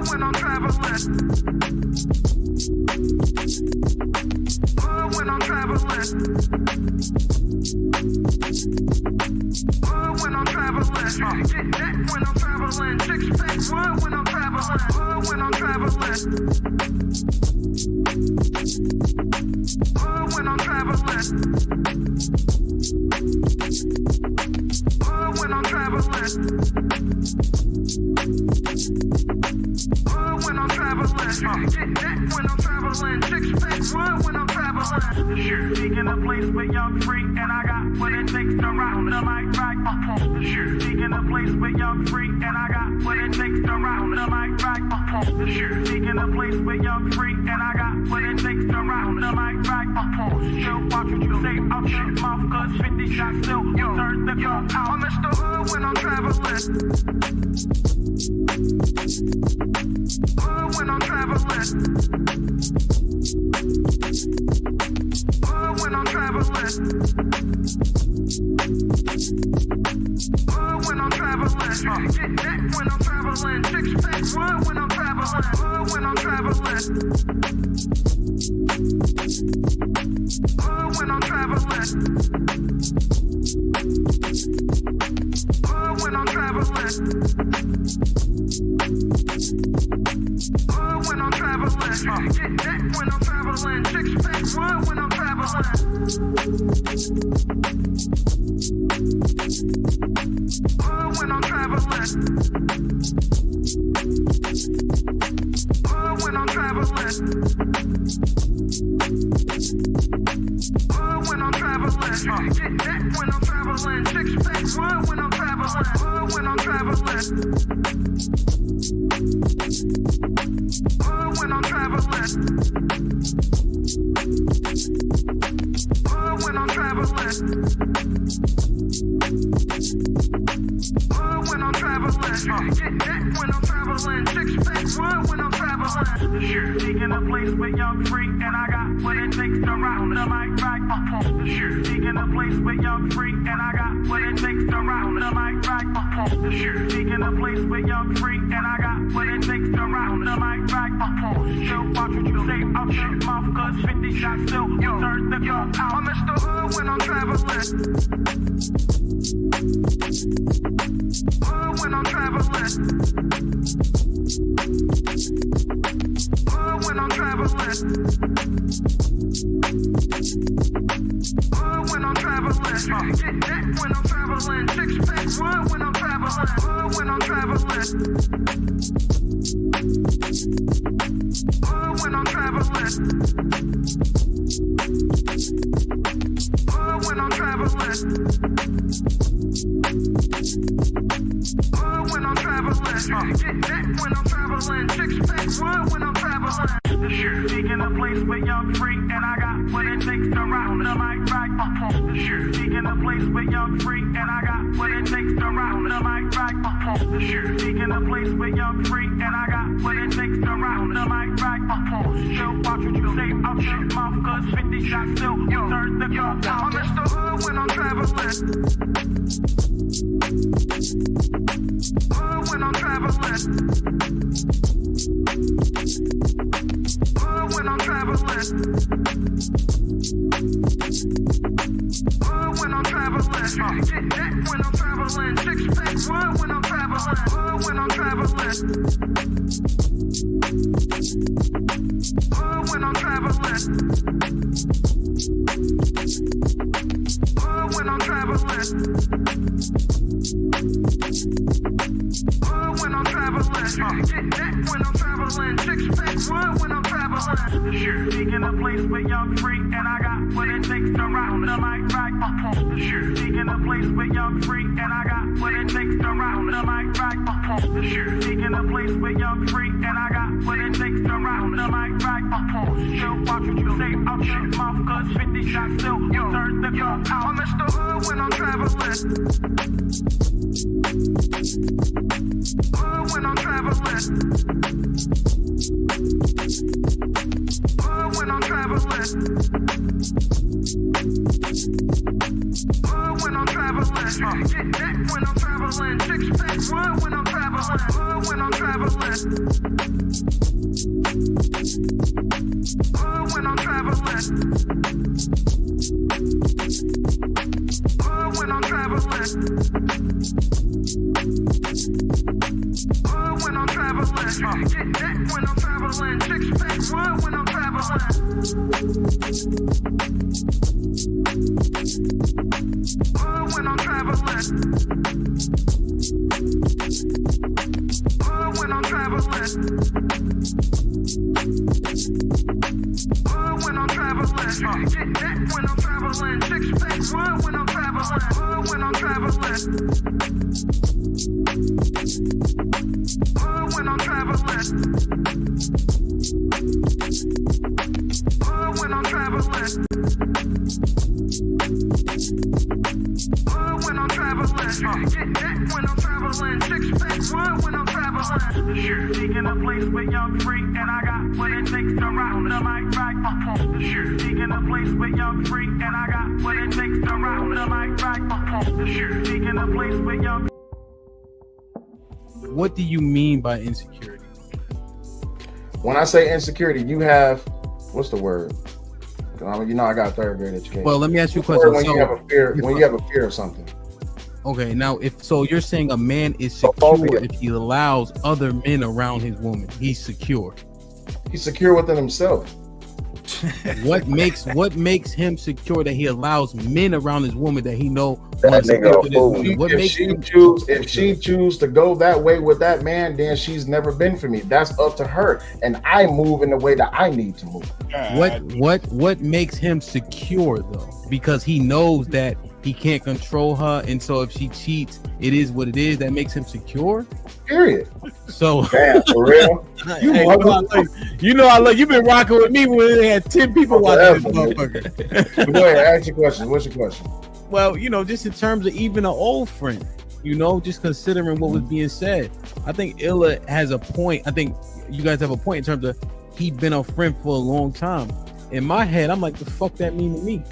when I'm traveling. When I'm traveling. When I'm traveling. Get that when I'm traveling. Six pack when I'm traveling. When I'm traveling. When I'm traveling. When I'm traveling. When I'm traveling. Get that when I'm traveling. Six pack when I'm traveling. Sure, seeking a place where y'all free, and I got what it takes to round the mic right. Sure, seeking a place where y'all free, and I got what it takes to round the mic right. Sure, seeking a place where y'all free, and I got what it takes to round the mic right. Still watch what you say out your mouth, cause 50 shots still turn the gun out. I'm Mr. Hood when I'm traveling. When I'm traveling. When I'm traveling. When I'm traveling. Get that when I'm traveling. Six pack when I'm traveling. When I'm traveling. When I'm traveling. When I'm traveling. When I'm traveling. Get that when I'm traveling. Six pack when I'm traveling. When I'm traveling. When I'm traveling. When I'm traveling. Get that when I'm traveling. Six pack when I'm traveling. When I'm traveling. When I'm traveling. When I'm traveling. When I'm traveling. Get that when I'm traveling. Six pack when I'm traveling. Sure, seeking a place where y'all free, and I got what it takes to round the mic right. Sure, seeking a place where y'all free, and I got what it takes to round the mic right. Sure, seeking a place where y'all free, and I got what it takes to round the mic right. Still watch what you say out your mouth, cause 50 shots still turn the gun out. I'm Mr. Hood when I'm traveling. When I'm traveling. When I'm traveling. When I'm traveling. Get that when I'm traveling. Six pack when I'm traveling. When I'm traveling. When I'm traveling. When I'm traveling. When I'm traveling. Get that when I'm traveling. Six pack when I'm traveling. Sure, seeking a place where y'all free, and I got what it takes to round the mic right. Sure, seeking a place where y'all free, and I got what it takes to round the mic right. Sure, seeking a place where y'all free, and I got what it takes to round the mic right. Still watch what you say out your mouth, cause 50 shots still turn the gun out. I'm Mr. Hood when I'm traveling. When I'm traveling. When I'm traveling. When I'm traveling. Get that when I'm traveling. Six pack when I'm traveling. When I'm traveling. When I'm traveling. When I'm traveling. When I'm traveling. Get that when I'm traveling. Six pack when I'm traveling. Sure, seeking a place where y'all free, and I got what it takes to round the mic right. Sure, seeking a place where y'all free, and I got what it takes to round the mic right. Sure, seeking a place where y'all free, and I got what it takes to round the mic right. Still watch what you say out your mouth, cause 50 shots still turn the gun out. I'm Mr. Hood when I'm traveling. When I'm traveling. When I'm traveling. When I'm traveling. Get that when I'm traveling. Six pack when I'm traveling. traveling. When I'm traveling. When I'm traveling. When I'm traveling. When I'm traveling. Get that when I'm traveling. Six pack one when I'm traveling. When I'm traveling. When I'm traveling. When I'm traveling. Get that when I'm traveling. Six pack one when I'm traveling. When I'm traveling. When I'm traveling. When I'm traveling. When I'm traveling. Get that when I'm traveling. Six pack one when I'm traveling. Sure. Seeking a place with young free, and I got what it takes to rock the mic right. Sure. Seeking a place with young free, and I got what it takes to rock the mic right. Sure. Seeking a place with young. What do you mean by insecurity? When I say insecurity, you have, what's the word? You know, I got third grade education. Well, let me ask you a question. When you have a fear, when you have a fear of something. Okay, now if so, you're saying a man is secure if he allows other men around his woman. He's secure. He's secure within himself. What makes him secure that he allows men around his woman that he know? That nigga a fool. If she choose to go that way with that man, then she's never been for me. That's up to her, and I move in the way that I need to move. What makes him secure though? Because he knows that he can't control her, and so if she cheats, it is what it is. That makes him secure. Period. So, damn, for real. You know, I love you've been rocking with me when they had 10 people watching this motherfucker. Go ahead, ask your question. What's your question? Well, you know, just in terms of even an old friend, you know, just considering what was being said, I think Illa has a point. I think you guys have a point in terms of he been a friend for a long time. In my head, I'm like, the fuck that mean to me?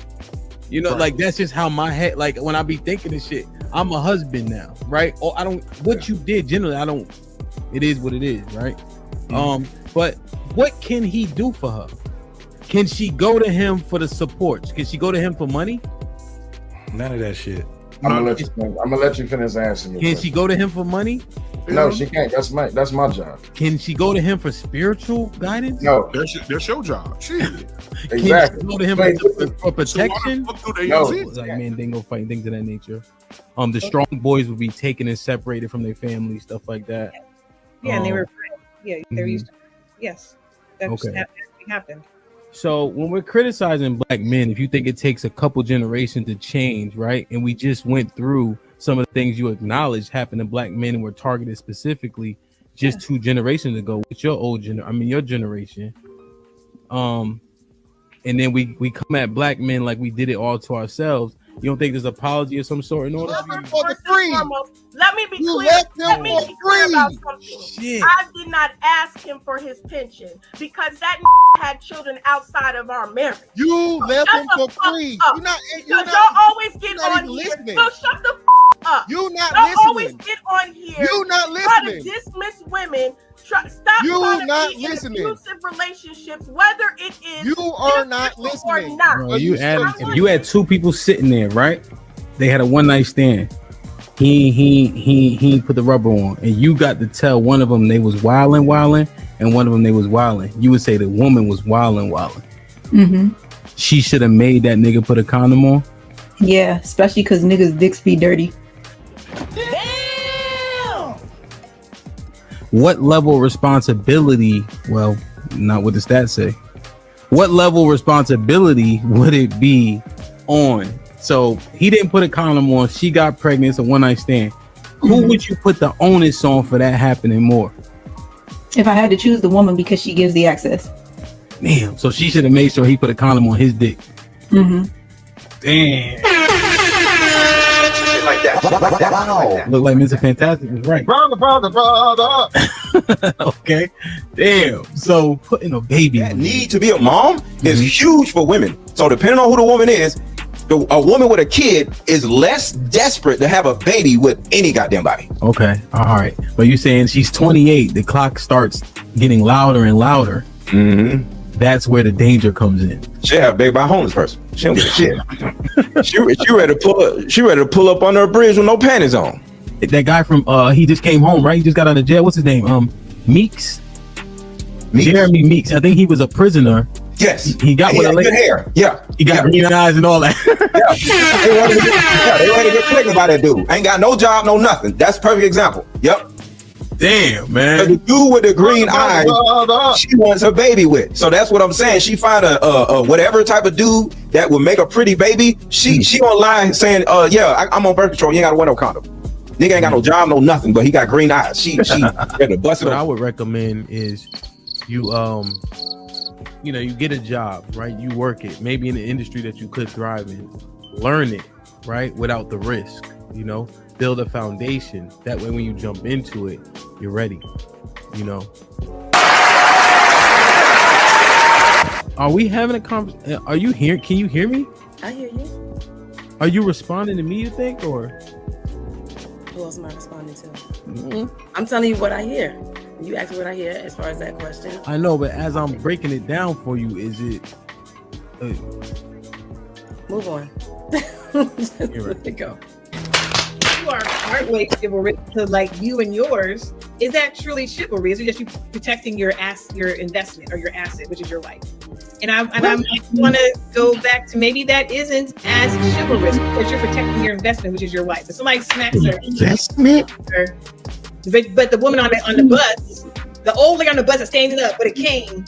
You know, like that's just how my head, like when I be thinking this shit, I'm a husband now, right? Or I don't, what you did generally, I don't, it is what it is, right? But what can he do for her? Can she go to him for the support? Can she go to him for money? None of that shit. I'm gonna let you finish answering. Can she go to him for money? No, she can't. That's my job. Can she go to him for spiritual guidance? No, that's your job. Shit. Exactly. Can she go to him for protection? No. Like man, they go fighting things of that nature. The strong boys would be taken and separated from their family, stuff like that. Yeah, and they were friends. Yeah, they're used to. Yes, that happened. So when we're criticizing black men, if you think it takes a couple generations to change, right? And we just went through some of the things you acknowledged happened to black men and were targeted specifically just 2 generations ago with your your generation. And then we come at black men like we did it all to ourselves. You don't think there's an apology of some sort in order? Let me be clear. Let me be clear about something. Shit. I did not ask him for his pension because that had children outside of our marriage. You left him for free. Y'all always get on here. Listening. So shut the up. You not Y'all listening. always get on here. You not Try to listening. dismiss women. Stop You trying to not be listening. in abusive relationships, whether it is You are not listening. or not. Bro, if you had 2 people sitting there, right? They had a one night stand. He put the rubber on, and you got to tell one of them they was wilding, and one of them they was wilding. You would say the woman was wilding. Mm-hmm. She should have made that nigga put a condom on. Yeah, especially because niggas' dicks be dirty. What level of responsibility? Well, not what the stats say. What level of responsibility would it be on? So he didn't put a condom on. She got pregnant. It's a one night stand. Who would you put the onus on for that happening more? If I had to choose the woman because she gives the access. Damn. So she should have made sure he put a condom on his dick. Mm-hmm. Damn. Like that. Wow. Look like Mr. Fantastic was right. Brother. Okay. Damn. So putting a baby That need to be a mom is huge for women. So depending on who the woman is, A woman with a kid is less desperate to have a baby with any goddamn body. Okay, all right. But you're saying she's 28. The clock starts getting louder and louder. Mm-hmm. That's where the danger comes in. She have a baby by a homeless person. She don't give a shit. she ready to pull up on her bridge with no panties on. That guy from he just came home, right? He just got out of jail. What's his name? Meeks. Jeremy Meeks. I think he was a prisoner. Yes. He got with good hair. Yeah. He got green eyes and all that. They wanted to get clicked by that dude. Ain't got no job, no nothing. That's a perfect example. Yep. Damn, man. The dude with the green eyes, she wants a baby with. So that's what I'm saying. She find a whatever type of dude that will make a pretty baby. She online saying, I'm on birth control. You ain't got to wear no condom. Nigga ain't got no job, no nothing, but he got green eyes. She had to bust it. What I would recommend is you you get a job, right? You work it, maybe in an industry that you could thrive in. Learn it, right? Without the risk, build a foundation. That way when you jump into it, you're ready, Are we having a conversation? Are you here? Can you hear me? I hear you. Are you responding to me, you think, or? Who else am I responding to? Mm-hmm. I'm telling you what I hear. You asked me what I hear as far as that question. I know, but as I'm breaking it down for you, is it? Move on. Let it go. You are partway chivalrous to like you and yours. Is that truly chivalry? Is it just you protecting your investment or your asset, which is your life? And I want to go back to maybe that isn't as chivalrous because you're protecting your investment, which is your life. If somebody smacks her investment, but the woman on the bus, the old lady on the bus is standing up with a cane,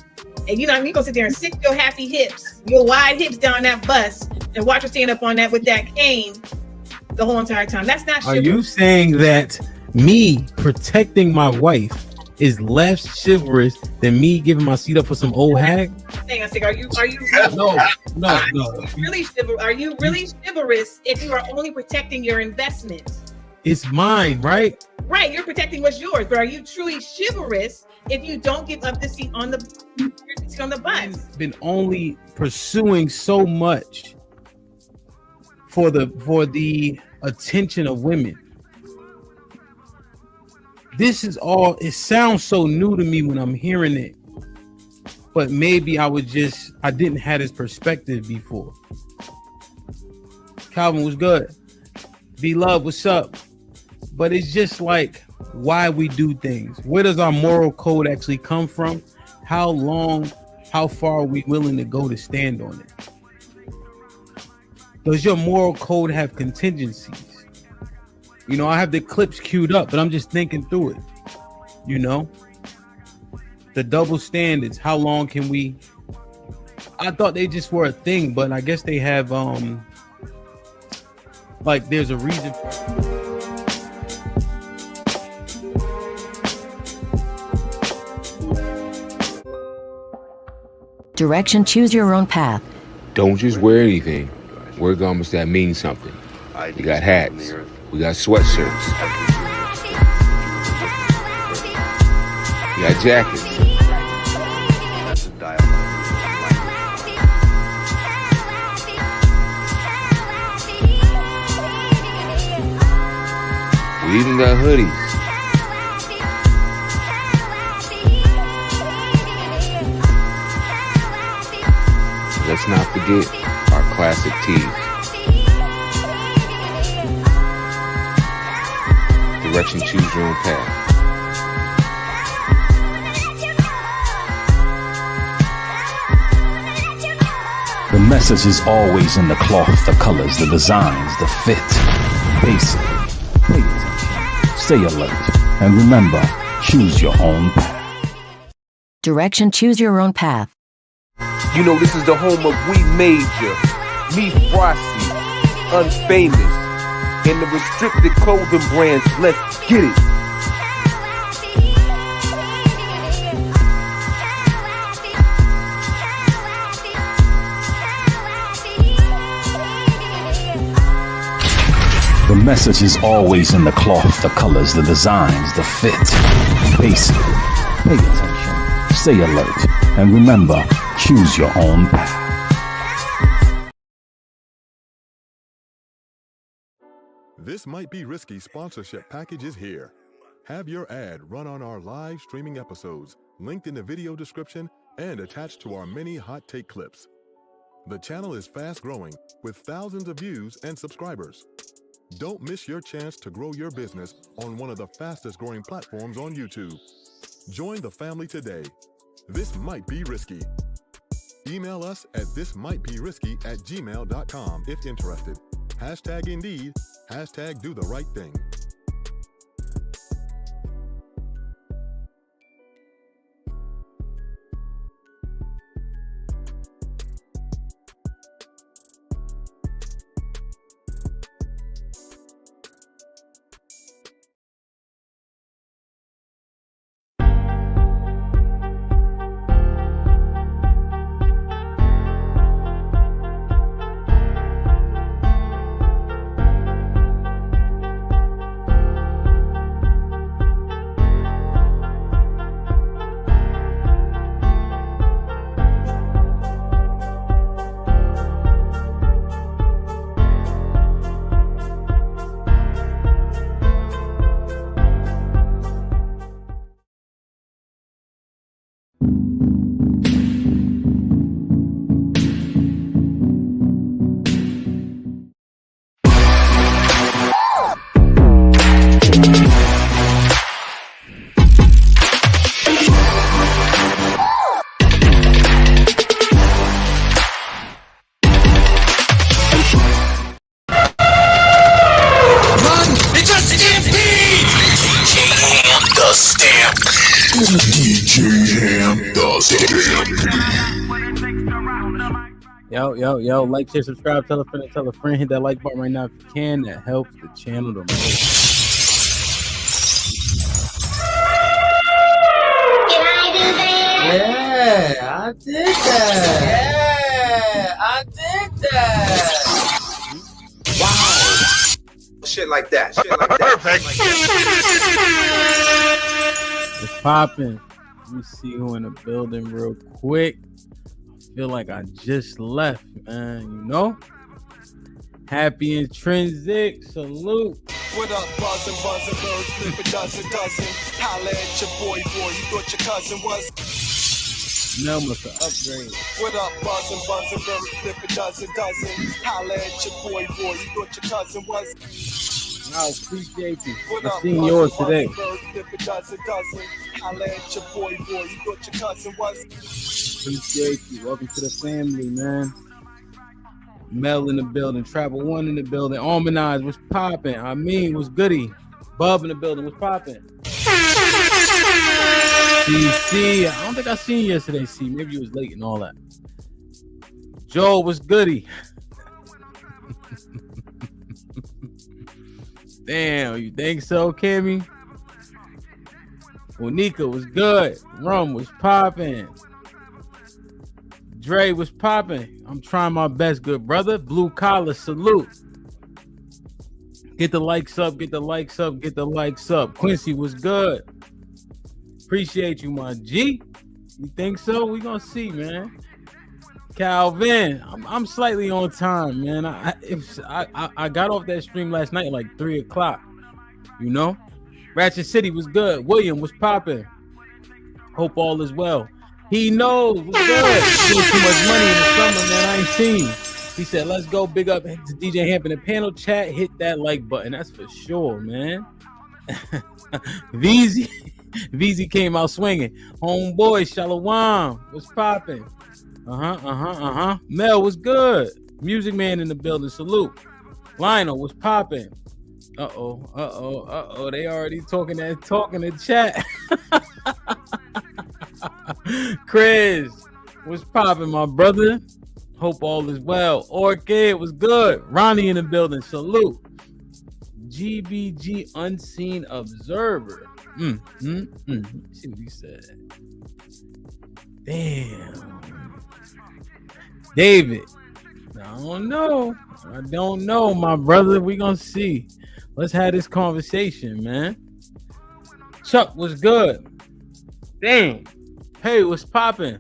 and you gonna sit there and stick your happy hips, your wide hips down that bus, and watch her stand up on that with that cane the whole entire time. That's not chivalry. Are you saying that me protecting my wife is less chivalrous than me giving my seat up for some old hag? Hang on a second. Are you No. Are you really chivalrous if you are only protecting your investment? It's mine, right? Right, you're protecting what's yours, but are you truly chivalrous if you don't give up the seat on the bus? I've been only pursuing so much for the attention of women. This is all, it sounds so new to me when I'm hearing it, but maybe I didn't have this perspective before. Calvin was good. B-Love, what's up? But it's just like why we do things. Where does our moral code actually come from? How far are we willing to go to stand on it? Does your moral code have contingencies? I have the clips queued up, but I'm just thinking through it. The double standards. How long can we? I thought they just were a thing, but I guess they have there's a reason. Direction, choose your own path. Don't just wear anything. Wear garments that mean something. You got hats. We got sweatshirts. We got jackets. We even got hoodies. Let's not forget our classic tees. Direction, choose your own path. The message is always in the cloth, the colors, the designs, the fit. Basically, pay attention, stay alert, and remember, choose your own path. Direction, choose your own path. This is the home of We Major, Me Frosty, Unfamous, and the restricted clothing brands. Let's get it. The message is always in the cloth, the colors, the designs, the fit. Basically, pay attention, stay alert, and remember, choose your own path. This Might Be Risky sponsorship package is here. Have your ad run on our live streaming episodes, linked in the video description and attached to our many hot take clips. The channel is fast growing with thousands of views and subscribers. Don't miss your chance to grow your business on one of the fastest growing platforms on YouTube. Join the family today. This Might Be Risky. Email us at thismightberisky@gmail.com if interested. Hashtag Indeed, hashtag Do the Right Thing. Yo, like, share, subscribe, tell a friend, hit that like button right now if you can. That helps the channel the most. Yeah, I did that. Yeah, I did that. Wow. Shit like that. Perfect. It's popping. Let me see who in the building real quick. Feel like I just left, man, you know? Happy Intrinsic, salute. What up, buzzin', birds, flip a dozen. Holla at your boy, you thought your cousin was. Mel must have upgraded. What up, buzzin', birds, flip a dozen. Holla at your boy, you thought your cousin was. I appreciate you. I've seen yours today. Birds, flip a dozen. Holla at your boy, you thought your cousin was. Appreciate you. Welcome to the family, man. Mel in the building. Travel One in the building. Almanize, what's popping? I mean, what's goody? Bub in the building, what's popping? CC, I don't think I seen you yesterday, C. Maybe you was late and all that. Joe, what's goody? Damn, you think so, Kimmy? Onika was good. Rum was popping. Dre was popping. I'm trying my best, good brother. Blue collar, salute. Get the likes up, get the likes up, get the likes up. Quincy was good. Appreciate you, my G. You think so? We gonna see, man. Calvin, I'm slightly on time, man. I got off that stream last night at like 3 o'clock. You know? Ratchet City was good. William was popping. Hope all is well. He knows what's good. Too much money in the summer, man. I ain't seen. He said, let's go. Big up to DJ Hampton. The panel chat, hit that like button. That's for sure, man. VZ came out swinging. Homeboy, Shalom. What's popping? Mel was good. Music Man in the building. Salute. Lionel was popping. Uh-oh. They already talking in chat. Chris was popping, my brother. Hope all is well. Orchid was good. Ronnie in the building. Salute. GBG Unseen Observer. Let's see what he said. Damn. David. I don't know, my brother. We gonna see. Let's have this conversation, man. Chuck was good. Damn. Hey, what's popping?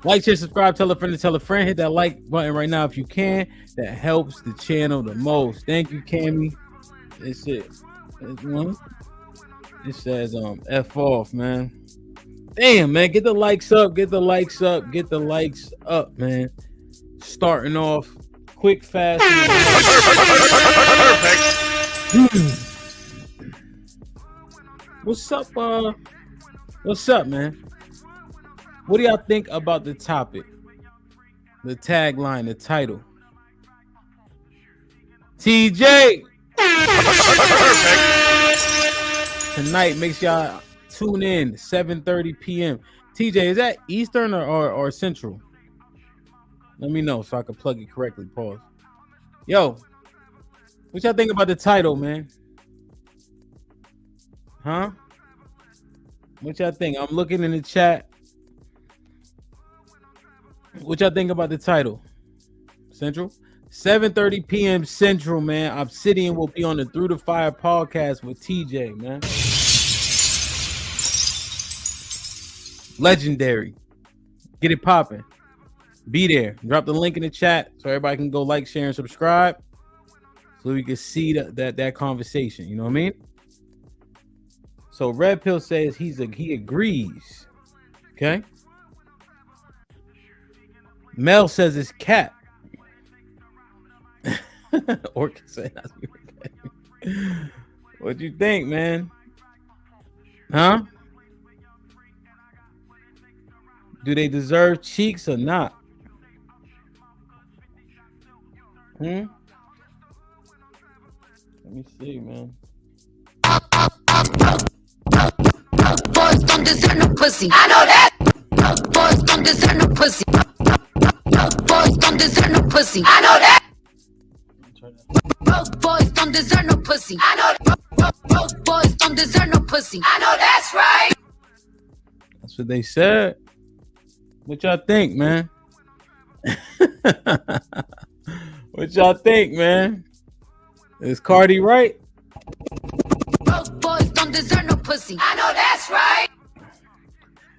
Like, share, subscribe, tell a friend to tell a friend. Hit that like button right now if you can. That helps the channel the most. Thank you, Cammy. That's it. That's one. It says F off, man. Damn, man. Get the likes up. Get the likes up. Get the likes up, man. Starting off quick, fast. What's up? What's up, man? What do y'all think about the topic? The tagline, the title. TJ. Tonight, make sure y'all tune in 7:30 p.m. TJ, is that Eastern or Central? Let me know so I can plug it correctly. Pause. Yo, what y'all think about the title, man? Huh? What y'all think? I'm looking in the chat. What y'all think about the title? Central? 7:30 p.m. Central, man. Obsidian will be on the Through the Fire podcast with TJ, man. Legendary. Get it popping. Be there. Drop the link in the chat so everybody can go like, share, and subscribe so we can see that conversation. You know what I mean? So Red Pill says he agrees. Okay. Mel says it's cat. Orca said that's what you think, man? Huh? Do they deserve cheeks or not? Let me see, man. Boys don't deserve no pussy. I know that. Boys don't deserve no pussy. Boys don't deserve no pussy. I know that. Boys don't deserve no pussy. I know that. Boys don't deserve no pussy. I know that's right. That's what they said. What y'all think, man? What y'all think, man? Is Cardi right? Boys don't deserve no pussy. I know that's right.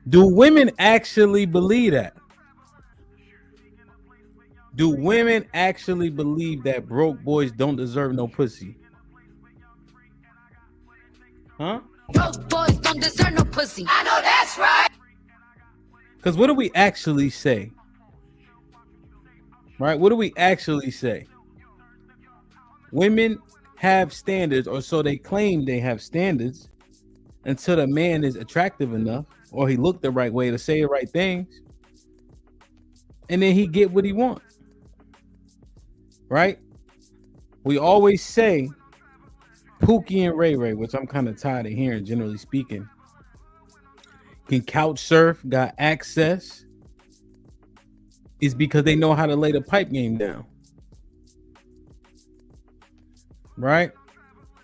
Do women actually believe that? Do women actually believe that broke boys don't deserve no pussy? Huh? Broke boys don't deserve no pussy. I know that's right. Because what do we actually say? Right? What do we actually say? Women have standards, or so they claim they have standards, until the man is attractive enough or he looked the right way to say the right things, and then he get what he wants. Right? We always say Pookie and Ray Ray, which I'm kind of tired of hearing, generally speaking, can couch surf, got access, is because they know how to lay the pipe game down. Right?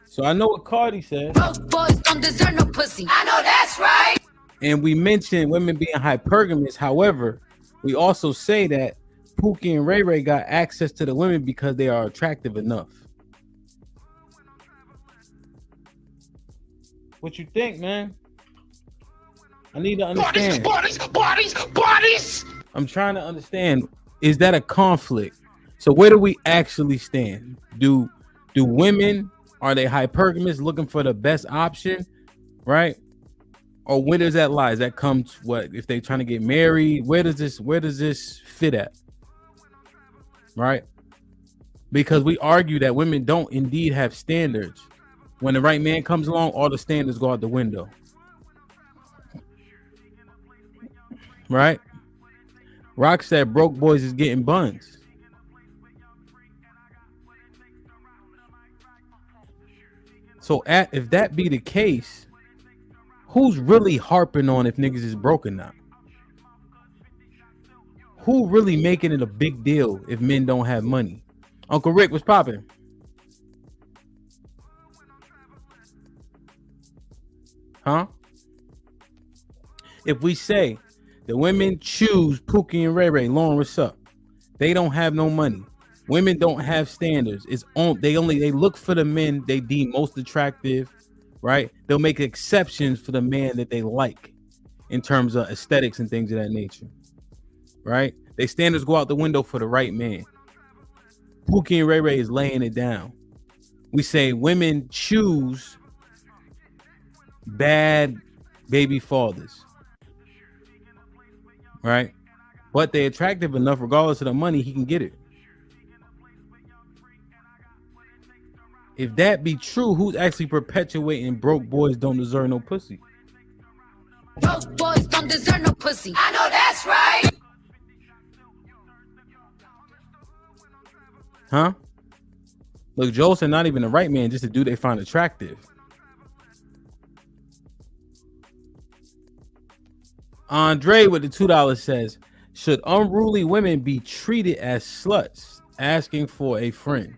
So I know what Cardi said. Boys don't deserve no pussy. I know that's right. And we mentioned women being hypergamous. However, we also say that Pookie and Ray Ray got access to the women because they are attractive enough. What you think, man? I need to understand. Bodies. I'm trying to understand. Is that a conflict? So where do we actually stand? Do women, are they hypergamous, looking for the best option, right? Or where does that lie? Does that come to what if they're trying to get married? Where does this fit at? Right? Because we argue that women don't indeed have standards. When the right man comes along, all the standards go out the window. Right? Rock said broke boys is getting buns. So if that be the case, who's really harping on if niggas is broken now? Who really making it a big deal if men don't have money? Uncle Rick, what's popping? Huh? If we say the women choose Pookie and Ray Ray, Lauren, what's up? They don't have no money. Women don't have standards. They look for the men they deem most attractive, right? They'll make exceptions for the man that they like in terms of aesthetics and things of that nature. right? Their standards go out the window for the right man. Pookie and Ray Ray is laying it down. We say women choose bad baby fathers, right? But they're attractive enough, regardless of the money, he can get it. If that be true, who's actually perpetuating broke boys don't deserve no pussy? Broke boys don't deserve no pussy. I know that's right. Huh? Look, Joel said not even the right man, just a dude they find attractive. Andre with the $2 says, should unruly women be treated as sluts asking for a friend?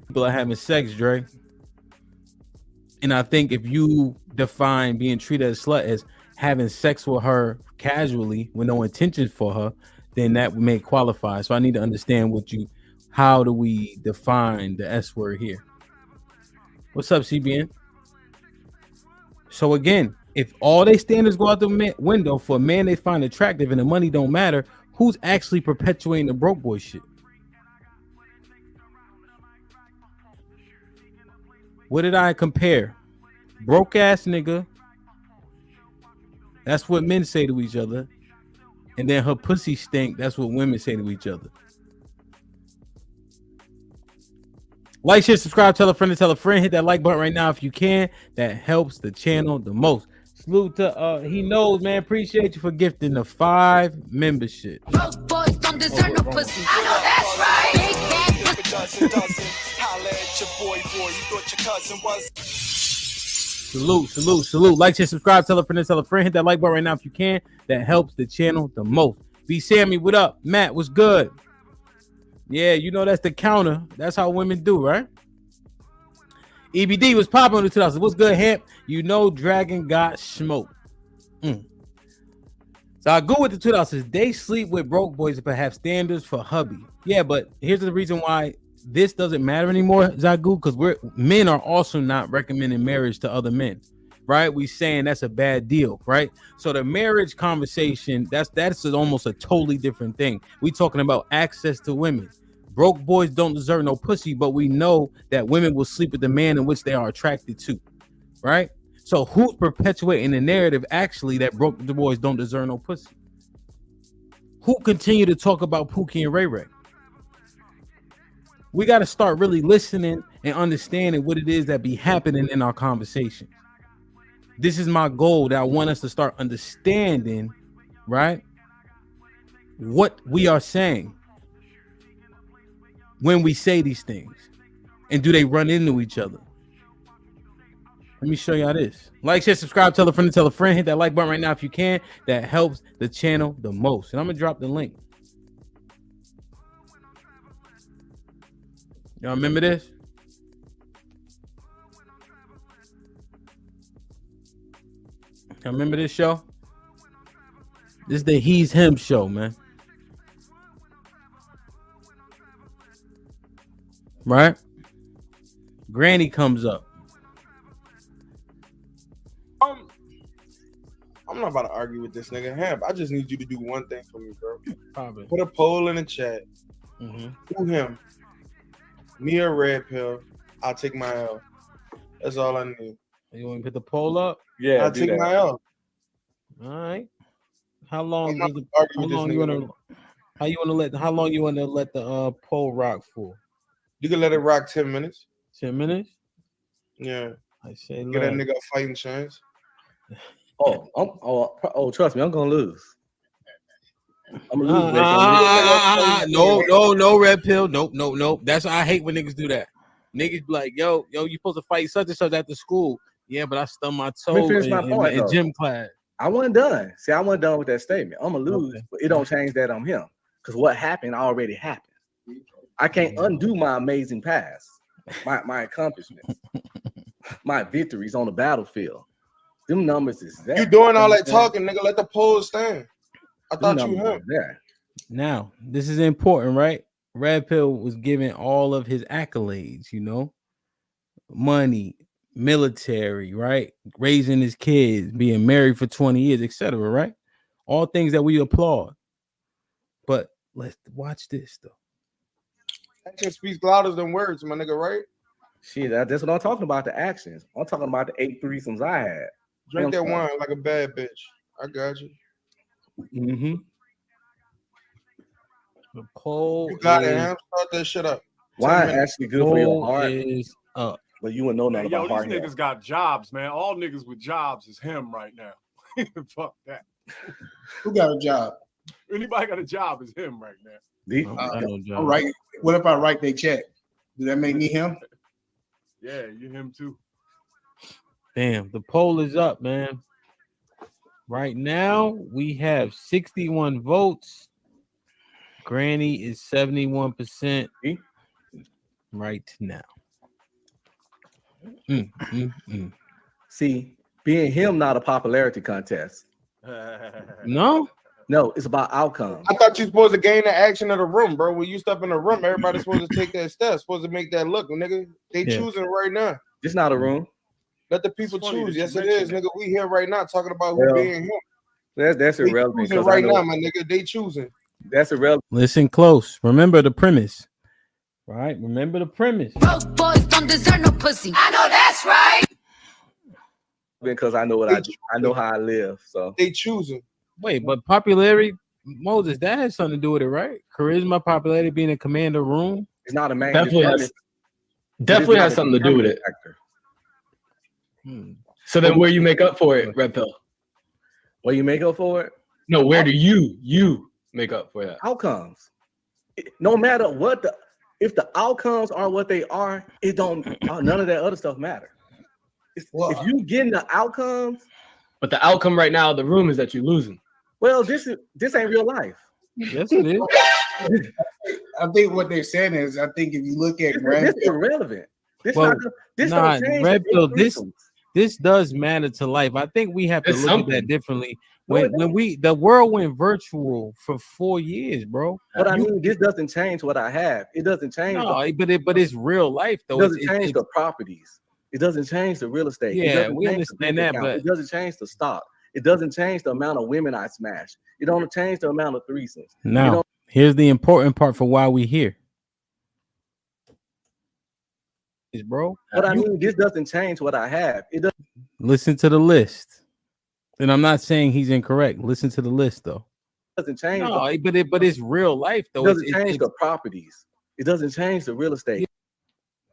People are having sex, Dre. And I think if you define being treated as slut as having sex with her casually with no intention for her, then that may qualify. So I need to understand how do we define the S word here? What's up, CBN? So again, if all they standards go out the window for a man they find attractive and the money don't matter, who's actually perpetuating the broke boy shit? What did I compare? Broke ass nigga. That's what men say to each other. And then her pussy stink. That's what women say to each other. Like, share, subscribe, tell a friend to tell a friend. Hit that like button right now if you can. That helps the channel the most. Salute to he knows, man. Appreciate you for gifting the 5 membership. Broke boys don't deserve no pussy. I know that's right. Big bad pussy. Holla at your boy, you thought your cousin was. Salute. Like, share, subscribe, tell a friend to tell a friend. Hit that like button right now if you can. That helps the channel the most. B Sammy, what up? Matt, what's good? Yeah, you know that's the counter. That's how women do, right? EBD was popping on the 2000s. What's good, Hemp? You know Dragon got smoke. So I go with the 2000s. They sleep with broke boys but have standards for hubby. Yeah, but here's the reason why this doesn't matter anymore, Zagu, because men are also not recommending marriage to other men, right? We saying that's a bad deal, right? So the marriage conversation, that's almost a totally different thing. We talking about access to women. Broke boys don't deserve no pussy, but we know that women will sleep with the man in which they are attracted to, right? So who's perpetuating the narrative actually that broke boys don't deserve no pussy? Who continue to talk about Pookie and Ray Ray? We got to start really listening and understanding what it is that be happening in our conversations. This is my goal, that I want us to start understanding, right, what we are saying when we say these things, and do they run into each other? Let me show y'all this. Like, share, subscribe, tell a friend to tell a friend. Hit that like button right now if you can. That helps the channel the most. And I'm gonna drop the link. Y'all remember this? Y'all remember this show? This is the He's Him show, man. Right? Granny comes up. I'm not about to argue with this nigga Hamp. I just need you to do one thing for me, bro. Probably. Put a poll in the chat. Who him? Me or Red Pill? I'll take my L. That's all I need. You want to put the poll up? Yeah, I'll take my L. All right. How long you want to let the poll rock for? You can let it rock 10 minutes. 10 minutes? Yeah. I say get that nigga a fighting chance. Trust me, I'm gonna lose. I'm gonna lose. No, Red Pill. Nope. That's why I hate when niggas do that. Niggas be like, yo, you supposed to fight such and such after school. Yeah, but I stubbed my toe in gym class. I wasn't done. See, I wasn't done with that statement. I'm gonna lose, but it don't change that I'm him. Because what happened already happened. I can't undo my amazing past, my accomplishments, my victories on the battlefield. Them numbers is there. You doing all that talking, nigga? Let the poll stand. I thought you him. There. Now, this is important, right? Red Pill was given all of his accolades, money, military, right? Raising his kids, being married for 20 years, etc., right? All things that we applaud. But let's watch this though. Action speaks louder than words, my nigga, right? Shit, that's what I'm talking about, the actions. I'm talking about the 8 threesomes I had. Drink that wine like a bad bitch. I got you. Mm-hmm. The poll You got it, Ham. Start that shit up. Wine actually good for your heart. Is up. But you wouldn't know nothing Yo, about these heart niggas health. got jobs, man. All niggas with jobs is him right now. Fuck that. Who got a job? Anybody got a job is him right now. All right. What if I write they check? Does that make me him? Yeah, you him too. Damn, the poll is up, man. Right now, we have 61 votes. Granny is 71% right now. See, being him not a popularity contest. No, it's about outcomes. I thought you supposed to gain the action of the room, bro. When you step in the room, everybody's supposed to take that step, supposed to make that look, nigga. They choosing right now. It's not a room. Let the people funny choose. that Yes, you it is, mentioned nigga. We here right now talking about who Well, being him. That's They irrelevant. choosing 'cause I right know- now, my nigga. They choosing. That's irrelevant. Listen close. Remember the premise. Right? Remember the premise. Broke boys don't deserve no pussy. I know that's right. Because I know what I do. I know how I live. So they choosing. Wait, but popularity, Moses, that has something to do with it, right? Charisma, popularity, being a commander room. It's not a main. Definitely has something to do with it. So then where you make up for it, Red Pill? Where you make up for it? No, where do you make up for that? Outcomes. No matter what if the outcomes are what they are, it don't none of that other stuff matter. If you getting the outcomes, But the outcome right now of the room is that you're losing. well, this ain't real life. Yes, it is. I think what they're saying is, I think if you look at This is irrelevant. This Well, this nah, don't change Red the Pill, threesomes. this does matter to life. I think we have to It's look at that something. differently. No, it When the world went virtual for 4 years, bro. But I mean, this doesn't change what I have. It doesn't change. No, but it's real life though. It doesn't It's- change the properties. It doesn't change the real estate. It Yeah, doesn't we change the understand bank that, account. but- It doesn't change the stock. It doesn't change the amount of women I smash. It don't change the amount of threesomes. It Now, don't- here's the important part for why we here. Is bro. But I mean, this doesn't change what I have. It doesn't. Listen to the list. And I'm not saying he's incorrect. Listen to the list though. Change. No, but it's real life though. It doesn't It's- change it's the properties. It doesn't change the real estate.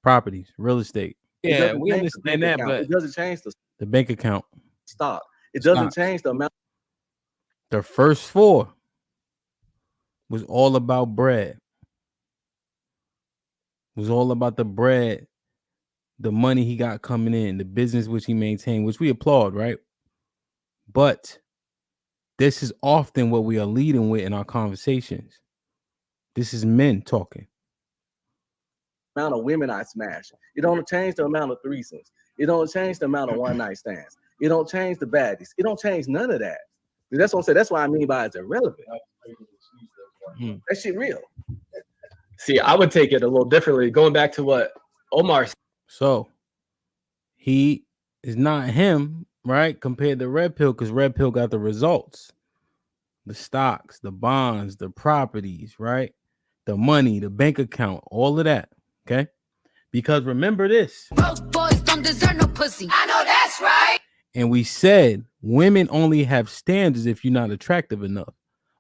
properties, real estate. It Yeah, doesn't we change the understand bank that, account. but It doesn't change the bank account. stock. It doesn't Stocks. change the amount. The first 4 was all about bread. Was all about the bread, the money he got coming in, the business which he maintained, which we applaud, right? But this is often what we are leading with in our conversations. This is men talking. Amount of women I smash. It don't change the amount of threesomes. It don't change the amount of one night stands. It don't change the baddies. It don't change none of that. That's what I'm saying. That's what I mean by it's irrelevant. That shit real. See, I would take it a little differently. Going back to what Omar said. So he is not him, right? Compared to Red Pill, because Red Pill got the results, the stocks, the bonds, the properties, right? The money, the bank account, all of that. Okay. Because remember this. Broke boys don't deserve no pussy. I know that's right. And we said women only have standards if you're not attractive enough.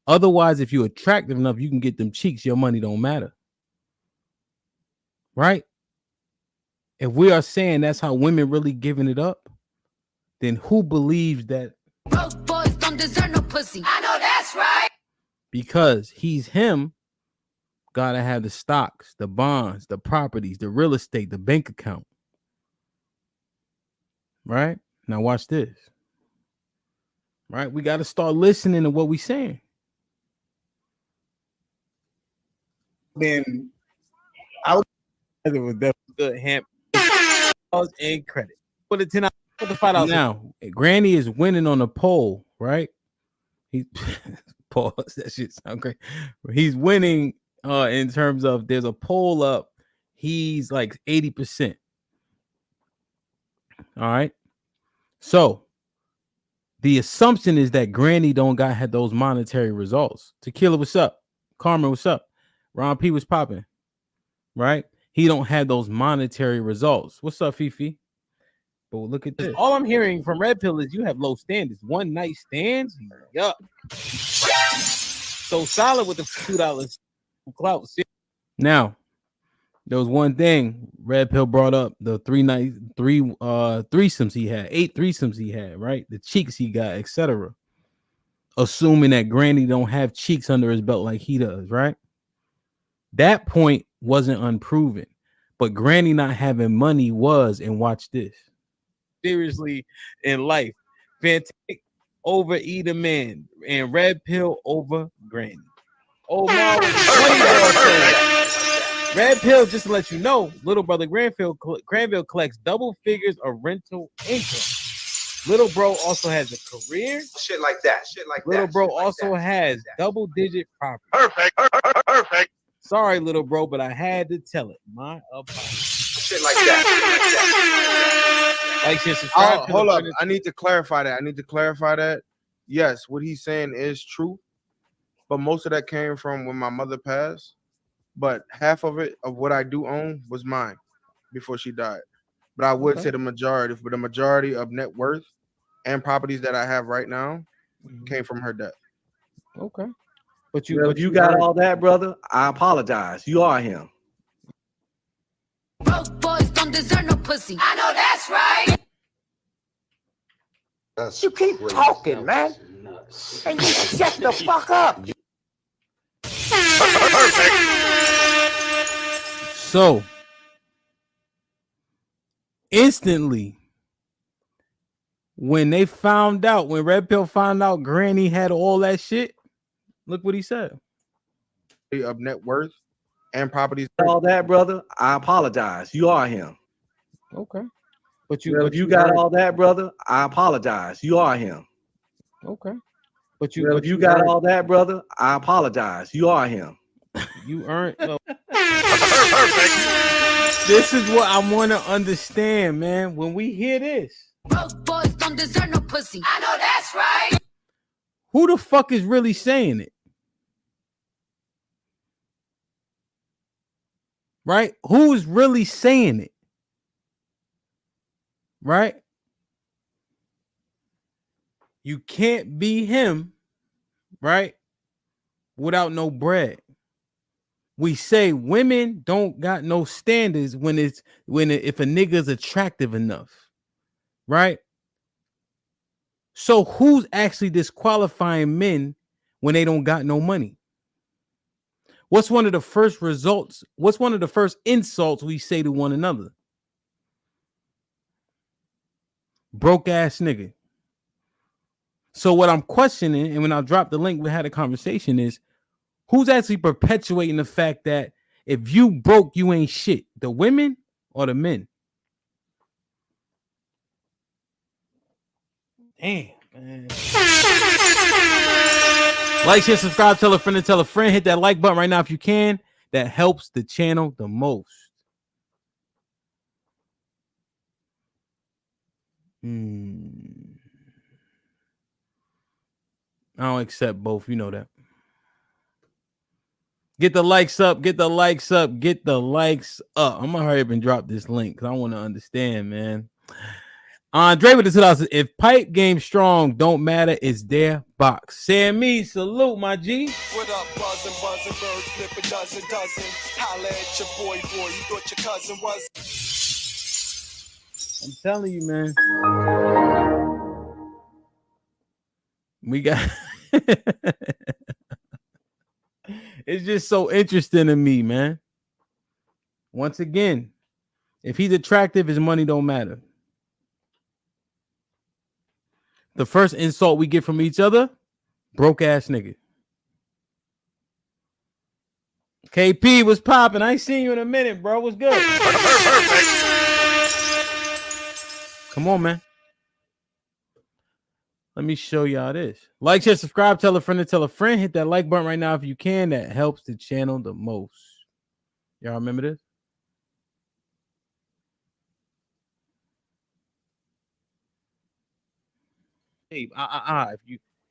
Otherwise, if you're attractive enough, you can get them cheeks. Your money don't matter. Right? If we are saying that's how women really giving it up, then who believes that? Broke boys don't deserve no pussy. I know that's right. Because he's him, gotta have the stocks, the bonds, the properties, the real estate, the bank account. Right? Now watch this. Right? We got to start listening to what we saying. Then I would. It was definitely good. Ham and credit. Put the $10. Put the $5. Now, Granny is winning on the poll, right? He pause. That shit sound great. He's winning in terms of there's a poll up. He's like 80%. All right. So the assumption is that Granny don't had those monetary results. Tequila, what's up? Carmen, what's up? Ron P was popping, right? He don't have those monetary results. What's up, Fifi? But look at this. All I'm hearing from Red Pill is you have low standards. One night stands. Yup. So solid with the $2 clout. Now, there was one thing Red Pill brought up: the threesomes he had, 8 threesomes he had, right? The cheeks he got, etc. Assuming that Granny don't have cheeks under his belt like he does, right? That point wasn't unproven, but Granny not having money was. And watch this. Seriously, in life, Fantastic over Either Man and Red Pill over Granny. Oh no, Red Pill, just to let you know, little brother Granville collects double figures of rental income. Little bro also has a career. Shit like that. Little bro also has double-digit property. Perfect. Sorry, little bro, but I had to tell it. My apologies. Shit like that. Like, share, subscribe. Hold up. I need to clarify that. Yes, what he's saying is true, but most of that came from when my mother passed. But half of it, of what I do own, was mine before she died. But I would say the majority of net worth and properties that I have right now came from her death. Okay. But you got all that, brother. I apologize. You are him. Broke boys don't deserve no pussy. I know that's right. You keep talking, man. And you shut the fuck up. So, instantly, when Red Pill found out Granny had all that shit, look what he said. Of net worth and properties. All that, brother. I apologize. You are him. Okay. But you got all that, brother. I apologize. You are him. Okay. But you got all that, brother. I apologize. You are him. You earned. This is what I want to understand, man. When we hear this, broke boys don't deserve no pussy. I know that's right. Who the fuck is really saying it? Right? Who's really saying it? Right? You can't be him, right? Without no bread. We say women don't got no standards if a nigga's attractive enough, right? So who's actually disqualifying men when they don't got no money? What's one of the first results? What's one of the first insults we say to one another? Broke ass nigga. So what I'm questioning, and when I dropped the link, we had a conversation, is who's actually perpetuating the fact that if you broke, you ain't shit? The women or the men? Damn, man. Like, share, subscribe, tell a friend to tell a friend. Hit that like button right now if you can. That helps the channel the most. I don't accept both. You know that. Get the likes up. Get the likes up. Get the likes up. I'm gonna hurry up and drop this link because I want to understand, man. Andre with the 2000. If pipe game strong, don't matter. It's their box. Sammy, salute, my G. What up, buzzing, bird, flip a dozen. Holla at your boy, you thought your cousin was. I'm telling you, man. We got. It's just so interesting to me, man. Once again, if he's attractive, his money don't matter. The first insult we get from each other, broke ass nigga. KP was popping. I ain't seen you in a minute, bro. What's good? Come on, man. Let me show y'all this. Like, share, subscribe, tell a friend to tell a friend. Hit that like button right now if you can. That helps the channel the most. Y'all remember this? if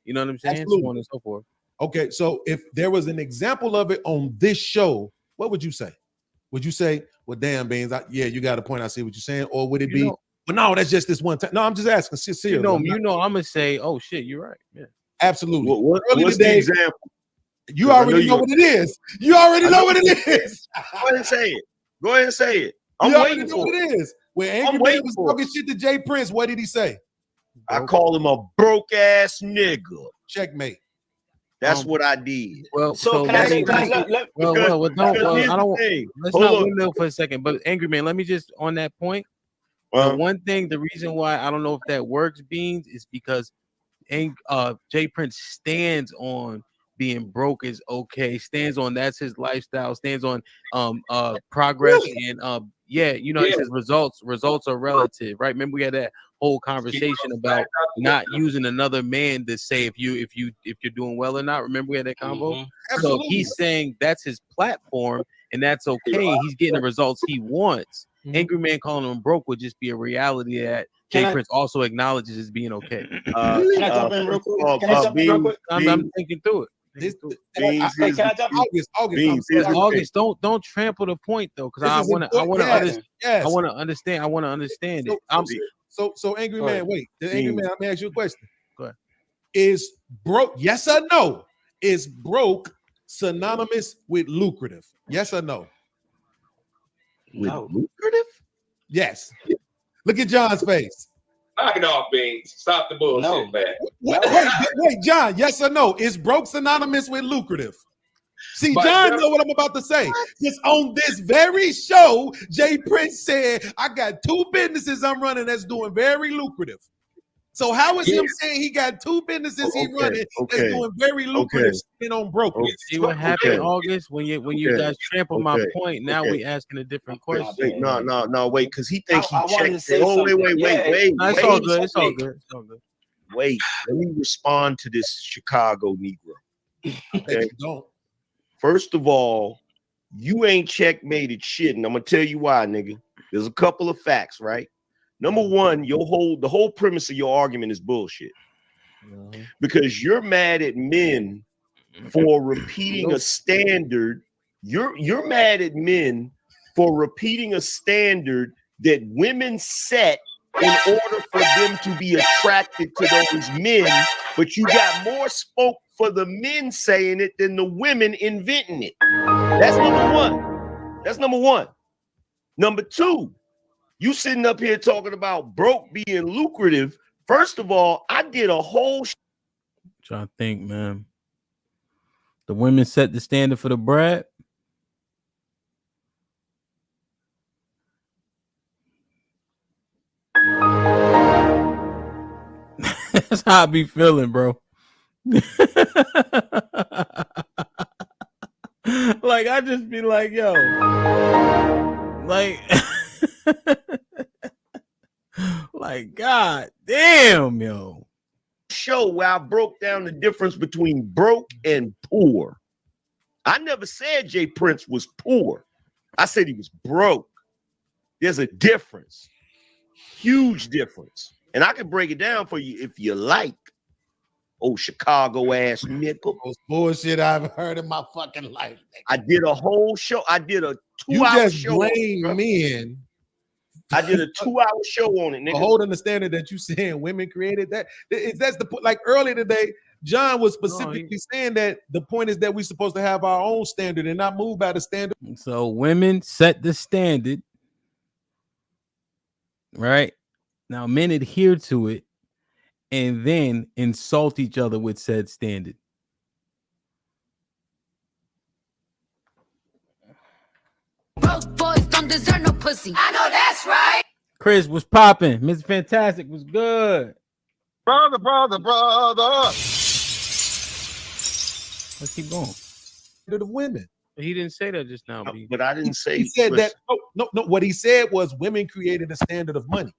you know what I'm saying, Absolutely. so on and so forth. Okay, so if there was an example of it on this show, what would you say? Would you say, well, damn, Beans, yeah, you got a point. I see what you're saying. Or would it be, but no, that's just this one time. No, I'm just asking. Seriously, I'm going to say, oh, shit, you're right. Yeah. Absolutely. What's the example? You already know what it is. You already know what it is. Go ahead and say it. Go ahead and say it. I'm you already waiting know for what it. it is. When Angry Man was talking shit to Jay Prince, what did he say? I call him a broke ass nigga. Checkmate. That's what I did. Well, so let's here's not the windmill for a second. But Angry Man, let me just on that point. The reason why I don't know if that works, Beans, is because Jay Prince stands on being broke is okay, stands on that's his lifestyle, stands on progress and he says results are relative, right? Remember we had that whole conversation about not using another man to say if you're doing well or not. Remember we had that convo? So he's saying that's his platform and that's okay. He's getting the results he wants. Angry Man calling him broke would just be a reality that Jay Prince also augnages as being okay. Can I jump in real quick? I'm thinking through it. August, don't trample the point though, because I want to understand it. So Angry Man, wait. Angry Man, let me ask you a question. Go ahead. Is broke? Yes or no? Is broke synonymous with lucrative? Yes or no? With lucrative? Yes. Look at John's face. Knock it off, Beans. Stop the bullshit, man. Wait, John, yes or no? Is broke synonymous with lucrative? See, John know what I'm about to say. Just on this very show, Jay Prince said, I got 2 businesses I'm running that's doing very lucrative. So how is him saying he got 2 businesses he running that's doing very lucrative and on broke? See what happened, August, when you guys trample my point. Now we asking a different question. No, wait, because he thinks he checked. Wait. It's all good. It's all good. Wait, let me respond to this Chicago Negro. Okay. First of all, you ain't checkmated shit, and I'm gonna tell you why, nigga. There's a couple of facts, right? Number one, the whole premise of your argument is bullshit. Because you're mad at men for repeating a standard. You're mad at men for repeating a standard that women set in order for them to be attracted to those men, but you got more spoke for the men saying it than the women inventing it. That's number one. Number two, you sitting up here talking about broke being lucrative. First of all, I did a whole trying to think, man. The women set the standard for the Brad. That's how I be feeling, bro. Like I just be like, yo, like, like, God damn, yo. Show where I broke down the difference between broke and poor. I never said Jay Prince was poor. I said he was broke. There's a difference, huge difference. And I can break it down for you if you like. Oh, Chicago ass nickel. Most bullshit I've heard in my fucking life. I did a whole show. I did a 2-hour You just show. blame men. I did a 2-hour show on it, nigga. Holding the standard that you saying women created that. That's the point. Like earlier today, John was specifically saying that the point is that we're supposed to have our own standard and not move by the standard. So women set the standard, right? Now men adhere to it and then insult each other with said standard. Broke boys don't deserve no pussy. I know that's right. Chris was popping. Mr. Fantastic was good. Brother. Let's keep going. To the women. He didn't say that just now. But I didn't say he said that. No. What he said was women created a standard of money.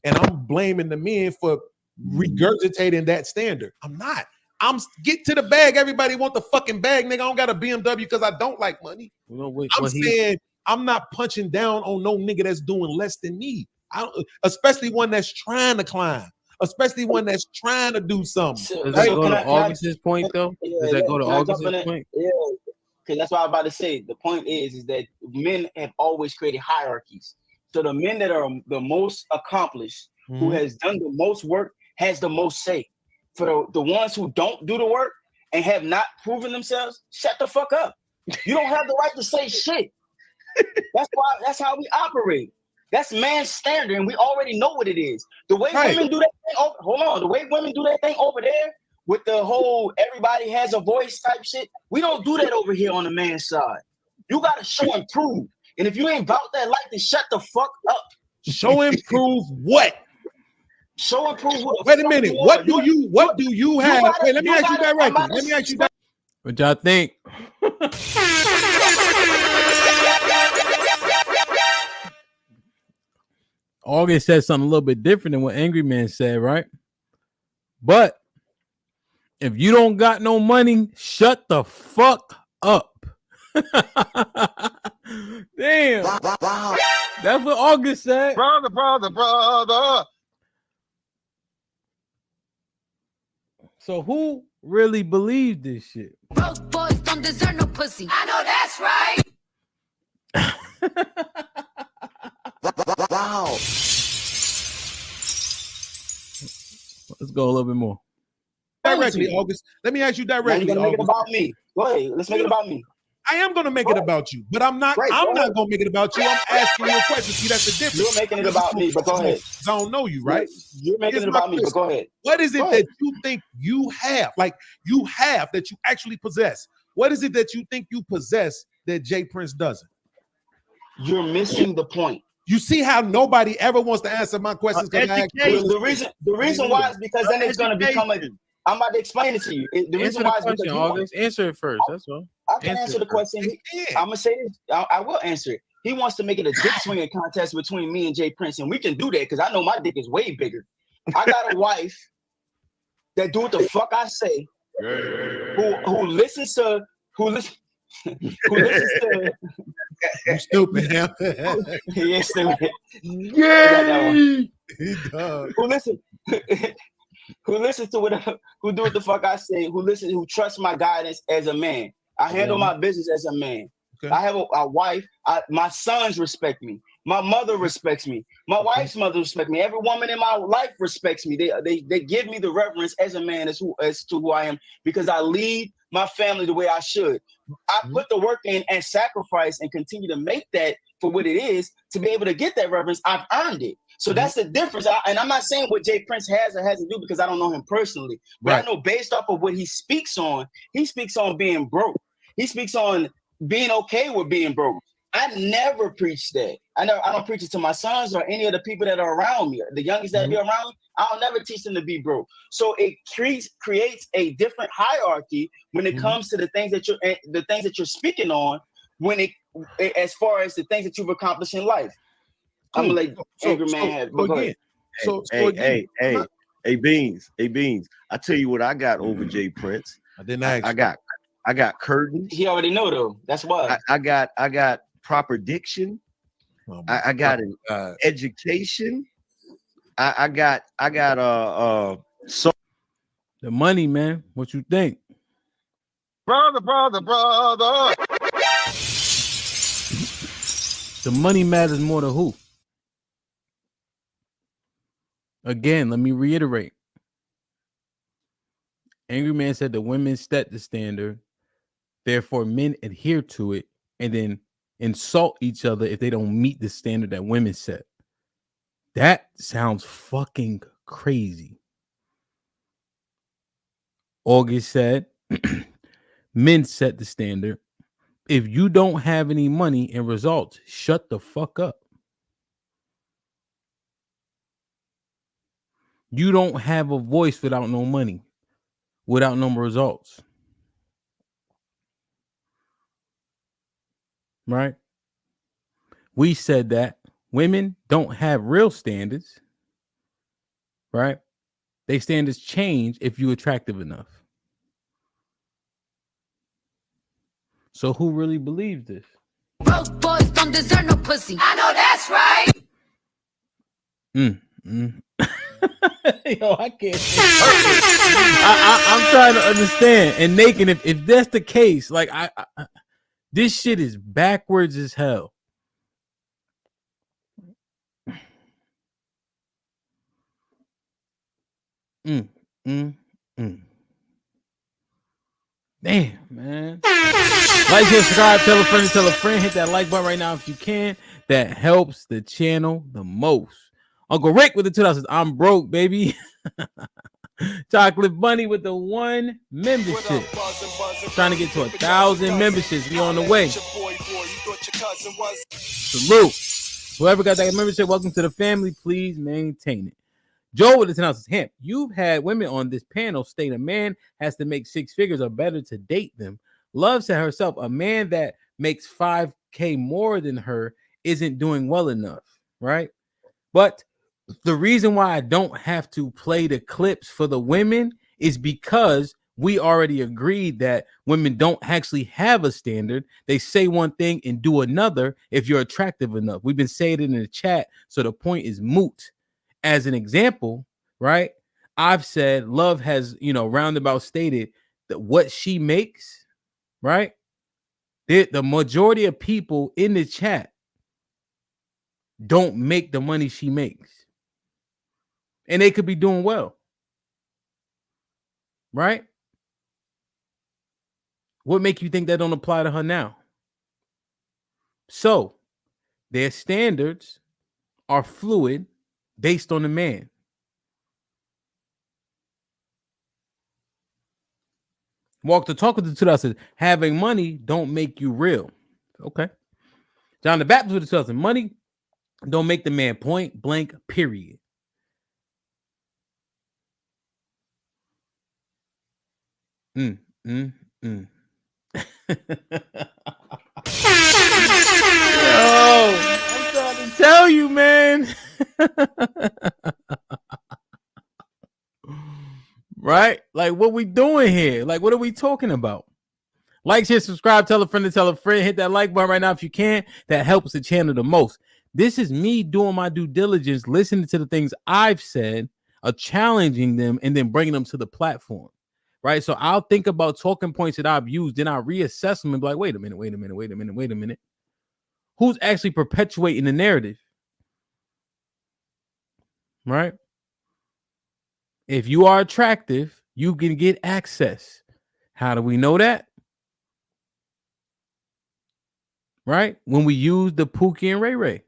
And I'm blaming the men for regurgitating that standard. I'm not. I'm get to the bag. Everybody want the fucking bag, nigga. I don't got a BMW because I don't like money. I'm saying I'm not punching down on no nigga that's doing less than me. Especially one that's trying to climb. especially one that's trying to do something. Does that go to August's point though? Does that go to August's point? Yeah, because that's what I'm about to say. The point is that men have always created hierarchies. So the men that are the most accomplished, who has done the most work, has the most say. For the ones who don't do the work and have not proven themselves, shut the fuck up. You don't have the right to say shit. That's how we operate. That's man's standard, and we already know what it is. The way women do that thing, the way women do that thing over there with the whole everybody has a voice type shit, we don't do that over here on the man's side. You gotta show and prove. And if you ain't about that life, then shut the fuck up. Show and prove what? Show and prove what? Wait a minute. What do you have? Wait, let me ask you directly. Let me ask you that. What y'all think? August said something a little bit different than what Angry Man said, right? But if you don't got no money, shut the fuck up. Damn. Wow. That's what August said. Brother. So who really believed this shit? Broke boys don't deserve no pussy. I know that's right. Wow. Let's go a little bit more. Directly, August. Let me ask you directly. You're gonna make it about me. Go ahead. Let's make it about me. I am going to make it about you, but I'm not going to make it about you. I'm asking you a question. See, that's the difference. You're making it about me, but go ahead. I don't know you, right? You're making it about me, but go ahead. What is it that you think you have? Like you have that you actually possess? What is it that you think you possess that Jay Prince doesn't? You're missing the point. You see how nobody ever wants to answer my questions? The reason why is because then it's going to become a... I'm about to explain it to you. The reason why is because August. Answer it first. That's all. I can answer the question. I'm gonna say this. I will answer it. He wants to make it a dick swinging contest between me and Jay Prince, and we can do that because I know my dick is way bigger. I got a wife that do what the fuck I say, who listens to You stupid, man. He is stupid. Yeah. Who listens to whatever, who do what the fuck I say, who trusts my guidance as a man. I handle my business as a man. Okay. I have a wife. My sons respect me. My mother respects me. My wife's mother respects me. Every woman in my life respects me. They give me the reverence as a man as to who I am because I lead my family the way I should. I put the work in and sacrifice and continue to make that for what it is to be able to get that reverence. I've earned it. So that's the difference. And I'm not saying what Jay Prince has or hasn't do because I don't know him personally. But I know based off of what he speaks on being broke. He speaks on being okay with being broke. I never preach that. I don't preach it to my sons or any of the people that are around me. The youngest that be around me, I'll never teach them to be broke. So it creates a different hierarchy when it comes to the things that you're speaking on. As far as the things that you've accomplished in life, I'm gonna let Angry Man have. Hey, Beans. I tell you what I got over Jay Prince. I didn't ask. I got curtains. He already know though. That's why. I got proper diction. I got an education. I got so the money, man. What you think? Brother. The money matters more than who. Again, let me reiterate. Angry Man said the women set the standard, therefore men adhere to it, and then insult each other if they don't meet the standard that women set. That sounds fucking crazy. August said men set the standard. If you don't have any money and results, shut the fuck up. You don't have a voice without no money, without no results. Right? We said that women don't have real standards. Right? They standards change if you're attractive enough. So who really believes this? Broke boys don't deserve no pussy. I know that's right. Yo, I can't. I'm trying to understand. And Naked, if that's the case, like I this shit is backwards as hell. Damn, man. Like, share, subscribe, tell a friend, hit that like button right now if you can. That helps the channel the most. Uncle Rick with the 2000s. I'm broke, baby. Chocolate Bunny with the 1 membership. Trying to get to 1,000 memberships. We on the way. Salute. Whoever got that membership, welcome to the family. Please maintain it. Joe with the 10 Hemp. You've had women on this panel state a man has to make 6 figures or better to date them. Love said herself, a man that makes $5,000 more than her isn't doing well enough, right? But the reason why I don't have to play the clips for the women is because we already agreed that women don't actually have a standard. They say one thing and do another if you're attractive enough. We've been saying it in the chat, so the point is moot. As an example, right? I've said Love has, roundabout stated that what she makes, right? The majority of people in the chat don't make the money she makes. And they could be doing well. Right? What make you think that don't apply to her now? So, their standards are fluid based on the man. Walk the talk with the 2000. Having money don't make you real. Okay. John the Baptist with the 2000. Money don't make the man, point blank, period. Yo, I'm trying to tell you, man. Right? Like, what we doing here? Like, what are we talking about? Like, share, subscribe, tell a friend to tell a friend. Hit that like button right now if you can. That helps the channel the most. This is me doing my due diligence, listening to the things I've said, challenging them, and then bringing them to the platform. Right? So I'll think about talking points that I've used, then I'll reassess them and be like, wait a minute. Who's actually perpetuating the narrative? Right? If you are attractive, you can get access. How do we know that? Right? When we use the Pookie and Ray Ray.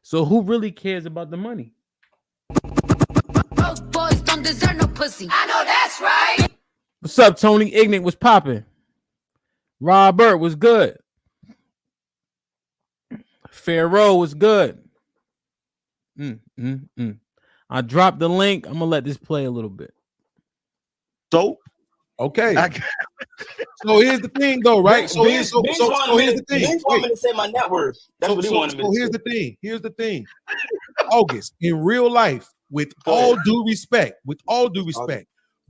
So who really cares about the money? Broke boys don't deserve no pussy. I know that's right. What's up, Tony? Ignorant was popping. Robert was good. Pharaoh was good. I dropped the link. I'm gonna let this play a little bit. So, okay. So here's the thing, though, right? So here's the thing. He wanted me to say my net worth. That's what he wanted me to say. Here's the thing. August, in real life, with all due respect,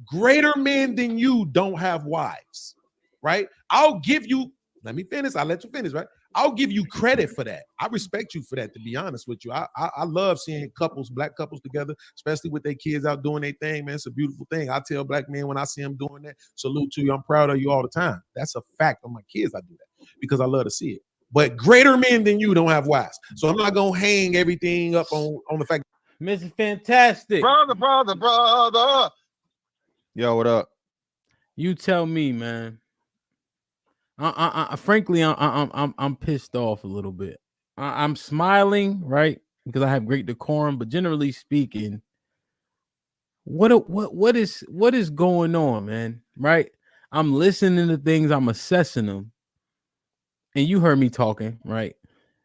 greater men than you don't have wives, right? I'll give you. Let me finish. I'll let you finish, right? I'll give you credit for that. I respect you for that, to be honest with you. I love seeing black couples together, especially with their kids out doing their thing, man. It's a beautiful thing. I tell black men when I see them doing that, salute to you. I'm proud of you all the time. That's a fact. On my kids, I do that because I love to see it. But greater men than you don't have wives. So I'm not going to hang everything up on the fact. Mr. Fantastic. Brother. Yo, what up? You tell me, man. Frankly, I'm pissed off a little bit. I'm smiling, right, because I have great decorum. But generally speaking, what is going on, man? Right? I'm listening to things, I'm assessing them, and you heard me talking, right?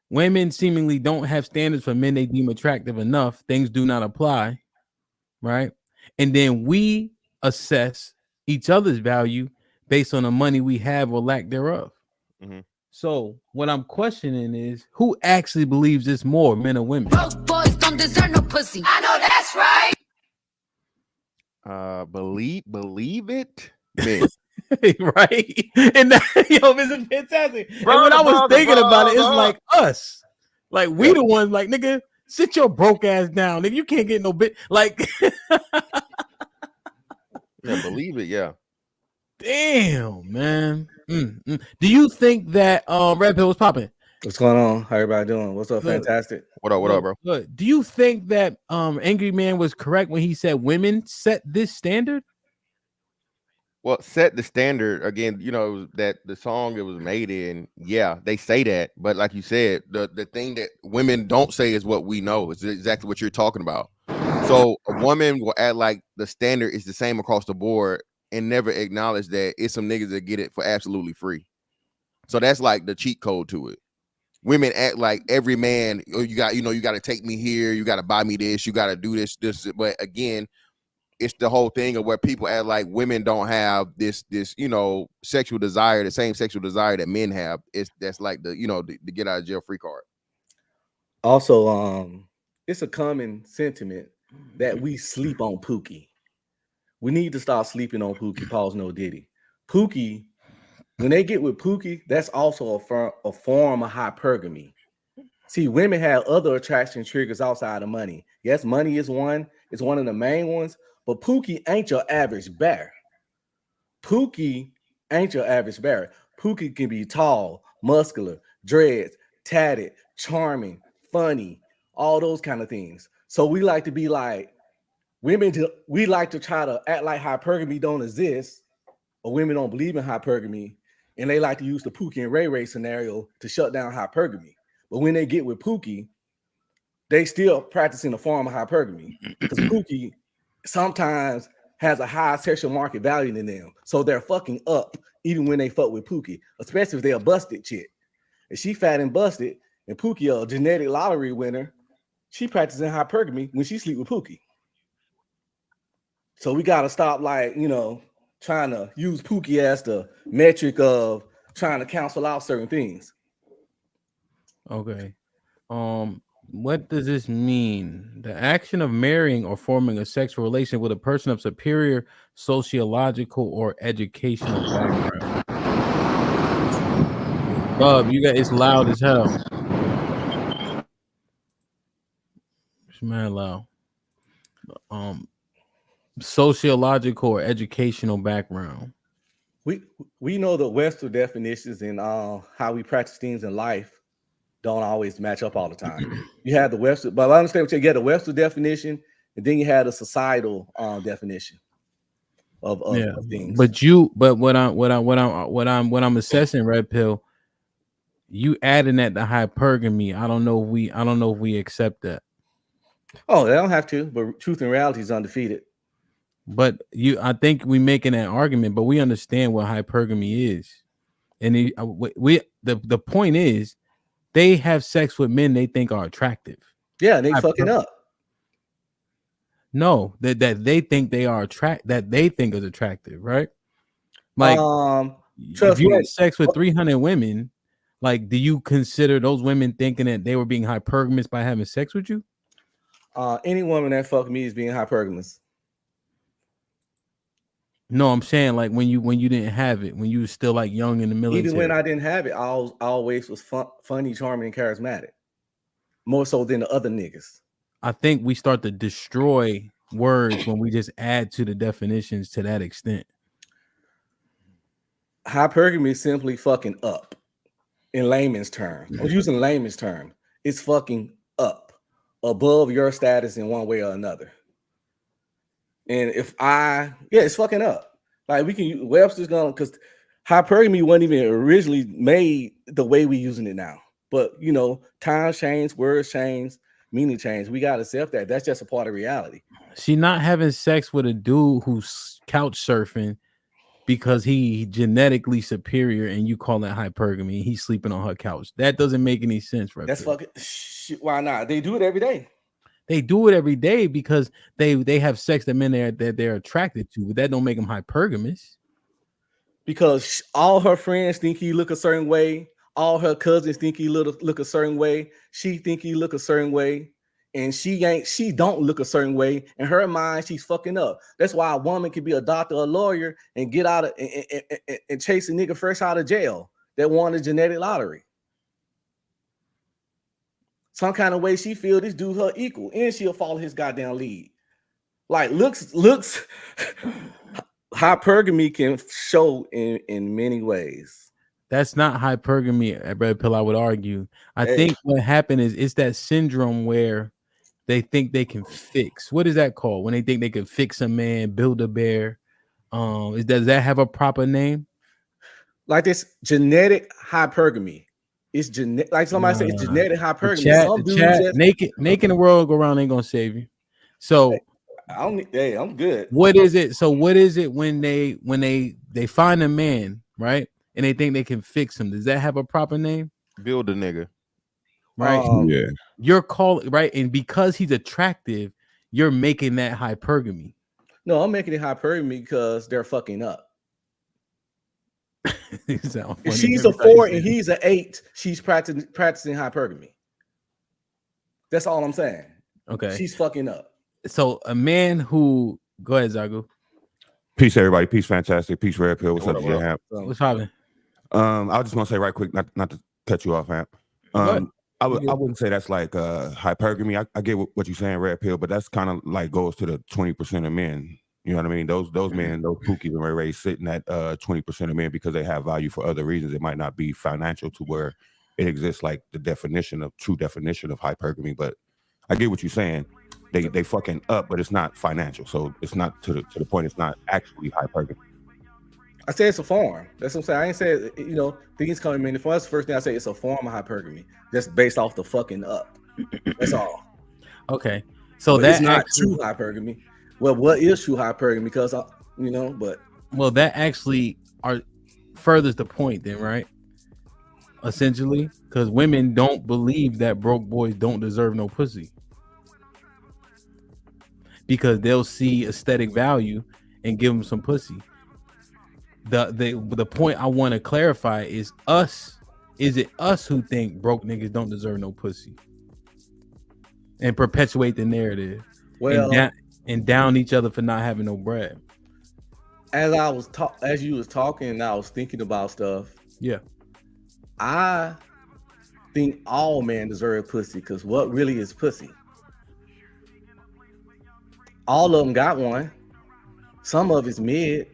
Women seemingly don't have standards for men they deem attractive enough. Things do not apply, right? And then we assess each other's value based on the money we have or lack thereof. Mm-hmm. So what I'm questioning is who actually believes this more, men or women? Broke boys don't deserve no pussy. I know that's right. Believe it, man. Right? And this is fantastic. And when I was thinking about it, it's like us. Like we the ones, like, nigga, Sit your broke ass down, nigga. You can't get no bit. Like, yeah, believe it. Yeah. Damn, man. Do you think that Red Pill was popping? What's going on? How everybody doing? What's up, Good. fantastic? What up, bro? Good. Do you think that Angry Man was correct when he said women set this standard? Well, set the standard again, you know, that the song it was made in, yeah, they say that, but like you said, the thing that women don't say is what we know. It's exactly what you're talking about. So a woman will act like the standard is the same across the board and never acknowledge that it's some niggas that get it for absolutely free. So that's like the cheat code to it. Women act like every man, oh, you got to take me here, you got to buy me this, you got to do this. But again, it's the whole thing of where people act like women don't have this, sexual desire, the same sexual desire that men have. That's like the get out of jail free card. Also, it's a common sentiment that we sleep on Pookie. We need to stop sleeping on Pookie. Pause, no Diddy. Pookie, when they get with Pookie, that's also a form of hypergamy. See, women have other attraction triggers outside of money. Yes, money is one. It's one of the main ones. But Pookie ain't your average bear. Pookie ain't your average bear. Pookie can be tall, muscular, dreads, tatted, charming, funny, all those kind of things. So we like to be like women. We like to try to act like hypergamy don't exist, or women don't believe in hypergamy, and they like to use the Pookie and Ray Ray scenario to shut down hypergamy. But when they get with Pookie, they still practicing a form of hypergamy because Pookie sometimes has a high sexual market value in them, so they're fucking up even when they fuck with Pookie, especially if they're a busted chick. If she fat and busted, and Pookie a genetic lottery winner, she practicing hypergamy when she sleep with Pookie. So we gotta stop, trying to use Pookie as the metric of trying to cancel out certain things. Okay. What does this mean? The action of marrying or forming a sexual relation with a person of superior sociological or educational background. Bub, it's loud as hell. It's mad loud. Sociological or educational background. We know the Western definitions and how we practice things in life don't always match up all the time. You have the Webster, but I understand what you get, the Webster definition, and then you had a societal definition of things. But what I'm assessing, Red Pill, you adding that to hypergamy. I don't know if we accept that. Oh, they don't have to, but truth and reality is undefeated. But I think we making that argument, but we understand what hypergamy is, and the point is, they have sex with men they think are attractive. Yeah, they fucking up. No, that they think they are that they think is attractive, right? Like, if you had sex with 300 women, like, do you consider those women thinking that they were being hypergamous by having sex with you? Any woman that fucked me is being hypergamous. No, I'm saying like when you didn't have it, when you were still like young in the military. Even when I didn't have it, I always was funny, charming, and charismatic. More so than the other niggas. I think we start to destroy words when we just add to the definitions to that extent. Hypergamy is simply fucking up. In layman's term, I'm using layman's term. It's fucking up, above your status in one way or another. And it's fucking up. Like we can use Webster's gonna, because hypergamy wasn't even originally made the way we using it now. But times change, words change, meaning change. We gotta accept that. That's just a part of reality. She not having sex with a dude who's couch surfing because he genetically superior, and you call that hypergamy. He's sleeping on her couch. That doesn't make any sense, right? That's fucking shit. Why not? They do it every day. They do it every day because they have sex that men that they're attracted to, but that don't make them hypergamous. Because all her friends think he look a certain way, all her cousins think he look a certain way, she think he look a certain way, and she don't look a certain way. In her mind, she's fucking up. That's why a woman can be a doctor, a lawyer, and get out of and chase a nigga fresh out of jail that won a genetic lottery. some kind of way she feel this dude her equal, and she'll follow his goddamn lead. Like looks hypergamy can show in many ways. That's not hypergamy, Red Pill, I would argue. I think what happened is it's that syndrome where they think they can fix. What is that called? When they think they can fix a man, build a bear. Does that have a proper name? Like this genetic hypergamy. It's genetic. Like somebody said, it's genetic hypergamy. The chat, naked in the world go around ain't gonna save you. So I'm good. What is it? So what is it when they find a man, right? And they think they can fix him? Does that have a proper name? Build a nigga. Right. Yeah. You're calling right, and because he's attractive, you're making that hypergamy. No, I'm making it hypergamy because they're fucking up. If she's a 4 and he's an 8, she's practicing hypergamy. That's all I'm saying. Okay. She's fucking up. So a man who go ahead, Zagu. Peace, everybody. Peace, fantastic. Peace, Red Pill. What's up, Hap? What's happening? I just want to say right quick, not to cut you off, Hap. I wouldn't say that's like hypergamy. I get what you're saying, Red Pill, but that's kind of like goes to the 20% of men. You know what I mean? Those men, those Pookies and Ray Rays sitting at 20% of men because they have value for other reasons. It might not be financial to where it exists like the true definition of hypergamy. But I get what you're saying. They fucking up, but it's not financial. So it's not to the point. It's not actually hypergamy. I say it's a form. That's what I'm saying. I ain't say things come in many forms. That's the first thing I say. It's a form of hypergamy, just based off the fucking up. That's all. Okay, so that's not true hypergamy. Well, what is true hypergamy? Because that actually furthers the point, then, right? Essentially, because women don't believe that broke boys don't deserve no pussy, because they'll see aesthetic value and give them some pussy. The point I want to clarify is us. Is it us who think broke niggas don't deserve no pussy and perpetuate the narrative? Well, and down each other for not having no bread. As you was talking, I was thinking about stuff. Yeah, I think all men deserve pussy because what really is pussy? All of them got one. Some of it's mid.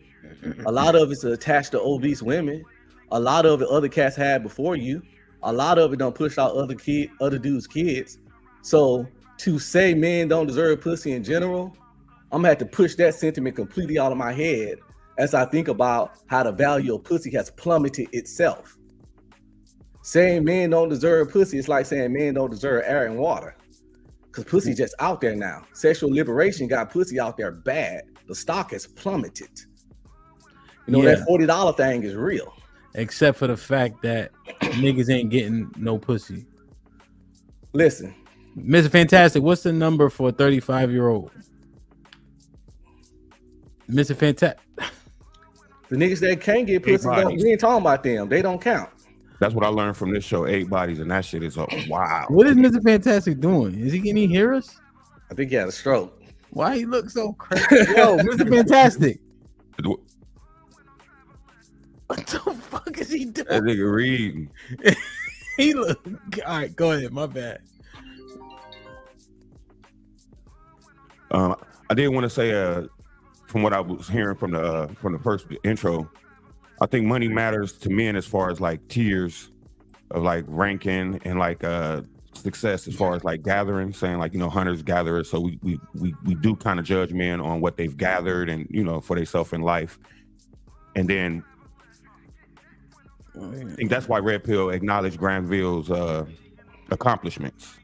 A lot of it's attached to obese women. A lot of it other cats had before you. A lot of it don't push out other dudes' kids. So to say men don't deserve pussy in general, I'm gonna have to push that sentiment completely out of my head as I think about how the value of pussy has plummeted itself. Saying men don't deserve pussy, it's like saying men don't deserve air and water. Because pussy just out there now. Sexual liberation got pussy out there bad. The stock has plummeted. That $40 thing is real. Except for the fact that niggas ain't getting no pussy. Listen. Mr. Fantastic, what's the number for a 35-year-old? Mr. Fantastic. The niggas that can't get pussy, we ain't talking about them. They don't count. That's what I learned from this show, 8 Bodies, and that shit is wow. What is Mr. Fantastic doing? Can he hear us? I think he had a stroke. Why he look so crazy? Yo, Mr. Fantastic. What the fuck is he doing? That nigga reading. He look. All right, go ahead. My bad. I did want to say, from what I was hearing from the first intro, I think money matters to men as far as like tiers of like ranking and like success as far as like gathering, saying like hunters gatherers. So we do kind of judge men on what they've gathered and for themselves in life, and then. I think that's why Red Pill acknowledged Granville's accomplishments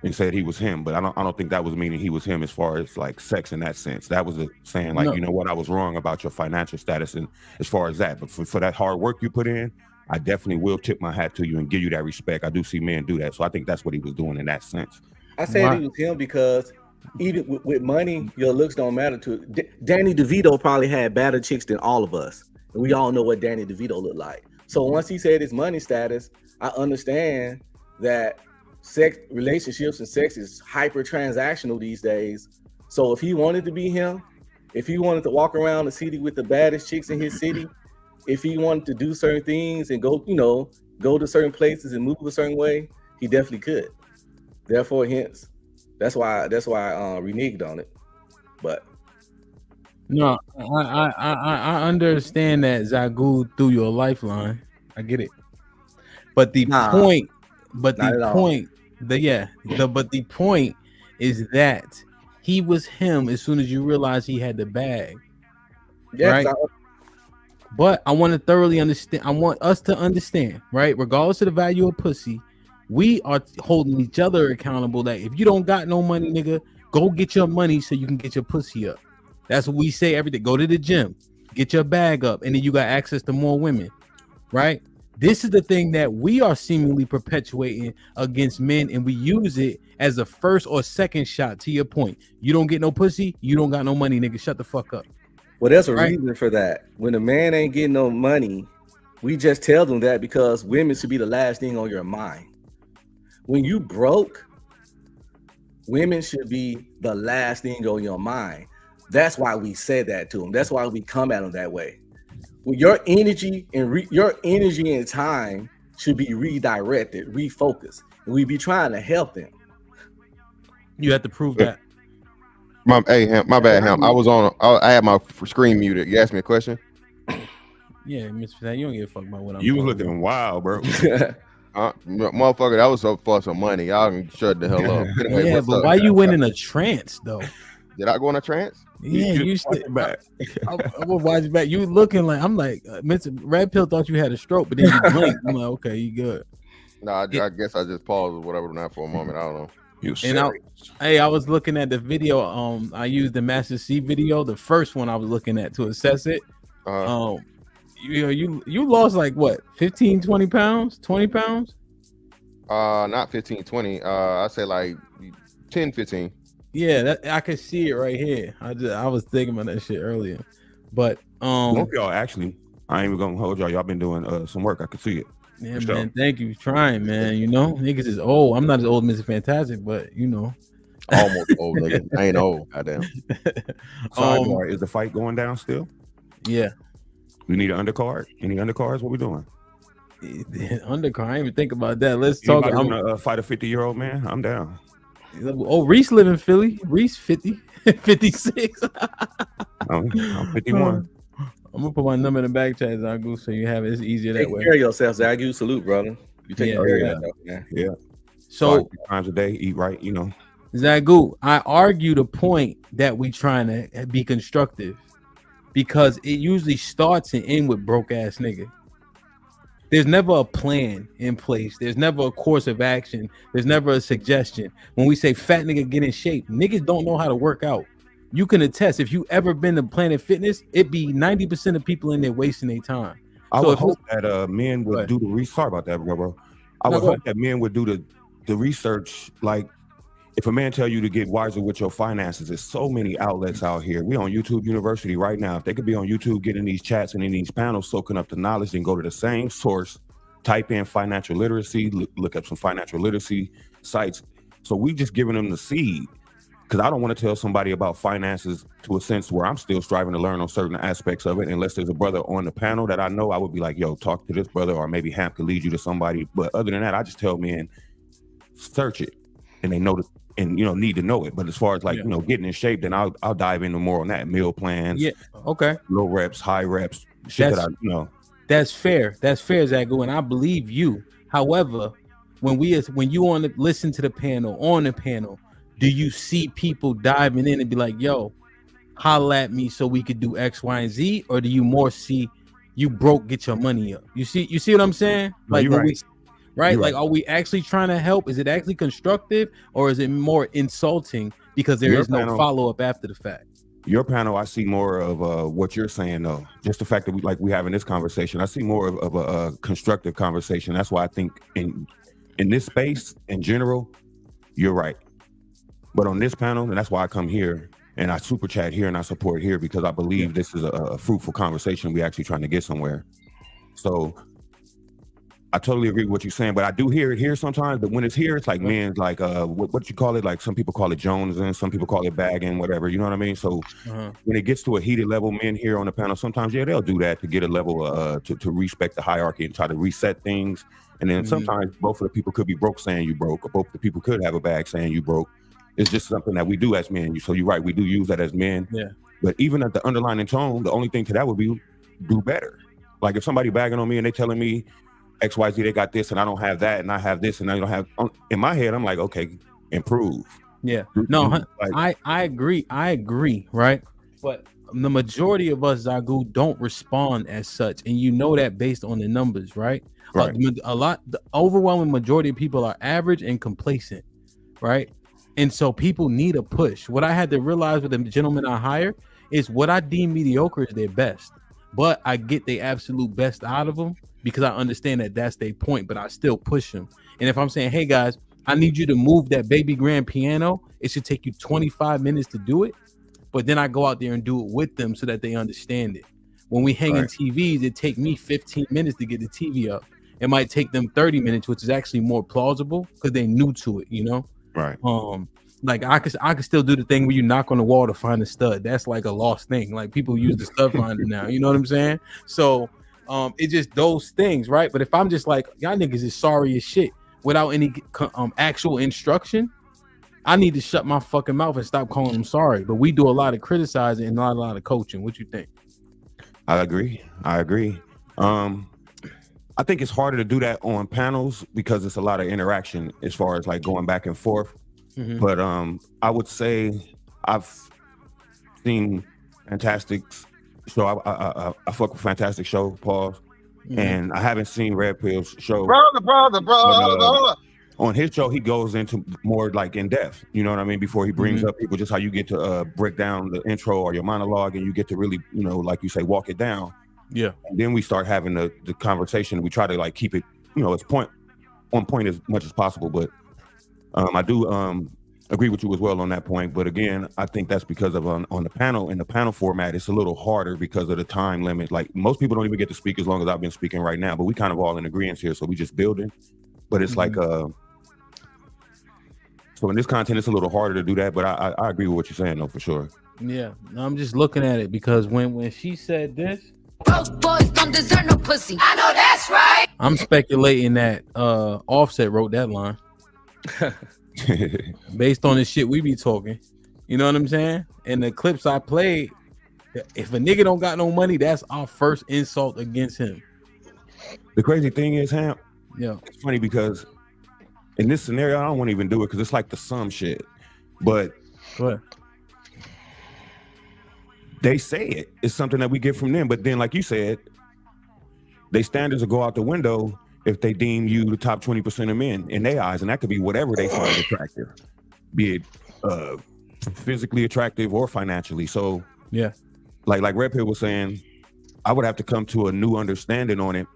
and said he was him, but I don't think that was meaning he was him as far as like sex in that sense. That was saying like, no. I was wrong about your financial status and as far as that. But for that hard work you put in, I definitely will tip my hat to you and give you that respect. I do see men do that, so I think that's what he was doing in that sense. I said it was him because even with money, your looks don't matter to it. Danny DeVito probably had better chicks than all of us, and we all know what Danny DeVito looked like. So once he said his money status, I understand that relationships and sex is hyper transactional these days. So if he wanted to be him, if he wanted to walk around the city with the baddest chicks in his city, if he wanted to do certain things and go to certain places and move a certain way, he definitely could. Therefore, hence, that's why reneged on it. But no, I understand that Zagu threw you a lifeline. I get it. But the point is that he was him as soon as you realize he had the bag. Yes, right? But I want to thoroughly understand. I want us to understand, right? Regardless of the value of pussy, we are holding each other accountable that if you don't got no money, nigga, go get your money so you can get your pussy up. That's what we say every day. Go to the gym, get your bag up, and then you got access to more women, right? This is the thing that we are seemingly perpetuating against men, and we use it as a first or second shot to your point. You don't get no pussy, you don't got no money, nigga. Shut the fuck up. Well, there's a reason for that. When a man ain't getting no money, we just tell them that because women should be the last thing on your mind. When you broke, women should be the last thing on your mind. That's why we said that to them. That's why we come at them that way. Well, your energy and time should be redirected, refocused, and we be trying to help them. You have to prove that. My bad, Ham. I had my screen muted. You asked me a question. Yeah, Mr. Fat, you don't give a fuck about what I'm. You was looking wild, bro. Motherfucker, that was for some money. Y'all can shut the hell up. Anyway, yeah, but why you went in a trance though? Did I go in a trance? Yeah, you back. I will watch back. You looking like I'm like Mr. Red Pill thought you had a stroke, but then you blinked. I'm like, okay, you good. Nah, I guess I just paused or whatever now for a moment. I don't know. I was looking at the video. I used the Master C video, the first one I was looking at to assess it. You lost like what, 15, 20 pounds, 20 pounds? Not 15, 20. I say like 10, 15. Yeah, that I could see it right here. I was thinking about that shit earlier, but both y'all actually, I ain't even gonna hold y'all. Y'all been doing some work. I could see it. Yeah, man. Thank you for trying, man. You know, niggas is old. I'm not as old as Mr. Fantastic, but you know, almost old. Nigga. I ain't old. Goddamn. Sidebar, is the fight going down still? Yeah. We need an undercard. Any undercards? What we doing? Undercard. I didn't even think about that. Let's talk. I'm gonna fight a 50-year-old man. I'm down. Oh, Reese live in Philly. Reese 50, 56. I'm 51. I'm gonna put my number in the back chat, Zagu, so you have it. It's easier that way. Take care of yourself, Zagu. Salute, brother. You take care of yourself, man. Yeah. So 5 times a day, eat right. You know. Zagu, I argue the point that we trying to be constructive because it usually starts and ends with broke ass nigga. There's never a plan in place. There's never a course of action. There's never a suggestion. When we say fat nigga get in shape, niggas don't know how to work out. You can attest, if you ever been to Planet Fitness, it be 90% of people in there wasting their time. I would hope that men would do the research. Sorry about that, bro. I would hope that men would do the research. Like, if a man tell you to get wiser with your finances, there's so many outlets out here. We on YouTube University right now. If they could be on YouTube getting these chats and in these panels, soaking up the knowledge, and go to the same source, type in financial literacy, look up some financial literacy sites. So we just giving them the seed. Because I don't want to tell somebody about finances to a sense where I'm still striving to learn on certain aspects of it. Unless there's a brother on the panel that I know, I would be like, yo, talk to this brother, or maybe Hamp could lead you to somebody. But other than that, I just tell men, search it. And they know that, and need to know it. But as far as like, getting in shape, then I'll dive into more on that. Meal plans. Yeah. Okay. Low reps, high reps, shit that I know. That's fair. That's fair, Zagu, and I believe you. However, when you listen to the panel, on the panel, do you see people diving in and be like, yo, holla at me so we could do X, Y, and Z? Or do you more see you broke, get your money up? You see what I'm saying? Like, no, right. Like, are we actually trying to help? Is it actually constructive, or is it more insulting because there is no follow-up after the fact? Your panel, I see more of what you're saying, though. Just the fact that we having this conversation, I see more of a constructive conversation. That's why I think in this space in general, you're right. But on this panel, and that's why I come here and I super chat here and I support here, because I believe this is a fruitful conversation. We actually trying to get somewhere. So I totally agree with what you're saying, but I do hear it here sometimes. But when it's here, it's like men's like what you call it? Like some people call it jonesing, some people call it bagging, whatever. You know what I mean? So when it gets to a heated level, men here on the panel sometimes they'll do that to get a level to respect the hierarchy and try to reset things. And then sometimes both of the people could be broke saying you broke, or both the people could have a bag saying you broke. It's just something that we do as men. So you're right, we do use that as men. Yeah. But even at the underlying tone, the only thing to that would be do better. Like if somebody bagging on me and they telling me XYZ, they got this and I don't have that, and I have this and I don't have. In my head, I'm like, okay, improve. Yeah. No, I agree. I agree. Right. But the majority of us, Zagu, don't respond as such, and you know that based on the numbers, right? Right. The overwhelming majority of people are average and complacent, right? And so people need a push. What I had to realize with the gentlemen I hire is what I deem mediocre is their best, but I get the absolute best out of them because I understand that that's their point, but I still push them. And if I'm saying, hey guys, I need you to move that baby grand piano, it should take you 25 minutes to do it, but then I go out there and do it with them so that they understand it. When we hang in TVs, it take me 15 minutes to get the TV up. It might take them 30 minutes, which is actually more plausible because they're new to it, you know? Right. Like I could still do the thing where you knock on the wall to find a stud. That's like a lost thing. Like people use the stud finder now. You know what I'm saying? So it's just those things, right? But if I'm just like, y'all niggas is sorry as shit without any actual instruction, I need to shut my fucking mouth and stop calling them sorry. But we do a lot of criticizing and not a lot of coaching. What you think? I agree. I think it's harder to do that on panels because it's a lot of interaction as far as like going back and forth. Mm-hmm. But I would say I've seen Fantastic show. I fuck with Fantastic show, pause. Mm-hmm. And I haven't seen Red Pill's show. Brother. On his show, he goes into more like in depth. You know what I mean? Before he brings up people, just how you get to break down the intro or your monologue, and you get to really, you know, like you say, walk it down. Yeah. And then we start having the conversation. We try to like keep it, you know, on point as much as possible. But I do agree with you as well on that point. But again, I think that's because of on the panel, in the panel format, it's a little harder because of the time limit. Like most people don't even get to speak as long as I've been speaking right now, but we kind of all in agreement here. So we just building. But it's like so in this content, it's a little harder to do that. But I agree with what you're saying though, for sure. Yeah. I'm just looking at it because when she said this, broke boys don't deserve no pussy. I know that's right. I'm speculating that Offset wrote that line based on the shit we be talking. You know what I'm saying? And the clips I played, if a nigga don't got no money, that's our first insult against him. The crazy thing is, Hamp, yeah, it's funny because in this scenario, I don't want to even do it because it's like the sum shit. But what? They say it's something that we get from them, but then, like you said, their standards will go out the window if they deem you the top 20% of men in their eyes, and that could be whatever they find attractive, be it physically attractive or financially. So, yeah, like Red Pill was saying, I would have to come to a new understanding on it.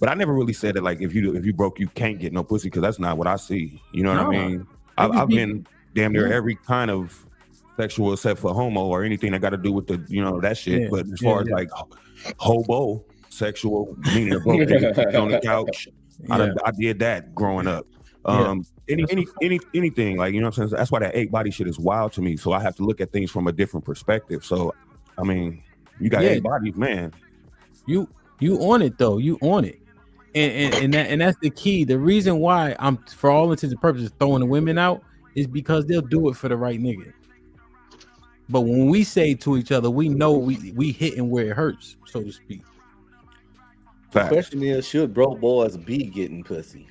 But I never really said that like if you broke, you can't get no pussy, because that's not what I see. You know what I mean? I've been damn near every kind of sexual except for homo or anything that got to do with the, you know, that shit. But as far as like hobo sexual, meaning a broke nigga on the couch, I did that growing up. Anything like, you know what I'm saying? That's why that 8 body shit is wild to me. So I have to look at things from a different perspective. So I mean, you got 8 bodies, man. You on it though. You on it. And that's the key. The reason why I'm, for all intents and purposes, throwing the women out is because they'll do it for the right nigga. But when we say to each other, we know we hitting where it hurts, so to speak. The question is, should broke boys be getting pussy?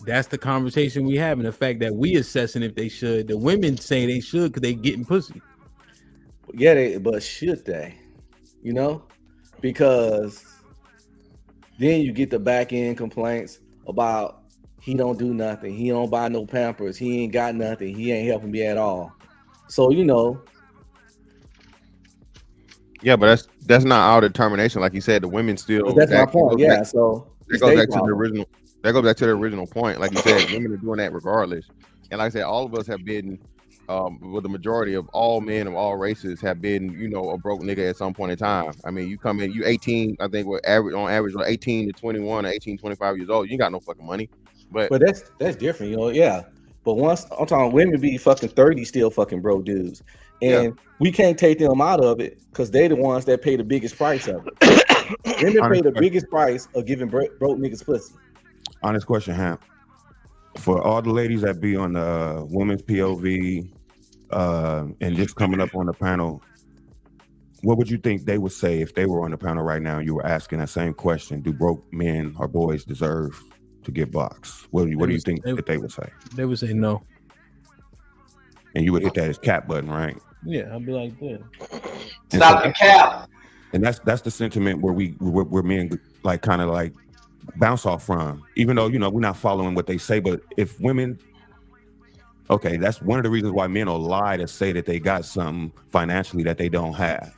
That's the conversation we have, and the fact that we assessing if they should. The women say they should because they getting pussy. Yeah, but should they? You know, because then you get the back end complaints about he don't do nothing, he don't buy no Pampers, he ain't got nothing, he ain't helping me at all. So you know. Yeah, but that's not our determination. Like you said, the women still. That's my point. Yeah, so that goes back to the original. That goes back to the original point. Like you said, women are doing that regardless. And like I said, all of us have been with the majority of all men of all races have been, you know, a broke nigga at some point in time. I mean, you come in, you 18, I think on average, 18 to 21 or 18, 25 years old, you ain't got no fucking money. But that's different, you know. Yeah, but once I'm talking women be fucking 30 still fucking broke dudes, and we can't take them out of it because they the ones that pay the biggest price of it. Women pay the biggest price of giving broke niggas pussy. Honest question, Hamp. For all the ladies that be on the women's POV and just coming up on the panel, what would you think they would say if they were on the panel right now and you were asking that same question? Do broke men or boys deserve to get boxed? What do you think that they would say? They would say no. And you would hit that as cap button, right? Yeah, I'd be like, yeah. Stop the cap. And that's the sentiment where men like kind of like bounce off from, even though, you know, we're not following what they say. But if women, okay, that's one of the reasons why men will lie to say that they got something financially that they don't have,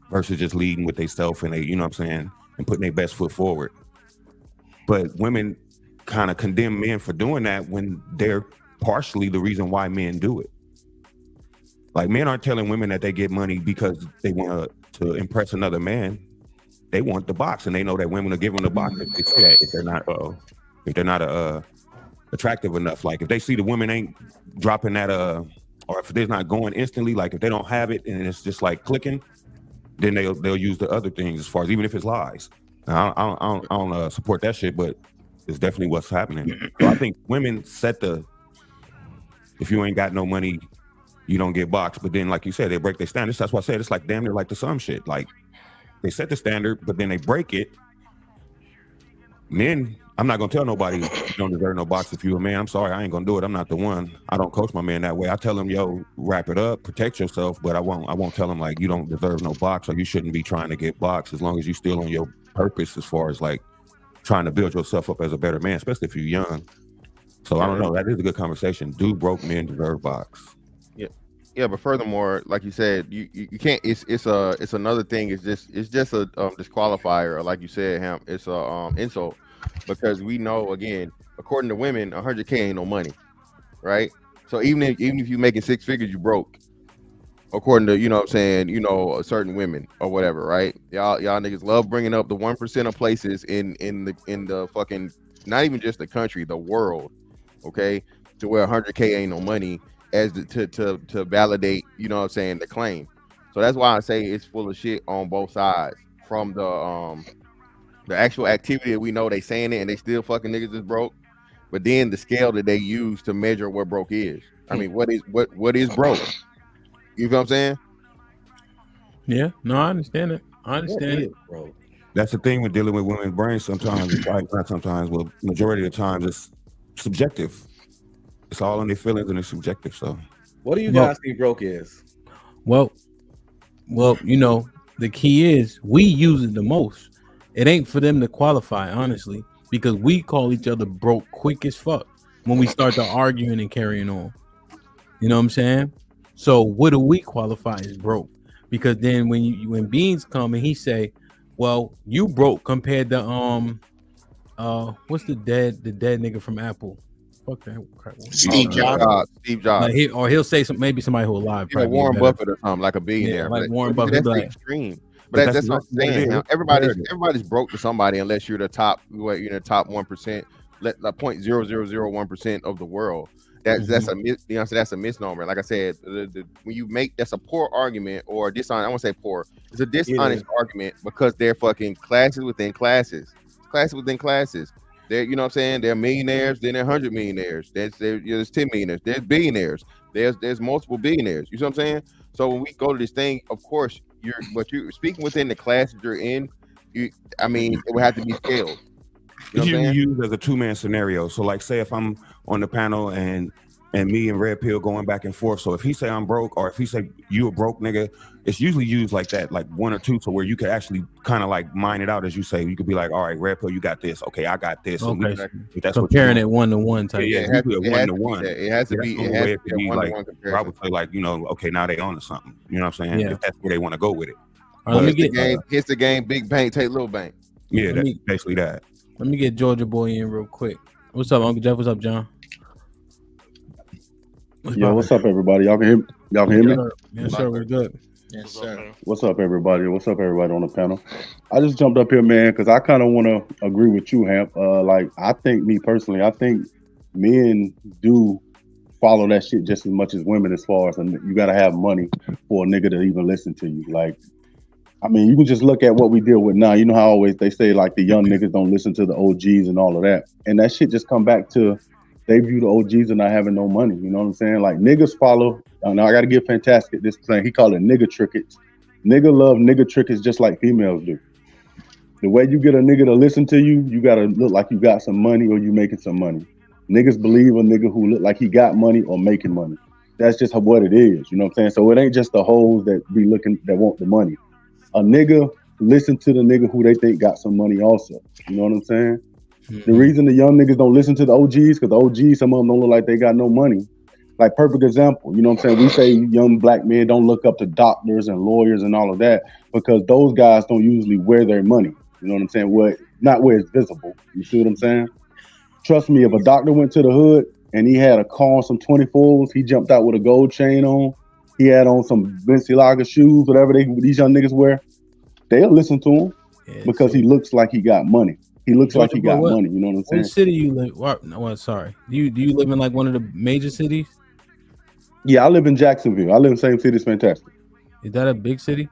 versus just leading with themselves and they, you know what I'm saying, and putting their best foot forward. But women kind of condemn men for doing that when they're partially the reason why men do it. Like, men aren't telling women that they get money because they want to impress another man. They want the box, and they know that women will give them the box if they say that, if they're not attractive enough. Like, if they see the women ain't dropping that or if they're not going instantly, like if they don't have it and it's just like clicking, then they'll use the other things, as far as even if it's lies. Now, I don't support that shit, but it's definitely what's happening. So I think women set if you ain't got no money, you don't get boxed. But then, like you said, they break their standards. That's why I said it's like damn near like the some shit. Like, they set the standard, but then they break it. Men, I'm not gonna tell nobody you don't deserve no box if you a man. I'm sorry, I ain't gonna do it. I'm not the one. I don't coach my man that way. I tell him, yo, wrap it up, protect yourself, but I won't tell him like you don't deserve no box or you shouldn't be trying to get boxed, as long as you still on your purpose as far as like trying to build yourself up as a better man, especially if you're young. So I don't know. That is a good conversation. Do broke men deserve box? Yeah, but furthermore, like you said, you can't. It's another thing. It's just a disqualifier, or like you said, Ham. It's a insult, because we know, again, according to women, 100K ain't no money, right? So even if you making six figures, you broke, according to, you know what I'm saying, you know, certain women or whatever, right? Y'all niggas love bringing up the 1% of places in the fucking, not even just the country, the world, okay, to where 100K ain't no money, as to validate, you know what I'm saying, the claim. So that's why I say it's full of shit on both sides, from the actual activity that we know they saying it and they still fucking niggas is broke, but then the scale that they use to measure what broke is. I mean, what is broke? You know what I'm saying? Yeah, no, I understand it. I understand it, bro. That's the thing with dealing with women's brains. Sometimes, not sometimes, well, majority of the times, it's subjective. It's all in their feelings and it's subjective. So, what do you guys think broke is? Well, you know, the key is we use it the most. It ain't for them to qualify, honestly, because we call each other broke quick as fuck when we start to arguing and carrying on. You know what I'm saying? So what do we qualify as broke? Because then when Beans come and he say, well, you broke compared to what's the dead nigga from Apple? Fuck that crap. Steve Jobs. Like he'll say maybe somebody who alive. Yeah, Warren Buffett or something, like a billionaire. Yeah, like Warren Buffett. That's extreme. But that's what I'm saying. Everybody's broke to somebody, unless you're the top. You're in the top 1%, like 0.0001% of the world. That's a misnomer. Like I said, when you make, that's a poor argument, or dishonest. I won't say poor. It's a dishonest argument, because they're fucking classes within classes. Classes within classes. They're, you know what I'm saying, they're millionaires, then they're 100 millionaires. There's 10 millionaires. There's billionaires. There's multiple billionaires. You see what I'm saying? So when we go to this thing, of course, you're speaking within the class that you're in. I mean, it would have to be scaled. You know, use as a two-man scenario. So, like, say if I'm on the panel and me and Red Pill going back and forth. So if he say I'm broke, or if he say you a broke nigga, it's usually used like that, like one or two, to where you could actually kind of like mine it out, as you say. You could be like, all right, Red Pill, you got this. Okay, I got this. Okay. So that's comparing it 1-to-1 type. Yeah, it has to be a 1-to-1. It has to be a 1-to-1 comparison. I would say, like, you know, okay, now they on to something. You know what I'm saying? Yeah. If that's where they want to go with it. All right, Hits the game, big bank, take little bank. Yeah, that's basically that. Let me get Georgia Boy in real quick. What's up, Uncle Jeff? What's up, John? Yo, what's up, everybody? Y'all can hear me? Yes, sir. We're good. Yes, sir. What's up, everybody? What's up, everybody on the panel? I just jumped up here, man, because I kind of want to agree with you, Hamp. Like, I think, me personally, I think men do follow that shit just as much as women, as far as you got to have money for a nigga to even listen to you. Like, I mean, you can just look at what we deal with now. You know how always they say, like, the young niggas don't listen to the OGs and all of that. And that shit just come back to they view the OGs and not having no money. You know what I'm saying? Like, niggas follow. Now, I got to give Fantastic this thing. He called it nigga trickets. Nigga love nigga trickets just like females do. The way you get a nigga to listen to you, you got to look like you got some money or you making some money. Niggas believe a nigga who look like he got money or making money. That's just what it is. You know what I'm saying? So it ain't just the hoes that be looking, that want the money. A nigga listen to the nigga who they think got some money also. You know what I'm saying? The reason the young niggas don't listen to the OGs, because the OGs, some of them don't look like they got no money. Like, perfect example, you know what I'm saying? We say young black men don't look up to doctors and lawyers and all of that because those guys don't usually wear their money. You know what I'm saying? Not where it's visible. You see what I'm saying? Trust me, if a doctor went to the hood and he had a car on some 24s, he jumped out with a gold chain on, he had on some Balenciaga shoes, whatever these young niggas wear, they'll listen to him because he looks like he got money. He looks like he got money. You know what I'm saying? What city you live? Well, sorry. Do you live in like one of the major cities? Yeah, I live in Jacksonville. I live in the same city as Fantastic. Is that a big city?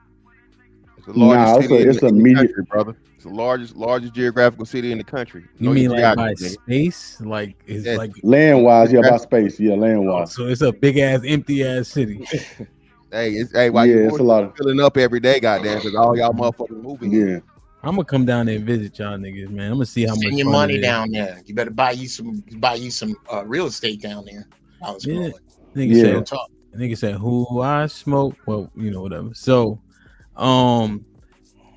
It's the largest city it's in a the medium, country, brother. It's the largest geographical city in the country. You mean like by space? Like it's like land wise, yeah, by space, yeah, land wise. So it's a big ass, empty ass city. Why you it's a lot of filling up every day, goddamn, because all y'all motherfuckers moving. Yeah. I'm gonna come down there and visit y'all niggas, man. I'm gonna see how much Send your fun money it is. down there. You better buy you some real estate down there. I was Yeah. growing. Nigga said who I smoke. Well, you know, whatever. So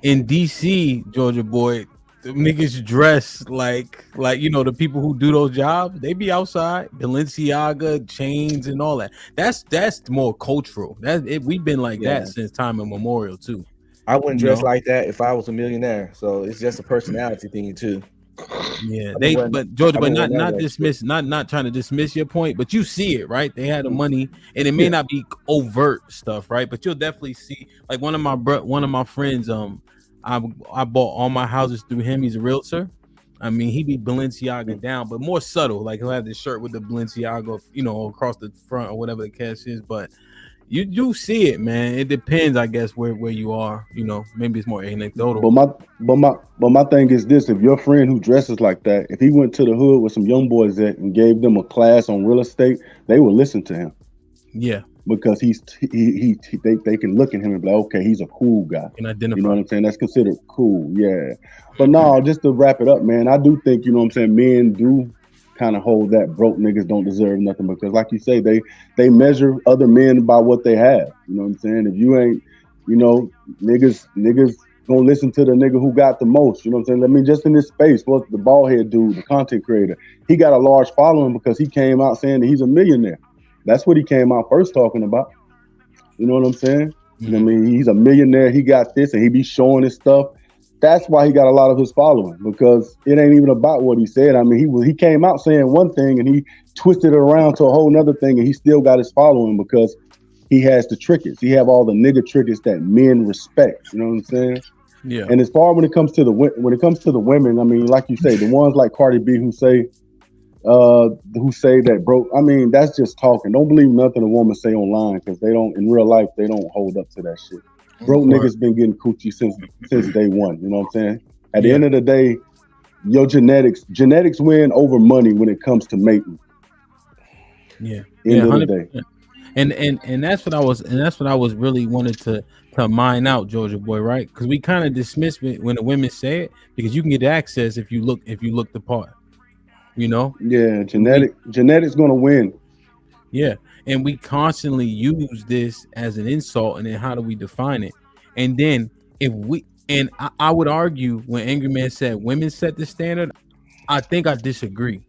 in DC, Georgia boy, the niggas dress like you know, the people who do those jobs, they be outside, Balenciaga, chains and all that. That's more cultural. We've been like that since time immemorial too. I wouldn't dress like that if I was a millionaire. So it's just a personality thing too. Yeah, but Georgia, but not trying to dismiss your point, but you see it, right? They had the money, and it may not be overt stuff, right? But you'll definitely see, like one of my friends, I bought all my houses through him. He's a realtor. I mean, he be Balenciaga down, but more subtle. Like he'll have this shirt with the Balenciaga, you know, across the front or whatever the case is. But you do see it, man. It depends, I guess, where you are. You know, maybe it's more anecdotal. But my thing is this: if your friend who dresses like that, if he went to the hood with some young boys and gave them a class on real estate, they would listen to him. Yeah, because they can look at him and be like, okay, he's a cool guy. Can identify. You know what I'm saying? That's considered cool. Yeah. But no, just to wrap it up, man, I do think, you know what I'm saying, men do kind of hold that broke niggas don't deserve nothing, because like you say, they measure other men by what they have. You know what I'm saying? If you ain't, you know, niggas gonna listen to the nigga who got the most. You know what I'm saying? I mean, just in this space, what's the bald head dude, the content creator, he got a large following because he came out saying that he's a millionaire. That's what he came out first talking about. You know what I'm saying? Mm-hmm. I mean, he's a millionaire, he got this, and he be showing his stuff. That's why he got a lot of his following, because it ain't even about what he said. I mean, he came out saying one thing and he twisted it around to a whole nother thing, and he still got his following because he has the trickets. He have all the nigga trickets that men respect. You know what I'm saying? Yeah. And as far when it comes to the women, I mean, like you say, the ones like Cardi B who say that broke. I mean, that's just talking. Don't believe nothing a woman say online, because they don't, in real life, they don't hold up to that shit. Broke niggas been getting coochie since day one. You know what I'm saying? At the end of the day, your genetics win over money when it comes to mating. Yeah. End of the day. And that's what I was really wanted to mine out, Georgia boy, right? Because we kind of dismiss it when the women say it, because you can get access if you look the part. You know? Yeah, genetics gonna win. Yeah. And we constantly use this as an insult, and then how do we define it? And then I would argue when Angry Man said women set the standard, I think I disagree.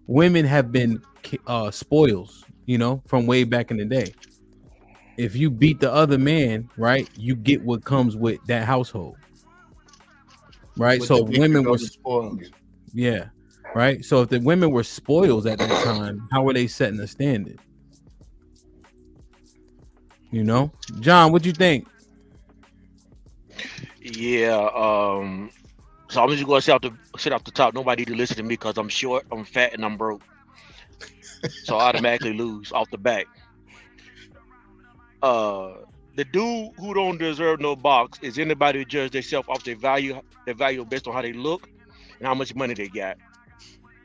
Women have been spoils, you know, from way back in the day. If you beat the other man, right, you get what comes with that household. Right? With so the women were spoiled. Yeah. Right. So if the women were spoils at that time, how were they setting the standard? You know, John, what you think? Yeah. So I'm just gonna say off the top. Nobody need to listen to me because I'm short, I'm fat, and I'm broke. So I automatically lose off the back. The dude who don't deserve no box is anybody who judge themselves off their value based on how they look and how much money they got.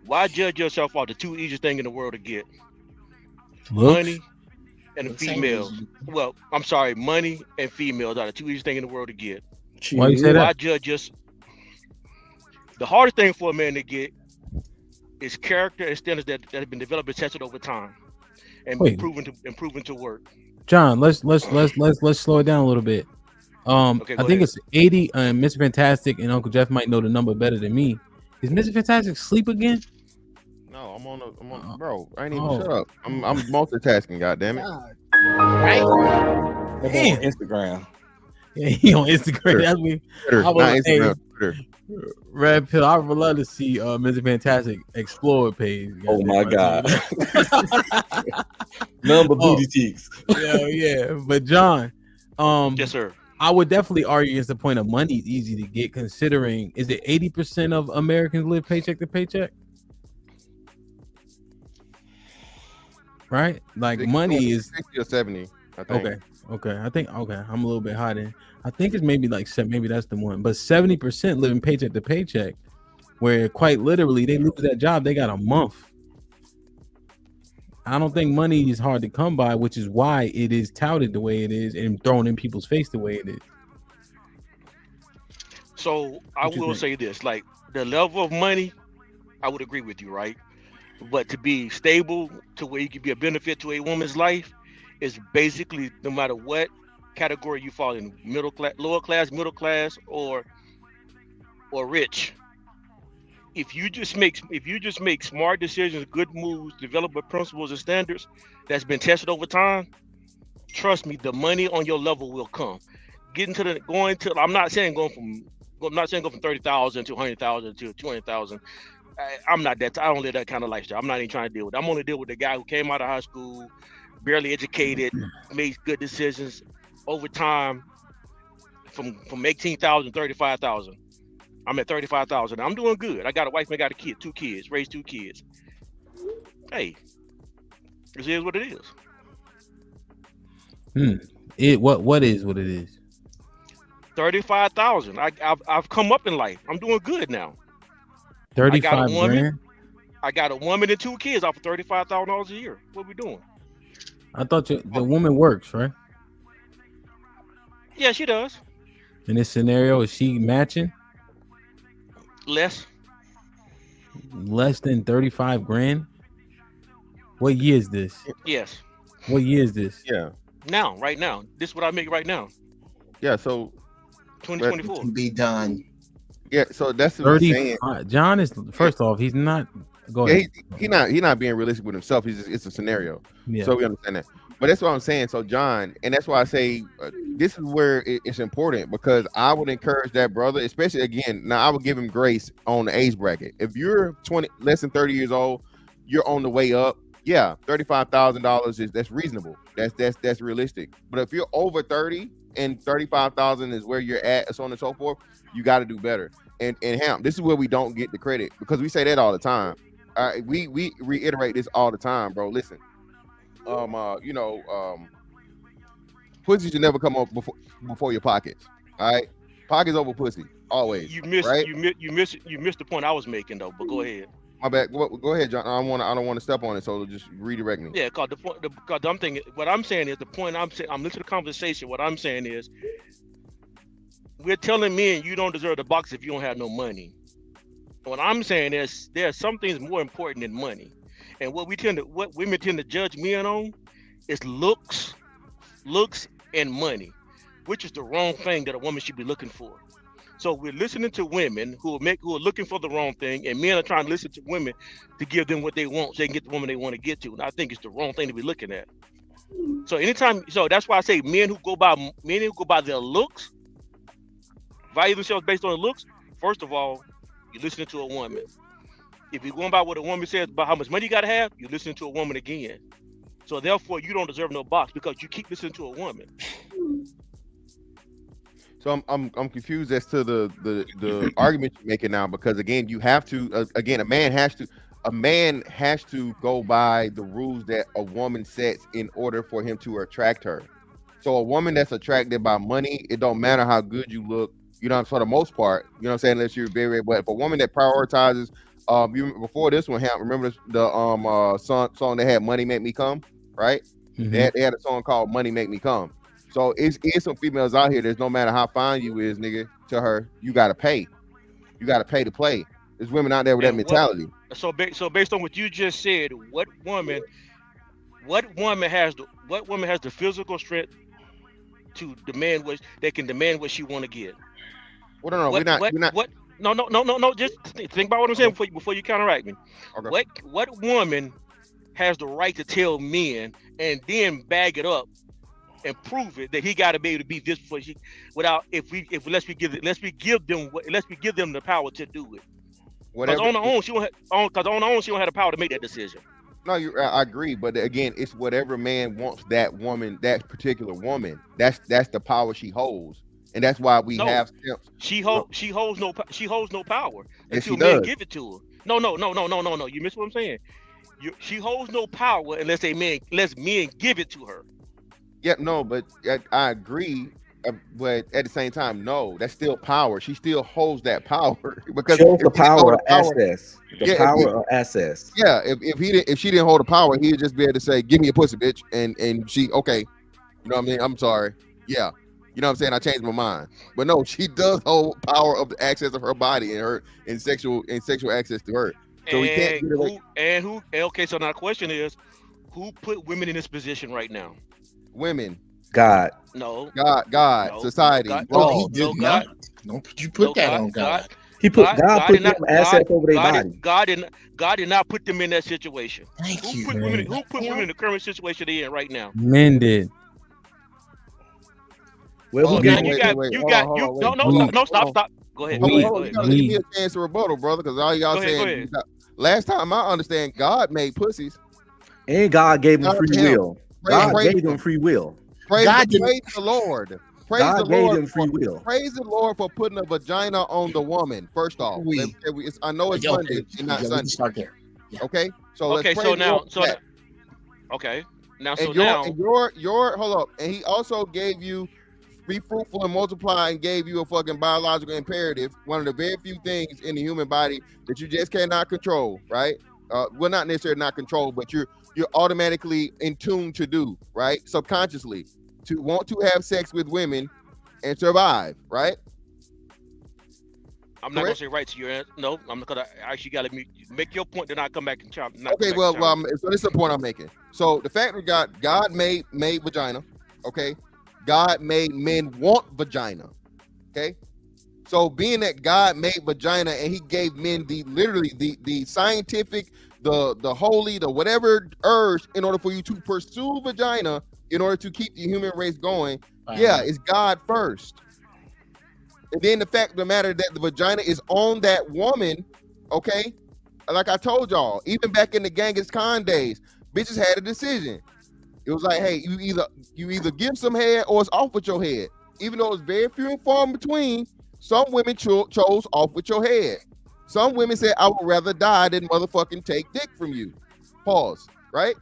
Why judge yourself off the two easiest thing in the world to get? Looks? Money and females. Well, I'm sorry, money and females are the two easiest thing in the world to get. Why you say that? Why judge us? The hardest thing for a man to get is character and standards that have been developed and tested over time and proven to work. John, let's slow it down a little bit. Okay, I think it's 80. Mr. Fantastic and Uncle Jeff might know the number better than me. Is Mr. Fantastic sleep again? No, I'm on, bro. I ain't even shut up. I'm multitasking. Goddamn it! Right? On Instagram. Yeah, he on Instagram. That's me. Twitter. Red Pill. I would love to see Mr. Fantastic explore page. Oh my god. Number booty cheeks. Yeah. But John, yes, sir. I would definitely argue against the point of money is easy to get, considering is it 80% of Americans live paycheck to paycheck? Right? Like 60, money is 60 or 70. I think. Okay. I'm a little bit high then. I think it's maybe like maybe that's the one, but 70% living paycheck to paycheck, where quite literally they lose that job, they got a month. I don't think money is hard to come by, which is why it is touted the way it is and thrown in people's face the way it is. So I will say this, like the level of money, I would agree with you, right? But to be stable to where you can be a benefit to a woman's life is basically no matter what category you fall in, middle class, lower class, middle class, or rich. If you just make smart decisions, good moves, develop principles and standards that's been tested over time, trust me, the money on your level will come. I'm not saying go from 30,000 to 100,000 to 200,000. I'm not that. I don't live that kind of lifestyle. I'm not even trying to deal with it. I'm only dealing with the guy who came out of high school, barely educated, made good decisions over time from 18,000 to 35,000. I'm at 35,000. I'm doing good. I got a wife and I got a kid, 2 kids, raised 2 kids. Hey, this is what it is. What is what it is? 35,000. I've come up in life. I'm doing good now. 35 grand. I got a woman and 2 kids off of $35,000 a year. What we doing? I thought the woman works, right? Yeah, she does. In this scenario, is she matching? Less than 35 grand. What year is this? Yes. What year is this? Yeah. Now, right now. This is what I make right now. Yeah, so 2024. Be done. Yeah, so that's what I'm saying. John is, first off, he's not. Go ahead. He not being realistic with himself. It's a scenario. Yeah. So we understand that. But that's what I'm saying. So John, and that's why I say this is where it's important, because I would encourage that brother, especially again. Now I would give him grace on the age bracket. If you're less than 30 years old, you're on the way up. Yeah, $35,000 that's reasonable. That's realistic. But if you're over 30 and 35,000 is where you're at, and so on and so forth, you got to do better. And Ham, this is where we don't get the credit, because we say that all the time. We reiterate this all the time, bro. Listen, pussy should never come up before your pockets. All right, pockets over pussy always. You missed right? you missed the point I was making though. But go ahead. My bad. Go ahead, John. I don't want to step on it, so just redirect me. Yeah, cause I'm thinking. What I'm saying is the point I'm saying. I'm listening to the conversation. What I'm saying is, we're telling men you don't deserve the box if you don't have no money. What I'm saying is there are some things more important than money, and what women tend to judge men on is looks, and money, which is the wrong thing that a woman should be looking for. So we're listening to women who are looking for the wrong thing, and men are trying to listen to women to give them what they want so they can get the woman they want to get to. And I think it's the wrong thing to be looking at. So that's why I say men who go by their looks, value themselves based on their looks. First of all, you're listening to a woman. If you're going by what a woman says about how much money you gotta have, you're listening to a woman again. So therefore, you don't deserve no box because you keep listening to a woman. So I'm confused as to the argument you're making now, because again, you have to a man has to go by the rules that a woman sets in order for him to attract her. So a woman that's attracted by money, it don't matter how good you look, you know, for the most part, you know what I'm saying, unless you're very, but if a woman that prioritizes, before this one happened, remember the song that had Money Make Me Come, right? Mm-hmm. They had a song called Money Make Me Come. So it's some females out here that's no matter how fine you is, nigga, to her, you gotta pay. You gotta pay to play. There's women out there with that mentality. So based on what you just said, what woman has the physical strength to demand what they can demand what she want to get? Well, no, we're not. No. Just think about what I'm saying before you counteract me. Okay. What woman has the right to tell men and then bag it up and prove it that he got to be able to be this before she, without unless we give them the power to do it. Because on her own she won't have the power to make that decision. No, I agree, but again, it's whatever man wants that woman, that particular woman. That's the power she holds, and that's why we have. She holds no power until men give it to her. No. You miss what I'm saying. She holds no power unless men give it to her. Yeah, no, but I agree. But at the same time, no, that's still power. She still holds that power because shows the power of access. The power of access. Yeah, if she didn't hold the power, he'd just be able to say, "Give me a pussy, bitch," and she okay. You know what I mean? I'm sorry. Yeah, you know what I'm saying? I changed my mind. But no, she does hold power of the access of her body and sexual access to her. So we can't get away. Okay, so now the question is, who put women in this position right now? Women. God. No. God. No. Society. God. No, he did not. Don't you put that on God. He put God put them assets over their body. God did not put them in that situation. Who put women in the current situation they're in right now? Men did. Well, stop. Go ahead. You gotta give me a chance to rebuttal, brother, because all y'all saying last time I understand God made pussies. And God gave them free will. God gave them free will. Praise the Lord. Praise God the gave Lord them free will. Praise the Lord for putting a vagina on the woman. First off, I know it's Monday, it's not Sunday. Start there. Yeah. Okay, so okay, let's so now, hold up, and he also gave you be fruitful and multiply, and gave you a fucking biological imperative, one of the very few things in the human body that you just cannot control, right? Well, not necessarily not control, but you're automatically in tune to do, right? Subconsciously, to want to have sex with women and survive, right? I'm not gonna say right to your no. I'm gonna actually gotta make your point, then I'll come back and chop. Okay, so this is the point I'm making. So the fact that God made vagina, okay? God made men want vagina, okay? So being that God made vagina and he gave men the scientific, the holy, the whatever urge in order for you to pursue vagina in order to keep the human race going, yeah, it's God first. And then the fact of the matter that the vagina is on that woman, okay? Like I told y'all, even back in the Genghis Khan days, bitches had a decision. It was like, hey, you either give some head or it's off with your head. Even though it's very few and far in between, some women chose off with your head. Some women said, I would rather die than motherfucking take dick from you. Pause, right?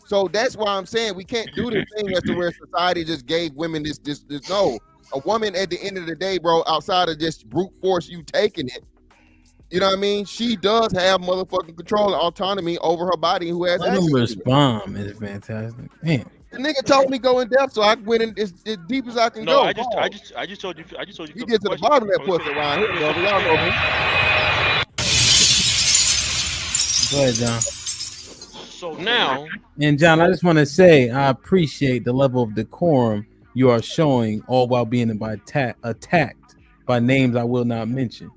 So that's why I'm saying we can't do this thing as to where society just gave women this. No, a woman at the end of the day, bro, outside of just brute force you taking it, you know what I mean? She does have motherfucking control and autonomy over her body. Who has access to bomb is fantastic. Man. The nigga told me go in depth, so I went in as deep as I can go. I just told you. You get to the bottom of that pussy around here, brother. Y'all know me. Go ahead, John. So now, and John, I just want to say I appreciate the level of decorum you are showing, all while being attacked by names I will not mention.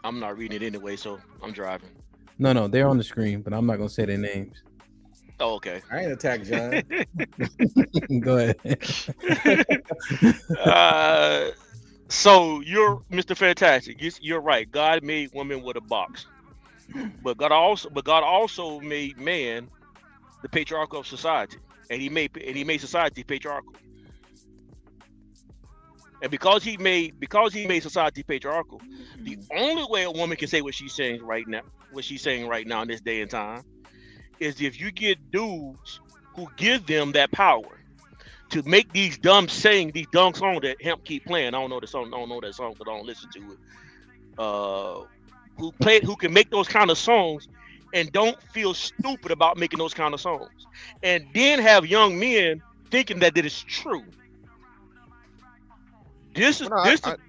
I'm not reading it anyway, so I'm driving. No, they're on the screen, but I'm not gonna say their names. Oh, okay. I ain't attacked John. Go ahead. So you're Mr. Fantastic. You're right. God made women with a box, but God also made man the patriarchal of society, and he made society patriarchal. And because he made society patriarchal, the only way a woman can say what she's saying right now in this day and time, is if you get dudes who give them that power to make these dumb songs that Hemp keep playing. I don't know that song because I don't listen to it. Who can make those kind of songs and don't feel stupid about making those kind of songs, and then have young men thinking that it is true. This is boys don't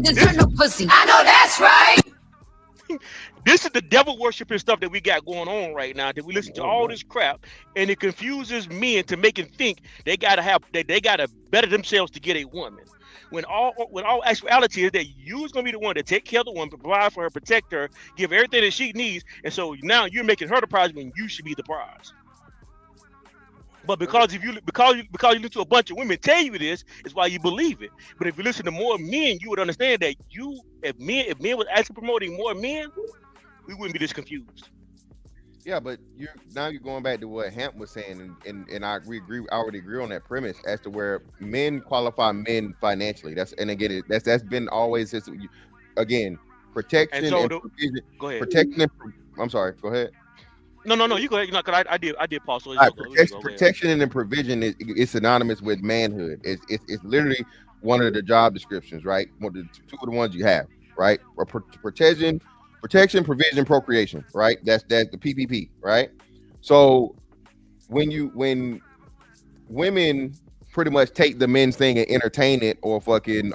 deserve no pussy. I know that's right. This is the devil worshiping stuff that we got going on right now. That we listen to all this crap, and it confuses men to make them think they gotta better themselves to get a woman. When all actuality is that you's gonna be the one to take care of the woman, provide for her, protect her, give everything that she needs, and so now you're making her the prize when you should be the prize. But because you listen to a bunch of women tell you this, is why you believe it. But if you listen to more men, you would understand that if men was actually promoting more men, we wouldn't be this confused. Yeah, but you're going back to what Hamp was saying, and I already agree on that premise as to where men qualify men financially. That's been always this, again, protection and provision. Go ahead. I'm sorry. Go ahead. No, you go ahead. Because I did pause. So protection and provision is synonymous with manhood. It's literally one of the job descriptions, right? Two of the ones you have, right? Or protection, provision, procreation, right? That's the PPP, right? So when women pretty much take the men's thing and entertain it, or fucking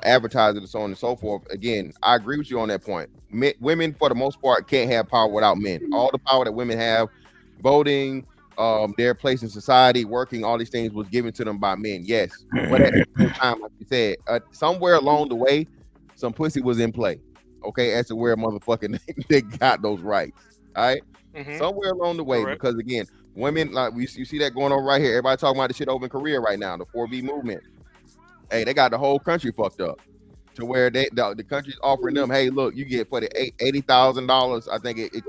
advertise it and so on and so forth. Again, I agree with you on that point. Women, for the most part, can't have power without men. All the power that women have, voting, their place in society, working, all these things was given to them by men. Yes, but at the same time, like you said, somewhere along the way, some pussy was in play. Okay, as to where motherfucking they got those rights. All right, somewhere along the way, because again, women, like you see that going on right here. Everybody talking about the shit over in Korea right now, the 4B movement. Hey, they got the whole country fucked up to where the country's offering them, hey, look, you get for the $80,000. I think it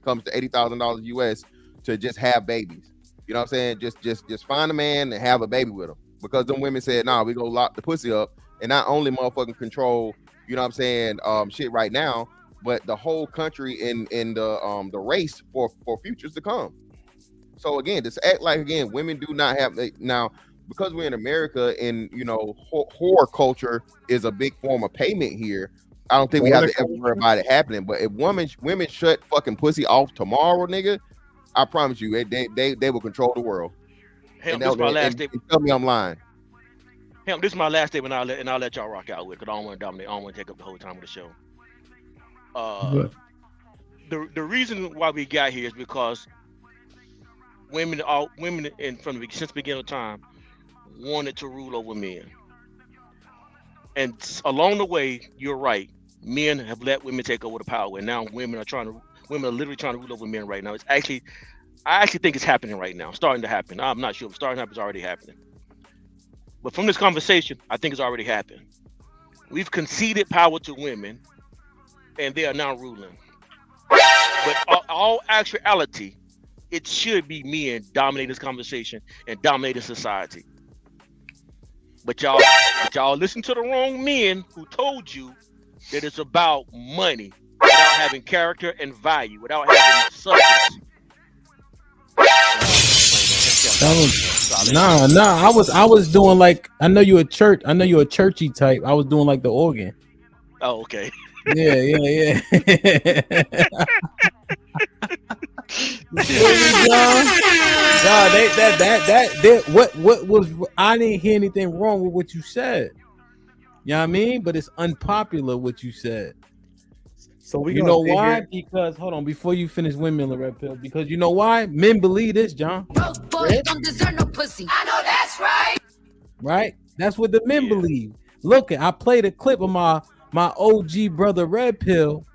comes to $80,000 US to just have babies. You know what I'm saying? Just find a man and have a baby with him, because them women said, nah, we go lock the pussy up and not only motherfucking control, you know what I'm saying, shit right now, but the whole country in the race for futures to come. So again, just act like, again, women do not have now, because we're in America and whore culture is a big form of payment here. I don't think we have to ever worry about it happening. But if women shut fucking pussy off tomorrow, nigga, I promise you, they will control the world. Hell, this is my last statement. Tell me I'm lying. Hell, this is my last statement. And I'll let y'all rock out with it, because I don't want to dominate. I don't want to take up the whole time of the show. The reason why we got here is because women since the beginning of time wanted to rule over men, and along the way, you're right, men have let women take over the power, and now women are literally trying to rule over men right now. I actually think it's happening right now, starting to happen. I'm not sure if it's starting to happen, it's already happening, but from this conversation, I think it's already happened. We've conceded power to women, and they are now ruling. But all actuality, it should be men dominating this conversation and dominating society. But y'all listen to the wrong men who told you that it's about money without having character and value, without having substance. I was doing like, I know you're a churchy type. I was doing like the organ. Oh, okay. Yeah. What was, I didn't hear anything wrong with what you said. You know what I mean? But it's unpopular what you said. So you know why? Because hold on, before you finish windmilling, Red Pill, because you know why? Men believe this, John. Boys don't deserve no pussy. I know that's right. Right? That's what the men believe. Look, I played a clip of my OG brother Red Pill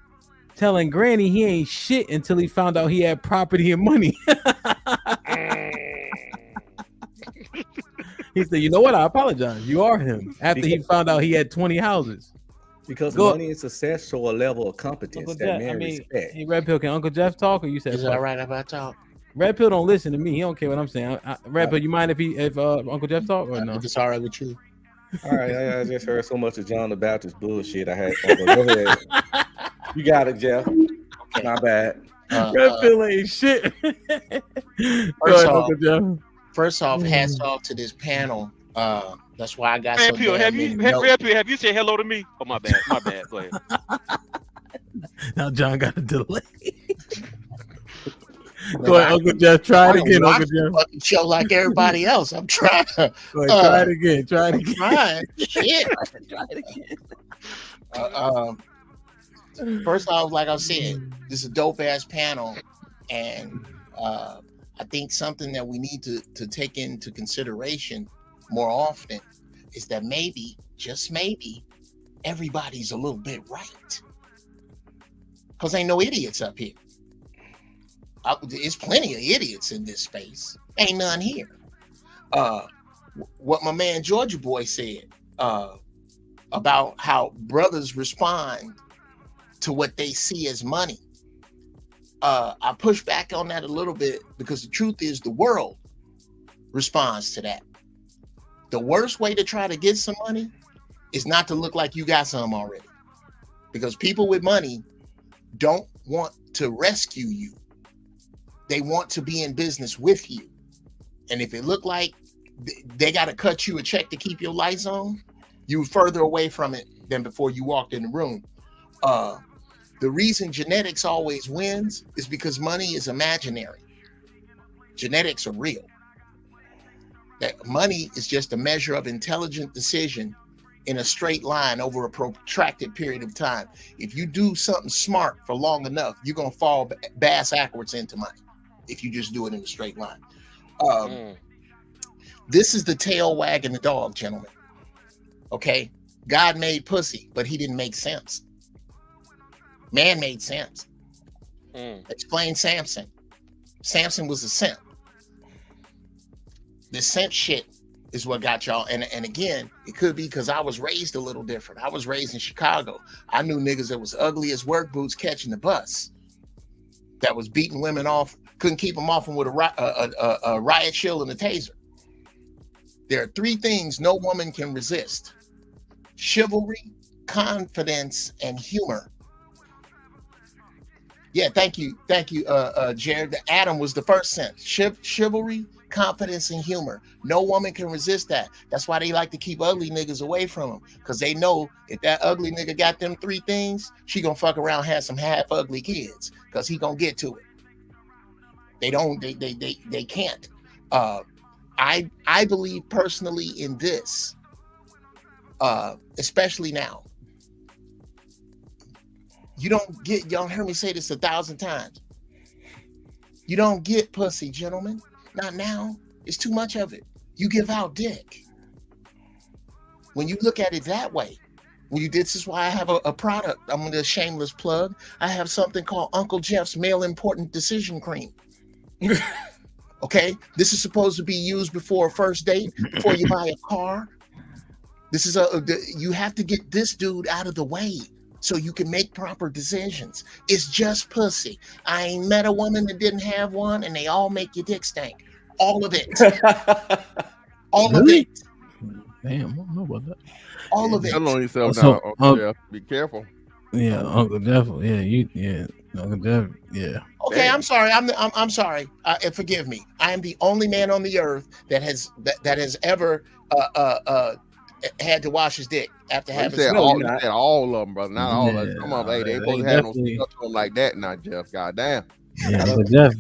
telling Granny he ain't shit until he found out he had property and money. He said, you know what? I apologize. You are him. After he found out he had 20 houses. Because money and success show a level of competence that men respect. Hey, Red Pill, can Uncle Jeff talk, or you said? Is it all right if I talk? Red Pill don't listen to me. He don't care what I'm saying. Red Pill, you mind if Uncle Jeff talk or no? If it's all right with you. All right, I just heard so much of John the Baptist bullshit. I had. Go ahead. You got it, Jeff. Okay. Not bad. Red Pill ain't shit. First off, hats off to this panel. That's why I got Red so Pill, damn have many you notes. have you said hello to me? Oh my bad. Go ahead. Now John got a delay. Go ahead, Uncle Jeff. Try it again, Uncle Jeff. Fucking show like everybody else. I'm trying. Go ahead, try it again. Try it again. Trying. Shit. Try it again. First off, like I said, this is a dope ass panel, and I think something that we need to take into consideration more often is that maybe, just maybe, everybody's a little bit right. Because ain't no idiots up here. There's plenty of idiots in this space. Ain't none here. What my man Georgia Boy said about how brothers respond to what they see as money. I push back on that a little bit because the truth is the world responds to that. The worst way to try to get some money is not to look like you got some already. Because people with money don't want to rescue you. They want to be in business with you. And if it look like they got to cut you a check to keep your lights on, you're further away from it than before you walked in the room. The reason genetics always wins is because money is imaginary. Genetics are real. That money is just a measure of intelligent decision in a straight line over a protracted period of time. If you do something smart for long enough, you're going to fall bass backwards into money if you just do it in a straight line. This is the tail wagging the dog, gentlemen. Okay? God made pussy, but he didn't make sense. Man made sense. Explain Samson. Samson was a simp. This simp shit is what got y'all. And again, it could be because I was raised a little different. I was raised in Chicago. I knew niggas that was ugly as work boots catching the bus, that was beating women off, couldn't keep them off them with a riot shield and a taser. There are three things no woman can resist: chivalry, confidence, and humor. Yeah, thank you, Jared. Adam was the first sense. Chivalry, confidence, and humor. No woman can resist that. That's why they like to keep ugly niggas away from them, because they know if that ugly nigga got them three things, she gonna fuck around, have some half ugly kids, because he gonna get to it. They can't. I believe personally in this, especially now. You don't get, y'all heard me say this 1,000 times. You don't get pussy, gentlemen. Not now. It's too much of it. You give out dick. When you look at it that way, this is why I have a product. I'm going to shameless plug. I have something called Uncle Jeff's Male Important Decision Cream. Okay? This is supposed to be used before a first date, before you buy a car. This is you have to get this dude out of the way so you can make proper decisions. It's just pussy. I ain't met a woman that didn't have one, and they all make your dick stink. All of it. All of it. Damn, I don't know about that. All of it. Tell on yourself now, Uncle Jeff. Be careful. Yeah, Uncle Jeff. Yeah, Uncle Jeff. Yeah. Okay, I'm sorry. I'm sorry. Forgive me. I am the only man on the earth that has ever had to wash his dick after having. You said all of them, brother. Not all of them. Come on, hey, they ain't supposed to have no stick up to them like that, now, Jeff. Goddamn. Yeah,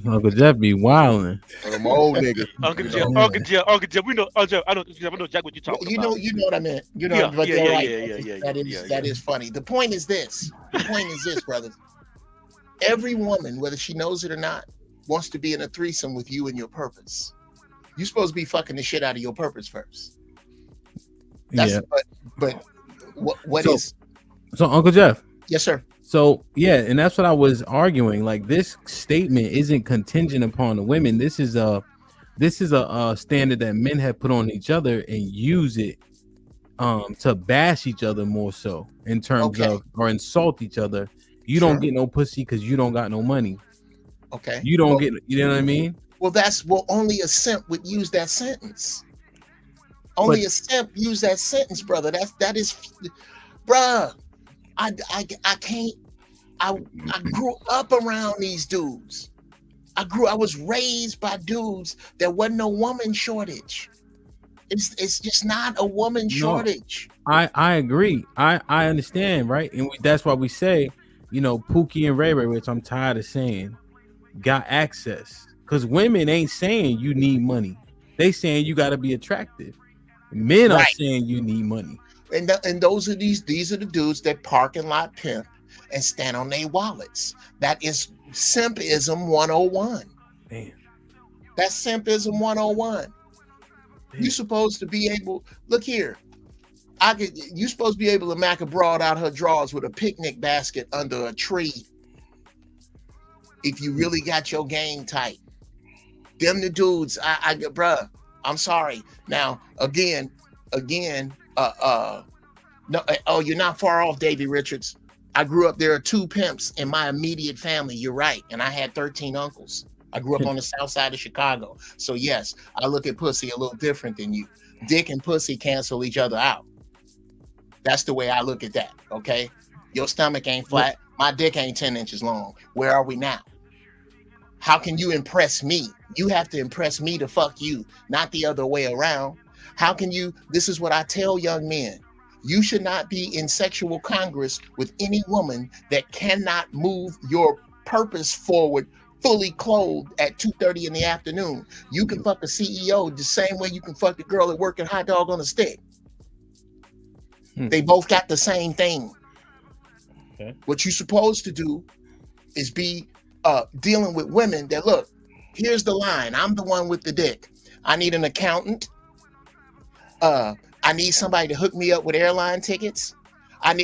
Uncle Jeff be wilding. Them old niggas. Uncle Jeff. We know. I know Jack. What you talking about? You know what I meant. You know. Yeah, but yeah, right. That is funny. The point is this. Brothers. Every woman, whether she knows it or not, wants to be in a threesome with you and your purpose. You're supposed to be fucking the shit out of your purpose first. But what is? So Uncle Jeff. Yes, sir. So yeah, and that's what I was arguing. Like, this statement isn't contingent upon the women. This is a standard that men have put on each other and use it to bash each other more so in terms of, or insult each other. You don't get no pussy because you don't got no money. Okay. You don't get, you know what I mean? Well, only a simp would use that sentence. Only a simp use that sentence, brother. That is, bruh. I can't. I grew up around these dudes. I was raised by dudes. There wasn't no woman shortage. It's just not a woman shortage. I agree. I understand, right? And that's why we say, you know, Pookie and Ray Ray, which I'm tired of saying, got access. Because women ain't saying you need money. They saying you got to be attractive. Men are saying you need money. And these are the dudes that parking lot pimp and stand on their wallets. That is simpism 101. Damn. That's simpism 101. You supposed to be able, look here. You supposed to be able to mack a broad out her drawers with a picnic basket under a tree. If you really got your game tight. Them the dudes, bruh, I'm sorry. Now, again, no, oh, you're not far off, Davy Richards. I grew up, there are 2 pimps in my immediate family. You're right. And I had 13 uncles. I grew up on the south side of Chicago. So yes, I look at pussy a little different than you. Dick and pussy cancel each other out. That's the way I look at that, okay? Your stomach ain't flat. My dick ain't 10 inches long. Where are we now? How can you impress me? You have to impress me to fuck you, not the other way around. How can you, this is what I tell young men. You should not be in sexual congress with any woman that cannot move your purpose forward fully clothed at 2:30 in the afternoon. You can fuck a CEO the same way you can fuck the girl at work at Hot Dog on a Stick. They both got the same thing. Okay. What you're supposed to do is be dealing with women that, look, here's the line. I'm the one with the dick. I need an accountant. I need somebody to hook me up with airline tickets.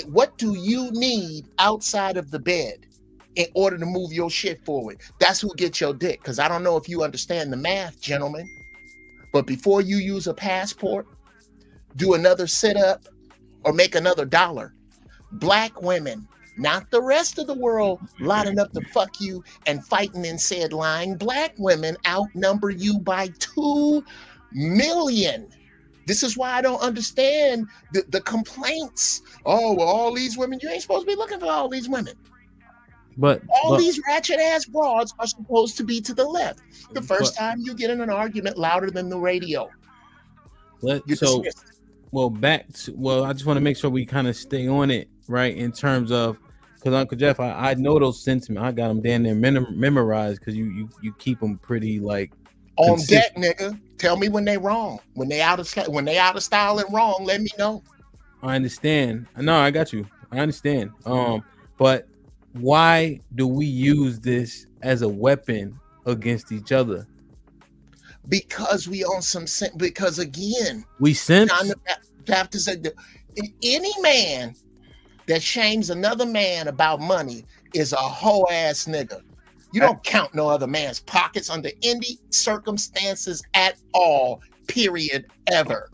What do you need outside of the bed in order to move your shit forward? That's who gets your dick. Because I don't know if you understand the math, gentlemen, but before you use a passport, do another sit-up, or make another $1, Black women, not the rest of the world, lining up to fuck you and fighting in said line. Black women outnumber you by 2 million. This is why I don't understand the complaints. Oh, well, all these women, you ain't supposed to be looking for all these women. But these ratchet ass broads are supposed to be to the left. The first time you get in an argument louder than the radio. I just want to make sure we kind of stay on it, right? In terms of, because Uncle Jeff, I know those sentiments. I got them damn near memorized because you keep them pretty like on deck, nigga. Tell me when they wrong. When they out of style and wrong, let me know. I understand. No, I got you. I understand. But why do we use this as a weapon against each other? Because we on some because again, we simps. Have to say any man that shames another man about money is a hoe ass nigga. You don't count no other man's pockets under any circumstances at all, period, ever.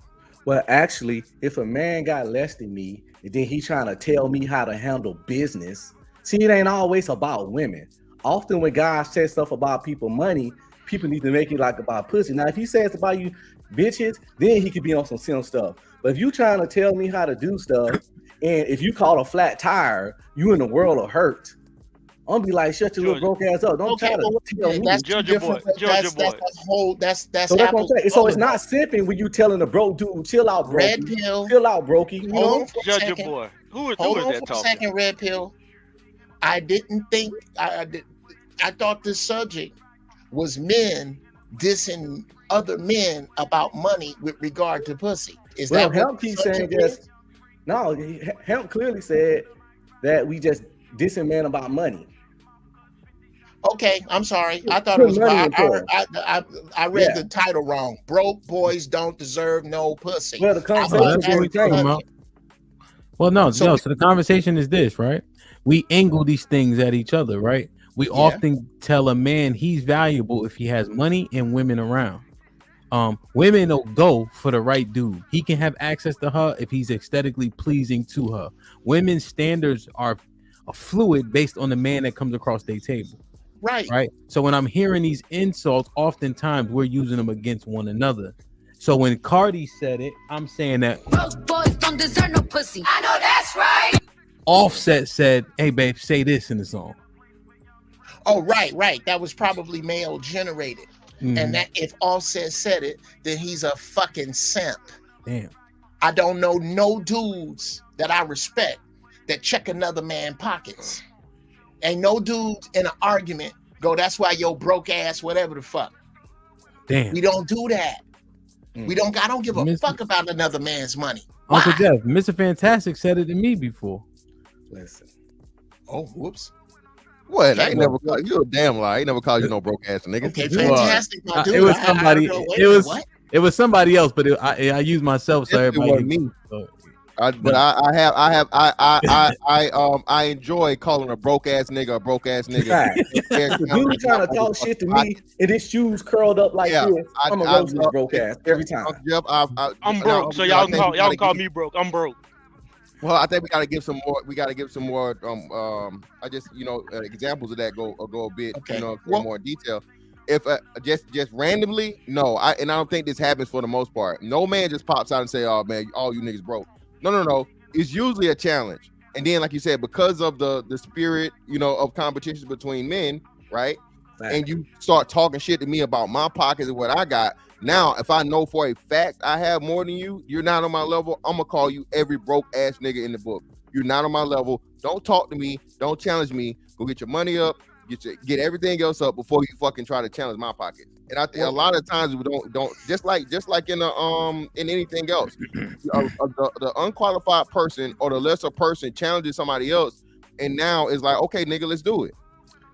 Well, actually, if a man got less than me and then he trying to tell me how to handle business, see, it ain't always about women. Often when guys say stuff about people money, people need to make it like about pussy. Now, if he says about you bitches, then he could be on some sim stuff. But if you trying to tell me how to do stuff, and if you call a flat tire, you in the world of hurt. I'm gonna be like, shut your little broke ass up. Don't try to tell me. That's Georgia boy. That's so that's what I'm saying. So it's not simping when you telling a broke dude, chill out, brokey. Red pill. Chill out, brokey. You know? Georgia boy. Who is Hold that on for talking? a second, Red Pill. I didn't think I thought this subject was men dissing other men about money with regard to pussy. Is well, that Hemp keeps saying just no? Hemp clearly said that we just dissing men about money. Okay, I'm sorry. I thought it was about, I read the title wrong. Broke boys don't deserve no pussy. Well, the conversation Well, no. So the conversation is this, right? We angle these things at each other, right? We often tell a man he's valuable if he has money and women around. Women will go for the right dude. He can have access to her if he's aesthetically pleasing to her. Women's standards are fluid based on the man that comes across their table. Right. So when I'm hearing these insults, oftentimes we're using them against one another. So when Cardi said it, I'm saying that Broke boys don't deserve no pussy. I know that's right. Offset said, "Hey babe, say this in the song." Oh, right. That was probably male generated. And that if Offset said it, then he's a fucking simp. Damn. I don't know no dudes that I respect that check another man's pockets. Ain't no dude in an argument go, that's why yo broke ass, whatever the fuck. Damn. We don't do that. I don't give a fuck about another man's money. Uncle Jeff, Mr. Fantastic said it to me before. Listen. Oh, whoops. What? I ain't never called you a damn lie. I ain't never called you no broke ass nigga. Okay, fantastic, my dude. It was somebody. What? It was somebody else, but I used myself. So It wasn't me. I enjoy calling a broke ass nigga a broke ass nigga. The dude trying to talk shit to me and his shoes curled up like this. I'm a roast this broke ass every time. I'm broke, so y'all can call me broke. I'm broke. Well, I think we gotta give some more. I just examples of that go a bit more detail. If just randomly, no, I don't think this happens for the most part. No man just pops out and say, "Oh man, all you niggas broke." No. It's usually a challenge, and then like you said, because of the spirit of competition between men, right? And you start talking shit to me about my pockets and what I got. Now, if I know for a fact I have more than you, you're not on my level. I'm gonna call you every broke ass nigga in the book. You're not on my level. Don't talk to me. Don't challenge me. Go get your money up. Get everything else up before you fucking try to challenge my pocket. And I think a lot of times we don't just like in anything else. The unqualified person or the lesser person challenges somebody else, and now it's like, okay, nigga, let's do it.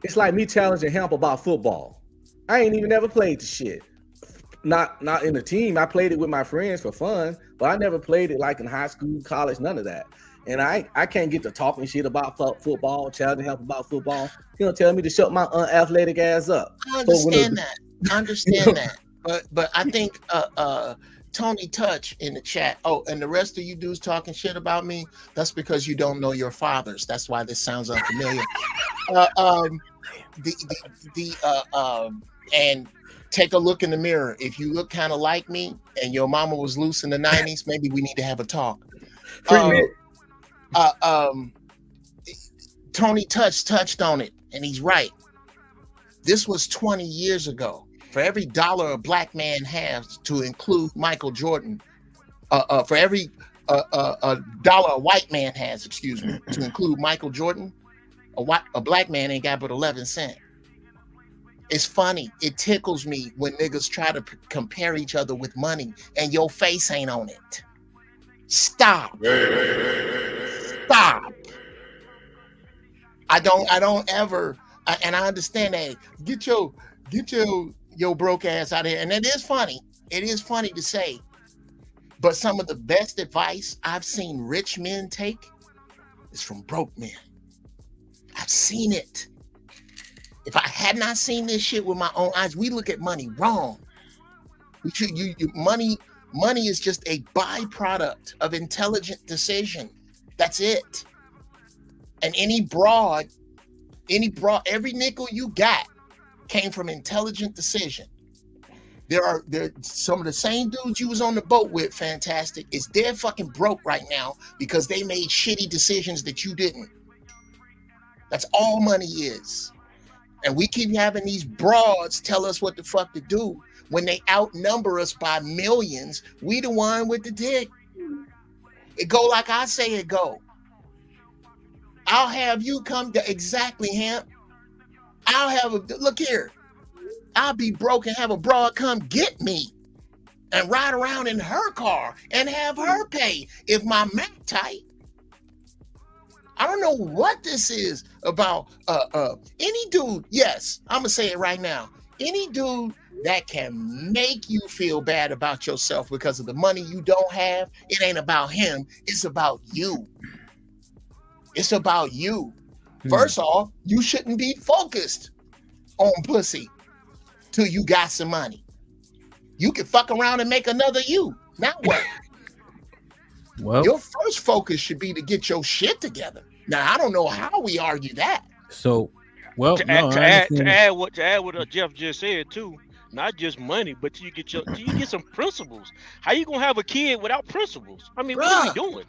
It's like me challenging Hamp about football. I ain't even never played the shit. Not in the team. I played it with my friends for fun, but I never played it like in high school, college, none of that. And I can't get to talking shit about football, challenging Hamp about football. He don't tell me to shut my unathletic ass up. I understand that. But I think Tony Touch in the chat. Oh, and the rest of you dudes talking shit about me. That's because you don't know your fathers. That's why this sounds unfamiliar. And take a look in the mirror. If you look kind of like me and your mama was loose in the 90s, maybe we need to have a talk. Tony Touch touched on it, and he's right. This was 20 years ago. For every dollar a black man has, to include Michael Jordan, for every dollar a white man has, to include Michael Jordan, a black man ain't got but 11 cents. It's funny. It tickles me when niggas try to compare each other with money and your face ain't on it. Stop. Stop. I don't ever, and I understand that. Get your broke ass out of here. And it is funny. It is funny to say, but some of the best advice I've seen rich men take is from broke men. I've seen it. If I had not seen this shit with my own eyes, we look at money wrong. Money is just a byproduct of intelligent decision. That's it. And every nickel you got came from intelligent decision. There are some of the same dudes you was on the boat with, Fantastic, is dead fucking broke right now because they made shitty decisions that you didn't. That's all money is. And we keep having these broads tell us what the fuck to do when they outnumber us by millions. We the one with the dick. It go like I say it go. I'll have you come to exactly, Hamp. Look here. I'll be broke and have a broad come get me and ride around in her car and have her pay if my Mac tight. I don't know what this is about. Any dude, yes, I'm gonna say it right now. Any dude that can make you feel bad about yourself because of the money you don't have, it ain't about him. It's about you. It's about you. First off, you shouldn't be focused on pussy till you got some money. You can fuck around and make another you. Now what? Well, your first focus should be to get your shit together. Now, I don't know how we argue that. So Well, to no, add what Jeff just said too. Not just money, but you get some principles. How you gonna have a kid without principles? I mean, what are we doing?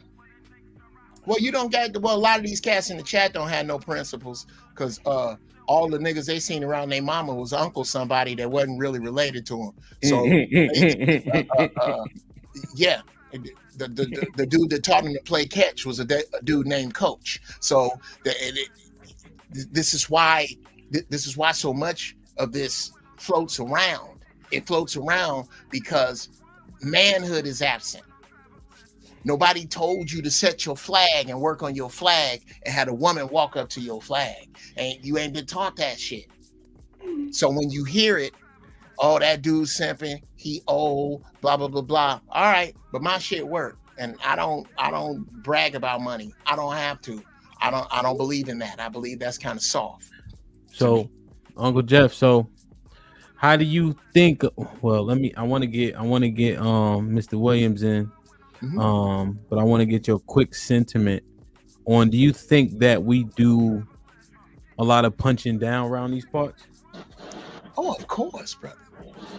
Well, you don't get. Well, a lot of these cats in the chat don't have no principles because all the niggas they seen around their mama was uncle somebody that wasn't really related to them. So, yeah, the dude that taught him to play catch was a dude named Coach. So this is why so much of this floats around. It floats around because manhood is absent. Nobody told you to set your flag and work on your flag and had a woman walk up to your flag. And you ain't been taught that shit. So when you hear it, oh, that dude's simping, he old, blah, blah, blah, blah. All right, but my shit work. And I don't brag about money. I don't have to. I don't believe in that. I believe that's kind of soft. So, Uncle Jeff, so how do you think? Well, I want to get Mr. Williams in, but I want to get your quick sentiment on. Do you think that we do a lot of punching down around these parts? Oh, of course, brother.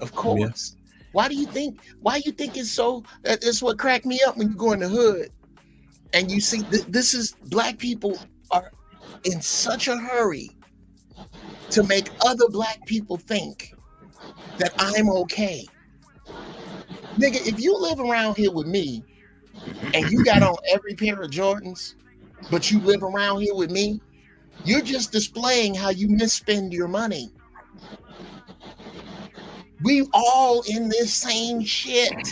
Of course. Yeah. Why you think it's so? It's what cracked me up when you go in the hood and you see this is black people are in such a hurry to make other black people think that I'm okay. Nigga, if you live around here with me and you got on every pair of Jordans, but you live around here with me, you're just displaying how you misspend your money. We all in this same shit.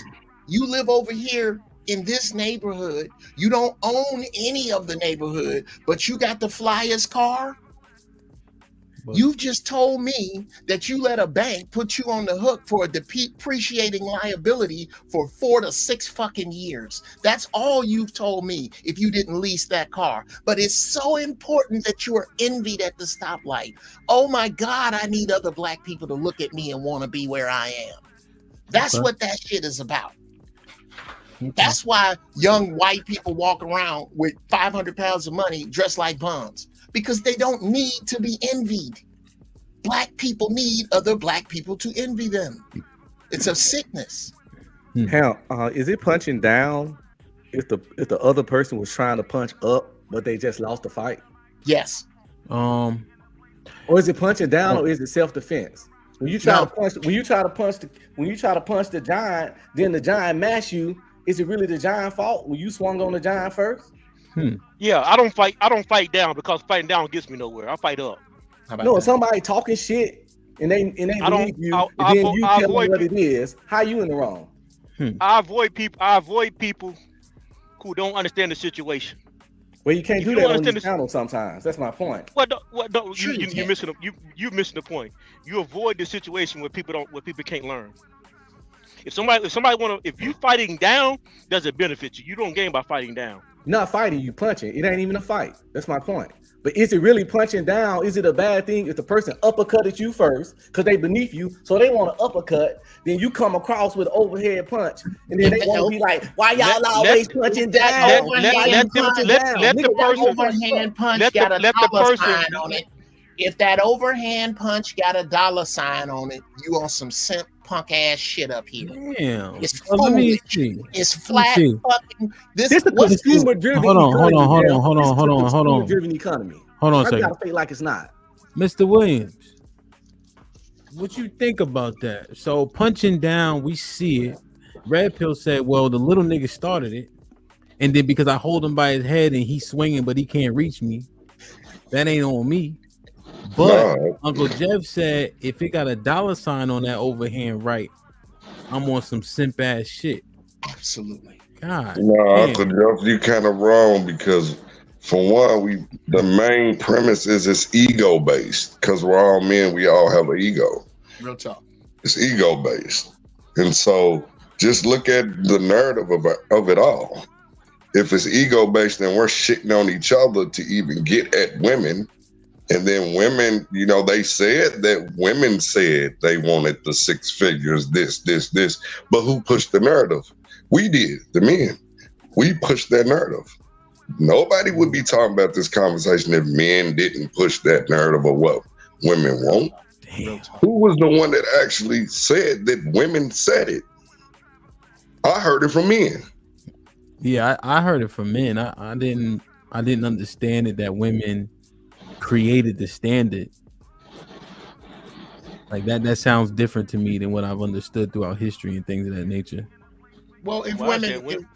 You live over here in this neighborhood. You don't own any of the neighborhood, but you got the flyest car. You've just told me that you let a bank put you on the hook for a depreciating liability for 4 to 6 fucking years. That's all you've told me if you didn't lease that car. But it's so important that you are envied at the stoplight. Oh my God, I need other black people to look at me and want to be where I am. That's what that shit is about. That's why young white people walk around with 500 pounds of money dressed like bums. Because they don't need to be envied. Black people need other black people to envy them. It's a sickness. How is it punching down if the other person was trying to punch up, but they just lost the fight? Yes. Or is it punching down, or is it self-defense? When you try to punch the giant, then the giant mash you. Is it really the giant fault when you swung on the giant first? Yeah, I don't fight down because fighting down gets me nowhere. I fight up. No, somebody talking shit and they believe you, and then you tell them what it is. How you in the wrong? I avoid people who don't understand the situation. Well, you can't do that on this channel sometimes. That's my point. You're missing the point. You avoid the situation where people can't learn. If you fighting down, does it benefit you? You don't gain by fighting down. Not fighting, you punching. It ain't even a fight. That's my point. But is it really punching down? Is it a bad thing if the person uppercutted you first because they beneath you, so they want to uppercut, then you come across with overhead punch, and then they want to be like, why y'all always punching down? Overhand punch got a dollar sign on it. If that overhand punch got a dollar sign on it, you on some simp punk ass shit up here. Damn. It's foolish. It's flat fucking. This is consumer driven. Hold on. Driven economy. Hold on a second. I gotta say like it's not. Mr. Williams, what you think about that? So punching down, we see it. Red Pill said, "Well, the little nigga started it, and then because I hold him by his head and he's swinging, but he can't reach me, that ain't on me." But Uncle Jeff said, if it got a dollar sign on that overhand right, I'm on some simp ass shit. Absolutely. God. No, Uncle Jeff, you kind of wrong because for one, the main premise is it's ego based because we're all men. We all have an ego. Real talk. It's ego based, and so just look at the narrative of it all. If it's ego based, then we're shitting on each other to even get at women. And then women, they said that women said they wanted the 6 figures, this. But who pushed the narrative? We did, the men. We pushed that narrative. Nobody would be talking about this conversation if men didn't push that narrative of what women want. Damn. Who was the one that actually said that women said it? I heard it from men. Yeah, I heard it from men. I didn't understand it that women created the standard. Like that sounds different to me than what I've understood throughout history and things of that nature. Well, if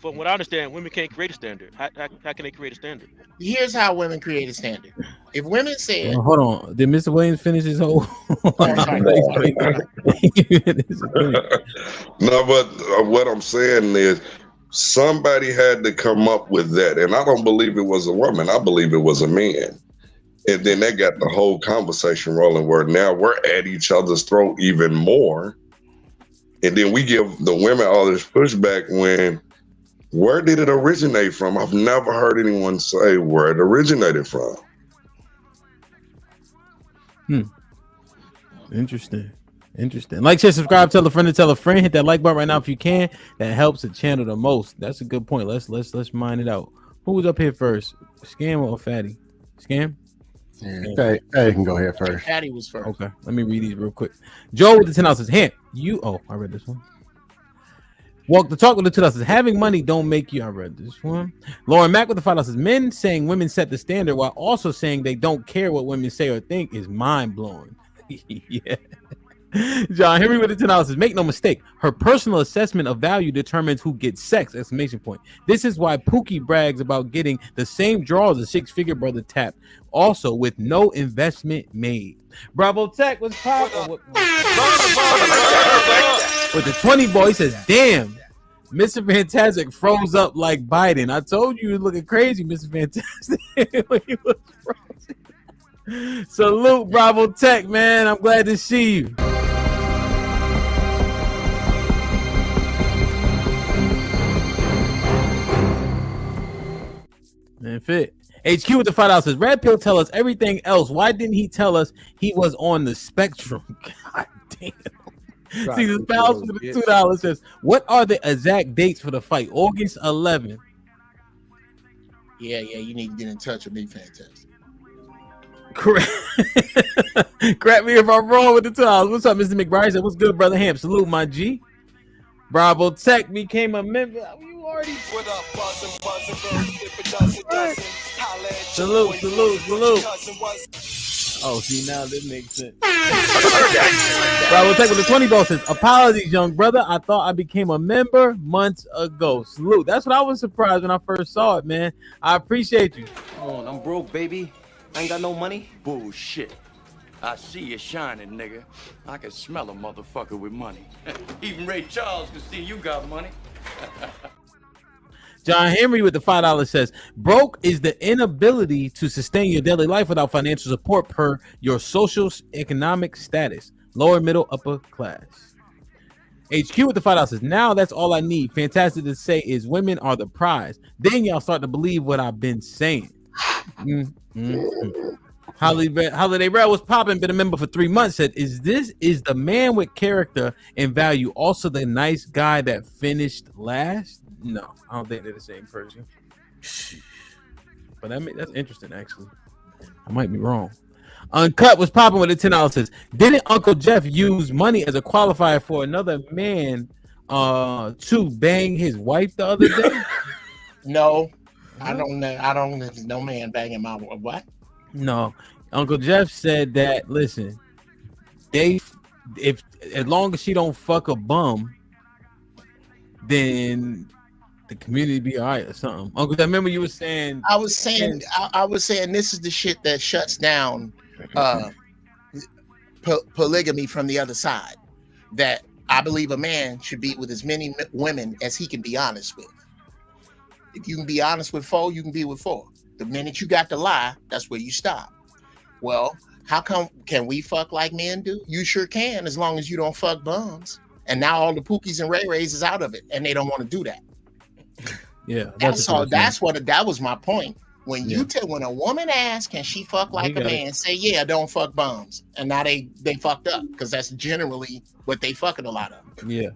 from what I understand, women can't create a standard. How can they create a standard? Here's how women create a standard. If women said, hold on, did Mr. Williams finish his whole? No, but what I'm saying is somebody had to come up with that, and I don't believe it was a woman. I believe it was a man. And then they got the whole conversation rolling where now we're at each other's throat even more. And then we give the women all this pushback when, where did it originate from? I've never heard anyone say where it originated from. Interesting. Like, share, subscribe, tell a friend to tell a friend. Hit that like button right now if you can. That helps the channel the most. That's a good point. Let's mine it out. Who was up here first? Scam or Fatty? Scam? Yeah, Fatty can go here first. Fatty was first. Okay, let me read these real quick. Joe with the 10 says, "Hemp, I read this one. Walk the talk with the 2 says, having money don't make you." I read this one. Lauren Mack with the 5 says, "Men saying women set the standard while also saying they don't care what women say or think is mind blowing." Yeah. John Henry with the 10 says, "Make no mistake, her personal assessment of value determines who gets sex!" Exclamation point. This is why Pookie brags about getting the same draws a 6-figure brother tapped, also with no investment made. Bravo Tech was popping with the 20 boy. He says, "Damn, Mr. Fantastic froze up like Biden. I told you looking crazy, Mr. Fantastic." When he was frozen. Salute, Bravo Tech, man. I'm glad to see you. Man, fit. HQ with the $5 says, "Red Pill tell us everything else. Why didn't he tell us he was on the spectrum?" God damn. Right. See, the spouse with the $2 says, "What are the exact dates for the fight?" August 11th. Yeah, you need to get in touch with me, Fantastic. Correct. me if I'm wrong with the $2. What's up, Mr. McBride? Said, "What's good, brother Ham?" Salute, my G. Bravo Tech became a member. You already. Salute. Oh, see, now that makes sense. Bravo Tech with the 20 ball says, "Apologies, young brother. I thought I became a member months ago." Salute. That's what I was surprised when I first saw it, man. I appreciate you. Oh, I'm broke, baby. I ain't got no money. Bullshit. I see you shining, nigga. I can smell a motherfucker with money. Even Ray Charles can see you got money. John Henry with the $5 says, "Broke is the inability to sustain your daily life without financial support per your social economic status. Lower, middle, upper class." HQ with the $5 says, "Now that's all I need. Fantastic to say is women are the prize. Then y'all start to believe what I've been saying." Holiday Red was popping, been a member for 3 months. Said, "Is the man with character and value also the nice guy that finished last?" No, I don't think they're the same person. But that's interesting, actually. I might be wrong. Uncut was popping with the $10 says, "Didn't Uncle Jeff use money as a qualifier for another man to bang his wife the other day?" No, I don't know. No man banging my what? No, Uncle Jeff said that. Listen, if as long as she don't fuck a bum, then the community be all right or something. Uncle, I remember you were saying. I was saying this is the shit that shuts down polygamy from the other side. That I believe a man should be with as many women as he can be honest with. If you can be honest with 4, you can be with 4. The minute you got to lie, that's where you stop. Well, how come can we fuck like men do? You sure can, as long as you don't fuck bums. And now all the Pookies and Ray Rays is out of it, and they don't want to do that. Yeah, that was my point. When when a woman asks, can she fuck like a man? Say, yeah, don't fuck bums. And now they fucked up because that's generally what they fucking a lot of. Yeah.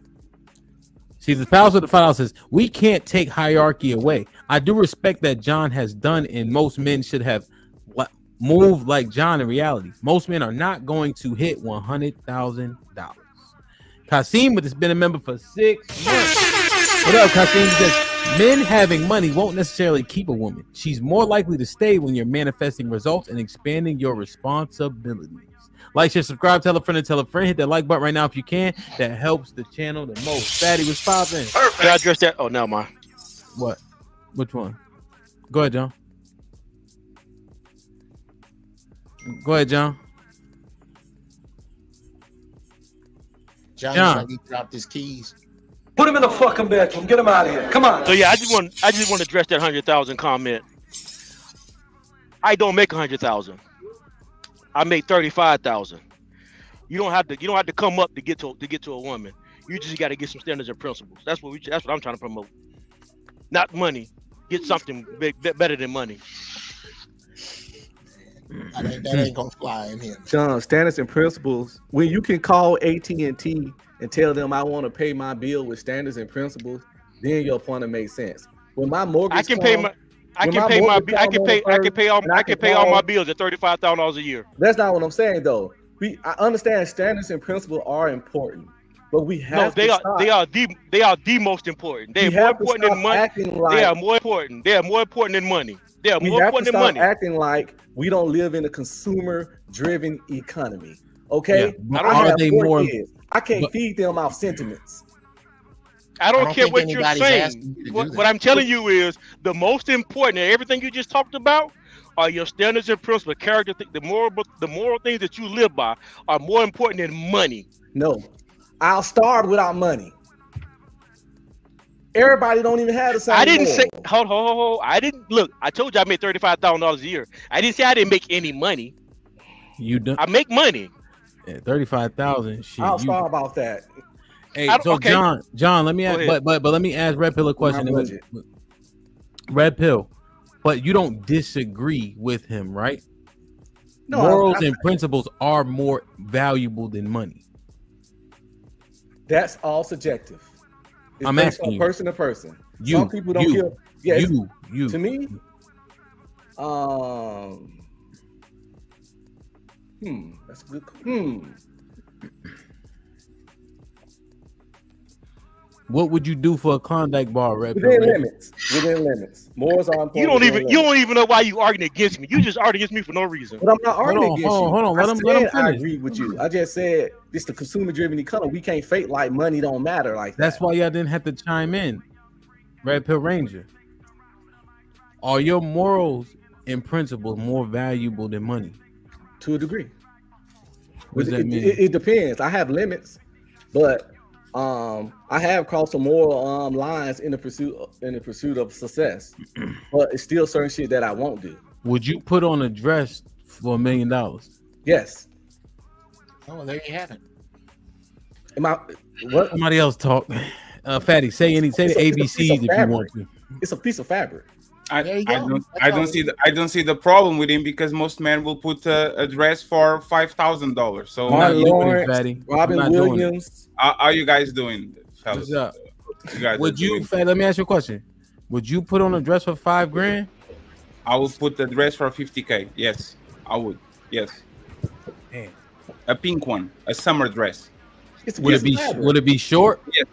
See, the spouse with the $5 says, "We can't take hierarchy away. I do respect that John has done, and most men should have moved like John in reality. Most men are not going to hit $100,000. Kasim has been a member for 6 months. What up, Kasim? He says, men having money won't necessarily keep a woman. She's more likely to stay when you're manifesting results and expanding your responsibilities. Like, share, subscribe, tell a friend, and tell a friend. Hit that like button right now if you can. That helps the channel the most. Fatty was popping. Can I address that? Oh, no, mind. What? Which one? Go ahead, John. Go ahead, John. John. He dropped his keys. Put him in the fucking bedroom. Get him out of here. Come on. So yeah, I just want to address that 100,000 comment. I don't make 100,000. I make 35,000. You don't have to come up to get to a woman. You just got to get some standards and principles. That's what I'm trying to promote. Not money. Get something better than money. That ain't gonna fly in here. John, standards and principles. When you can call AT&T and tell them I want to pay my bill with standards and principles, then your appointment makes sense. When my mortgage, I can pay all my bills at $35,000 a year. That's not what I'm saying though. I understand standards and principles are important, but we have they are the most important. They are more important than money. They are more important. They are more important than money. They are more important than money. Acting like we don't live in a consumer-driven economy. Okay, yeah. I have 4 kids. I can't feed them off sentiments. I don't care what you're saying. What I'm telling you is the most important. Everything you just talked about are your standards and principles, character, the moral things that you live by are more important than money. No, I'll starve without money. Everybody don't even have the same. I didn't say hold. I didn't look. I told you I made $35,000 a year. I didn't say I didn't make any money. You don't. I make money. Yeah, 35,000. Shit. I'll start about that. Hey, so okay. John, let me ask, but let me ask Red Pill a question. Red Pill, but you don't disagree with him, right? No, morals and principles are more valuable than money. That's all subjective. It's I'm asking you, person to person. Some people don't give. Yes, you. To me, that's a good. What would you do for a Klondike bar, Red? Within limits. Morals are important. You don't even know why you arguing against me. You just argue against me for no reason. But I'm not arguing against you. Hold on. Let him finish. I agree with you. I just said this the consumer-driven economy. We can't fake like money don't matter like that. That's why y'all didn't have to chime in. Red Pill Ranger. Are your morals and principles more valuable than money? To a degree. What does that mean? It depends. I have limits, but I have crossed some moral lines in the pursuit of success, but it's still certain shit that I won't do. Would you put on a dress for $1 million? Yes. Oh, there you have it. What? Somebody else talk. Fatty, say the ABCs if you want to. It's a piece of fabric. I don't see the problem with him because most men will put a dress for $5,000. So Robin Williams. How are you guys doing, fellas? Let me ask you a question. Would you put on a dress for $5,000? I would put the dress for $50K. Yes, I would. Yes. Damn. A pink one, a summer dress. Would it be short? Yes.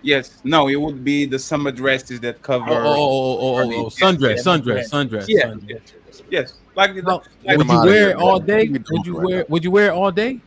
Yes. No, it would be the summer dresses that cover. Sundress. Yeah. Yes. Like would you wear it all day? Would you wear it all day?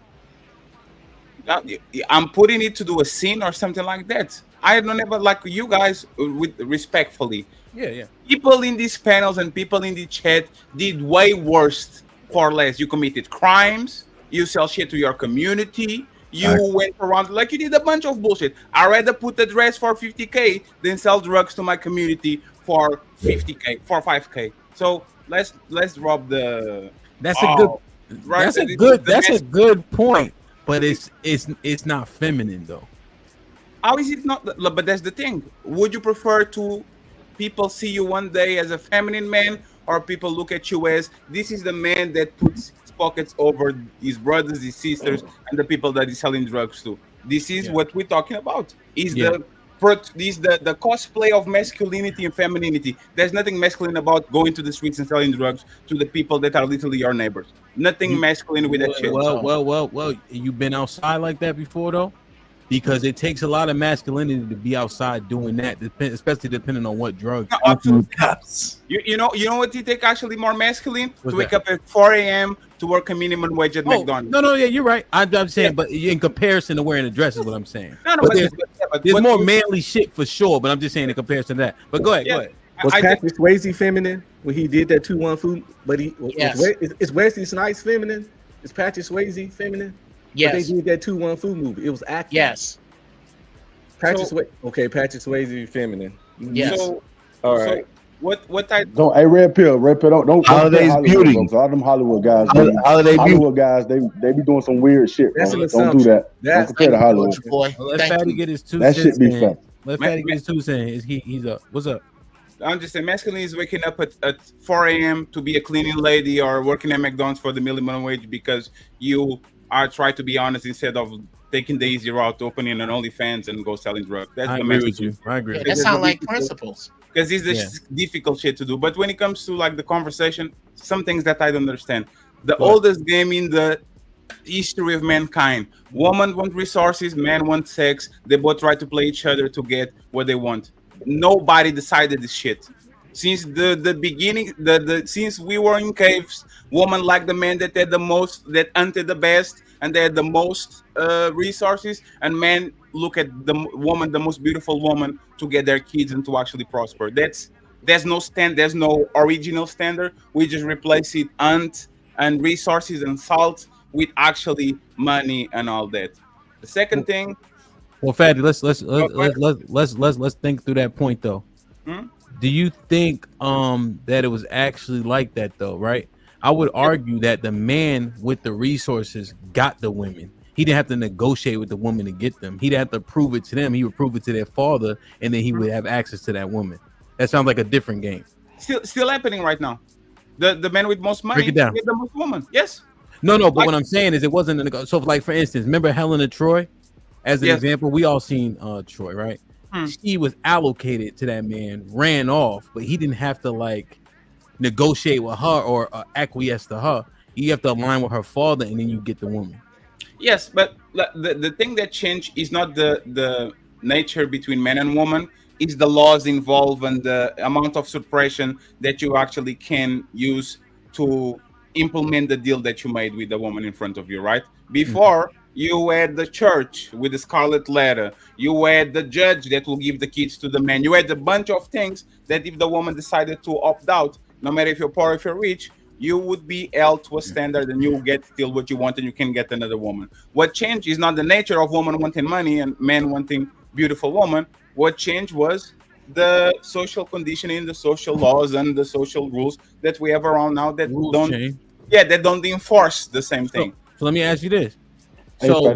I'm putting it to do a scene or something like that. I don't ever like you guys with respectfully. Yeah. People in these panels and people in the chat did way worse for less. You committed crimes. You sell shit to your community. You went around like you did a bunch of bullshit. I'd rather put the dress for $50K than sell drugs to my community for $50K, for $5K. So let's drop the. That's a good point. But it's not feminine though. How is it not? But that's the thing. Would you prefer to people see you one day as a feminine man, or people look at you as this is the man that puts his pockets over his brothers, his sisters, and the people that he's selling drugs to? This is what we're talking about. Is the the cosplay of masculinity and femininity. There's nothing masculine about going to the streets and selling drugs to the people that are literally your neighbors. Nothing masculine with that shit. Well. You've been outside like that before, though, because it takes a lot of masculinity to be outside doing that, especially depending on what drug. No, absolutely. You know what it takes actually more masculine? To wake up at 4 a.m. to work a minimum wage at McDonald's. No, yeah, you're right. I'm saying, but in comparison to wearing a dress is what I'm saying. There's more manly shit for sure, but I'm just saying in comparison to that. But go ahead. Was Patrick Swayze feminine when he did that 2-1 food? But is Wesley Snipes feminine? Is Patrick Swayze feminine? Yes. But they did that 2-1 food movie. It was acting. Yes. Patrick Swayze feminine. Yes. All right. What I don't. Hey, Red Pill, don't. Holiday's beauty. Bro, all them Hollywood guys. Hollywood guys. They be doing some weird shit. Bro. That's an Don't assumption. do that. That's don't compare to Hollywood. Boy. Let Fatty get his 2 That cents. shit be fun. Let Fatty get his 2 cents. He's up. What's up? I'm just saying, masculine is waking up at 4 a.m. to be a cleaning lady or working at McDonald's for the minimum wage because you are trying to be honest instead of taking the easy route, opening an OnlyFans and go selling drugs. That's I the agree message. with you. I agree. Yeah, that sounds like principles. Because it's the difficult shit to do. But when it comes to like the conversation, some things that I don't understand. The oldest game in the history of mankind. Women want resources, men want sex. They both try to play each other to get what they want. Nobody decided this shit. Since the beginning, since we were in caves, women like the men that had the most, that hunted the best, and they had the most resources, and men look at the woman, the most beautiful woman, to get their kids and to actually prosper. There's no original standard. We just replace it hunt and resources and salt with actually money and all that. The second thing. Well, Fatty, let's think through that point though. Do you think that it was actually like that though, right? I would argue that the man with the resources got the women. He didn't have to negotiate with the woman to get them. He didn't have to prove it to them. He would prove it to their father, and then he would have access to that woman. That sounds like a different game. Still happening right now. The man with most money Break it down. get the most woman. Yes. No, but what I'm saying is it wasn't a so like for instance, remember Helen of Troy? As an example, we all seen Troy, right? She was allocated to that man, ran off, but he didn't have to like negotiate with her or acquiesce to her. You have to align with her father, and then you get the woman. Yes, but the thing that changed is not the nature between man and woman. It's the laws involved and the amount of suppression that you actually can use to implement the deal that you made with the woman in front of you, right? Before, you had the church with the scarlet letter. You had the judge that will give the kids to the man. You had a bunch of things that if the woman decided to opt out, no matter if you're poor or if you're rich, you would be held to a standard and you will get still what you want and you can get another woman. What changed is not the nature of woman wanting money and men wanting beautiful woman. What changed was the social conditioning, the social laws and the social rules that we have around now that don't enforce the same thing. So let me ask you this. So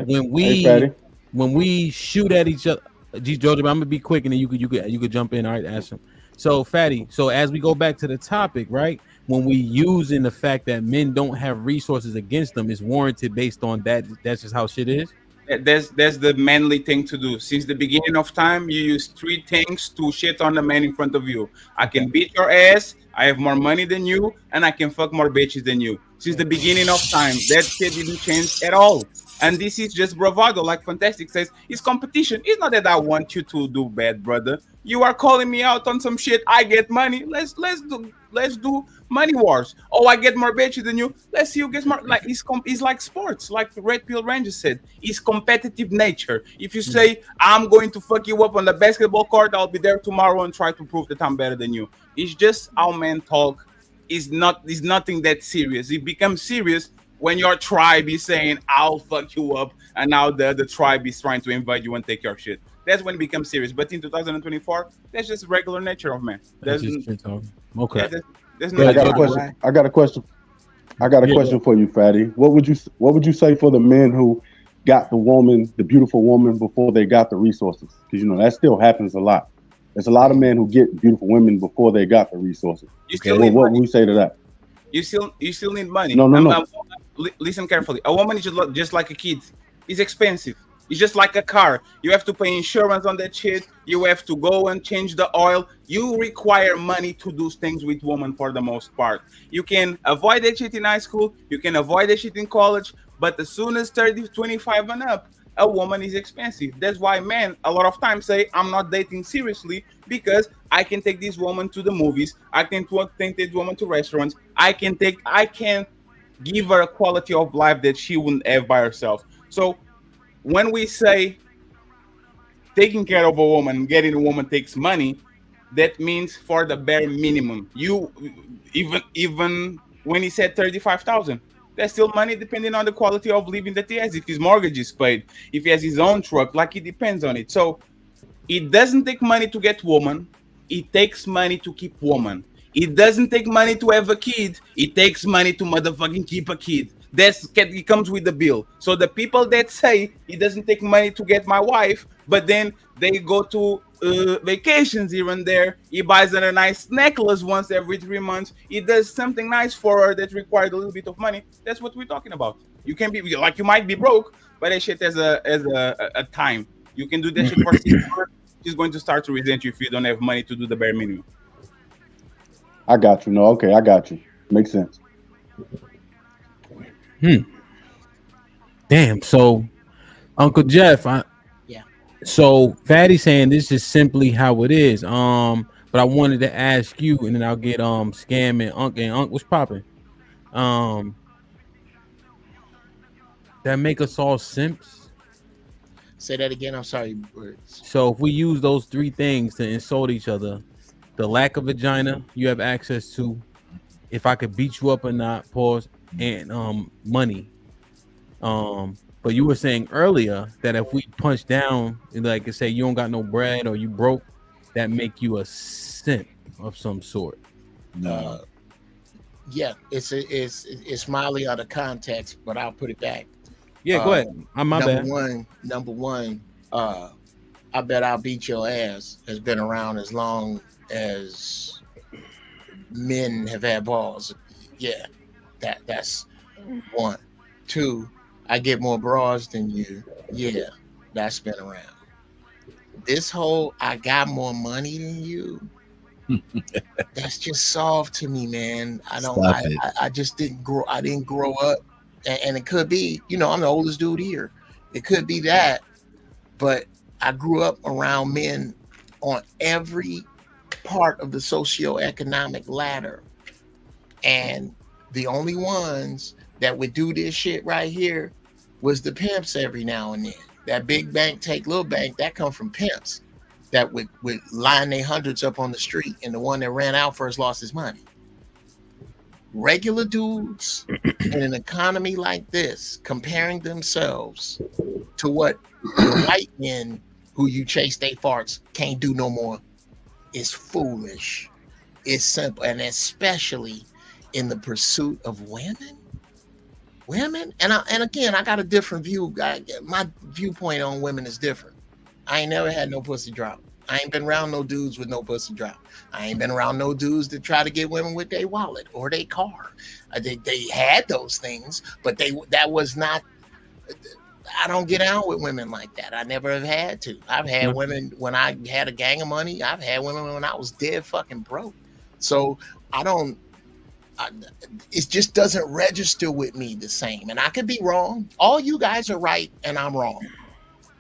when we shoot at each other, Georgia, I'm gonna be quick and then you could jump in. All right, ask him. So Fatty, so as we go back to the topic, right? When we use in the fact that men don't have resources against them, is warranted based on that. That's just how shit is. That's the manly thing to do. Since the beginning of time, you use 3 things to shit on the man in front of you. I can beat your ass, I have more money than you, and I can fuck more bitches than you. Since the beginning of time, that shit didn't change at all. And this is just bravado, like Fantastic says. It's competition. It's not that I want you to do bad, brother. You are calling me out on some shit. I get money. Let's do money wars. Oh, I get more bitches than you. Let's see who gets more. Like it's like sports, like the Red Pill Ranger said. It's competitive nature. If you say I'm going to fuck you up on the basketball court, I'll be there tomorrow and try to prove that I'm better than you. It's just how men talk. It's nothing that serious. It becomes serious when your tribe is saying, I'll fuck you up, and now the other tribe is trying to invade you and take your shit. That's when it becomes serious. But in 2024, that's just regular nature of man. Okay. I got a question. I got a question for you, Fatty. What would you say for the men who got the woman, the beautiful woman, before they got the resources? Because that still happens a lot. There's a lot of men who get beautiful women before they got the resources. What would you say to that? You still need money. No. Listen carefully. A woman is just like a kid. It's expensive. It's just like a car. You have to pay insurance on that shit. You have to go and change the oil. You require money to do things with women for the most part. You can avoid that shit in high school. You can avoid that shit in college. But as soon as 30, 25 and up, a woman is expensive. That's why men a lot of times say, I'm not dating seriously because I can take this woman to the movies. I can take this woman to restaurants. I can give her a quality of life that she wouldn't have by herself. So when we say taking care of a woman, getting a woman takes money, that means for the bare minimum. You even when he said 35,000, that's still money depending on the quality of living that he has. If his mortgage is paid, if he has his own truck, like it depends on it. So it doesn't take money to get woman. It takes money to keep woman. It doesn't take money to have a kid. It takes money to motherfucking keep a kid. It comes with the bill. So the people that say it doesn't take money to get my wife, but then they go to vacations here and there. He buys her a nice necklace once every 3 months. He does something nice for her that requires a little bit of money. That's what we're talking about. You can be like, you might be broke, but that shit has a time. You can do that shit for 6 months. She's going to start to resent you if you don't have money to do the bare minimum. I got you. No, okay, I got you. Makes sense. Damn. So, Uncle Jeff, so Fatty saying this is simply how it is. But I wanted to ask you, and then I'll get Scam and Unc was popping. That make us all simps. Say that again. I'm sorry. So if we use those three things to insult each other, the lack of vagina you have access to, if I could beat you up or not, pause, and money. But you were saying earlier that if we punch down, like say you don't got no bread or you broke, that make you a simp of some sort. Yeah, it's mildly out of context, but I'll put it back. Yeah, go ahead. I'm my bad. Number one, I bet I'll beat your ass has been around as long as men have had balls. Yeah, that's one. Two, I get more bras than you. Yeah, that's been around. This whole I got more money than you, that's just soft to me, man. I just didn't grow. I didn't grow up, and it could be, I'm the oldest dude here. It could be that, but I grew up around men on every part of the socioeconomic ladder, and the only ones that would do this shit right here was the pimps every now and then. That big bank take little bank, that come from pimps that would line their hundreds up on the street, and the one that ran out first lost his money. Regular dudes in an economy like this comparing themselves to what the white men who you chase they farts can't do no more is foolish. It's simple, and especially in the pursuit of women. And again, I got a different view. My viewpoint on women is different. I ain't never had no pussy drop. I ain't been around no dudes with no pussy drop. I ain't been around no dudes that try to get women with their wallet or their car. They had those things, but that was not. I don't get out with women like that. I never have had to. I've had women when I had a gang of money. I've had women when I was dead fucking broke. So it just doesn't register with me the same. And I could be wrong. All you guys are right and I'm wrong.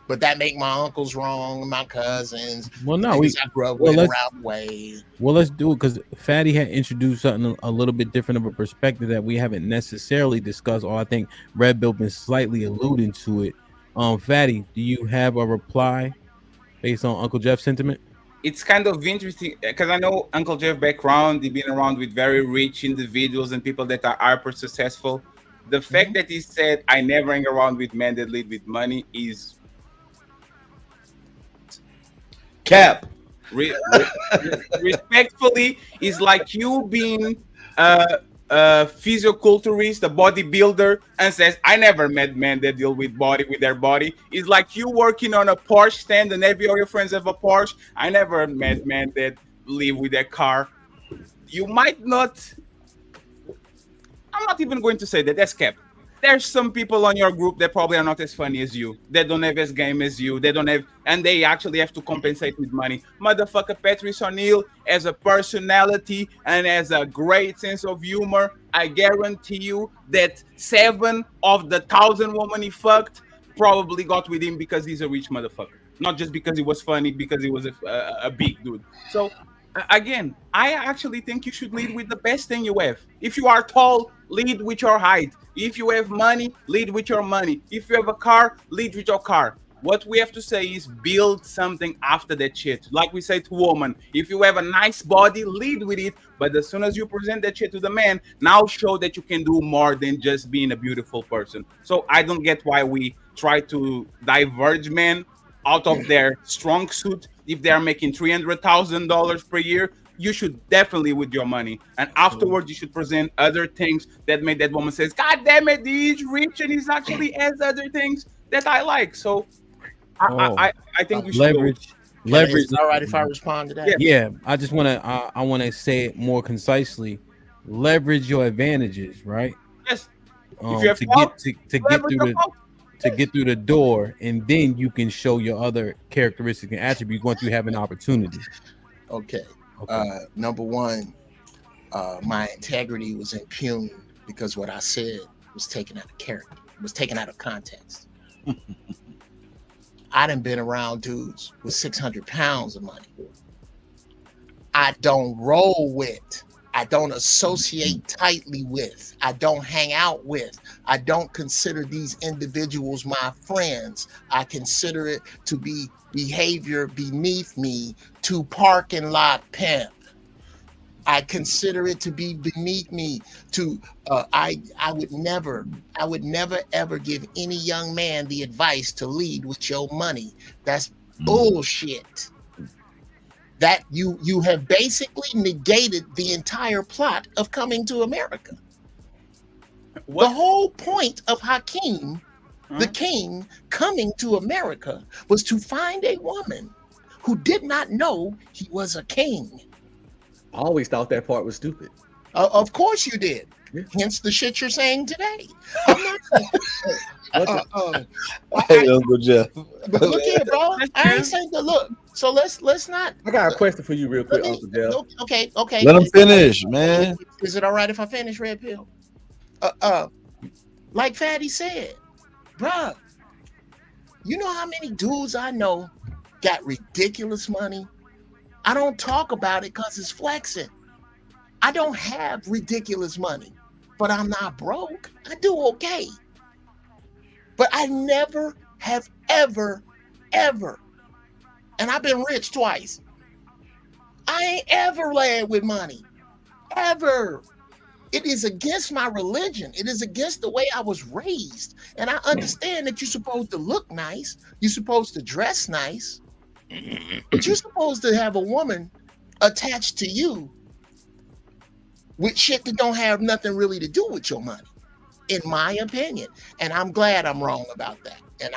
But that make my uncles wrong, my cousins. Well, no, I grew up with around way. Well, let's do it because Fatty had introduced something a little bit different of a perspective that we haven't necessarily discussed, or I think Red Bill been slightly alluding to it. Fatty, do you have a reply based on Uncle Jeff's sentiment? It's kind of interesting because I know Uncle Jeff background. He's been around with very rich individuals and people that are hyper successful. The fact that he said, I never hang around with men that lead with money is cap. Respectfully, is like you being a physioculturist, a bodybuilder, and says, I never met men that deal with their body. It's like you working on a Porsche stand and every of your friends have a Porsche. I never met men that live with their car. You might not. I'm not even going to say that. That's cap. there's some people on your group that probably are not as funny as you. They don't have as game as you. They don't have, and they actually have to compensate with money. Motherfucker, Patrice O'Neal has a personality and has a great sense of humor. I guarantee you that 7 of the 1,000 women he fucked probably got with him because he's a rich motherfucker, not just because he was funny, because he was a big dude. So again, I actually think you should lead with the best thing you have. If you are tall, lead with your height. If you have money, lead with your money. If you have a car, lead with your car. What we have to say is build something after that shit. Like we say to women, if you have a nice body, lead with it. But as soon as you present that shit to the man, now show that you can do more than just being a beautiful person. So I don't get why we try to diverge men out of their strong suit. If they are making $300,000 per year, you should definitely with your money. And afterwards, you should present other things that make that woman says, God damn it, he's rich and he's actually has other things that I like. So I think we should leverage. Is it all right if I respond to that? Yeah, I just want to I want to say it more concisely. Leverage your advantages, right? Yes. If you have to get through the door, and then you can show your other characteristics and attributes once you have an opportunity. Okay. Number one, my integrity was impugned because what I said was taken out of character, was taken out of context. I done been around dudes with 600 pounds of money. I don't roll with, I don't associate tightly with, I don't hang out with, I don't consider these individuals my friends. I consider it to be behavior beneath me to parking lot pimp. I consider it to be beneath me to I would never ever give any young man the advice to lead with your money. That's bullshit. That you have basically negated the entire plot of Coming to America. The whole point of Hakeem, the king, coming to America was to find a woman who did not know he was a king. I always thought that part was stupid. Of course you did. Yeah. Hence the shit you're saying today. I'm not. Hey, Uncle Jeff. But look here, bro. I ain't saying that. Look. So let's not. I got a question for you, real quick, Uncle Jeff. Okay. Let him finish, man. Is it all right if I finish, Red Pill? Like Fatty said, bruh. You know how many dudes I know got ridiculous money? I don't talk about it because it's flexing. I don't have ridiculous money, but I'm not broke. I do okay. But I never have ever, and I've been rich twice. I ain't ever laid with money. Ever. It is against my religion. It is against the way I was raised. And I understand that you're supposed to look nice. You're supposed to dress nice. But you're supposed to have a woman attached to you with shit that don't have nothing really to do with your money, in my opinion. And I'm glad I'm wrong about that. And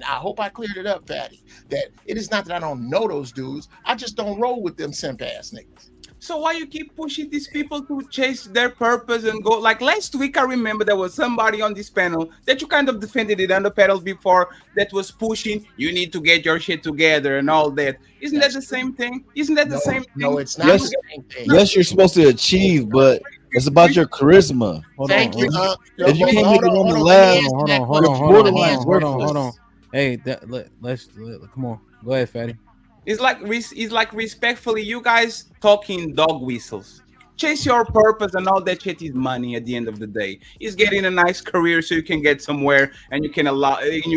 I hope I cleared it up, Patty, that it is not that I don't know those dudes. I just don't roll with them simp ass niggas. So why you keep pushing these people to chase their purpose and go? Like last week, I remember there was somebody on this panel that you kind of defended it on the panel before that was pushing, you need to get your shit together and all that. Isn't that the same thing? Isn't that the same thing? No, it's not Yes, the same thing. yes, you're supposed to achieve, but it's about your charisma. Thank you. If you can't make it on the lab, Hold on. Hey, let's come on. Go ahead, Fatty. It's like respectfully, you guys talking dog whistles. Chase your purpose and all that shit is money at the end of the day. It's getting a nice career so you can get somewhere and you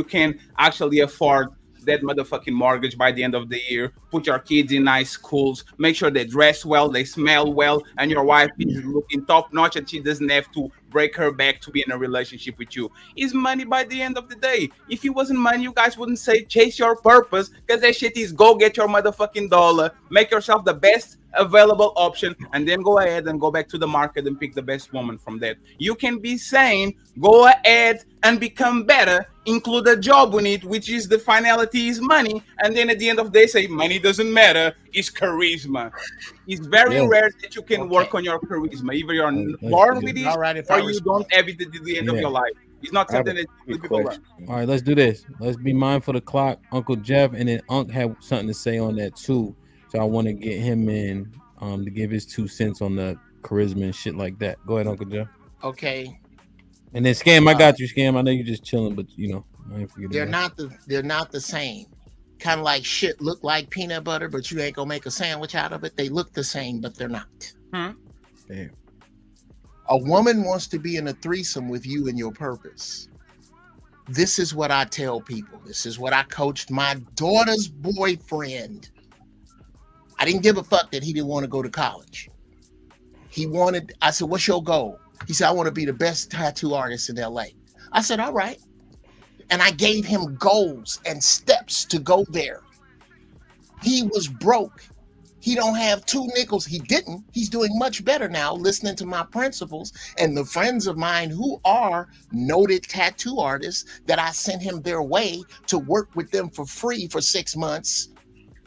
can actually afford that motherfucking mortgage by the end of the year. Put your kids in nice schools. Make sure they dress well, they smell well, and your wife is looking top notch and she doesn't have to break her back to be in a relationship with you. It's money by the end of the day. If it wasn't money, you guys wouldn't say chase your purpose, because that shit is go get your motherfucking dollar, make yourself the best available option, and then go ahead and go back to the market and pick the best woman from that. You can be saying, go ahead and become better, include a job in it, which is the finality is money, and then at the end of the day say money doesn't matter, it's charisma. It's very rare that you can work on your charisma. Either you're born with it or you don't have it at the end of your life. It's not something that people learn. All right, let's do this. Let's be mindful of the clock. Uncle Jeff and then Unc had something to say on that too. So I want to get him in to give his 2 cents on the charisma and shit like that. Go ahead, Uncle Jeff. Okay. And then Scam, I got you, Scam. I know you're just chilling, but you know, I ain't forgetting. They're not the same. Kind of like shit look like peanut butter, but you ain't gonna make a sandwich out of it. They look the same, but they're not. Damn. A woman wants to be in a threesome with you and your purpose. This is what I tell people. This is what I coached my daughter's boyfriend. I didn't give a fuck that he didn't want to go to college. I said, what's your goal? He said, I want to be the best tattoo artist in LA. I said, all right. And I gave him goals and steps to go there. He was broke. He don't have 2 nickels. He didn't. He's doing much better now, listening to my principles and the friends of mine who are noted tattoo artists that I sent him their way to work with them for free for 6 months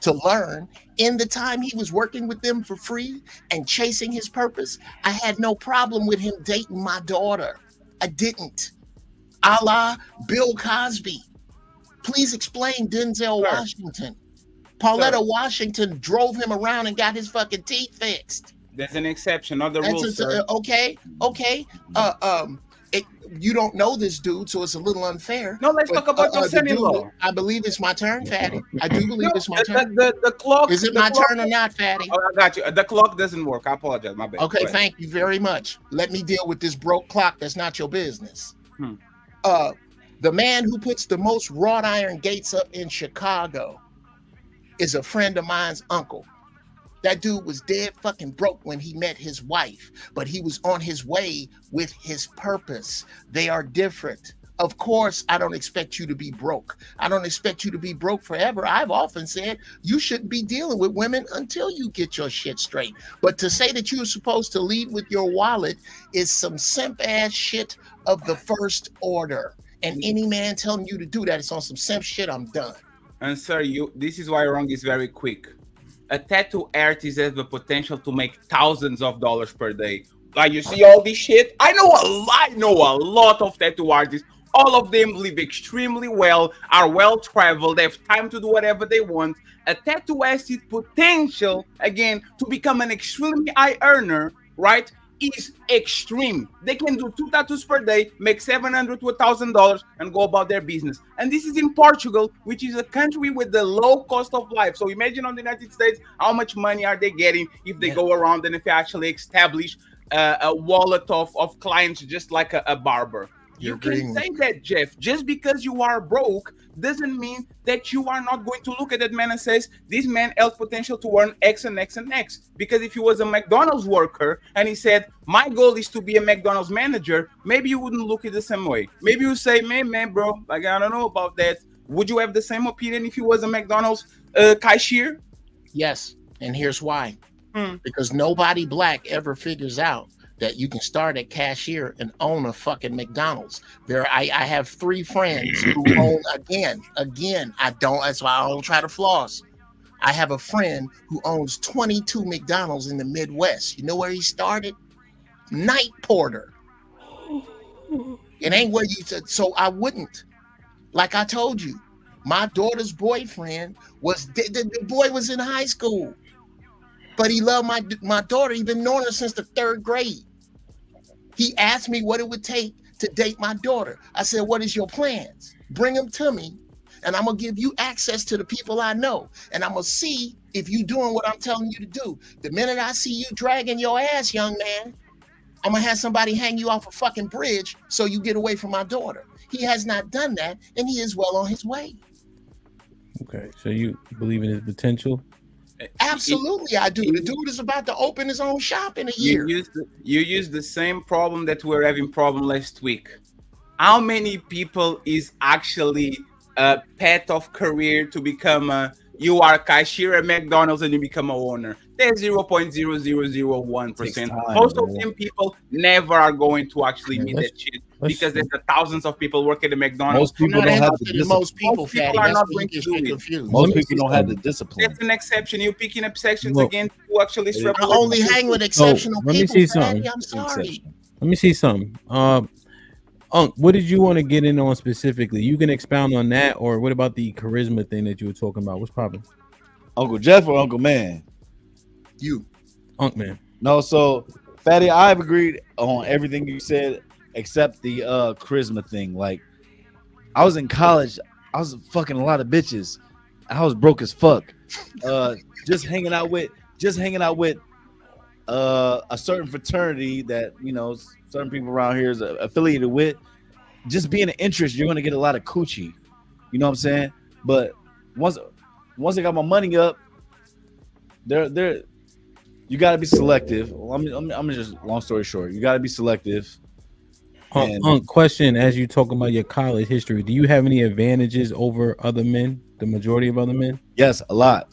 to learn. In the time he was working with them for free and chasing his purpose, I had no problem with him dating my daughter. I didn't. A la Bill Cosby. Please explain Denzel Washington. Pauletta Washington drove him around and got his fucking teeth fixed. There's an exception, not the rule, sir. Okay. You don't know this dude, so it's a little unfair. No, let's talk about your son-in-law. I believe it's my turn, Fatty. I do believe it's my turn. The clock. Is it my turn or not, Fatty? Oh, I got you. The clock doesn't work. I apologize. My bad. Okay, thank you very much. Let me deal with this broke clock that's not your business. The man who puts the most wrought iron gates up in Chicago is a friend of mine's uncle. That dude was dead fucking broke when he met his wife, but he was on his way with his purpose. They are different. Of course, I don't expect you to be broke. I don't expect you to be broke forever. I've often said you shouldn't be dealing with women until you get your shit straight. But to say that you're supposed to lead with your wallet is some simp ass shit of the first order. And any man telling you to do that is on some simp shit. I'm done. And sir, this is why wrong is very quick. A tattoo artist has the potential to make thousands of dollars per day. Like you see all this shit. I know a lot of tattoo artists. All of them live extremely well, are well traveled, they have time to do whatever they want. A tattoo has the potential, again, to become an extremely high earner, right? Is extreme. They can do 2 tattoos per day, make $700 to $1,000 and go about their business. And this is in Portugal, which is a country with the low cost of life. So imagine on the United States, how much money are they getting if they go around and if they actually establish a wallet of clients, just like a barber. You can say that, Jeff. Just because you are broke doesn't mean that you are not going to look at that man and says, this man has potential to earn X and X and X. Because if he was a McDonald's worker and he said, my goal is to be a McDonald's manager, maybe you wouldn't look at it the same way. Maybe you say, man, bro, like, I don't know about that. Would you have the same opinion if he was a McDonald's cashier? Yes, and here's why. Because nobody black ever figures out that you can start at cashier and own a fucking McDonald's. I have 3 friends who own, again, that's why I don't try to floss. I have a friend who owns 22 McDonald's in the Midwest. You know where he started? Night porter. It ain't where you said, so I wouldn't. Like I told you, my daughter's boyfriend the boy was in high school, but he loved my daughter. He'd been knowing her since the 3rd grade. He asked me what it would take to date my daughter. I said, what is your plans? Bring them to me, and I'm going to give you access to the people I know, and I'm going to see if you're doing what I'm telling you to do. The minute I see you dragging your ass, young man, I'm going to have somebody hang you off a fucking bridge so you get away from my daughter. He has not done that, and he is well on his way. Okay, so you believe in his potential? Absolutely, I do. The dude is about to open his own shop in a year. You use the same problem that we were having problem last week. How many people is actually a path of career to become a You are a cashier at McDonald's and you become a owner. There's 0.0001%. Most of them people never are going to actually meet that shit because there's thousands of people working at McDonald's. Most people don't have the discipline. Most people, People are not going to do it. confused. Most people don't have the discipline. That's an exception. You're picking up sections again to actually I only hang with exceptional let me people. see something. Fatty, I'm sorry. Let me see something. What did you want to get in on specifically? You can expound on that, or what about the charisma thing that you were talking about? What's popping? Uncle Jeff or Uncle Man? You. Uncle Man. No, so Fatty, I've agreed on everything you said except the charisma thing. Like, I was in college, I was fucking a lot of bitches. I was broke as fuck. Just hanging out with a certain fraternity that, you know, certain people around here is affiliated with. Just being an interest, you're gonna get a lot of coochie. You know what I'm saying? But once I got my money up, there you got to be selective. I'm just, long story short, you got to be selective. Question: as you talking about your college history, do you have any advantages over other men? The majority of other men? Yes, a lot.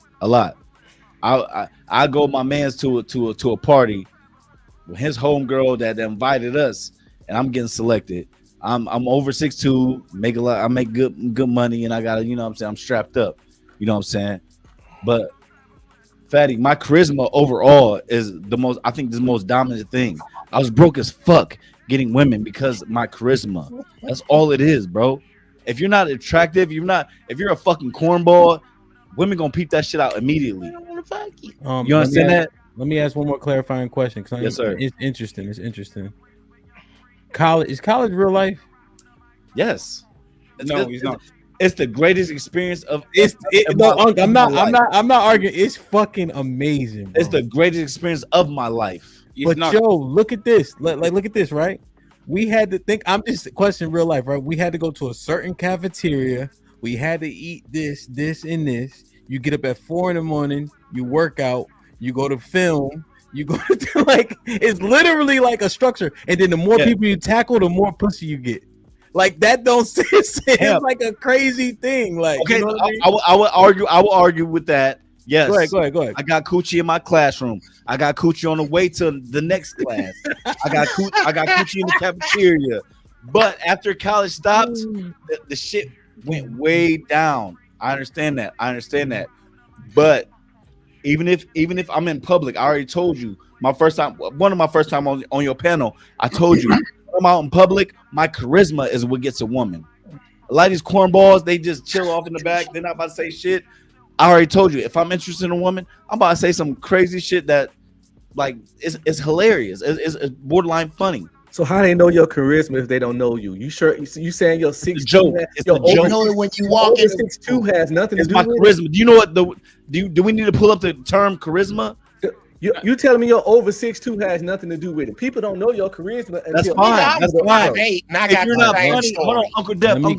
I go with my man's to a party with his homegirl that invited us, and I'm getting selected. I'm over 6'2", make a lot. I make good money, and I got, you know what I'm saying, I'm strapped up. You know what I'm saying? But Fatty, my charisma overall is the most dominant thing. I was broke as fuck getting women because of my charisma. That's all it is, bro. If you're not attractive, if you're a fucking cornball, women gonna peep that shit out immediately. You understand that? Let me ask one more clarifying question. Yes, sir. It's interesting. Is college real life? Yes. He's not. It's the greatest experience of. I'm not arguing. It's fucking amazing, bro. It's the greatest experience of my life. But Joe, look at this. Look at this, right? We had to think. I'm just questioning real life, right? We had to go to a certain cafeteria. We had to eat this, and this. You get up at 4 a.m. You work out. You go to film. You go to it's literally like a structure. And then the more people you tackle, the more pussy you get. Like that don't sense. It's like a crazy thing. Like, okay, you know what I mean? I will argue with that. Yes. Go ahead. I got coochie in my classroom. I got coochie on the way to the next class. I got coochie in the cafeteria. But after college stopped, the shit went way down. I understand that. But even if I'm in public, I already told you one of my first time on your panel, I told you, I'm out in public, my charisma is what gets a woman. A lot of these cornballs, they just chill off in the back. They're not about to say shit. I already told you, if I'm interested in a woman, I'm about to say some crazy shit that, like, it's hilarious. It's borderline funny. So how they know your charisma if they don't know you? You sure? You saying your 6'2"? It's a joke. You know when you walk in. 6'2" has nothing to do my with charisma. it. Do you know what do we need to pull up the term charisma? You telling me your over 6'2" has nothing to do with it? People don't know your charisma. That's fine. That's fine. If you're not funny, hold on, Uncle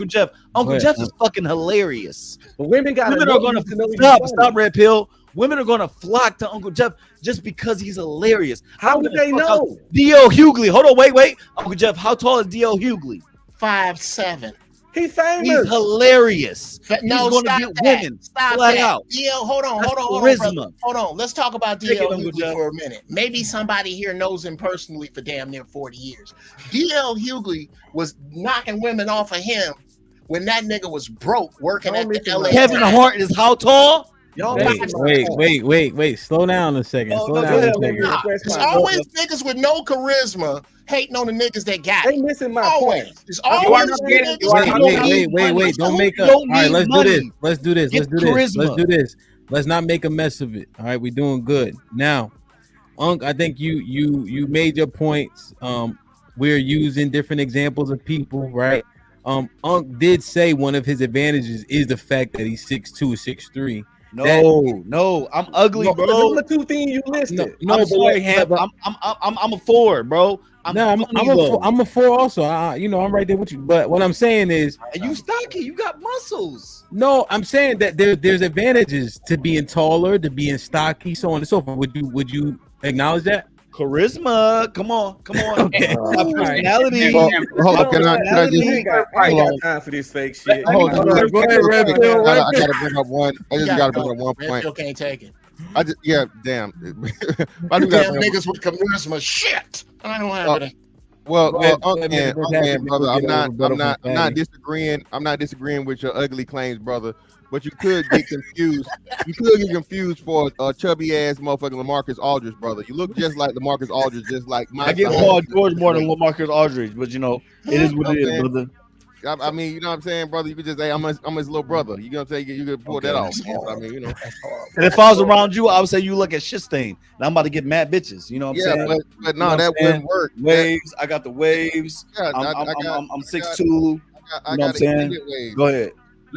Jeff. Uncle Jeff is fucking hilarious. But women are going to stop red pill. Women are going to flock to Uncle Jeff just because he's hilarious. How would they know? D.L. Hughley. Hold on, wait. Uncle Jeff, how tall is D.L. Hughley? 5'7". He's famous. He's hilarious. No, he's going stop to get that. women Stop flat that. out. DL, hold on, charisma. hold on. Let's talk about DL Hughley for a minute. Maybe somebody here knows him personally for damn near 40 years. DL Hughley was knocking women off of him when that nigga was broke working at the LA. Kevin Hart is how tall? Wait. Slow down a second. It's always niggas with no charisma hating on the niggas that got it. They missing my always. point. It's always Wait. Don't make up. All right, let's do this. Let's not make a mess of it. All right, we're doing good. Now, Unc, I think you made your points. We're using different examples of people, right? Unc did say one of his advantages is the fact that he's 6'2", 6'3". No, I'm ugly, bro. Those are the two things you listed. I'm sorry, Ham. I'm a 4, bro. I'm a 4 also. I'm right there with you. But what I'm saying is, you stocky. You got muscles. No, I'm saying that there's advantages to being taller, to being stocky, so on and so forth. Would you acknowledge that? Charisma. Come on. My personality. Hold on, can I just I ain't got time for this fake shit. Hold on, Go ahead, Red Pill. I gotta bring up one. I just gotta bring up one Red point. Pill can't take it. Damn. I do damn niggas with charisma. Shit. I don't have it. Well, brother, I'm not disagreeing. I'm not disagreeing with your ugly claims, brother. But you could get confused. You could get confused for a chubby ass motherfucking LaMarcus Aldridge, brother. You look just like LaMarcus Aldridge, just like my. I get Paul George more than LaMarcus Aldridge, but you know, it is what it is, brother. I mean, you know what I'm saying, brother. You could just say I'm his little brother. You know what I'm saying? You could pull that off. I mean, you know. And if I was around you, I would say you look at shit stain. And I'm about to get mad bitches. You know what I'm saying? But no, that wouldn't work. Waves. I got the waves. Yeah, I'm 6'2". You know what I'm saying? Go ahead.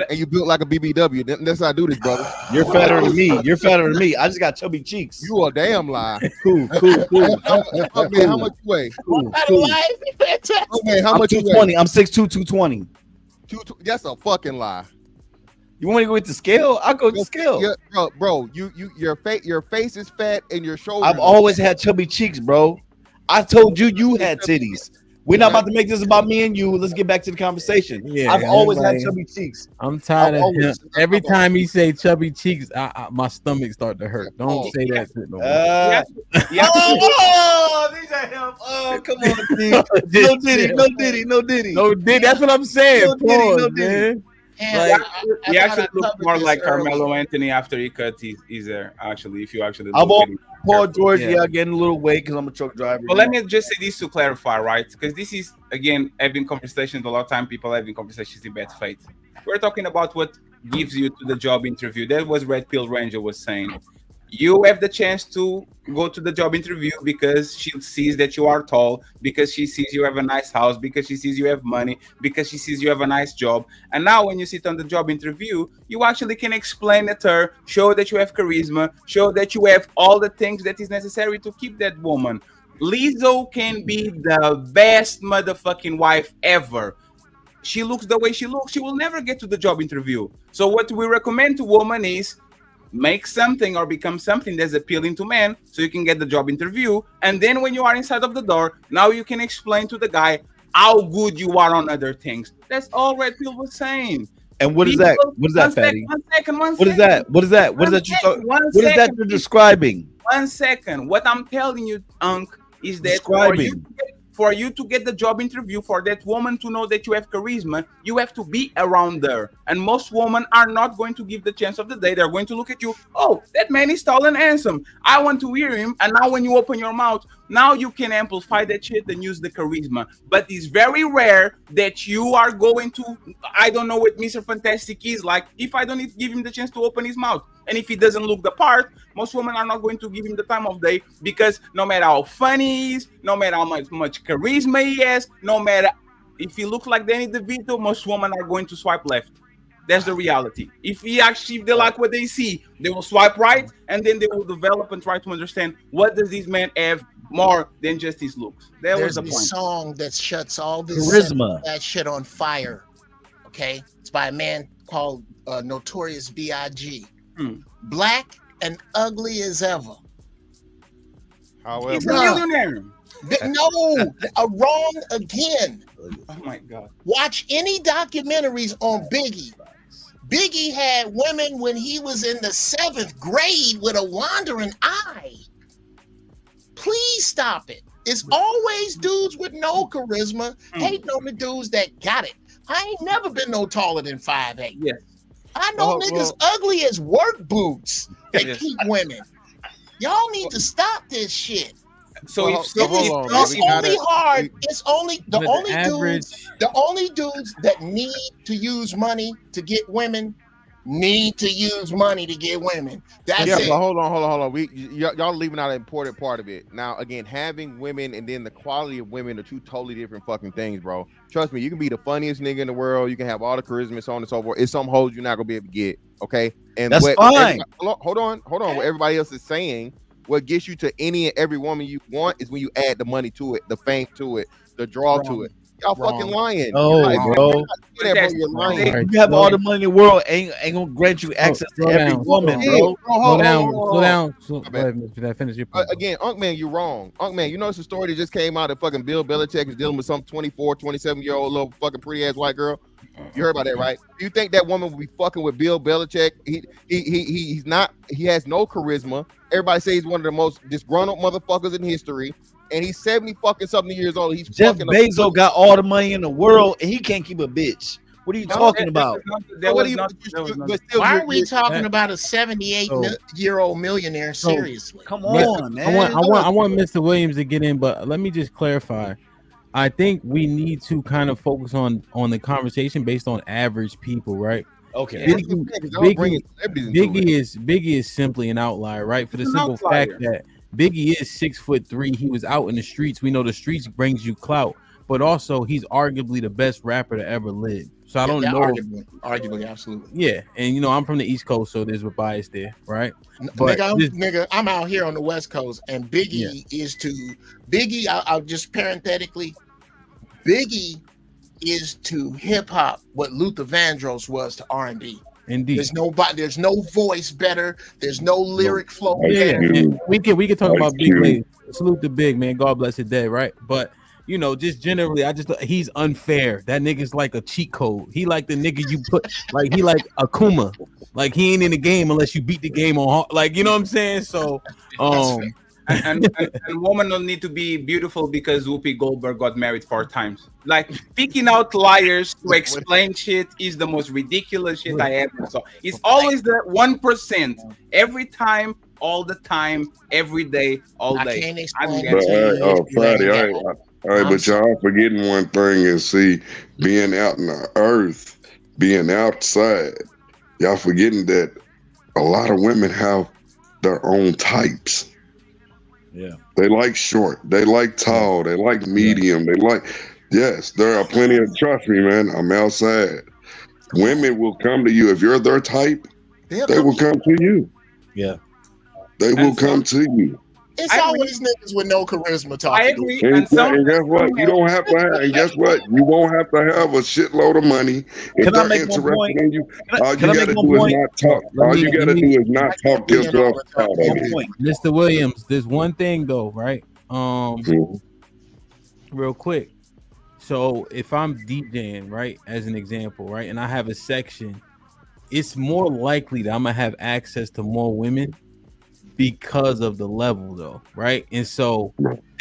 And you built like a BBW. That's how I do this, brother. You're fatter than me. You're fatter than me. I just got chubby cheeks. You a damn lie. Cool. Man, how much you weigh? Cool. Man, how much you weigh? 220. I'm 6'2", 220. That's a fucking lie. You want to go with the scale? I'll go with the scale. Yeah, bro, your face is fat and your shoulders. I've always had chubby cheeks, bro. I told you had titties. We're not about to make this about me and you. Let's get back to the conversation. Yeah, I've always had chubby cheeks. I'm tired of him. Every time he say chubby cheeks, my stomach start to hurt. Don't say that shit no more. These are him. Oh, come on, dude. No Diddy. That's what I'm saying. No Diddy. He actually looks more like Carmelo Anthony after he cut his hair. Actually, if you actually I'm look on Paul George. Yeah, getting a little weight because I'm a truck driver. But let me just say this to clarify, right? Because this is again having conversations. A lot of time people having conversations in bad faith. We're talking about what gives you to the job interview. That was Red Pill Ranger was saying. You have the chance to go to the job interview because she sees that you are tall, because she sees you have a nice house, because she sees you have money, because she sees you have a nice job. And now when you sit on the job interview, you actually can explain it to her, show that you have charisma, show that you have all the things that is necessary to keep that woman. Lizzo can be the best motherfucking wife ever. She looks the way she looks. She will never get to the job interview. So what we recommend to women is make something or become something that's appealing to men so you can get the job interview. And then when you are inside of the door, now you can explain to the guy how good you are on other things. That's all Red Pill was saying. And what is that? What is that, Fatty? One second. What is that? What is that? What is that you're describing? 1 second. What I'm telling you, Unc, is that for you to get the job interview, for that woman to know that you have charisma, you have to be around there. And most women are not going to give the chance of the day. They're going to look at you. Oh, that man is tall and handsome. I want to hear him. And now when you open your mouth, now you can amplify that shit and use the charisma. But it's very rare that you are going to, I don't know what Mr. Fantastic is like, if I don't need to give him the chance to open his mouth. And if he doesn't look the part, most women are not going to give him the time of day, because no matter how funny he is, no matter how much charisma he has, no matter if he looks like Danny DeVito, most women are going to swipe left. That's the reality. If they like what they see, they will swipe right, and then they will develop and try to understand what does this man have more than just his looks. There's a song that shuts all this charisma, that shit on fire. Okay, it's by a man called Notorious B.I.G. Black and ugly as ever. However, he's a millionaire. No, wrong again. Oh my God. Watch any documentaries on Biggie. Biggie had women when he was in the 7th grade with a wandering eye. Please stop it. It's always dudes with no charisma hating on the dudes that got it. I ain't never been no taller than 5'8". Yes. I know niggas ugly as work boots that keep women. Y'all need to stop this shit. So it's only hard. It's only the only dudes that need to use money to get women need to use money to get women. That's it. But hold on. Y'all leaving out an important part of it. Now, again, having women and then the quality of women are two totally different fucking things, bro. Trust me, you can be the funniest nigga in the world. You can have all the charisma, so on and so forth. It's some hoes you're not gonna be able to get. Okay, and that's fine. Hold on. What everybody else is saying, what gets you to any and every woman you want is when you add the money to it, the fame to it, the draw to it. y'all fucking lying. Oh, bro. You're lying. You have all the money in the world, ain't gonna grant you access to every woman, bro. Slow down. Go ahead, finish your point. Again, Unk Man, you're wrong. Unk Man, you know it's a story that just came out that fucking Bill Belichick is dealing with some 24, 27-year-old little fucking pretty ass white girl. You heard about that, right? Do you think that woman will be fucking with Bill Belichick? He's not. He has no charisma. Everybody says he's one of the most disgruntled motherfuckers in history, and he's 70 fucking something years old. He's Jeff fucking Bezos got all the money in the world, and he can't keep a bitch. What are you talking about? Why are we talking about a 78-year-old millionaire? Seriously, come on, man. I want Mr. Williams to get in, but let me just clarify. I think we need to kind of focus on the conversation based on average people, right? Okay. Biggie is simply an outlier, right? For the simple fact that Biggie is 6'3". He was out in the streets. We know the streets brings you clout, but also he's arguably the best rapper to ever live. So I don't know. Arguably, absolutely. Yeah, and I'm from the East Coast, so there's a bias there, right? But nigga, I'm out here on the West Coast, and Biggie is to Biggie. I'll just parenthetically, Biggie is to hip hop what Luther Vandross was to R&B. Indeed, there's no voice better. There's no lyric flow. Yeah, we can talk about Big Lady. Salute the Big man. God bless his day, right? But just generally, he's unfair. That nigga's like a cheat code. He like the nigga you put, like he like Akuma. Like he ain't in the game unless you beat the game on, like, you know what I'm saying? So, and women don't need to be beautiful because Whoopi Goldberg got married 4 times. Like picking out liars to explain shit is the most ridiculous shit I ever saw. It's always the 1%. Every time, all the time, every day, all day. I can't explain Friday. All right, but y'all forgetting one thing and see, being out in the earth, being outside, y'all forgetting that a lot of women have their own types. Yeah. They like short, they like tall, they like medium, yes, there are plenty of, trust me, man, I'm outside. Women will come to you. If you're their type, they will come to you. Yeah. They will come to you. It's always niggas with no charisma talking. I agree. And guess what? You don't have to have, and guess what? You won't have to have a shitload of money. If Can I they're make one interested point? in you, all you Can I gotta make do one is point? not talk. All you gotta do is not talk yourself out of it. Mr. Williams, there's one thing though, right? Real quick. So if I'm DJing, right, as an example, right, and I have a section, it's more likely that I'm gonna have access to more women because of the level, though, right? And so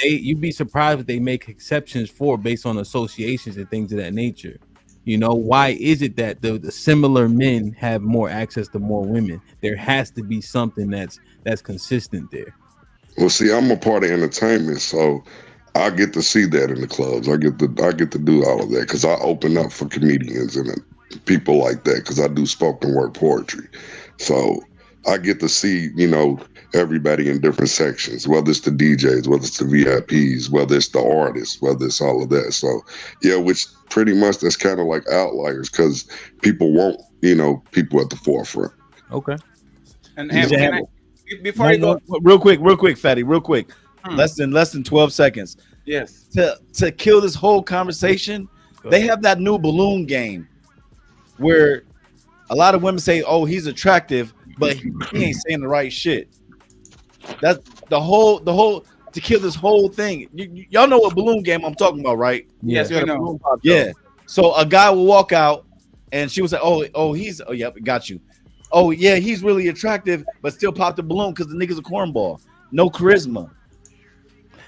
you'd be surprised if they make exceptions for based on associations and things of that nature. Why is it that the similar men have more access to more women? There has to be something that's consistent there. Well, see, I'm a part of entertainment, so I get to see that in the clubs. I get to do all of that because I open up for comedians and people like that because I do spoken word poetry. So I get to see, everybody in different sections, whether it's the DJs, whether it's the VIPs, whether it's the artists, whether it's all of that. So, yeah, which pretty much that's kind of like Outliers because people want, people at the forefront. Okay. And before you go, real quick, Fatty, real quick, less than 12 seconds. Yes. To kill this whole conversation, they have that new balloon game where a lot of women say, "Oh, he's attractive," but he ain't saying the right shit. That's the whole to kill this whole thing. Y'all know what balloon game I'm talking about, right? Yes, we know. Yeah. So a guy will walk out, and she was like, "Oh, yep, got you. Oh yeah, he's really attractive, but still pop the balloon because the nigga's a cornball, no charisma."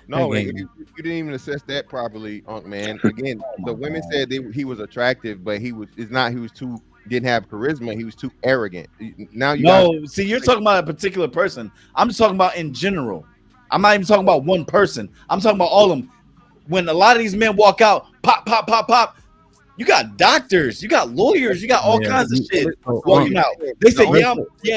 No, you didn't even assess that properly, Unk Man. Again, the women said he was attractive, but he didn't have charisma. He was too arrogant. Now see, you're talking about a particular person. I'm just talking about in general. I'm not even talking about one person. I'm talking about all of them. When a lot of these men walk out, pop, pop, pop, pop, you got doctors, you got lawyers, you got all kinds of shit walking out. They say,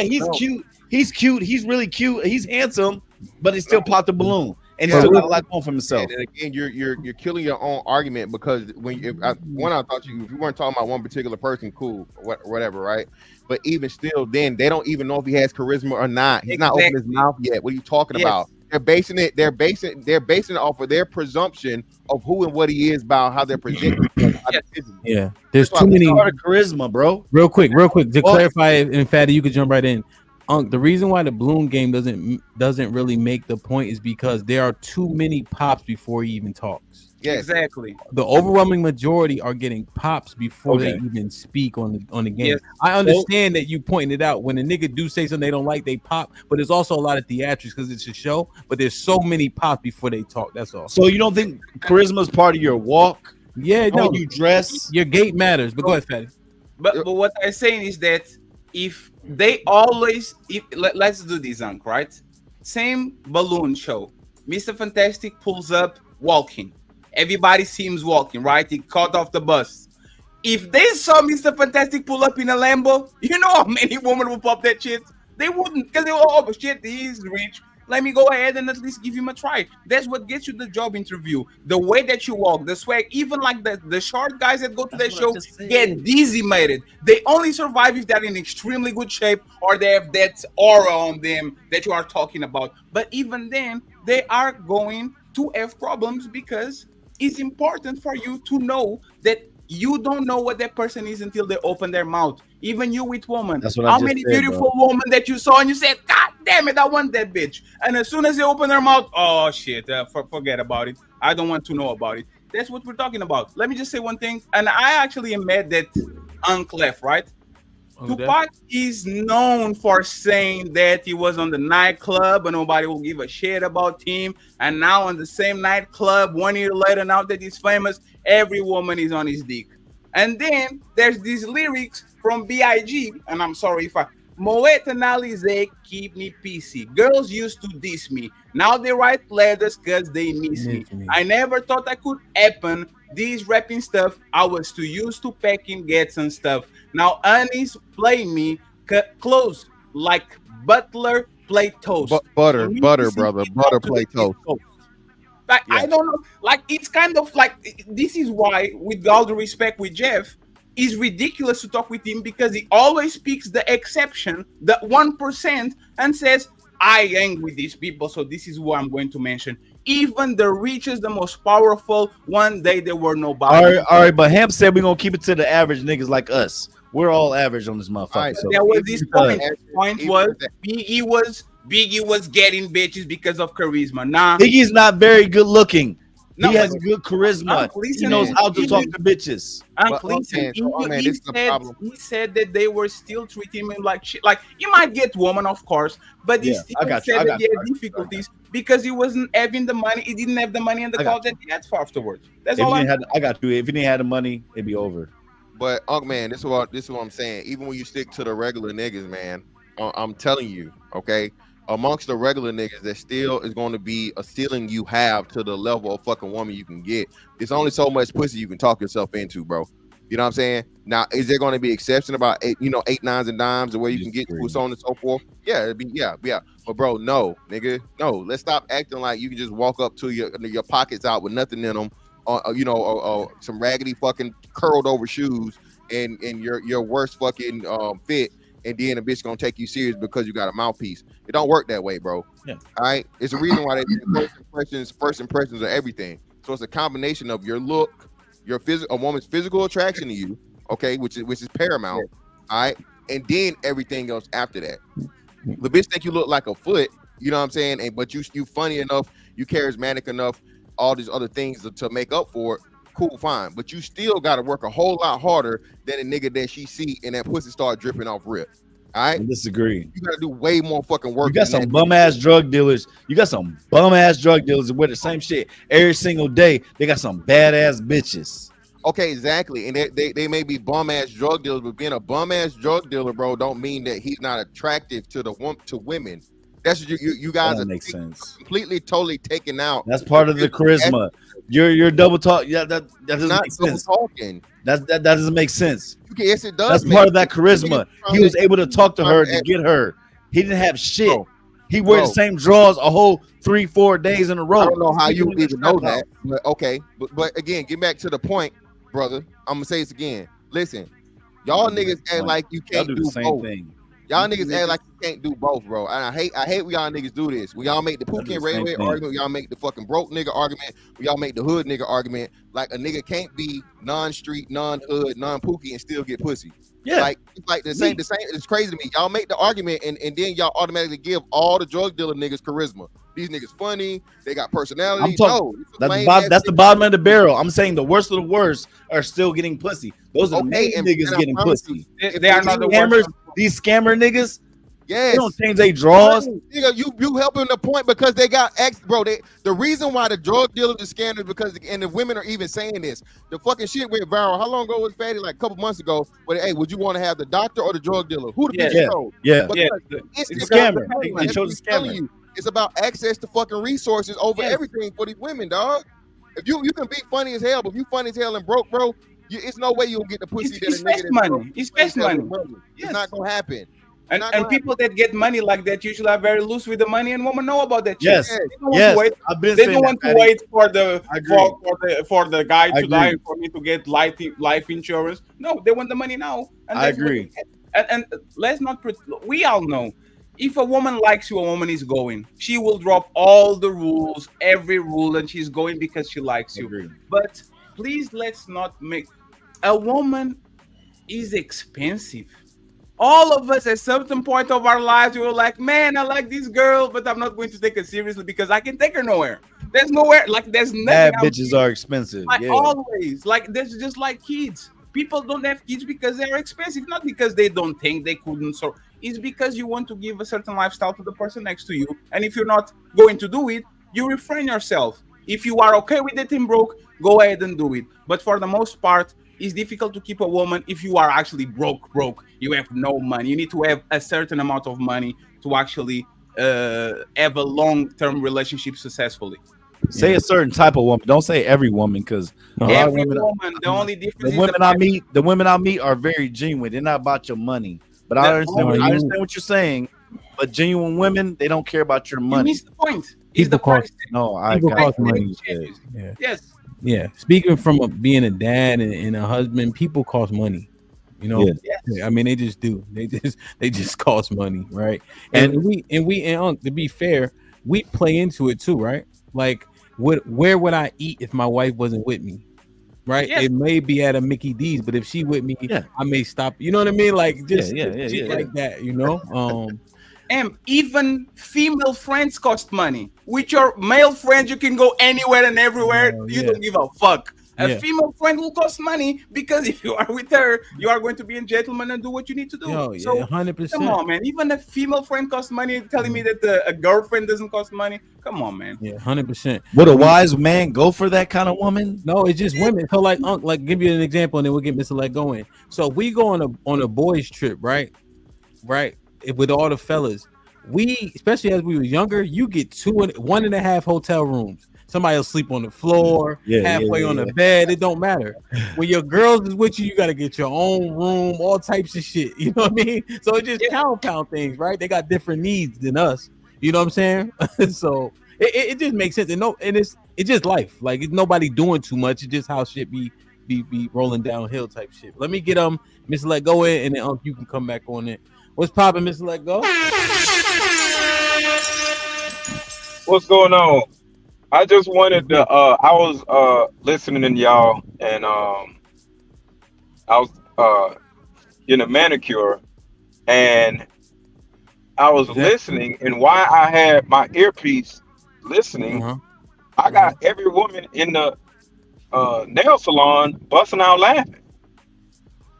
he's cute. He's cute. He's really cute. He's handsome, but he still popped the balloon. And he's still got a lot going for himself. And again, you're killing your own argument because I thought if you weren't talking about one particular person, cool, whatever, right? But even still, then they don't even know if he has charisma or not. He's not opening his mouth yet. What are you talking about? They're basing it off of their presumption of who and what he is by how they're presenting. Yeah, there's too many charisma, bro. Real quick to clarify, and Fatty, you could jump right in. The reason why the Bloom game doesn't really make the point is because there are too many pops before he even talks. Yes. Exactly. The overwhelming majority are getting pops before they even speak on the game. Yes. I understand that you pointed out when a nigga do say something they don't like, they pop, but there's also a lot of theatrics because it's a show. But there's so many pops before they talk. That's all. So you don't think charisma is part of your walk? Yeah, how you dress, your gait matters. But go ahead, Fatty. But what I'm saying is that if they always, let's do this, right? Same balloon show. Mr. Fantastic pulls up walking. Everybody seems walking, right? He caught off the bus. If they saw Mr. Fantastic pull up in a Lambo, you know how many women will pop that shit? They wouldn't, because they were, oh, but shit, he's rich. Let me go ahead and at least give him a try. That's what gets you the job interview. The way that you walk, the swag, even like the short guys that go to that show get decimated. They only survive if they're in extremely good shape or they have that aura on them that you are talking about. But even then, they are going to have problems because it's important for you to know that you don't know what that person is until they open their mouth. Even you with women. That's what How I just many said, beautiful women that you saw and you said, God damn it, I want that bitch. And as soon as they open their mouth, oh shit, forget about it. I don't want to know about it. That's what we're talking about. Let me just say one thing. And I actually am mad that Unclef, right? Tupac is known for saying that he was on the nightclub and nobody will give a shit about him. And now on the same nightclub, 1 year later, now that he's famous, every woman is on his dick. And then there's these lyrics from B.I.G. And I'm sorry if I... Moet analize, keep me PC. Girls used to diss me. Now they write letters because they miss me. I never thought I could happen. These rapping stuff, I was too used to packing gets and stuff. Now Annie's play me close like Butler play toast. Butter, brother. Butter play toast. Like, I don't know. Like, it's kind of like, this is why, with all the respect with Jeff, it's ridiculous to talk with him because he always picks the exception, the 1%, and says, I hang with these people, so this is who I'm going to mention. Even the richest, the most powerful, one day they were nobody. All right, but Ham said we're going to keep it to the average niggas like us. We're all average on this motherfucker. Right, so there was this point. Point was Biggie was getting bitches because of charisma. Nah, Biggie's not very good looking. No, he has good charisma. He knows how to talk to bitches. He said that they were still treating him like shit. Like, he might get woman, of course, but he still said that he had difficulties because he wasn't having the money. He didn't have the money and the call that he had for afterwards. That's all. I got you. If he didn't have the money, it'd be over. But man, this is what I'm saying. Even when you stick to the regular niggas, man, I'm telling you, okay. Amongst the regular niggas, there still is going to be a ceiling you have to the level of fucking woman you can get. There's only so much pussy you can talk yourself into, bro. You know what I'm saying? Now, is there going to be exception about 8, 9s and dimes and where you can get to, so on and so forth? Yeah, it'd be yeah. But bro, no, nigga, no. Let's stop acting like you can just walk up to your pockets out with nothing in them, some raggedy fucking curled over shoes and your worst fucking fit. And then a bitch gonna take you serious because you got a mouthpiece. It don't work that way, bro. Yeah. All right. It's a reason why first impressions are everything. So it's a combination of your look, a woman's physical attraction to you, okay, which is paramount. All right. And then everything else after that. The bitch think you look like a foot, you know what I'm saying? But you funny enough, you charismatic enough, all these other things to make up for it. Cool, fine, but you still got to work a whole lot harder than a nigga that she see and that pussy start dripping off rip. All right, I disagree. You got to do way more fucking work. You got some bum ass drug dealers. You got some bum ass drug dealers that wear the same shit every single day. They got some badass bitches. Okay, exactly, and they may be bum ass drug dealers, but being a bum ass drug dealer, bro, don't mean that he's not attractive to women. That's what you guys are makes sense. Completely, totally taken out. That's part of the charisma. You're double talk. Yeah, that doesn't make sense. Talking. That doesn't make sense. Yes, it does. That's part of that charisma. He was able to talk to her to get her. He didn't have shit. He wore the same drawers a whole 3-4 days in a row. I don't know how you even know that. But okay, but again, get back to the point, brother. I'm gonna say this again. Listen, y'all niggas act like you can't do the same both. thing. Y'all niggas act like you can't do both, bro. And I hate when y'all niggas do this. We all make the Pookie and Ray Ray argument. We all make the fucking broke nigga argument. We all make the hood nigga argument. Like a nigga can't be non-street, non-hood, non-Pookie and still get pussy. Yeah, like the same. It's crazy to me. Y'all make the argument and then y'all automatically give all the drug dealer niggas charisma. These niggas funny. They got personality. I'm talking. That's the bottom of the barrel. I'm saying the worst of the worst are still getting pussy. Those are the main niggas getting pussy. They are not the scammers. These scammer niggas. Yes. They don't change their draws. Nigga, you helping the point because they got bro. The reason why the drug dealers are scammers because and the women are even saying this. The fucking shit went viral. How long ago was Fatty? Like a couple months ago. But hey, would you want to have the doctor or the drug dealer? Who the bitch chose? Yeah. It's the scammer. They chose the scammer. It's about access to fucking resources over everything for these women, dog. If you can be funny as hell, but if you funny as hell and broke, bro, it's no way you'll get the pussy. It's fast money. It's fast money. It's not gonna happen. And people that get money like that usually are very loose with the money, and women know about that. Yes, they don't want to wait for the guy to die for me to get life insurance. No, they want the money now. And I agree. And let's not. We all know, if a woman likes you, a woman is going. She will drop all the rules, every rule, and she's going because she likes you. But please, let's not make a woman is expensive. All of us at certain point of our lives, we were like, man, I like this girl, but I'm not going to take her seriously because I can take her nowhere. There's nowhere, like there's nothing. Bad bitches are expensive. Like always, like there's just like kids. People don't have kids because they're expensive, not because they don't think they couldn't. So it's because you want to give a certain lifestyle to the person next to you. And if you're not going to do it, you refrain yourself. If you are okay with getting broke, go ahead and do it. But for the most part, it's difficult to keep a woman if you are actually broke. You have no money. You need to have a certain amount of money to actually have a long-term relationship successfully. Say a certain type of woman. Don't say every woman, because every woman. The only difference the women I meet are very genuine. They're not about your money. But I understand what you're saying. But genuine women, they don't care about your money. You missed the point. People cost money. Yes. Yeah, speaking from being a dad and a husband, people cost money. You know, I mean, they just do. They just cost money, right? And to be fair, we play into it too, right? Like, where would I eat if my wife wasn't with me? Right? Yes. It may be at a Mickey D's, but if she with me, I may stop. You know what I mean? Like just like that. You know. And even female friends cost money. With your male friends, you can go anywhere and everywhere. You don't give a fuck. A female friend will cost money because if you are with her, you are going to be a gentleman and do what you need to do. 100%. Come on, man. Even a female friend costs money. Telling me that a girlfriend doesn't cost money. Come on, man. Yeah, 100%. Would a wise man go for that kind of woman? No, it's just women. So like give you an example, and then we'll get Mr. Let going. So if we go on a boys trip, right? With all the fellas, we, especially as we were younger, you get 1.5 hotel rooms. Somebody will sleep on the floor, halfway on the bed. It don't matter. When your girls is with you, you got to get your own room, all types of shit. You know what I mean? So it just compound things, right? They got different needs than us. You know what I'm saying? So it just makes sense. And it's just life. Like it's nobody doing too much. It's just how shit be rolling downhill type shit. Let me get Mr. Let Go in, and then you can come back on it. What's popping, Mr. Let Go? What's going on? I just wanted to I was listening to y'all, and I was getting a manicure, and I was listening, and while I had my earpiece listening, I got every woman in the nail salon busting out laughing.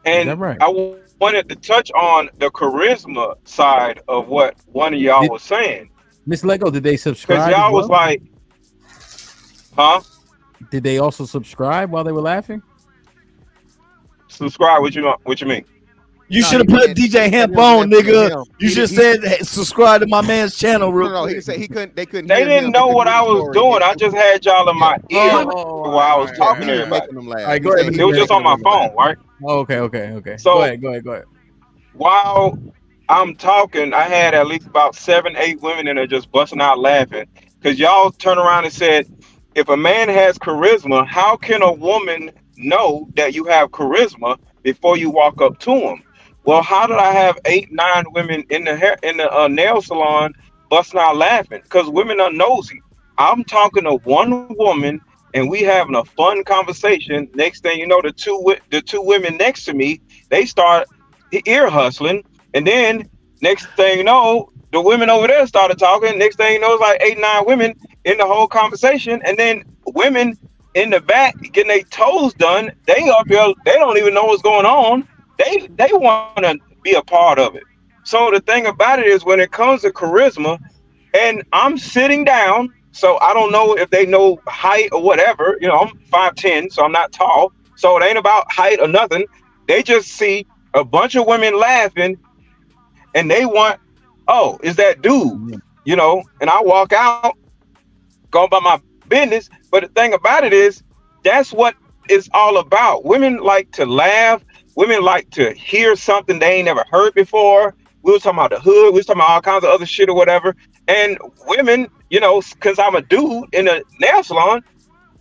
And I wanted to touch on the charisma side of what one of y'all was saying. Miss Lego, did they subscribe? Because y'all was like, huh? Did they also subscribe while they were laughing? Subscribe? What you mean? You should have put DJ Hemp on, nigga. You should have said, hey, subscribe to my man's channel real quick. He said he couldn't. They couldn't. They didn't know what I was doing. I just had y'all in my ear while I was talking to everybody. Right, go ahead. It was just on my phone, right? Oh, okay. So go ahead. While I'm talking, I had at least about 7-8 women in there just busting out laughing because y'all turned around and said, if a man has charisma, how can a woman know that you have charisma before you walk up to him? Well, how did I have 8, 9 women in the nail salon busting out laughing? Because women are nosy. I'm talking to one woman and we having a fun conversation. Next thing you know, the two women next to me, they start ear hustling, and then next thing you know, the women over there started talking. Next thing you know, it's like 8, 9 women in the whole conversation, and then women in the back getting their toes done. They up here, they don't even know what's going on. They want to be a part of it. So the thing about it is, when it comes to charisma, and I'm sitting down, so I don't know if they know height or whatever. You know, I'm 5'10", so I'm not tall. So it ain't about height or nothing. They just see a bunch of women laughing, and they want, oh, is that dude? You know, and I walk out, go about my business. But the thing about it is, that's what it's all about. Women like to laugh. Women like to hear something they ain't never heard before. We was talking about the hood. We was talking about all kinds of other shit or whatever. And women, you know, because I'm a dude in a nail salon,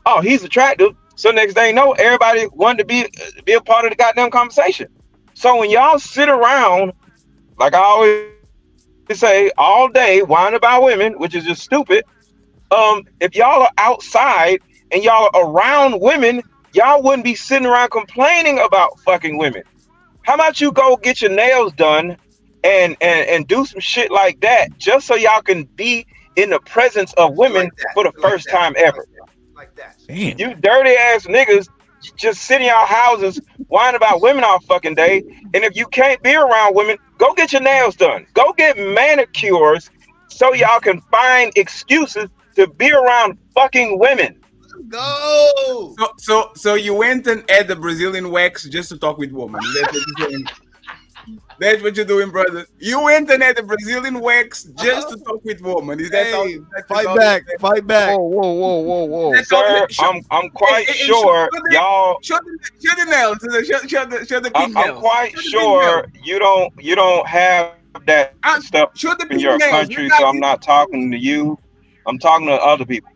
oh, he's attractive. So next thing you know, everybody wanted to be a part of the goddamn conversation. So when y'all sit around, like I always say, all day whining about women, which is just stupid. If y'all are outside and y'all are around women, y'all wouldn't be sitting around complaining about fucking women. How about you go get your nails done and do some shit like that, just so y'all can be in the presence of women for the first time ever. Damn. You dirty ass niggas just sit in y'all houses whining about women all fucking day. And if you can't be around women, go get your nails done. Go get manicures so y'all can find excuses to be around fucking women. Go. So you went and had the Brazilian wax just to talk with women. That's what you're doing. That's what you're doing, brother. You went and had the Brazilian wax just to talk with women. Is that all? Fight back. Fight back. Whoa. Sir, I'm quite sure y'all. Show the nails. Show the pink nails. I'm quite sure you don't have that stuff in your country. So I'm not talking to you. I'm talking to other people.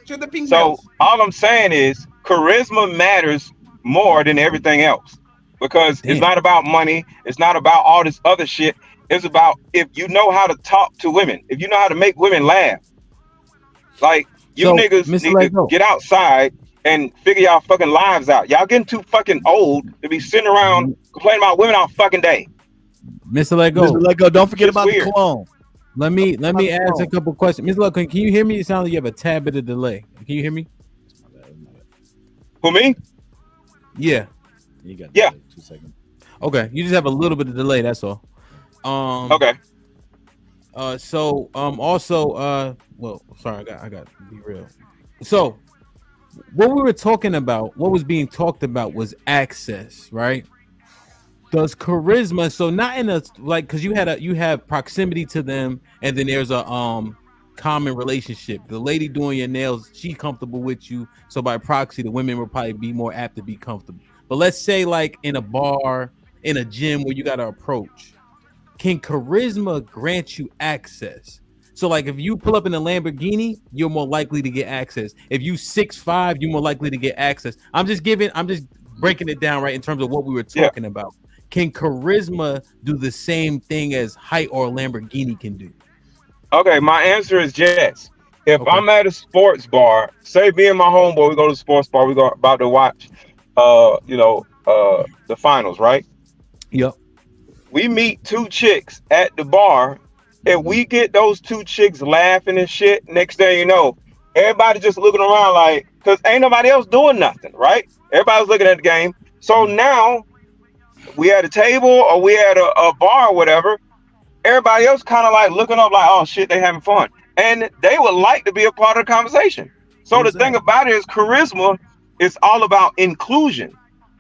Show the pink So nails. all I'm saying is charisma matters more than everything else, because it's not about money. It's not about all this other shit. It's about if you know how to talk to women, if you know how to make women laugh. Like you niggas need to get outside and figure y'all fucking lives out. Y'all getting too fucking old to be sitting around complaining about women all fucking day. Mr. Lego. Mr. Lego, don't forget about the cologne. Let me ask a couple questions. Mr. Lego, can you hear me? It sounds like you have a tad bit of delay. Can you hear me? Who, me? Yeah. You got 2 seconds. Okay, you just have a little bit of delay. That's all. Okay. Also, well, sorry, I got to be real. So, what we were talking about, what was being talked about was access, right? Does charisma, so not in a like, because you have proximity to them, and then there's a common relationship. The lady doing your nails, she's comfortable with you, so by proxy, the women will probably be more apt to be comfortable. But let's say like in a bar, in a gym where you got to approach, can charisma grant you access? So like if you pull up in a Lamborghini, you're more likely to get access. If you 6'5", you're more likely to get access. I'm just breaking it down right in terms of what we were talking about. Can charisma do the same thing as height or Lamborghini can do? Okay, my answer is yes. If I'm at a sports bar, say me and my homeboy, we go to the sports bar, we go about to watch the finals, right? Yep. We meet 2 chicks at the bar, and we get those 2 chicks laughing and shit. Next thing you know, everybody just looking around like, because ain't nobody else doing nothing, right? Everybody's looking at the game. So now we at a table or we at a bar or whatever, everybody else kind of like looking up like, oh shit, they having fun. And they would like to be a part of the conversation. So the thing about it is charisma is all about inclusion.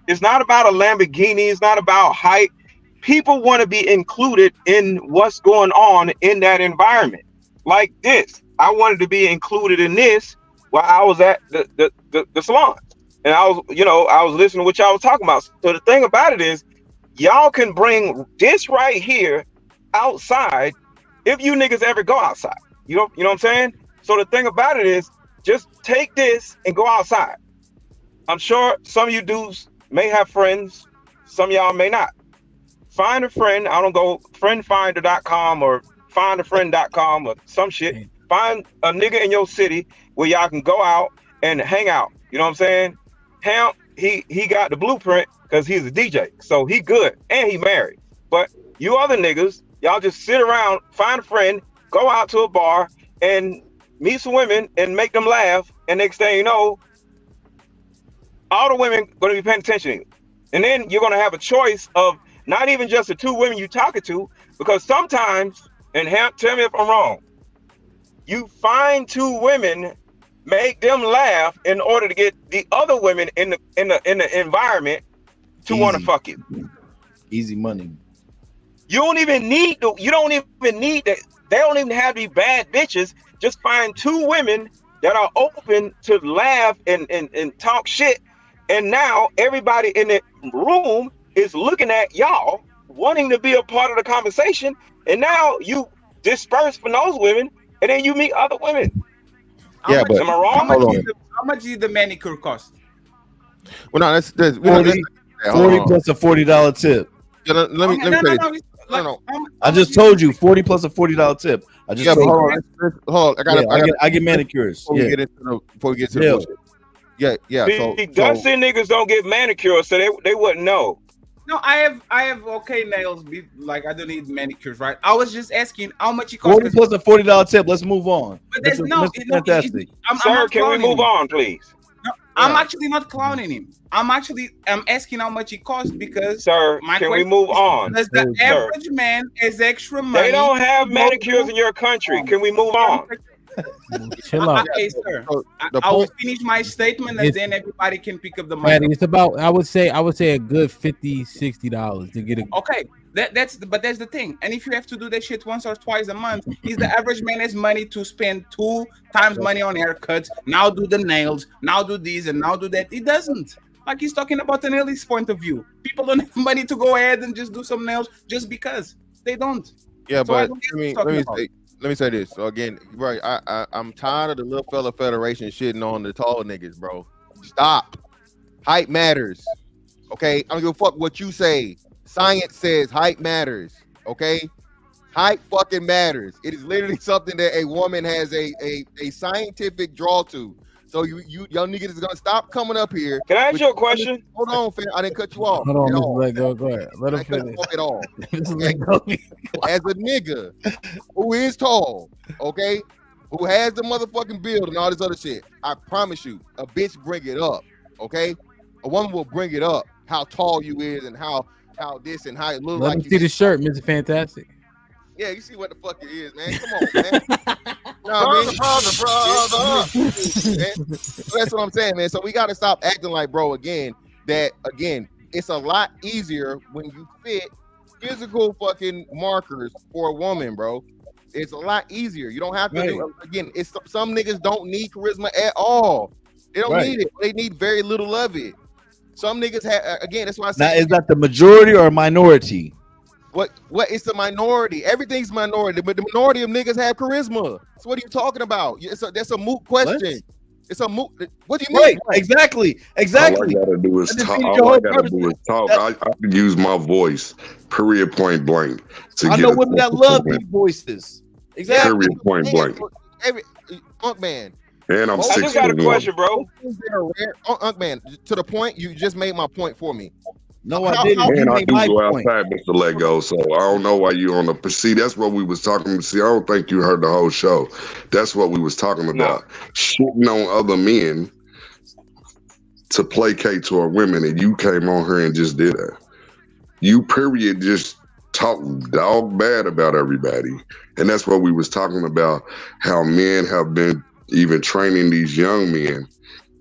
It's not about a Lamborghini. It's not about height. People want to be included in what's going on in that environment. Like this, I wanted to be included in this while I was at the salon. And I was listening to what y'all was talking about. So the thing about it is, y'all can bring this right here outside if you niggas ever go outside. You know what I'm saying? So the thing about it is, just take this and go outside. I'm sure some of you dudes may have friends, some of y'all may not. find a friend. I don't go friendfinder.com or findafriend.com or some shit. Find a nigga in your city where y'all can go out and hang out. You know what I'm saying? Him, he got the blueprint because he's a DJ, so he good and he married. But you other niggas, y'all just sit around, find a friend, go out to a bar and meet some women and make them laugh. And next thing you know, all the women going to be paying attention to you. And then you're going to have a choice of not even just the two women you talking to, because sometimes, and tell me if I'm wrong, you find two women, make them laugh in order to get the other women in the environment to want to fuck you. Easy money. You don't even need that. They don't even have to be bad bitches. Just find two women that are open to laugh and talk shit. And now everybody in the room is looking at y'all, wanting to be a part of the conversation. And now you disperse from those women, and then you meet other women. Yeah, but am I wrong? How much did the manicure cost? Well, no, that's 40 plus a $40 tip. Yeah, let me tell you. I just told you 40 plus a $40 tip. I just told you. Hold on. I get manicures. Before we get to the bullshit. Yeah. So Dusty niggas don't get manicures, so they wouldn't know. No, I have okay nails. Like I don't need manicures, right? I was just asking how much it costs. 40 plus a $40 tip. Let's move on. But that's fantastic. Sir, can we move on, please? No, I'm actually not clowning him. I'm asking how much it costs because. Sir, can we move on? Does the average man has extra money? They don't have manicures in your country. Can we move on? Chill out. Okay, sir. I will finish my statement and then everybody can pick up the money. It's about I would say a good $50-$60 to get a. Okay, that's the thing. And if you have to do that shit once or twice a month, is the average man has money to spend 2 times money on haircuts? Now do the nails, now do this, and now do that. It doesn't. Like he's talking about an Ellie's point of view. People don't have money to go ahead and just do some nails just because they don't. Yeah, So but let me say this. So again, right, I'm tired of the little fella federation shitting on the tall niggas, bro. Stop. Height matters. Okay, I don't give a fuck what you say. Science says height matters. Okay, height fucking matters. It is literally something that a woman has a scientific draw to. So you young niggas is gonna stop coming up here. Can I ask you a question? Hold on, fam. I didn't cut you off. Hold on, let go. Go ahead. Let him finish. At all. As a nigga who is tall, okay, who has the motherfucking build and all this other shit, I promise you, a bitch bring it up, okay? A woman will bring it up, how tall you is and how this and how it looks. Let him see the shirt, Mr. Fantastic. Yeah, you see what the fuck it is, man. Come on, man. Brother. That's what I'm saying, man. So we got to stop acting like, bro, again, it's a lot easier when you fit physical fucking markers for a woman, bro. It's a lot easier. You don't have to do, again, it's some niggas don't need charisma at all. They don't need it. They need very little of it. Some niggas have, again, that's why I say. Now, is that the majority or minority? What? It's the minority. Everything's minority, but the minority of niggas have charisma. So what are you talking about? That's a moot question. What? It's a moot. What do you mean? Exactly. All I gotta do is talk. I can use my voice. Period. Point blank. I know women that love big voices. Exactly. Period. Point blank. Every Unk Man. And I'm 6'1". I just got a question, bro. Unk Man, to the point, you just made my point for me. No, I didn't. And I do go outside, Mr. Lego, so I don't know why you on the. See, that's what we was talking. See, I don't think you heard the whole show. That's what we was talking about. Shitting on other men to placate to our women, and you came on here and just did that. You period just talk dog bad about everybody, and that's what we was talking about. How men have been even training these young men.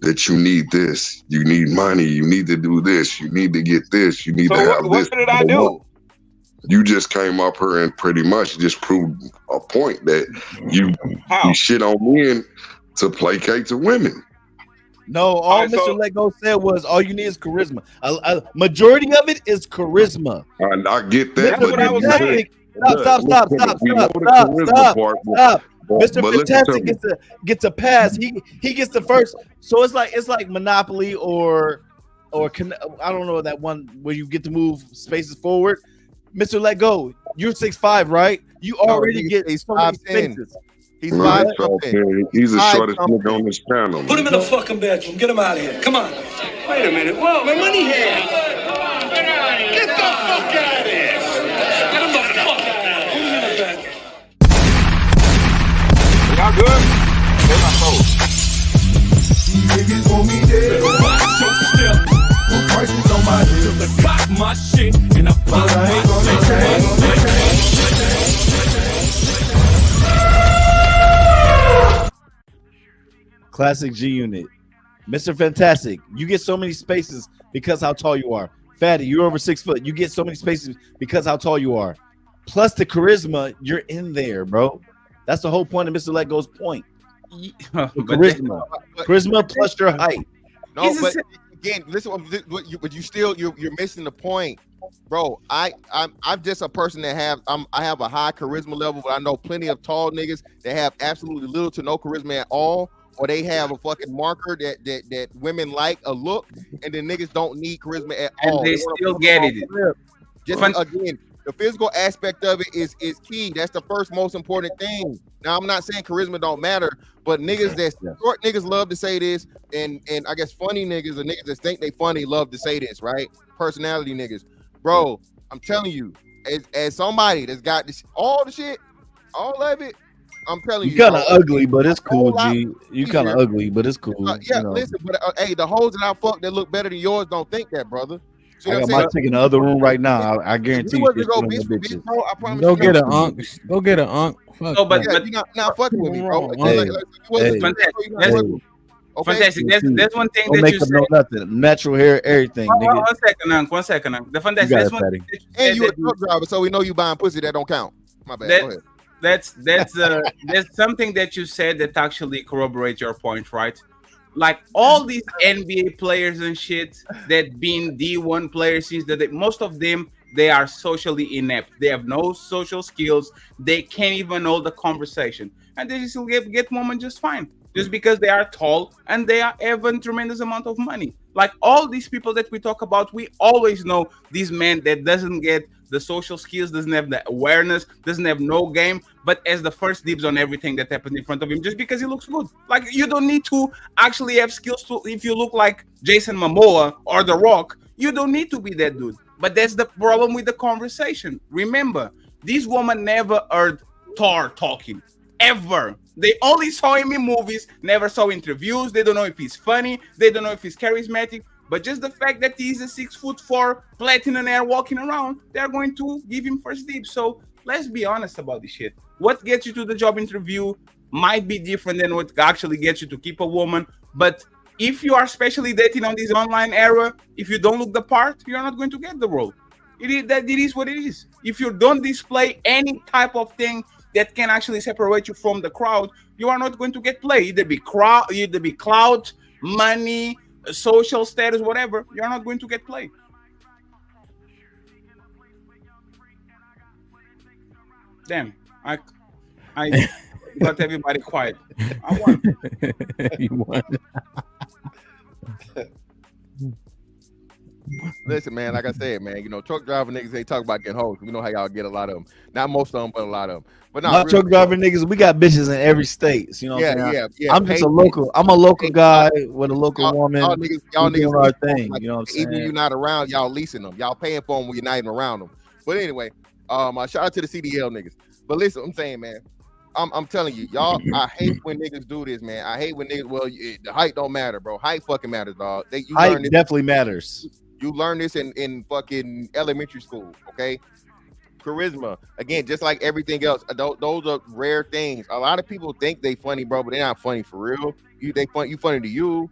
That you need this, you need money, you need to do this, you need to get this, you need to have this. What did I do? You just came up here and pretty much just proved a point that you shit on men to placate to women. No, all Mr. Lego said was all you need is charisma. A majority of it is charisma. I get that. But stop. Mr. Fantastic gets a pass. He gets the first. So it's like Monopoly or I don't know, that one where you get to move spaces forward. Mr. Let Go, you're 6'5", right? You already get so many spaces. He's Right, 5'10". he's the shortest nigga on this panel. Put him in the fucking bedroom. Get him out of here. Come on. Wait a minute. Whoa, my money here. Get the fuck out of here. Get him the fuck out of here. Put him in the bedroom. Y'all good? There's my phone. Niggas want me dead. Watch your step. Put prices on my head. To cock my shit and I pop my Classic G Unit. Mr. Fantastic, you get so many spaces because how tall you are. Fatty, you're over 6 foot. You get so many spaces because how tall you are. Plus the charisma, you're in there, bro. That's the whole point of Mr. Let Go's point. Charisma. Charisma plus your height. No, but again, listen. But you're missing the point, bro. I'm just a person that I have a high charisma level, but I know plenty of tall niggas that have absolutely little to no charisma at all, or they have a fucking marker that women like, a look, and then niggas don't need charisma at all. And they still get it. Just again, the physical aspect of it is key. That's the first most important thing. Now, I'm not saying charisma don't matter, but niggas that short niggas love to say this, and I guess funny niggas or niggas that think they funny love to say this, right? Personality niggas. Bro, I'm telling you, as somebody that's got this, all the shit, all of it, I'm telling you. You kind of ugly, but it's cool, G. You kind of ugly, but it's cool. Yeah, you know. listen, but hey, the hoes that I fuck that look better than yours don't think that, brother. See I got my chick in the other room right now. I guarantee you. Bro, I promise Go you get an unk. Go get an unk. Fuck No, but you're not fucking with me, bro. Fantastic. There's one thing Don't that make you them said. know nothing. Natural hair, everything. Nigga. One second, Unc. The fantastic. You got There's it, one Patty. thing that you And said you a that truck driver, so we know you buying pussy that don't count. My bad. Go ahead. That's something that you said that actually corroborates your point, right? Like all these NBA players and shit that been D1 players since most of them, they are socially inept. They have no social skills. They can't even hold the conversation, and they still get women just fine, just because they are tall and they are have a tremendous amount of money. Like all these people that we talk about, we always know these men that doesn't get the social skills, doesn't have the awareness, doesn't have no game, but as the first dibs on everything that happens in front of him just because he looks good. Like you don't need to actually have skills to, if you look like Jason Momoa or The Rock, you don't need to be that dude. But that's the problem with the conversation. Remember, these women never heard Thor talking, ever. They only saw him in movies, never saw interviews. They don't know if he's funny. They don't know if he's charismatic. But just the fact that he's a 6'4" platinum hair walking around, they're going to give him first dibs. So let's be honest about this shit. What gets you to the job interview might be different than what actually gets you to keep a woman. But if you are especially dating on this online era, if you don't look the part, you're not going to get the role. It is what it is. If you don't display any type of thing that can actually separate you from the crowd, you are not going to get play. Either be clout, money, social status, whatever. You're not going to get play. Damn, I got everybody quiet. I won. You won. Listen, man, like I said, man, you know, truck driver niggas, they talk about getting hoes. We know how y'all get a lot of them. Not most of them, but a lot of them. But My truck driver niggas, we got bitches in every state. You know what I'm saying? Yeah. I'm just a local. I'm a local guy with a local woman. Y'all niggas doing our thing. Like, you know what I'm saying? Even you're not around, y'all leasing them. Y'all paying for them when you're not even around them. But anyway, shout out to the CDL niggas. But listen, I'm saying, man, I'm telling you, y'all, I hate when niggas do this, man. I hate when niggas, the height don't matter, bro. Height fucking matters, dog. Height definitely matters. You learn this in fucking elementary school, okay? Charisma, again, just like everything else, those are rare things. A lot of people think they funny, bro, but they're not funny for real. You funny to you.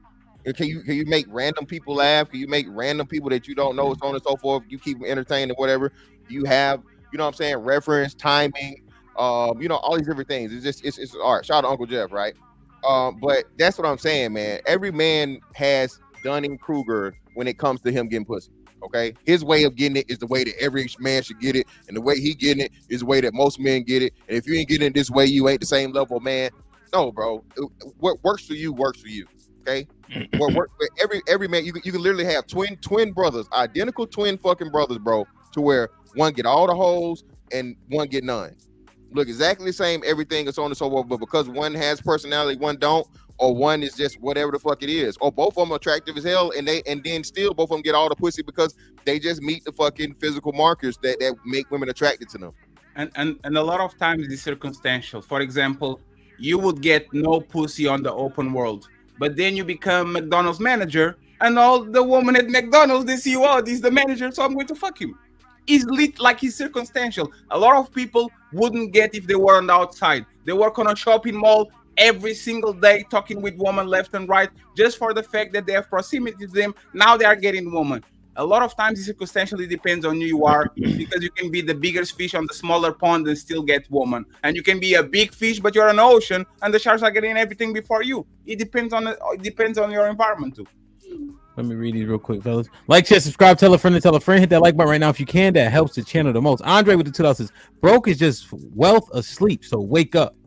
Can you make random people laugh? Can you make random people that you don't know, so on and so forth? You keep them entertained and whatever. You have, you know what I'm saying, reference, timing, you know, all these different things. It's art. Shout out to Uncle Jeff, right? But that's what I'm saying, man. Every man has Dunning-Kruger when it comes to him getting pussy. Okay, his way of getting it is the way that every man should get it, and the way he getting it is the way that most men get it. And if you ain't getting it this way, you ain't the same level of man. No, bro. What works for you works for you. Okay, what work every man. You can literally have twin brothers, identical twin fucking brothers, bro. To where One get all the hoes and one get none. Look exactly the same, everything is on and so forth, but because one has personality, one don't, or one is just whatever the fuck it is, or both of them attractive as hell, and then still both of them get all the pussy because they just meet the fucking physical markers that make women attracted to them. And a lot of times it's circumstantial. For example, you would get no pussy on the open world, but then you become McDonald's manager, and all the women at McDonald's, they see you, oh, this is the manager, so I'm going to fuck him. It's lit, like it's circumstantial. A lot of people wouldn't get if they were on the outside. They work on a shopping mall every single day, talking with women left and right, just for the fact that they have proximity to them. Now they are getting women. A lot of times it circumstantially depends on who you are, because you can be the biggest fish on the smaller pond and still get woman, and you can be a big fish but you're an ocean and the sharks are getting everything before you. It depends on your environment too. Let me read these real quick, fellas. Like, share, subscribe, tell a friend, and tell a friend. Hit that like button right now if you can. That helps the channel the most. Andre with the $2 says, broke is just wealth asleep, so wake up.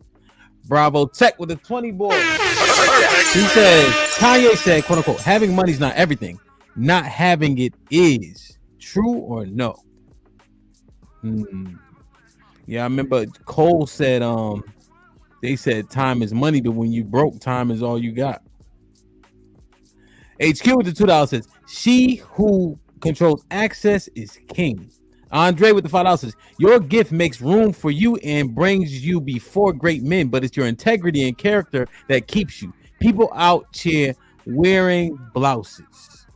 Bravo Tech with the 20 boy. He says, Kanye said, quote unquote, having money is not everything. Not having it is. True or no? Yeah, I remember Cole said, they said time is money, but when you broke, time is all you got. HQ with the $2 says, she who controls access is king. Andre with the $5 says, your gift makes room for you and brings you before great men, but it's your integrity and character that keeps you. People out here wearing blouses.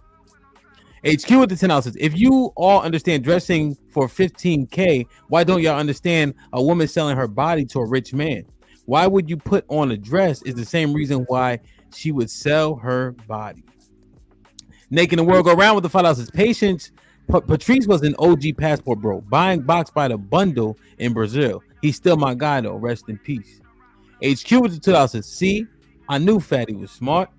HQ with the $10 says, if you all understand dressing for $15K, why don't y'all understand a woman selling her body to a rich man? Why would you put on a dress is the same reason why she would sell her body. Making the world go round with the $5 says, patience. Patrice was an OG passport bro, buying box by the bundle in Brazil. He's still my guy though. Rest in peace. HQ with the $2 says, see, I knew Fatty was smart.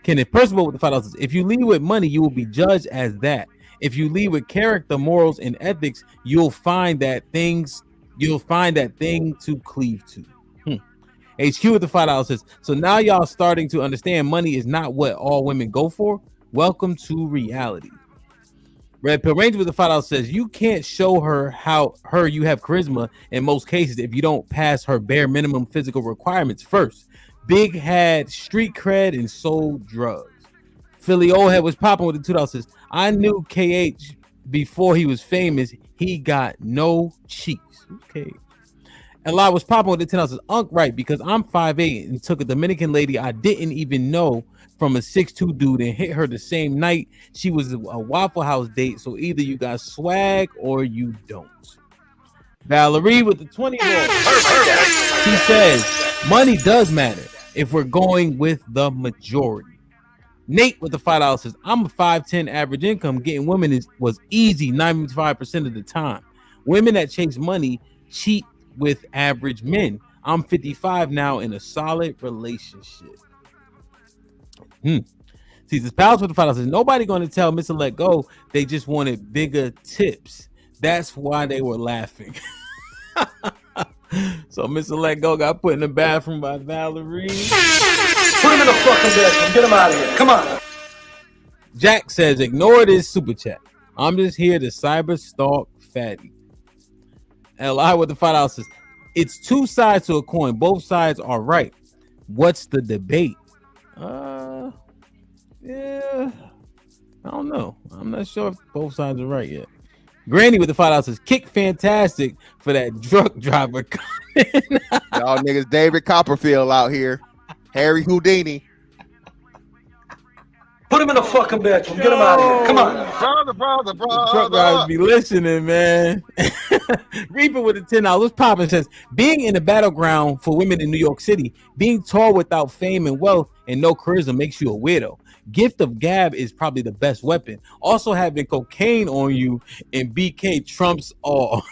Kenneth Percival with the $5 says, if you lead with money, you will be judged as that. If you lead with character, morals, and ethics, you'll find that thing to cleave to. HQ with the $5 says, so now y'all starting to understand money is not what all women go for. Welcome to reality. Red Pill Ranger with the $5 says, you can't show her you have charisma in most cases if you don't pass her bare minimum physical requirements first. Big had street cred and sold drugs. Philly Old Head was popping with the $2 says, I knew KH before he was famous. He got no cheeks. Okay. And I was popping with the $10 says, Unc right, because I'm 5'8" and took a Dominican lady I didn't even know from a 6'2" dude and hit her the same night. She was a Waffle House date, so either you got swag or you don't. Valerie with the 20 she says, money does matter if we're going with the majority. Nate with the $5 says, I'm a 5'10" average income. Getting women was easy 95% of the time. Women that chase money cheat with average men. I'm 55 now in a solid relationship. See, this pals with the $5 says, nobody going to tell Mr. Let Go they just wanted bigger tips. That's why they were laughing. So Mr. Let Go got put in the bathroom by Valerie. Put him in the fucking bedroom. Get him out of here. Come on. Jack says, ignore this super chat. I'm just here to cyber stalk Fatty. LI with the $5 says, it's two sides to a coin. Both sides are right. What's the debate? Yeah, I don't know. I'm not sure if both sides are right yet. Granny with the $5 says, kick fantastic for that truck driver. Y'all niggas David Copperfield out here. Harry Houdini. Put him in the fucking bedroom. Get him out of here. Come on. Brother. The truck drivers be listening, man. Reaper with the $10. What's poppin' says, being in the battleground for women in New York City, being tall without fame and wealth and no charisma makes you a weirdo. Gift of gab is probably the best weapon. Also having cocaine on you and BK trumps all.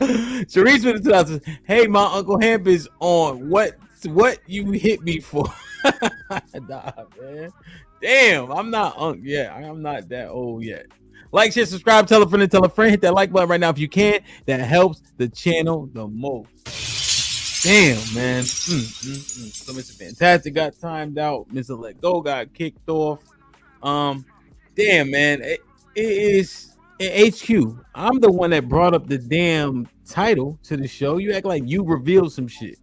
Sharice with the $2 says, hey, my Uncle Hamp is on. What you hit me for? Nah, man. Damn, I'm not yet. I'm not that old yet. Like, share, subscribe, tell a friend, hit that like button right now if you can. That helps the channel the most. Damn, man. So Mr. Fantastic got timed out. Mr. Let Go got kicked off. Damn, man. It is HQ. I'm the one that brought up the damn title to the show. You act like you revealed some shit.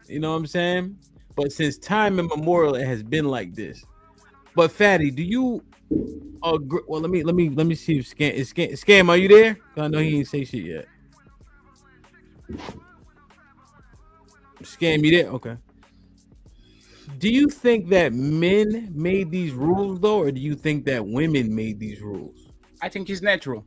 You know what I'm saying? But since time immemorial, it has been like this. But Fatty, do you agree? Well, let me see if Scam, are you there? I know he ain't say shit yet. Scam, you there? Okay. Do you think that men made these rules though, or do you think that women made these rules? I think he's natural.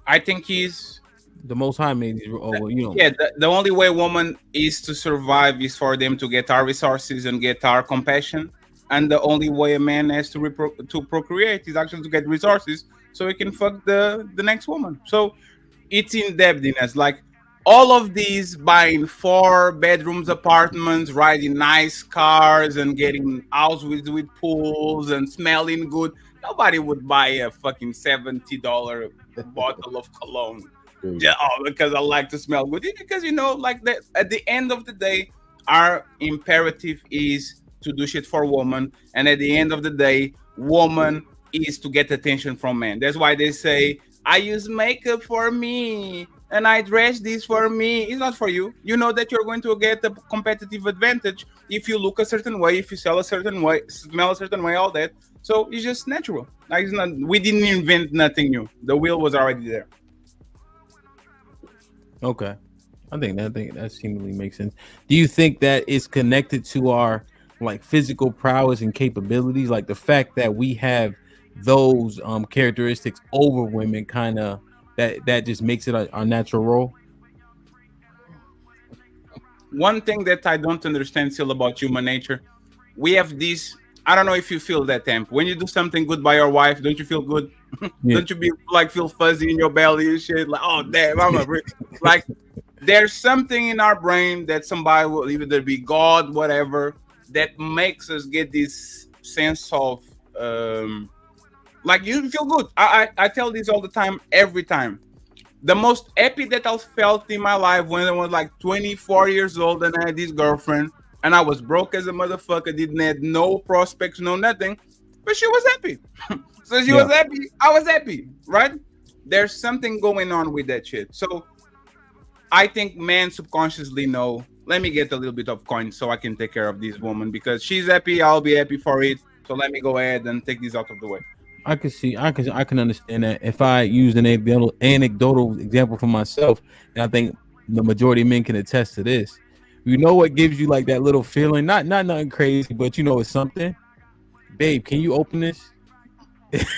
I think he's the Most High made these rules. Oh, well, you know. Yeah, the only way woman is to survive is for them to get our resources and get our compassion, and the only way a man has to procreate is actually to get resources so he can fuck the next woman. So it's in depthness, like all of these buying 4-bedrooms apartments, riding nice cars, and getting houses with pools and smelling good. Nobody would buy a fucking $70 bottle of cologne. Yeah, because I like to smell good. Because like that. At the end of the day, our imperative is to do shit for woman, and at the end of the day, woman is to get attention from men. That's why they say, "I use makeup for me and I dress this for me." It's not for you. You know that you're going to get a competitive advantage if you look a certain way, if you sell a certain way, smell a certain way, all that. So it's just natural. Like it's not. We didn't invent nothing new. The wheel was already there. Okay, I think that seemingly makes sense. Do you think that it's connected to our like physical prowess and capabilities, like the fact that we have those characteristics over women, kind of that just makes it our natural role? One thing that I don't understand still about human nature, we have this. I don't know if you feel that, Temp. When you do something good by your wife, don't you feel good? Yeah. Don't you be like feel fuzzy in your belly and shit? Like, oh damn, I'm a like. There's something in our brain that somebody will either be God, whatever, that makes us get this sense of like you feel good. I tell this all the time, every time. The most happy that I felt in my life when I was like 24 years old and I had this girlfriend and I was broke as a motherfucker, didn't have no prospects, no nothing, but she was happy. So she was happy, I was happy, right? There's something going on with that shit. So I think men subconsciously know, let me get a little bit of coin so I can take care of this woman because she's happy, I'll be happy for it. So let me go ahead and take this out of the way. I can understand that. If I use an anecdotal example for myself, and I think the majority of men can attest to this. You know what gives you like that little feeling? Not nothing crazy, but you know it's something. Babe, can you open this?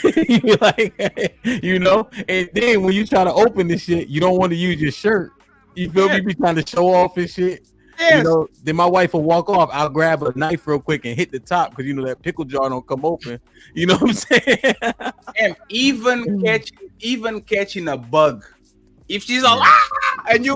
You're like, and then when you try to open this shit, you don't want to use your shirt. You feel me? Be trying to show off and shit. Yes. Then my wife will walk off. I'll grab a knife real quick and hit the top because that pickle jar don't come open. You know what I'm saying? And even catching a bug, if she's all and you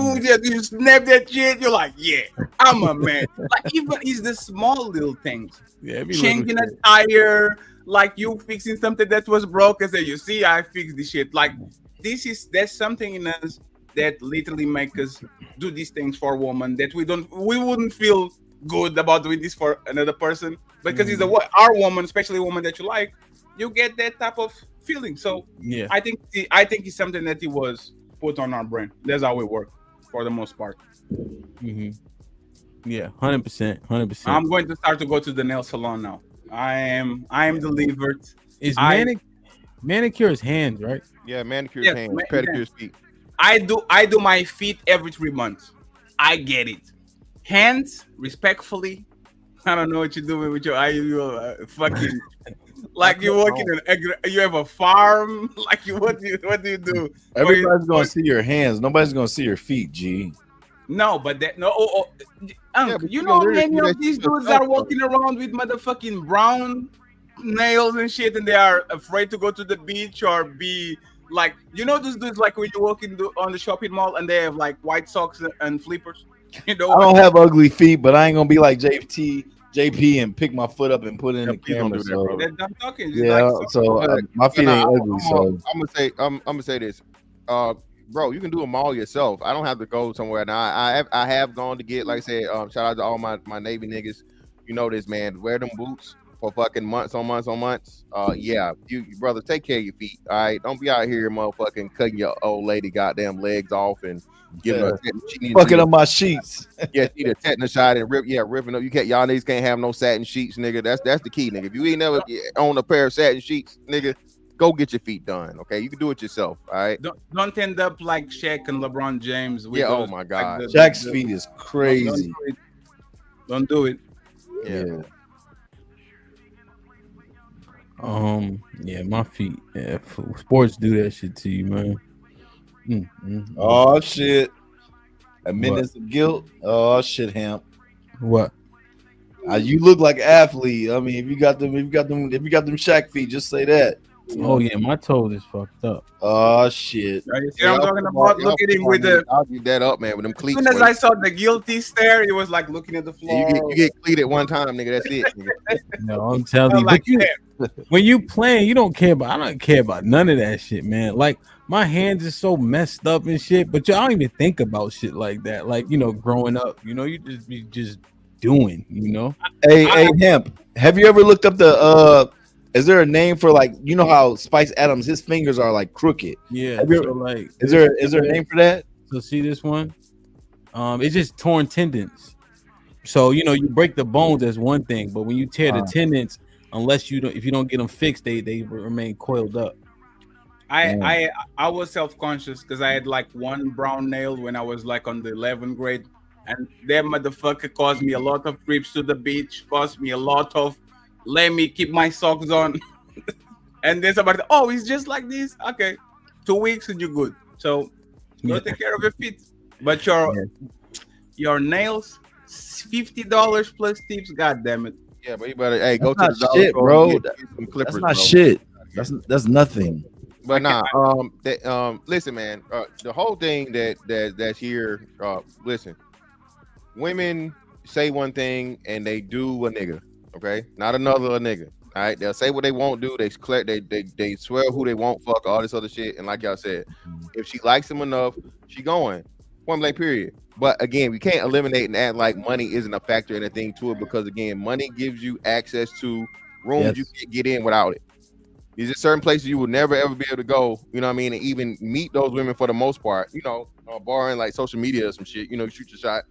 snap that shit, you're like, yeah, I'm a man. Like even it's the small little things. Yeah, changing a tire, like you fixing something that was broken. Say, you see, I fixed this shit. Like there's something in us that literally make us do these things for a woman that we wouldn't feel good about doing this for another person because it's our woman, especially a woman that you like, you get that type of feeling. So yeah, I think it's something that it was put on our brain. That's how we work for the most part. Mm-hmm. Yeah, 100%. I'm going to start to go to the nail salon now. I am delivered. Is manicure is hands, right? Yeah, manicure is hands, pedicure is feet. I do my feet every 3 months. I get it. Hands, respectfully. I don't know what you're doing with your eye. You fucking like you're working you have a farm. Like what do you do? Everybody's gonna see your hands. Nobody's gonna see your feet. G. No, but that you know many of these dudes are walking around with motherfucking brown nails and shit, and they are afraid to go to the beach or be. Like, those dudes, like when you walk on the shopping mall and they have like white socks and flippers. I don't have ugly feet, but I ain't gonna be like JP and pick my foot up and put it in the camera. So. I'm talking. Yeah, so my feet ain't ugly. So I'm gonna say this, bro. You can do them all yourself. I don't have to go somewhere. Now I have gone to get, like I said, shout out to all my Navy niggas. You know this, man. Wear them boots. for fucking months on months on months, yeah, you brother, take care of your feet. All right, don't be out here motherfucking cutting your old lady goddamn legs off and giving her fucking up my sheets. Yeah, she need a tetanus shot and ripping up. Y'all niggas can't have no satin sheets, nigga. That's the key, nigga. If you ain't never own a pair of satin sheets, nigga, go get your feet done. Okay, you can do it yourself. All right. Don't end up like Shaq and LeBron James. With Yeah. those, Oh my God. like Shaq's feet is crazy. Don't do it. Yeah. Yeah, my feet. Yeah, sports do that shit to you, man. Oh shit. Admittance of guilt. Oh shit, Hamp. What? You look like an athlete. I mean, if you got them Shaq feet, just say that. Oh yeah, my toe is fucked up. Oh shit. You see what I'm talking about? Look at him with the. I'll get that up, man. With them As cleats. soon as I saw the guilty stare, it was like looking at the floor. You get cleated one time, nigga. That's it. Nigga. No, I'm telling you. Like when you playing, you don't care about. I don't care about none of that shit, man. Like my hands are so messed up and shit. But I don't even think about shit like that. Like growing up, you just be doing. Hey, Hemp. Have you ever looked up the Is there a name for how Spice Adams, his fingers are like crooked? Yeah. Is there a name for that? So see this one? It's just torn tendons. So you break the bones, that's one thing, but when you tear the tendons, if you don't get them fixed, they remain coiled up. I was self-conscious because I had like one brown nail when I was like on the 11th grade, and that motherfucker caused me a lot of trips to the beach, caused me a lot of let me keep my socks on. And then somebody, oh, it's just like this. Okay, 2 weeks and you're good. So go take care of your feet. But your nails, $50 plus tips. God damn it. Yeah, but you better go to That's the not dollar shit, store bro. and get some clippers, That's not bro. shit. That's nothing. But listen, man. The whole thing that's here. Listen, women say one thing and they do a nigga. Okay, not another nigga. All right, they'll say what they won't do. They swear who they won't fuck, all this other shit. And like y'all said, if she likes him enough, she going. Point blank, period. But again, we can't eliminate and act like money isn't a factor in a thing to it, because again, money gives you access to rooms you can't get in without it. There's just certain places you will never ever be able to go, you know what I mean, and even meet those women for the most part, barring like social media or some shit, shoot your shot,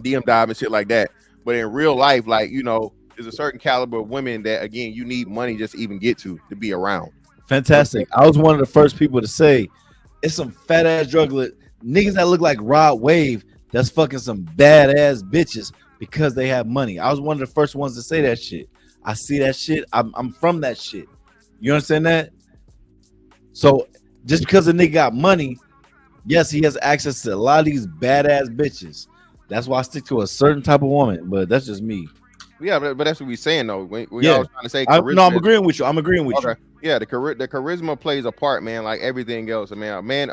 DM dive and shit like that. But in real life, there's a certain caliber of women that again you need money just to even get to be around. Fantastic. I was one of the first people to say it's some fat ass niggas that look like Rod Wave that's fucking some badass bitches because they have money. I was one of the first ones to say that shit. I see that shit. I'm from that shit. You understand that? So just because a nigga got money, yes, he has access to a lot of these badass bitches. That's why I stick to a certain type of woman, but that's just me. Yeah, but that's what we're saying though. We all trying to say charisma. I'm agreeing with you. Okay. Yeah, the charisma plays a part, man, like everything else. I mean,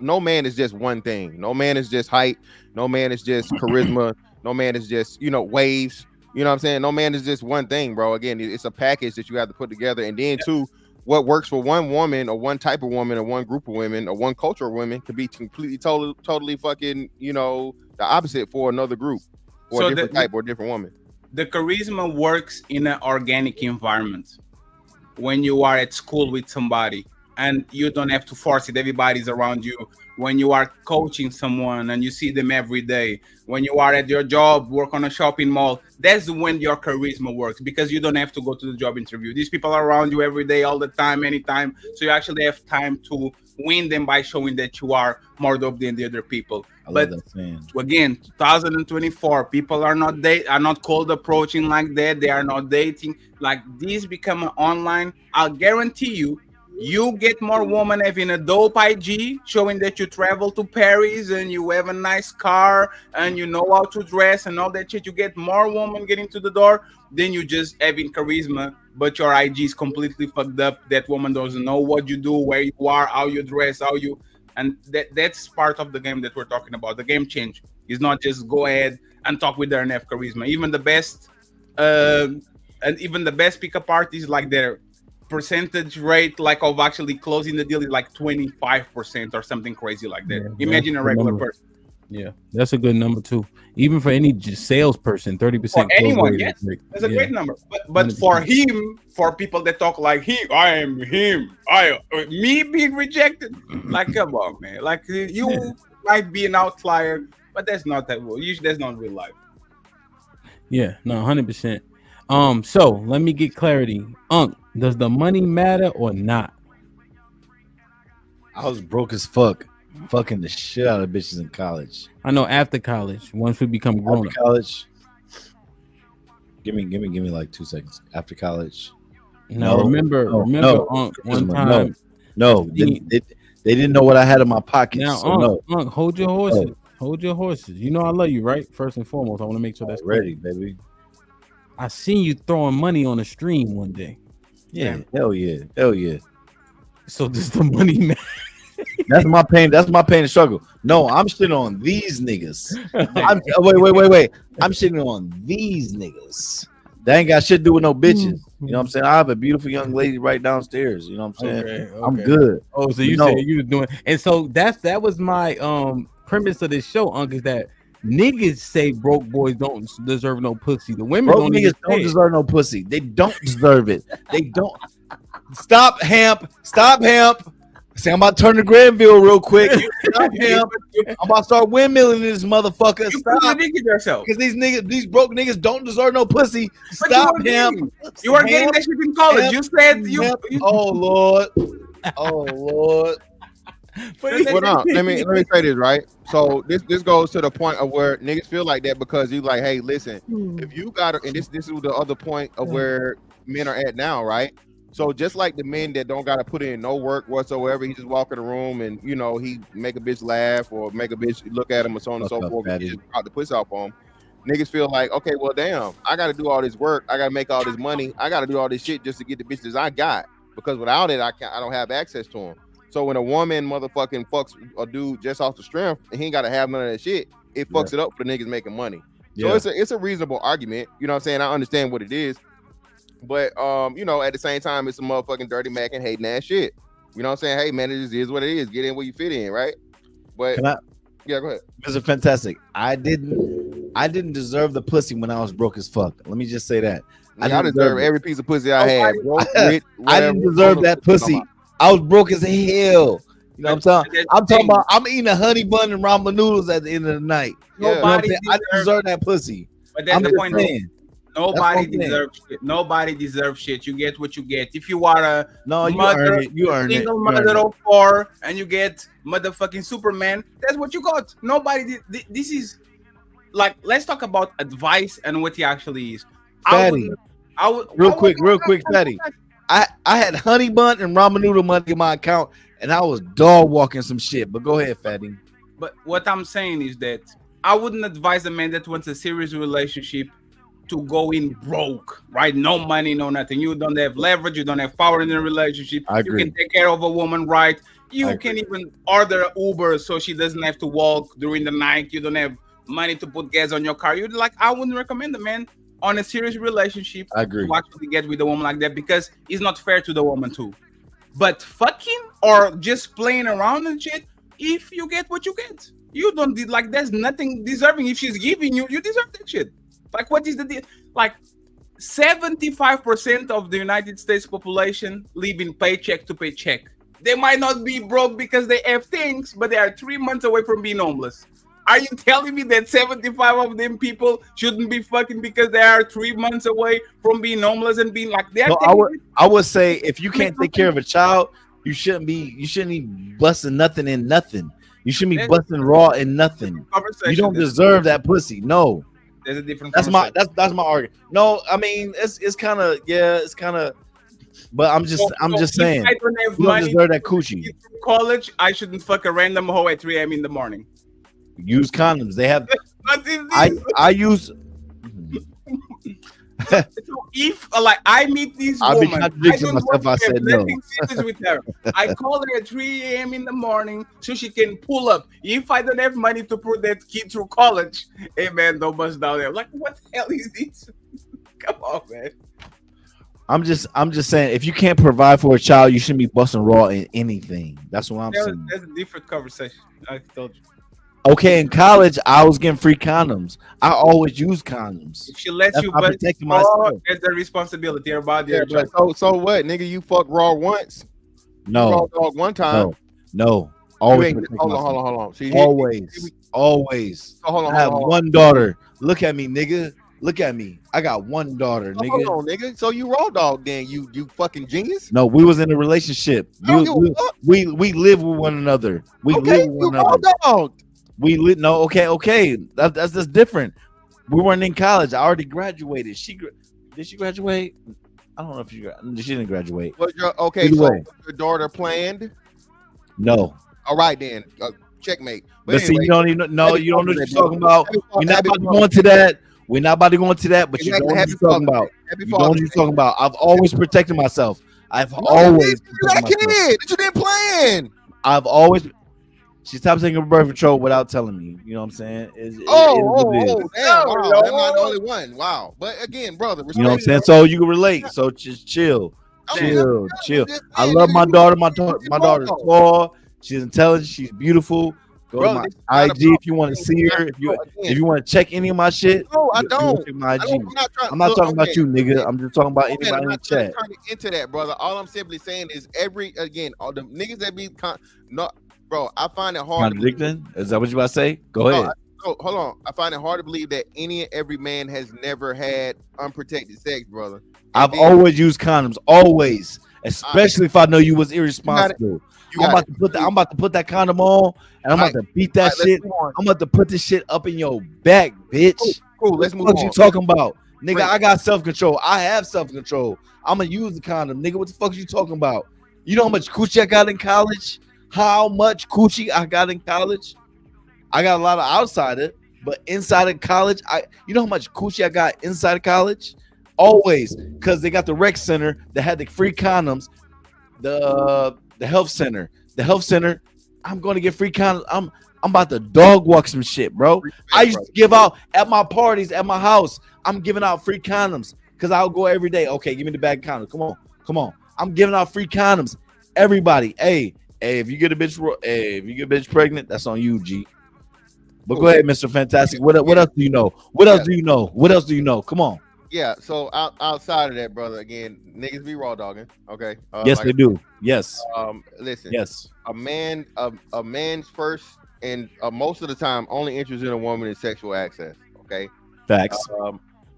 no man is just one thing. No man is just height. No man is just charisma. No man is just waves. You know what I'm saying? No man is just one thing, bro. Again, it's a package that you have to put together. And then too, what works for one woman or one type of woman or one group of women or one culture of women could be completely totally fucking the opposite for another group or a different type or a different woman. The charisma works in an organic environment. When you are at school with somebody and you don't have to force it, everybody's around you. When you are coaching someone and you see them every day, when you are at your job, work on a shopping mall, that's when your charisma works, because you don't have to go to the job interview. These people are around you every day, all the time, anytime. So you actually have time to win them by showing that you are more dope than the other people. But again, 2024, people are not cold approaching like that. They are not dating like this. Become an online. I'll guarantee you get more women having a dope IG showing that you travel to Paris and you have a nice car and you know how to dress and all that shit. You get more women getting to the door than you just having charisma, but your IG is completely fucked up. That woman doesn't know what you do, where you are, how you dress, and that's part of the game that we're talking about. The game change is not just go ahead and talk with her and have charisma. Even the best pickup artists, like their percentage rate of actually closing the deal is like 25% or something crazy like that. Imagine a regular person. Yeah, that's a good number too. Even for any salesperson, 30%. For anyone, yes, that's a great number. But for him, for people that talk like him, I am him. Me being rejected. Like, come on, man. Like you might be an outlier, but that's not that. Usually, that's not real life. Yeah, no, 100%. So let me get clarity. Does the money matter or not? I was broke as fuck, fucking the shit out of bitches in college. I know after college, once we become grown up. College. Give me like 2 seconds. After college. Now remember, one time. No, they didn't know what I had in my pocket. Now, so hold your horses. Hold your horses. You know I love you, right? First and foremost, I want to make sure that's ready, baby. I seen you throwing money on the stream one day. Yeah, hell yeah. So does the money matter? That's my pain. That's my pain and struggle. No, I'm shitting on these niggas. Wait. I'm shitting on these niggas. They ain't got shit to do with no bitches. You know what I'm saying? I have a beautiful young lady right downstairs. You know what I'm saying? Okay. I'm good. Oh, so you said you were doing, and so that was my premise of this show, is that niggas say broke boys don't deserve no pussy. The women broke niggas don't deserve no pussy. They don't deserve it. They don't. Stop, Hamp. See, I'm about to turn to Granville real quick. Stop, Hamp. I'm about to start windmilling this motherfucker. Stop. Because these broke niggas don't deserve no pussy. Stop, Hamp. You are getting that shit in college. You said you. Oh Lord. Hold on. Let me say this, right? So this goes to the point of where niggas feel like that because you like, hey, listen, if you got and this is the other point of where men are at now, right? So just like the men that don't gotta put in no work whatsoever, he just walk in the room and he make a bitch laugh or make a bitch look at him or so on and so forth, and just out the pussy off on him. Niggas feel like, okay, well, damn, I gotta do all this work, I gotta make all this money, I gotta do all this shit just to get the bitches I got because without it, I don't have access to them. So when a woman motherfucking fucks a dude just off the strength and he ain't gotta have none of that shit, it fucks it up for the niggas making money. So it's a reasonable argument. You know what I'm saying? I understand what it is. But at the same time, it's a motherfucking dirty Mac and hating ass shit. You know what I'm saying? Hey man, it just is what it is. Get in where you fit in, right? But yeah, go ahead. This is fantastic. I didn't deserve the pussy when I was broke as fuck. Let me just say that. I deserve every piece of pussy I had. I didn't deserve that pussy. I was broke as hell. You know what I'm talking? I'm talking about. I'm eating a honey bun and ramen noodles at the end of the night. Nobody I deserve that pussy. But that's the point. Nobody deserves shit. Nobody deserves shit. You get what you get. If you are a single mother of 4 and you get motherfucking Superman, that's what you got. Nobody. This is like, let's talk about advice and what he actually is. Fatty. Real quick, Fatty. I had honey bun and ramen noodle money in my account, and I was dog walking some shit. But go ahead, Fatty. But what I'm saying is that I wouldn't advise a man that wants a serious relationship to go in broke, right? No money, no nothing. You don't have leverage. You don't have power in the relationship. You can take care of a woman, right? You can even order Uber so she doesn't have to walk during the night. You don't have money to put gas on your car. You'd like, I wouldn't recommend a man on a serious relationship to actually get with a woman like that because it's not fair to the woman too. But fucking or just playing around and shit, if you get what you get, you don't like. There's nothing deserving. If she's giving you, you deserve that shit. Like, what is the deal? Like, 75% of the United States population live in paycheck to paycheck. They might not be broke because they have things, but they are 3 months away from being homeless. Are you telling me that 75 of them people shouldn't be fucking because they are 3 months away from being homeless and being like that? No, I would say if you can't take care of a child, you shouldn't be busting nothing in nothing. You shouldn't be busting raw in nothing. You don't deserve that pussy. No. There's a different. That's my argument. No, I mean it's kind of. But I'm just saying. I don't have you money don't deserve that coochie. College, I shouldn't fuck a random hoe at 3 a.m. in the morning. Use condoms. They have. I use. So if I meet these women, I said no. With her. I call her at 3 a.m. in the morning so she can pull up. If I don't have money to put that kid through college, hey man, don't bust down there. Like, what the hell is this? Come on, man. I'm just saying, if you can't provide for a child, you shouldn't be busting raw in anything. That's what I'm saying. That's a different conversation. I told you. Okay, in college, I was getting free condoms. I always use condoms. If she lets That's you, how I but protected myself. there's the responsibility. Your body. Yeah, but so what, nigga? You fuck raw once. No, you raw dog one time. No. Always You ain't, protect hold myself. on, hold on. See, Always. So hold on, I have hold on. one daughter. Look at me, nigga. Look at me. I got one daughter, So nigga. hold on, nigga. So you raw dog then? You fucking genius? No, we was in a relationship. We live with one another. We live with one another. Dog. We live. No, okay. That's just different. We weren't in college. I already graduated. Did she graduate? I don't know if she didn't graduate. Was your Either way. was your daughter planned? No. All right then. Checkmate. But see, you don't even know. You don't know what you're talking about. We're not about to go into that. We're not about to go into that. But you know what you're talking about. You know what you're talking about. I've always protected myself. I've always. You got a kid that you didn't plan. I've always. She stopped taking birth control without telling me. You know what I'm saying? Damn! Wow, am I the only one? Wow. But again, brother, you know what I'm saying? So you can relate. So just chill. I love my daughter. My daughter's tall. She's intelligent. She's beautiful. Go to my IG if you want to see her. If you want to check any of my shit. No, I don't. My IG. I'm not talking about you, nigga. I'm just talking about anybody in the chat. Into that, brother. All I'm simply saying is all the niggas that be bro, I find it hard. Contradicting? Is that what you about to say? Go ahead. Hold on. I find it hard to believe that any and every man has never had unprotected sex, brother. I've always used condoms, always, especially if I know you was irresponsible. I'm about to put that condom on, and I'm about to beat that shit. I'm about to put this shit up in your back, bitch. Cool. Let's move on. What you talking about, nigga? Great. I got self-control. I have self-control. I'm gonna use the condom, nigga. What the fuck you talking about? You know how much coochie I got in college? How much coochie I got in college? I got a lot of outside it, but inside of college, you know how much coochie I got inside of college? Always, because they got the rec center that had the free condoms. The health center. The health center. I'm going to get free condoms. I'm about to dog walk some shit, bro. I used to give out at my parties at my house. I'm giving out free condoms because I'll go every day. Okay, give me the bag of condoms. Come on. I'm giving out free condoms. Everybody, hey, if you get a bitch pregnant, that's on you, G. But go ahead, Mr. Fantastic. What else do you know? What else do you know? Come on. Yeah, so outside of that, brother, again, niggas be raw dogging. Okay. Yes, they do. Yes. Listen. Yes. A man's first and most of the time only interest in a woman is sexual access. Okay. Facts.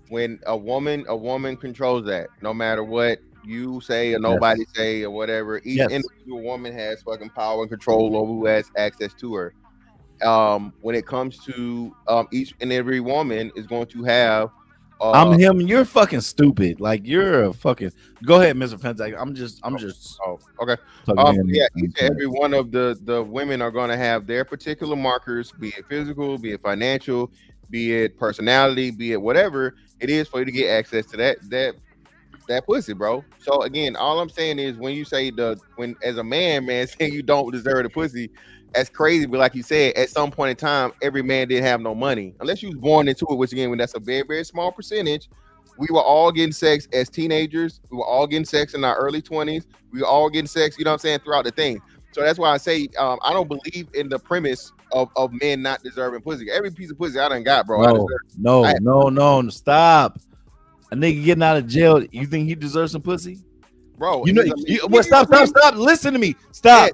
When a woman controls that, no matter what you say or nobody say or whatever, each individual woman has fucking power and control over who has access to her. When it comes to each and every woman is going to have I'm him. You're fucking stupid. Like you're a fucking. Go ahead, Mr. Fantastic. I'm just. Oh, okay. Yeah, each and every one of the women are going to have their particular markers, be it physical, be it financial, be it personality, be it whatever it is for you to get access to that pussy, bro. So again, all I'm saying is when you say when as a man saying you don't deserve the pussy. That's crazy, but like you said, at some point in time, every man didn't have no money. Unless you was born into it, which again, when that's a very, very small percentage. We were all getting sex as teenagers. We were all getting sex in our early 20s. We were all getting sex, you know what I'm saying, throughout the thing. So that's why I say I don't believe in the premise of men not deserving pussy. Every piece of pussy I done got, bro. No, stop. A nigga getting out of jail, you think he deserves some pussy? Bro, you know, stop. Listen to me. Stop.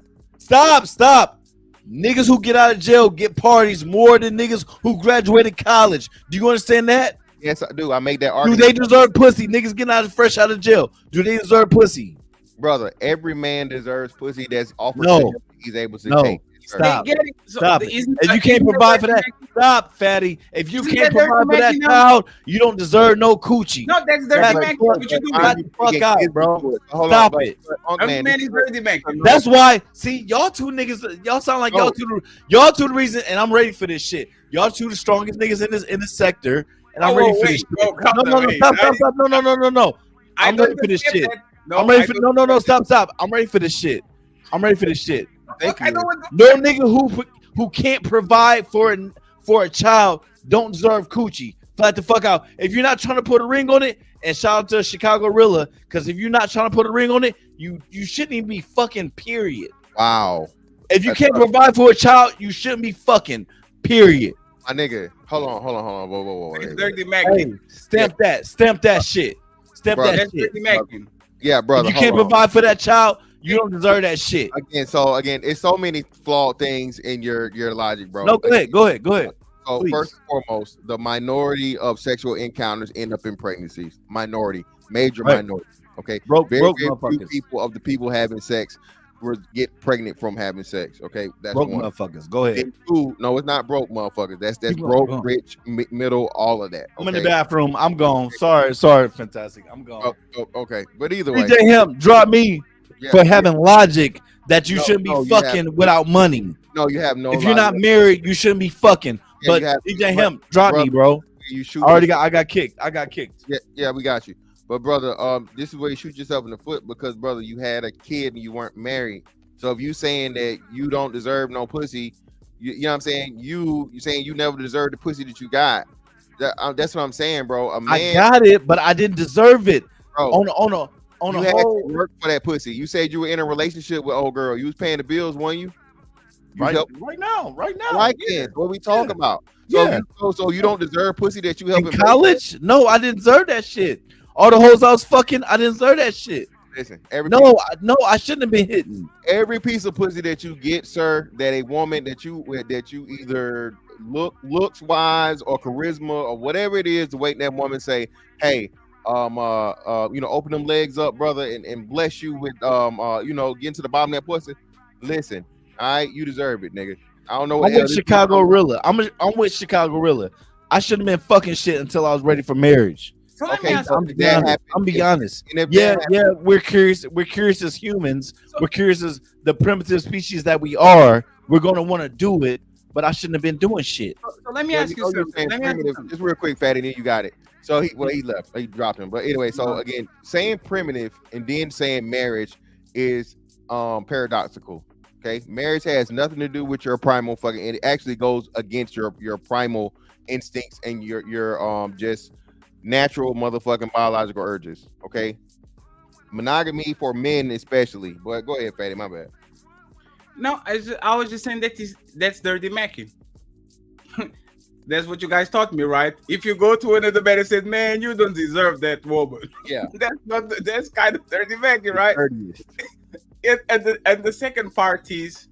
Niggas who get out of jail get parties more than niggas who graduated college. Do you understand that? Yes, I do. I make that argument. Do they deserve pussy? Niggas getting fresh out of jail. Do they deserve pussy? Brother, every man deserves pussy that's offered to him he's able to take. Stop. If you can't provide for that, stop, fatty. If you can't provide for that child, you don't deserve no coochie. No, that's dirty man. What you do? Fuck out, bro. Stop it. Every man is dirty man. That's why. See, y'all two niggas. Y'all sound like y'all two the reason. And I'm ready for this shit. Y'all two the strongest niggas in this sector, and I'm ready for this shit. Stop. No. I'm ready for this shit. I'm ready for no. Stop. I'm ready for this shit. Thank you. No nigga who can't provide for a child don't deserve coochie. Flat the fuck out. If you're not trying to put a ring on it, and shout out to Chicago Rilla, because if you're not trying to put a ring on it, you shouldn't even be fucking. Period. Wow. If you can't provide for a child, you shouldn't be fucking. Period. My nigga, hold on. Whoa. It's dirty macking. Stamp that shit. Stamp Brother, that That's shit. dirty macking. Yeah, brother. If you can't hold on. provide for that child, you don't deserve that shit. Again, it's so many flawed things in your logic, bro. No, go ahead. So Please. first and foremost, the minority of sexual encounters end up in pregnancies. Major Right. minority. Okay, Broke very few motherfuckers. people having sex get pregnant from having sex. Okay, that's Broke one. motherfuckers. Go ahead. Then two, no, it's not broke motherfuckers. That's Keep broke, going. rich, middle, all of that. I'm in the okay? bathroom. I'm gone. Sorry, fantastic. I'm gone. Okay, but either way, DJ Hemp dropped me for having logic that you shouldn't be you fucking have- without money. No, you have no. If you're not logic. married, you shouldn't be fucking. Yeah, But you have- DJ but- Hemp dropped me, brother, bro. You shoot. I got kicked. Yeah, we got you. But brother, this is where you shoot yourself in the foot because brother, you had a kid and you weren't married. So if you saying that you don't deserve no pussy, you know what I'm saying? You saying you never deserved the pussy that you got. That's what I'm saying, bro. A man, I got it, but I didn't deserve it. Bro, On you a had whole to work for that pussy. You said you were in a relationship with old girl. You was paying the bills, weren't you? right now. Right then, what we talking about? So you don't deserve pussy that you helping In college? No, I didn't deserve that shit. All the hoes I was fucking, I didn't deserve that shit. Listen, I shouldn't have been hitting. Every piece of pussy that you get, sir, that a woman that you either looks wise or charisma or whatever it is, to wait that woman say, hey, open them legs up, brother, and bless you with getting to the bottom of that pussy. Listen, all right, you deserve it, nigga. I don't know what I'm with Chicago Rilla. I'm with Chicago Rilla. I shouldn't have been fucking shit until I was ready for marriage. So let me ask you, I'm be honest. Yeah, we're curious. We're curious as humans. We're curious as the primitive species that we are. We're gonna want to do it, but I shouldn't have been doing shit. So let me ask you something. Just real quick, Fatty, then you got it. So he left. He dropped him. But anyway, so again, saying primitive and then saying marriage is paradoxical. Okay, marriage has nothing to do with your primal fucking. It actually goes against your primal instincts and your just natural motherfucking biological urges. Okay, monogamy for men especially. But go ahead, Fatty. My bad. No, I was just saying that's dirty macking. That's what you guys taught me, right? If you go to another man and said, "Man, you don't deserve that woman," yeah, that's kind of dirty macking, right? And the second part is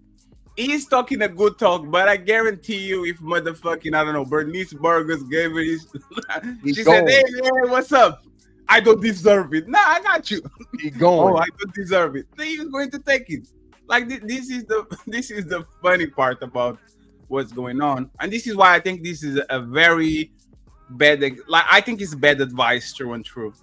he's talking a good talk, but I guarantee you, if motherfucking Bernice Burgers gave it she said, "Hey man, what's up? I don't deserve it." Nah, I got you. He's going. Oh, I don't deserve it. Then he's going to take it. Like this is the funny part about what's going on, and this is why I think this is a very bad. I think it's bad advice, true and true.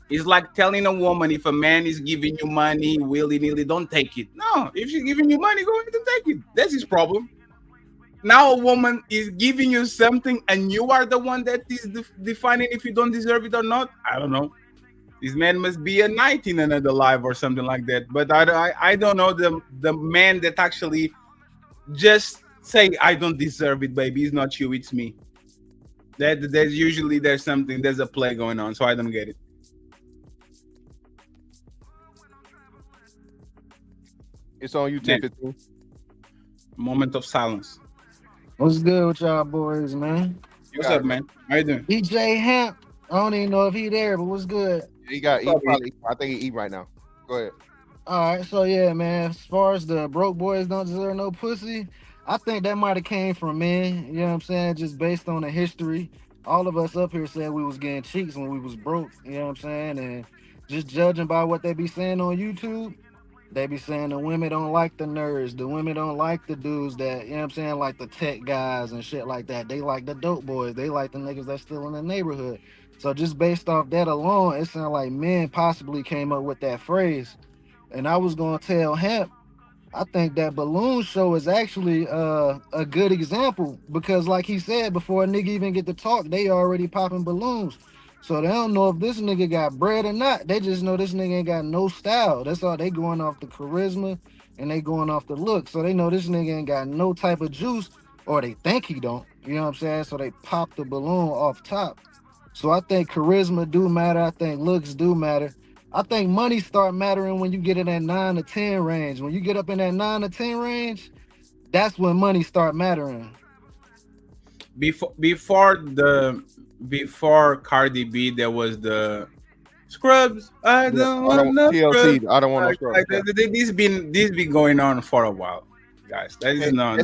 It's like telling a woman, if a man is giving you money willy-nilly, don't take it. No, if she's giving you money, go ahead and take it. That's his problem. Now a woman is giving you something and you are the one that is defining if you don't deserve it or not. I don't know. This man must be a knight in another life or something like that. But I don't know the man that actually just say, I don't deserve it, baby. It's not you, it's me. There's usually there's a play going on, so I don't get it. It's on you, 10-15. Moment of silence. What's good with y'all boys, man? What's up, man? How you doing? DJ Hemp. I don't even know if he there, but what's good? I think he eat right now. Go ahead. All right, so yeah, man. As far as the broke boys don't deserve no pussy, I think that might have came from men. You know what I'm saying? Just based on the history. All of us up here said we was getting cheeks when we was broke. You know what I'm saying? And just judging by what they be saying on YouTube, they be saying the women don't like the nerds. The women don't like the dudes that, you know what I'm saying, like the tech guys and shit like that. They like the dope boys. They like the niggas that's still in the neighborhood. So just based off that alone, it sounds like men possibly came up with that phrase. And I was going to tell Hemp, I think that balloon show is actually a good example because like he said, before a nigga even get to talk, they already popping balloons. So they don't know if this nigga got bread or not. They just know this nigga ain't got no style. That's all. They going off the charisma and they going off the look. So they know this nigga ain't got no type of juice, or they think he don't. You know what I'm saying? So they pop the balloon off top. So I think charisma do matter. I think looks do matter. I think money start mattering when you get in that 9 to 10 range. When you get up in that 9 to 10 range, that's when money start mattering. before Cardi B, there was the Scrubs. I don't want no TLC. Scrubs. I don't want no Scrubs. This been going on for a while, guys. That is not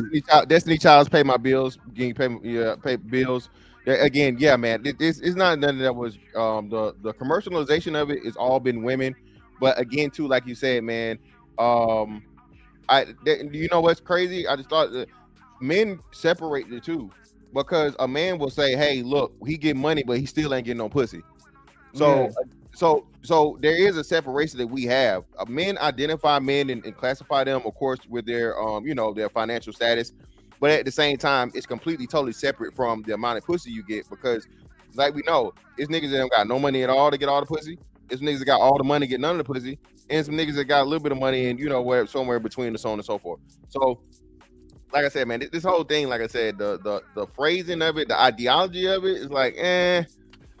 Destiny Child's pay my bills. Pay bills. Again, yeah, man. It's not none that was the commercialization of it. It's all been women, but again, too, like you said, man. You know what's crazy? I just thought that men separate the two, because a man will say, "Hey, look, he get money, but he still ain't getting no pussy." So, so there is a separation that we have. Men identify men and classify them, of course, with their their financial status, but at the same time, it's completely totally separate from the amount of pussy you get, because, like we know, it's niggas that don't got no money at all to get all the pussy. It's niggas that got all the money to get none of the pussy, and some niggas that got a little bit of money and where somewhere between and so on and so forth. So, like I said, man, this whole thing, like I said, the phrasing of it, the ideology of it is like, I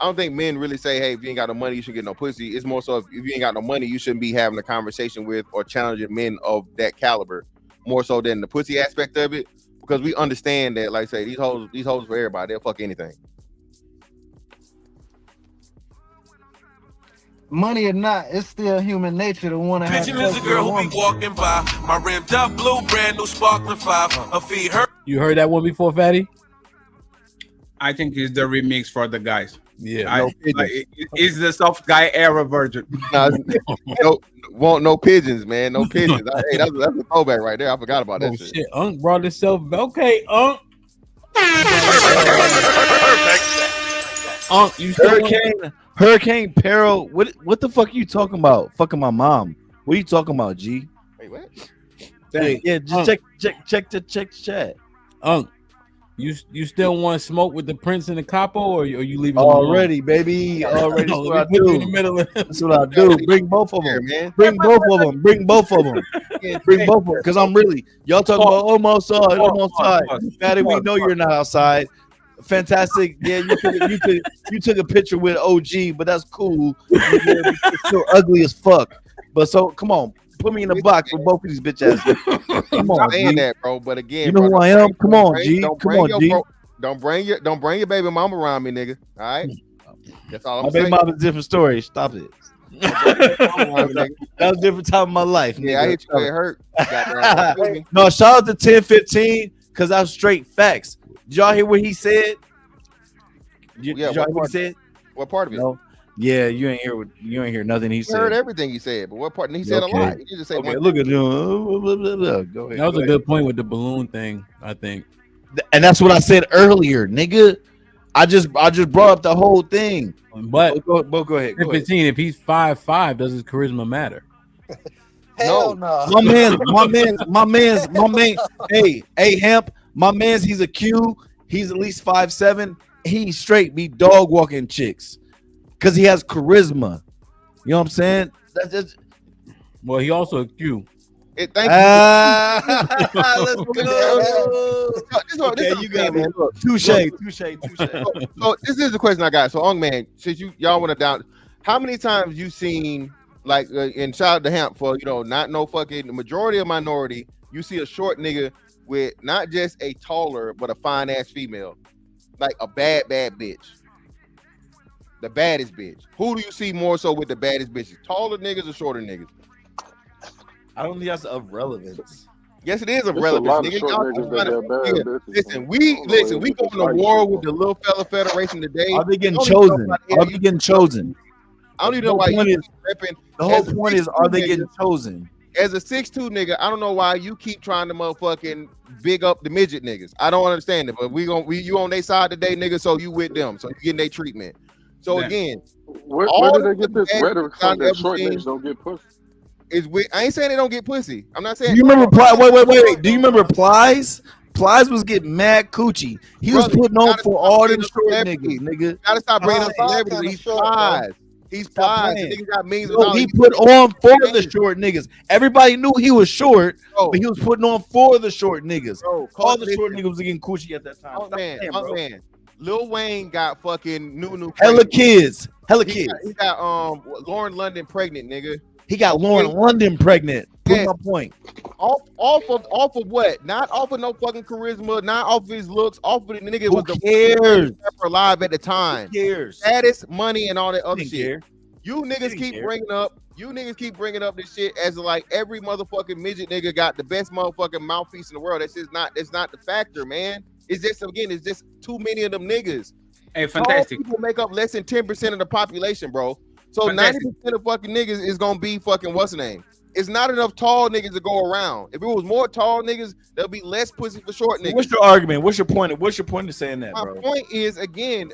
don't think men really say, hey, if you ain't got no money, you should get no pussy. It's more so if you ain't got no money, you shouldn't be having a conversation with or challenging men of that caliber, more so than the pussy aspect of it, because we understand that, like I say, these hoes for everybody, they'll fuck anything. Money or not, it's still human nature to want to have Pigeon is sex a girl with who woman. be walking by. My rimmed up blue, brand new sparkling 5. A feed her. You heard that one before, Fatty? I think it's the remix for the guys. Yeah, it's the soft guy era version. No pigeons, man. No pigeons. Hey, that's a throwback right there. I forgot about that shit. Unc brought himself. Okay, Unc. Unc, you Hurricane Peril. What the fuck are you talking about? Fucking my mom. What are you talking about, G? Wait, what? Yeah, just check the chat. Unc, you still want smoke with the Prince and the Capo, or you leaving already, baby? Already. That's what I do. In the middle of That's what I do. Bring both of them, man. Bring both of them. Bring both of them. Bring both of them. Because I'm really, y'all talking about almost outside. Fatty, we know you're not outside. Fantastic. Yeah, you took a picture with OG, but that's cool. It's still ugly as fuck. But so come on, put me in the box with both of these bitch asses. Come on, saying G. that, bro. But again, You know who I am? Come on, G. Come on, G. Don't bring your baby mama around me, nigga. All right. That's all My I'm baby saying. mama's a different story. Stop it. That was a different time of my life. Yeah, I hit you where it hurt. No, shout out to 1015 because that was straight facts. Did y'all hear what he said? Did y'all hear what he said? What part of it? No. Yeah, you ain't hear nothing he I said. heard everything he said, but what part? He said a lot. He just said one Look thing. at you. Go ahead. That was a good point with the balloon thing, I think. And that's what I said earlier, nigga. I just brought up the whole thing. But go ahead. 15, if he's 5'5", does his charisma matter? Hell no. My man's. Hey, Hemp. My man's. He's a Q. He's at least 5'7". He's straight be dog walking chicks because he has charisma. You know what I'm saying? That's just. Well, he also a Q. Thank you. Let's go. Okay, you got it. Touche. So this is the question I got. So, Ong man, since y'all want to down, how many times you seen like in shout out to Hemp for not no fucking the majority of minority, you see a short nigga with not just a taller but a fine ass female, like a bad bitch, the baddest bitch. Who do you see more so with the baddest bitches? Taller niggas or shorter niggas? I don't think that's of relevance. Yes, it is of relevance, nigga. Listen, we going to war with the little fella federation today. Are they getting chosen? Are they getting chosen? I don't even know why you repping. The whole point is, are they getting chosen? As a 6'2" nigga, I don't know why you keep trying to motherfucking big up the midget niggas. I don't understand it, but you on their side today, nigga, so you with them, so you getting their treatment. So again, where did they get this rhetoric from that short niggas don't get pussy? I ain't saying they don't get pussy. I'm not saying. Do you remember Wait. Do you remember Plies? Plies was getting mad coochie. He was putting on for all them short niggas, nigga. Gotta stop bringing up celebrities. He's Plies. He's Plies. The nigga got millions of dollars. He put on for the short niggas. Everybody knew he was short, but he was putting on for the short niggas. All the short niggas was getting coochie at that time. Oh man. Lil Wayne got fucking new hella kids. He got Lauren London pregnant, nigga. He got Lauren London pregnant. Prove my point. Off Off of what? Not off of no fucking charisma, not off of his looks, off of the nigga Who was the cares? rapper alive at the time. Who cares? Status, money, and all that other Didn't shit. care. You niggas Didn't keep care. bringing up this shit as like every motherfucking midget nigga got the best motherfucking mouthpiece in the world. That's not the factor, man. It's just too many of them niggas. Hey, fantastic. Tall people make up less than 10% of the population, bro. So Fantastic. 90% of fucking niggas is gonna be fucking what's the name? It's not enough tall niggas to go around. If it was more tall niggas, there'll be less pussy for short niggas. What's your argument? What's your point? What's your point of saying that, My bro? point is, again,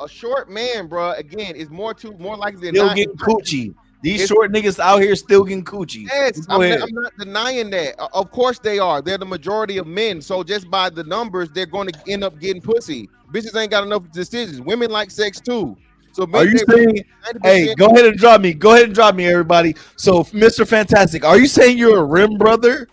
a short man, bro, again, is more likely than Still not getting coochie. These It's- short niggas out here still getting coochie. Yes, Go ahead. I'm not denying that. Of course they are. They're the majority of men. So just by the numbers, they're going to end up getting pussy. Bitches ain't got enough decisions. Women like sex too. So Are you saying? Hey, go ahead and drop me. Go ahead and drop me, everybody. So, Mr. Fantastic, are you saying you're a rim brother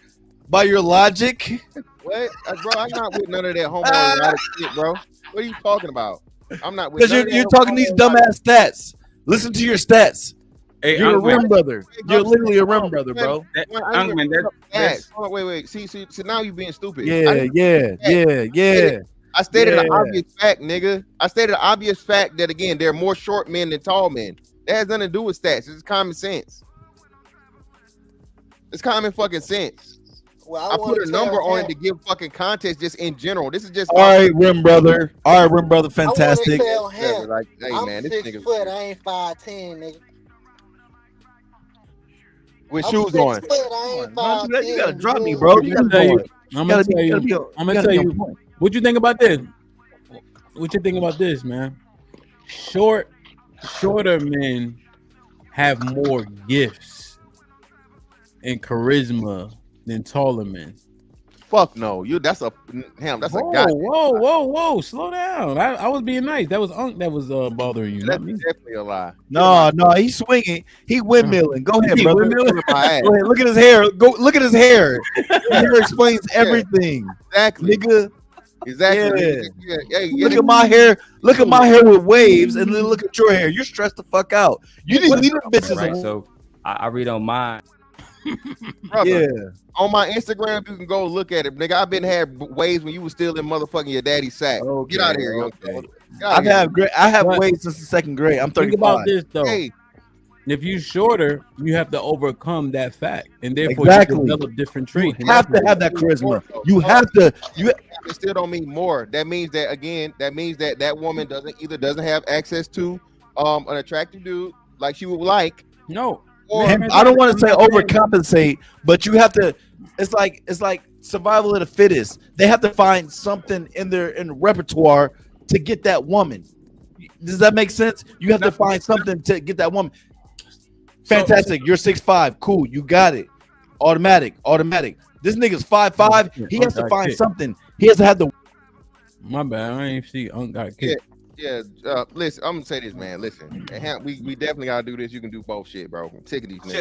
by your logic? What, bro? I'm not with none of that homoerotic shit, bro. What are you talking about? I'm not with. Because none of you're that talking these dumbass stats. Listen to your stats. Hey, You're a Angman. rim brother. You're literally a rim brother, bro. Angman, that's Wait. See, now you being stupid. Yeah. I stated an Yeah. obvious fact, nigga. I stated an obvious fact that again, there are more short men than tall men. That has nothing to do with stats. It's common sense. It's common fucking sense. Well, I put a number on it to give fucking context just in general. This is just All right, rim brother. All right, rim brother. Fantastic. I want to tell him, like, hey I'm man, this 6 nigga foot. I ain't 5'10", nigga. with I'm shoes 6 on. foot, I ain't 5'10". You gotta drop me, bro. You gotta tell you, go. I'm gonna tell you. I'm gonna tell you. Point. What you think about this? What you think about this, man? Shorter men have more gifts and charisma than taller men. Fuck no, that's a guy. Whoa! Slow down. I was being nice. That was bothering you. That's Not me. definitely a lie. No, he's swinging. He windmilling. Go ahead, He brother. windmilling? Go ahead. Look at his hair. Go look at his hair. His hair explains everything. Exactly. Nigga. Exactly. Yeah. Look at my hair. Look at my hair with waves, and then look at your hair. You're stressed the fuck out. You need to leave them bitches Right, alone. so I read on mine. Brother, Yeah. on my Instagram, you can go look at it, nigga. I've been had waves when you was still in motherfucking your daddy's sack. Get out of here, young fella. Get out of here. I have But- waves since the second grade. I'm 35. Think about this though. Hey, If you're shorter, you have to overcome that fact, and therefore Exactly. you develop different traits. You have to have that charisma. You have to. You it still don't mean more. That means that again, that woman doesn't have access to an attractive dude like she would like. No. Or I don't want to say overcompensate, but you have to. It's like survival of the fittest. They have to find something in their repertoire to get that woman. Does that make sense? You have to find something to get that woman. Fantastic. You're 6'5". Cool. You got it. Automatic. This nigga's 5'5". He has to find something. He has to have the. My bad. I ain't see. Got kicked. Yeah, listen, I'm gonna say this, man. Listen, we definitely gotta do this. You can do both shit, bro. I'm sick of these niggas.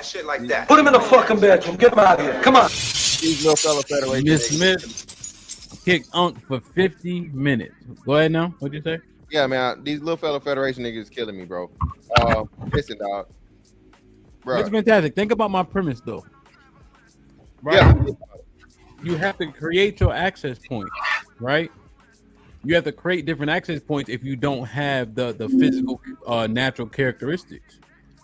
Shit like that. Put him in the fucking bedroom. Get him out of here. Come on. These little fella federation. Miss Smith kicked Unc for 50 minutes. Go ahead now. What'd you say? Yeah, man. These little fella federation niggas is killing me, bro. Listen, dog. Bro. It's fantastic. Think about my premise though. Right? Yeah. You have to create your access point, right? You have to create different access points if you don't have the physical natural characteristics.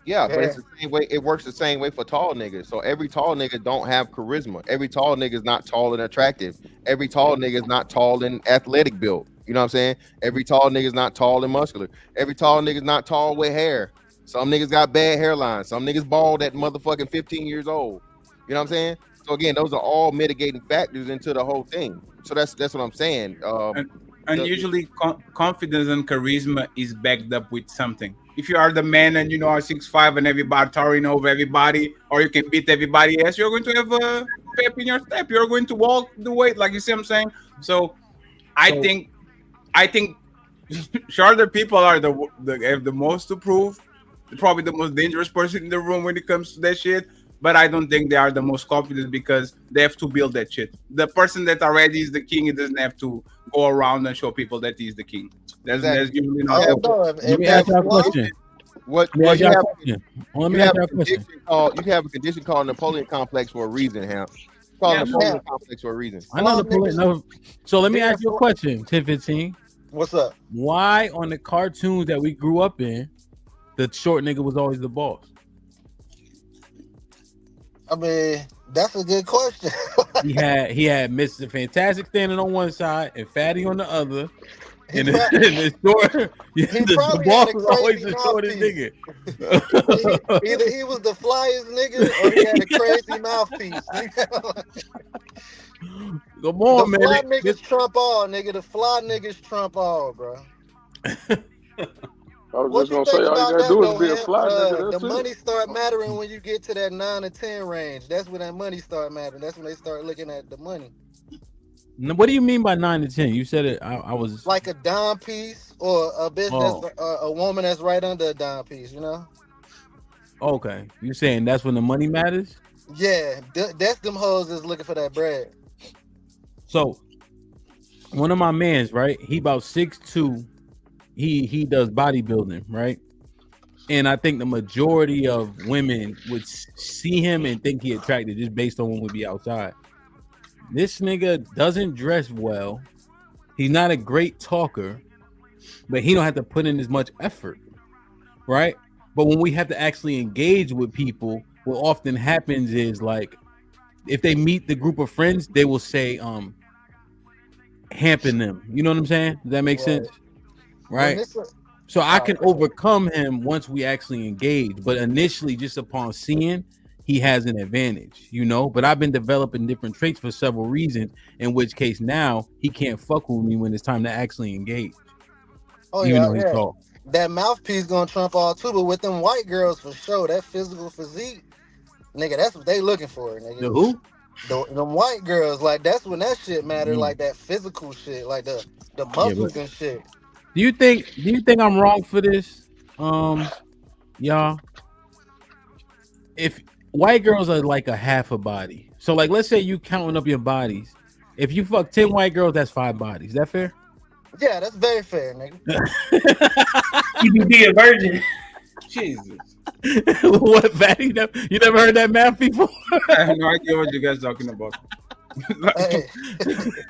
Yeah, but it's the same way. It works the same way for tall niggas. So every tall nigga don't have charisma. Every tall nigga is not tall and attractive. Every tall nigga is not tall and athletic built. You know what I'm saying? Every tall nigga is not tall and muscular. Every tall nigga is not tall with hair. Some niggas got bad hairlines. Some niggas bald at motherfucking 15 years old. You know what I'm saying? So again, those are all mitigating factors into the whole thing. So that's what I'm saying. And usually confidence and charisma is backed up with something. If you are the man and you are 6'5" and everybody towering over everybody, or you can beat everybody else, you're going to have a pep in your step. You're going to walk the way, like you see what I'm saying? So I think shorter people are have the most to prove. Probably the most dangerous person in the room when it comes to that shit. But I don't think they are the most confident because they have to build that shit. The person that already is the king, he doesn't have to go around and show people that he's the king. That's usually not. Let me ask you a question. What Let me you ask have? you a question. Let me You ask have you a a question. condition called Napoleon complex for a reason, Hamp. It's called Yeah. Napoleon Yeah. complex for a reason. I know Napoleon. No. So let me ask you a question, 1015. What's up? Why on the cartoons that we grew up in, the short nigga was always the boss? I mean, that's a good question. He had Mr. Fantastic standing on one side and Fatty on the other. And the short, the boss was always the shortest nigga. Either he was the flyest nigga or he had a crazy mouthpiece. Come on, the man. fly niggas trump all, nigga. The fly niggas trump all, bro. I was just gonna say, all you gotta do is be a fly nigga. That's The it. money start mattering when you get to that 9 to 10 range. That's when that money start mattering. That's when they start looking at the money. What do you mean by 9 to 10? You said it. I was Like a dime piece or a bitch that's a woman that's right under a dime piece, you know? okay. You saying that's when the money matters? Yeah, that's them hoes that's looking for that bread. So one of my mans, right? He about 6'2". He does bodybuilding, right? And I think the majority of women would see him and think he attractive just based on when we be outside. This nigga doesn't dress well. He's not a great talker, but he don't have to put in as much effort, right? But when we have to actually engage with people, what often happens is like, if they meet the group of friends, they will say, hamping them. You know what I'm saying? Does that make sense? Right? So I can overcome him once we actually engage, but initially, just upon seeing, he has an advantage, you know. But I've been developing different traits for several reasons, in which case now he can't fuck with me when it's time to actually engage. Oh even yeah, though he's yeah. tall. That mouthpiece gonna trump all too, but with them white girls for sure, that physical physique, nigga, that's what they looking for, nigga. The who? Them white girls, like that's when that shit matter, like that physical shit, like the muscles and shit. Do you think I'm wrong for this? Y'all. If white girls are like a half a body. So like let's say you counting up your bodies. If you fuck 10 white girls, that's 5 bodies. Is that fair? Yeah, that's very fair, nigga. You can be a virgin. Jesus. What, Fatty? You never heard that math before? I have no idea what you guys are talking about.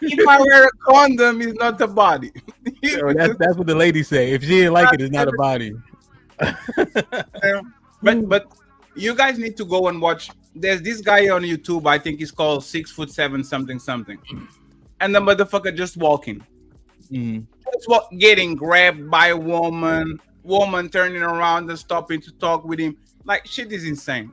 If I wear a condom, it's not a body. Yo, that's what the lady say. If she didn't like it, it's not a body. But you guys need to go and watch. There's this guy on YouTube. I think he's called 6'7" something, and the motherfucker just walking, just getting grabbed by a woman turning around and stopping to talk with him. Like shit is insane.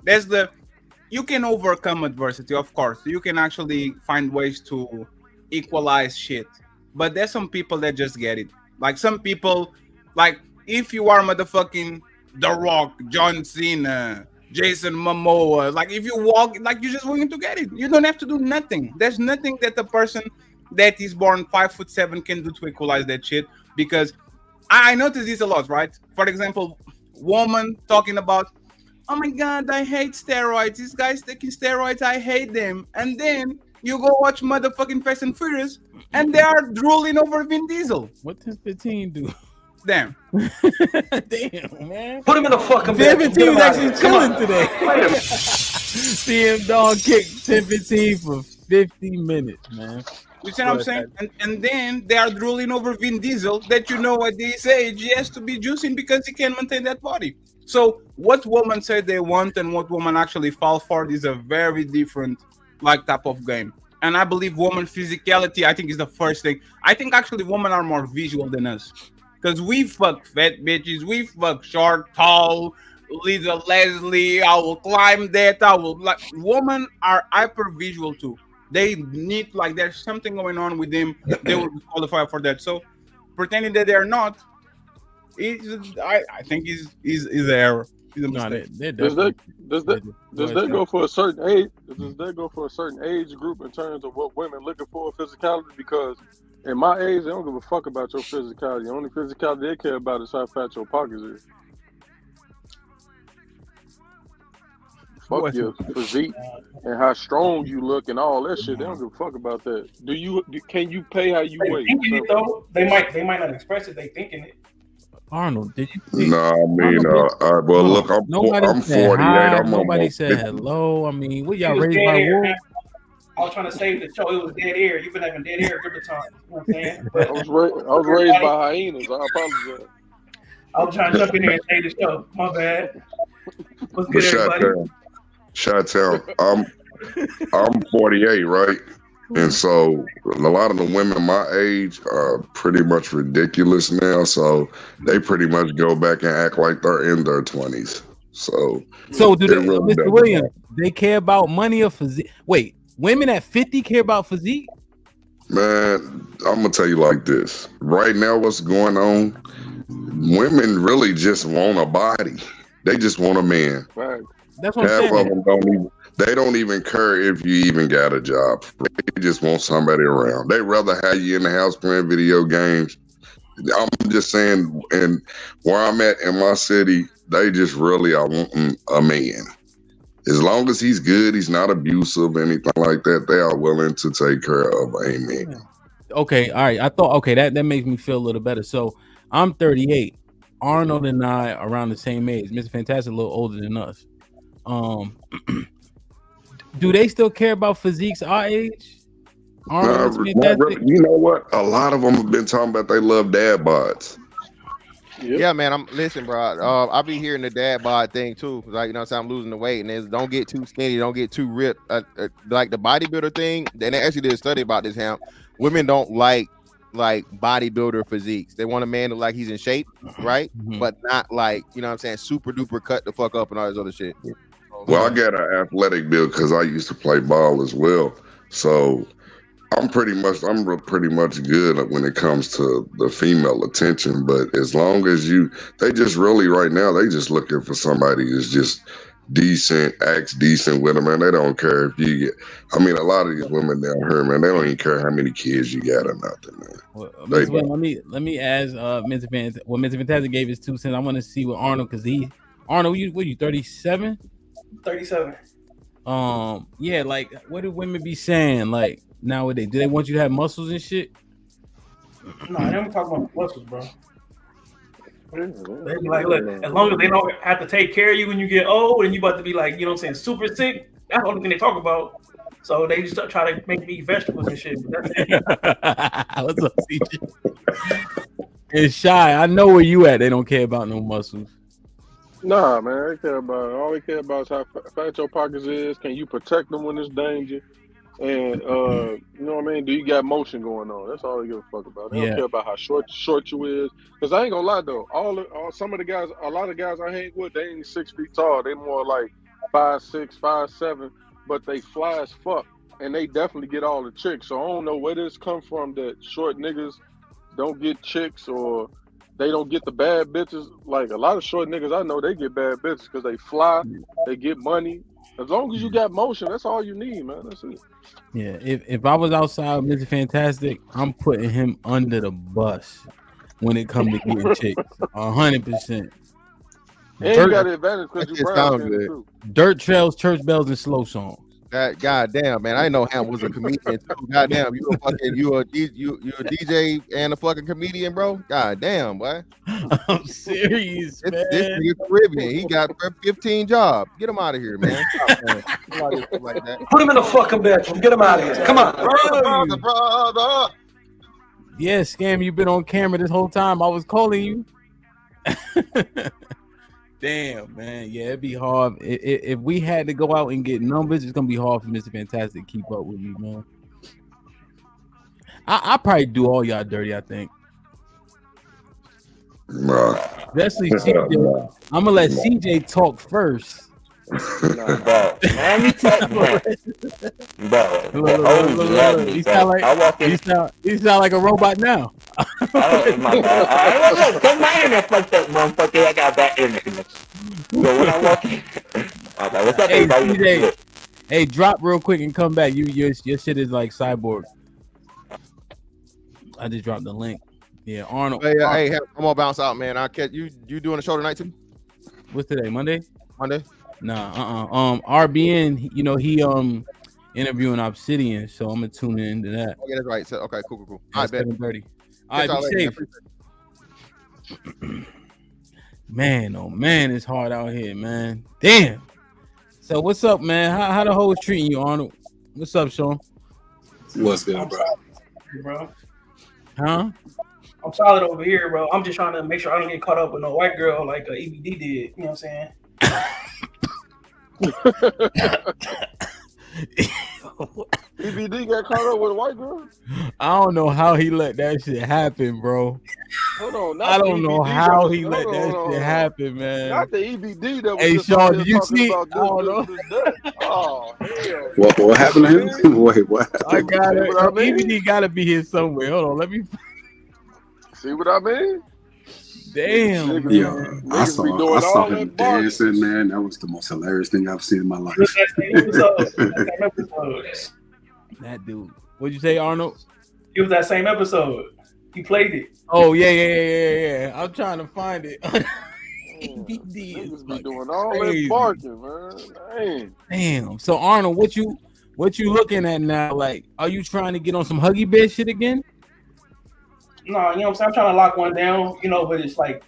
You can overcome adversity, of course. You can actually find ways to equalize shit. But there's some people that just get it. Like some people, like if you are motherfucking The Rock, John Cena, Jason Momoa, like if you walk, like you're just willing to get it. You don't have to do nothing. There's nothing that the person that is born 5'7" can do to equalize that shit. Because I notice this a lot, right? For example, woman talking about, oh my God, I hate steroids. These guys taking steroids, I hate them. And then you go watch motherfucking Fast and Furious, and they are drooling over Vin Diesel. What does 15 do? Damn. Damn, man. Put him in the fucking bed. 10-15 is actually chilling today. CM dog kicked 10-15 for 50 minutes, man. You see what I'm saying? And then they are drooling over Vin Diesel that you know at this age he has to be juicing because he can maintain that body. So what women say they want and what women actually fall for is a very different like type of game. And I believe woman physicality, I think, is the first thing. I think actually women are more visual than us. Because we fuck fat bitches, we fuck short, tall, Lisa Leslie, I will climb that, like women are hyper visual too. They need, like, there's something going on with them, they will qualify for that. So pretending that they're not, I think is an error. Does that go for a certain age? Does that go for a certain age group in terms of what women looking for physicality? Because in my age, they don't give a fuck about your physicality. The only physicality they care about is how fat your pockets is. Fuck your physique and how strong you look and all that shit. They don't give a fuck about that. Can you pay how you weigh? Thinking it though, they might not express it. They thinking it. Arnold, did you? No, I mean, well, look, I'm 48. Hi. I'm Nobody almost said 50. hello. I mean, what He y'all was raised dead by air. wolves? I was trying to save the show. It was dead air. You've been having dead air a couple of times. You know what I'm saying? I But was raised by hyenas. I apologize. I was trying to jump in there and save the show. My bad. What's good, everybody? Shot-town. I'm 48, right? And so a lot of the women my age are pretty much ridiculous now. So they pretty much go back and act like they're in their 20s. So do they, really Mr. doesn't Williams, matter. they care about money or physique? Wait, women at 50 care about physique? Man, I'm gonna tell you like this. Right now, what's going on? Women really just want a body. They just want a man. Right. That's what I'm Half saying. of them don't even care if you even got a job. They just want somebody around. They rather have you in the house playing video games. I'm just saying, and where I'm at in my city, they just really are wanting a man. As long as he's good, he's not abusive, anything like that, they are willing to take care of a man. Okay, all right. I thought, okay, that makes me feel a little better. So I'm 38. Arnold and I are around the same age. Mr. Fantastic a little older than us. Do they still care about physiques our age? Not really. You know what? A lot of them have been talking about they love dad bods. Yeah, man. Listen, bro. I'll be hearing the dad bod thing too. Like, you know what I'm saying? I'm losing the weight, and it's don't get too skinny, don't get too ripped. Like the bodybuilder thing. Then they actually did a study about this. How women don't like bodybuilder physiques. They want a man to like he's in shape, right? But not like, you know what I'm saying, super duper cut the fuck up and all this other shit. Well, I got an athletic build because I used to play ball as well. So I'm pretty much good when it comes to the female attention. But as long as they just really right now, they just looking for somebody who's just decent, acts decent with them, and they don't care if you get. I mean, a lot of these women down here, man, they don't even care how many kids you got or nothing, man. Well, let me ask Mr. Fantastic. Well, Mr. Fantastic gave his 2 cents. I want to see what Arnold, because Arnold, what you 37? 37. Yeah, like what do women be saying like nowadays? Do they want you to have muscles and shit? No, I don't talk about muscles, bro. They be like, look, as long as they don't have to take care of you when you get old and you about to be like, you know what I'm saying, super sick, that's the only thing they talk about. So they just try to make me eat vegetables and shit. But that's it. What's up, CJ? It's Shy. I know where you at. They don't care about no muscles. Nah, man, they care about all they care about is how fat your pockets is. Can you protect them when it's danger? And you know what I mean? Do you got motion going on? That's all they give a fuck about. They don't care about how short you is. Cause I ain't gonna lie though, some of the guys, a lot of guys I hang with, they ain't 6 feet tall. They more like 5'6", 5'7", but they fly as fuck, and they definitely get all the chicks. So I don't know where this come from that short niggas don't get chicks or they don't get the bad bitches. Like a lot of short niggas I know, they get bad bitches because they fly, they get money. As long as you got motion, that's all you need, man. That's it. Yeah, if I was outside with Mr. Fantastic, I'm putting him under the bus when it comes to getting chicks. 100%. And you got the advantage because you brown skin too. Dirt trails, church bells, and slow songs. God damn, man! I didn't know Ham was a comedian too. God damn, you a DJ and a fucking comedian, bro. God damn, boy. I'm serious, man. This nigga Caribbean. He got 15 jobs. Get him out of here, man. Like that. Put him in the fucking bedroom. Get him out of here. Come on. Brother. Yeah, Scam, you've been on camera this whole time. I was calling you. Damn, man. Yeah, it'd be hard. If we had to go out and get numbers, it's gonna be hard for Mr. Fantastic to keep up with me, man. I probably do all y'all dirty, I think. Especially CJ. I'm gonna let CJ talk first. Bro, man, you talk, bro. He sound like a robot now. Oh my God! Look, come my internet fucked up, motherfucker. I got bad internet connection. So when I walk in, I was like, "What's up, Hey, everybody?" CJ, hey, drop real quick and come back. Your shit is like cyborg. I just dropped the link. Yeah, Arnold. Hey, I'm gonna bounce out, man. I'll catch you. You doing a show tonight too? What's today? Monday? Monday? Nah, RBN, you know, he interviewing Obsidian, so I'm gonna tune into that. Okay, that's right. So, okay, cool. All right, 7:30. All right, be safe. Man, oh man, it's hard out here, man. Damn. So what's up, man? How the hoes treating you, Arnold? What's up, Sean? What's good, bro? Huh? I'm solid over here, bro. I'm just trying to make sure I don't get caught up with no white girl like EBD did. You know what I'm saying? EBD got caught up with a white girl? I don't know how he let that shit happen, bro. Hold on, I don't know how he let that shit happen, man. Not the EBD that was Hey, just Sean, out did there you talking see? about I don't know. this. Oh, hell. What happened to him? Wait, what? I got it. See what I mean? EBD gotta be here somewhere. Hold on, let me See what I mean? Damn. Yeah, I Niggas be doing I saw all him that barking. dancing, man. That was the most hilarious thing I've seen in my life. That dude. What'd you say, Arnold? It was that same episode. He played it. Oh yeah. I'm trying to find it. EBD is Niggas be doing all crazy. that barking, man. Damn. So Arnold, what you looking at now? Like, are you trying to get on some Huggy Bear shit again? No, you know what I'm saying? I'm trying to lock one down, you know, but it's like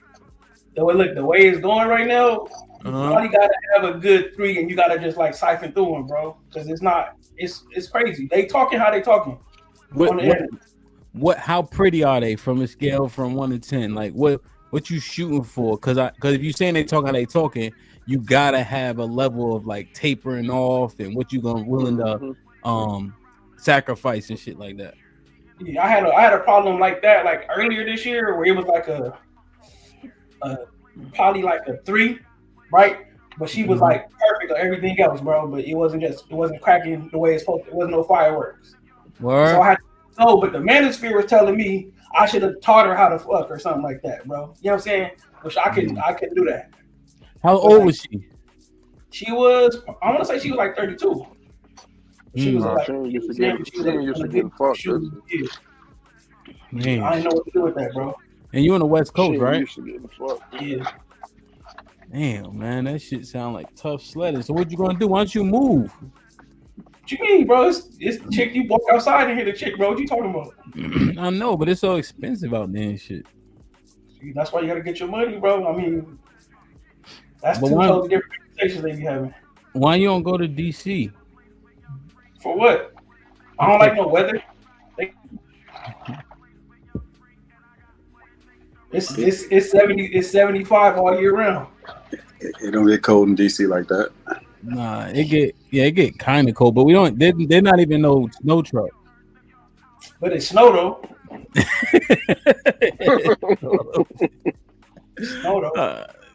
the way it's going right now, you gotta have a good 3 and you gotta just like siphon through them, bro. Because it's crazy. They talking how they talking. How pretty are they from a scale from 1 to 10? Like what you shooting for? Because if you saying they talking how they talking, you gotta have a level of like tapering off and what you willing to sacrifice and shit like that. Yeah, I had a problem like that like earlier this year where it was like a probably like a 3, right? But she was like perfect on everything else, bro. But it wasn't cracking the way it's supposed to. It wasn't no fireworks. Word. So I had to go, but the manosphere was telling me I should have taught her how to fuck or something like that, bro. You know what I'm saying? Which I couldn't do that. How old was she? She was, I want to say she was like 32. She was like, she used to get fucked. Man. I didn't know what to do with that, bro. And you on the West Coast, right? Used to get fucked. Yeah. Damn, man, that shit sound like tough sledding. So what you gonna do? Why don't you move? What you mean, bro? It's chick. You walk outside and hit a chick, bro. What you talking about? I know, but it's so expensive out there and shit. That's why you gotta get your money, bro. I mean, that's two totally different conversations they be having. Why you don't go to DC? For what? I don't like no weather. It's 75 all year round. It don't get cold in DC like that. Nah, it get kind of cold, but we don't. They're not even no snow truck. But it's snow though.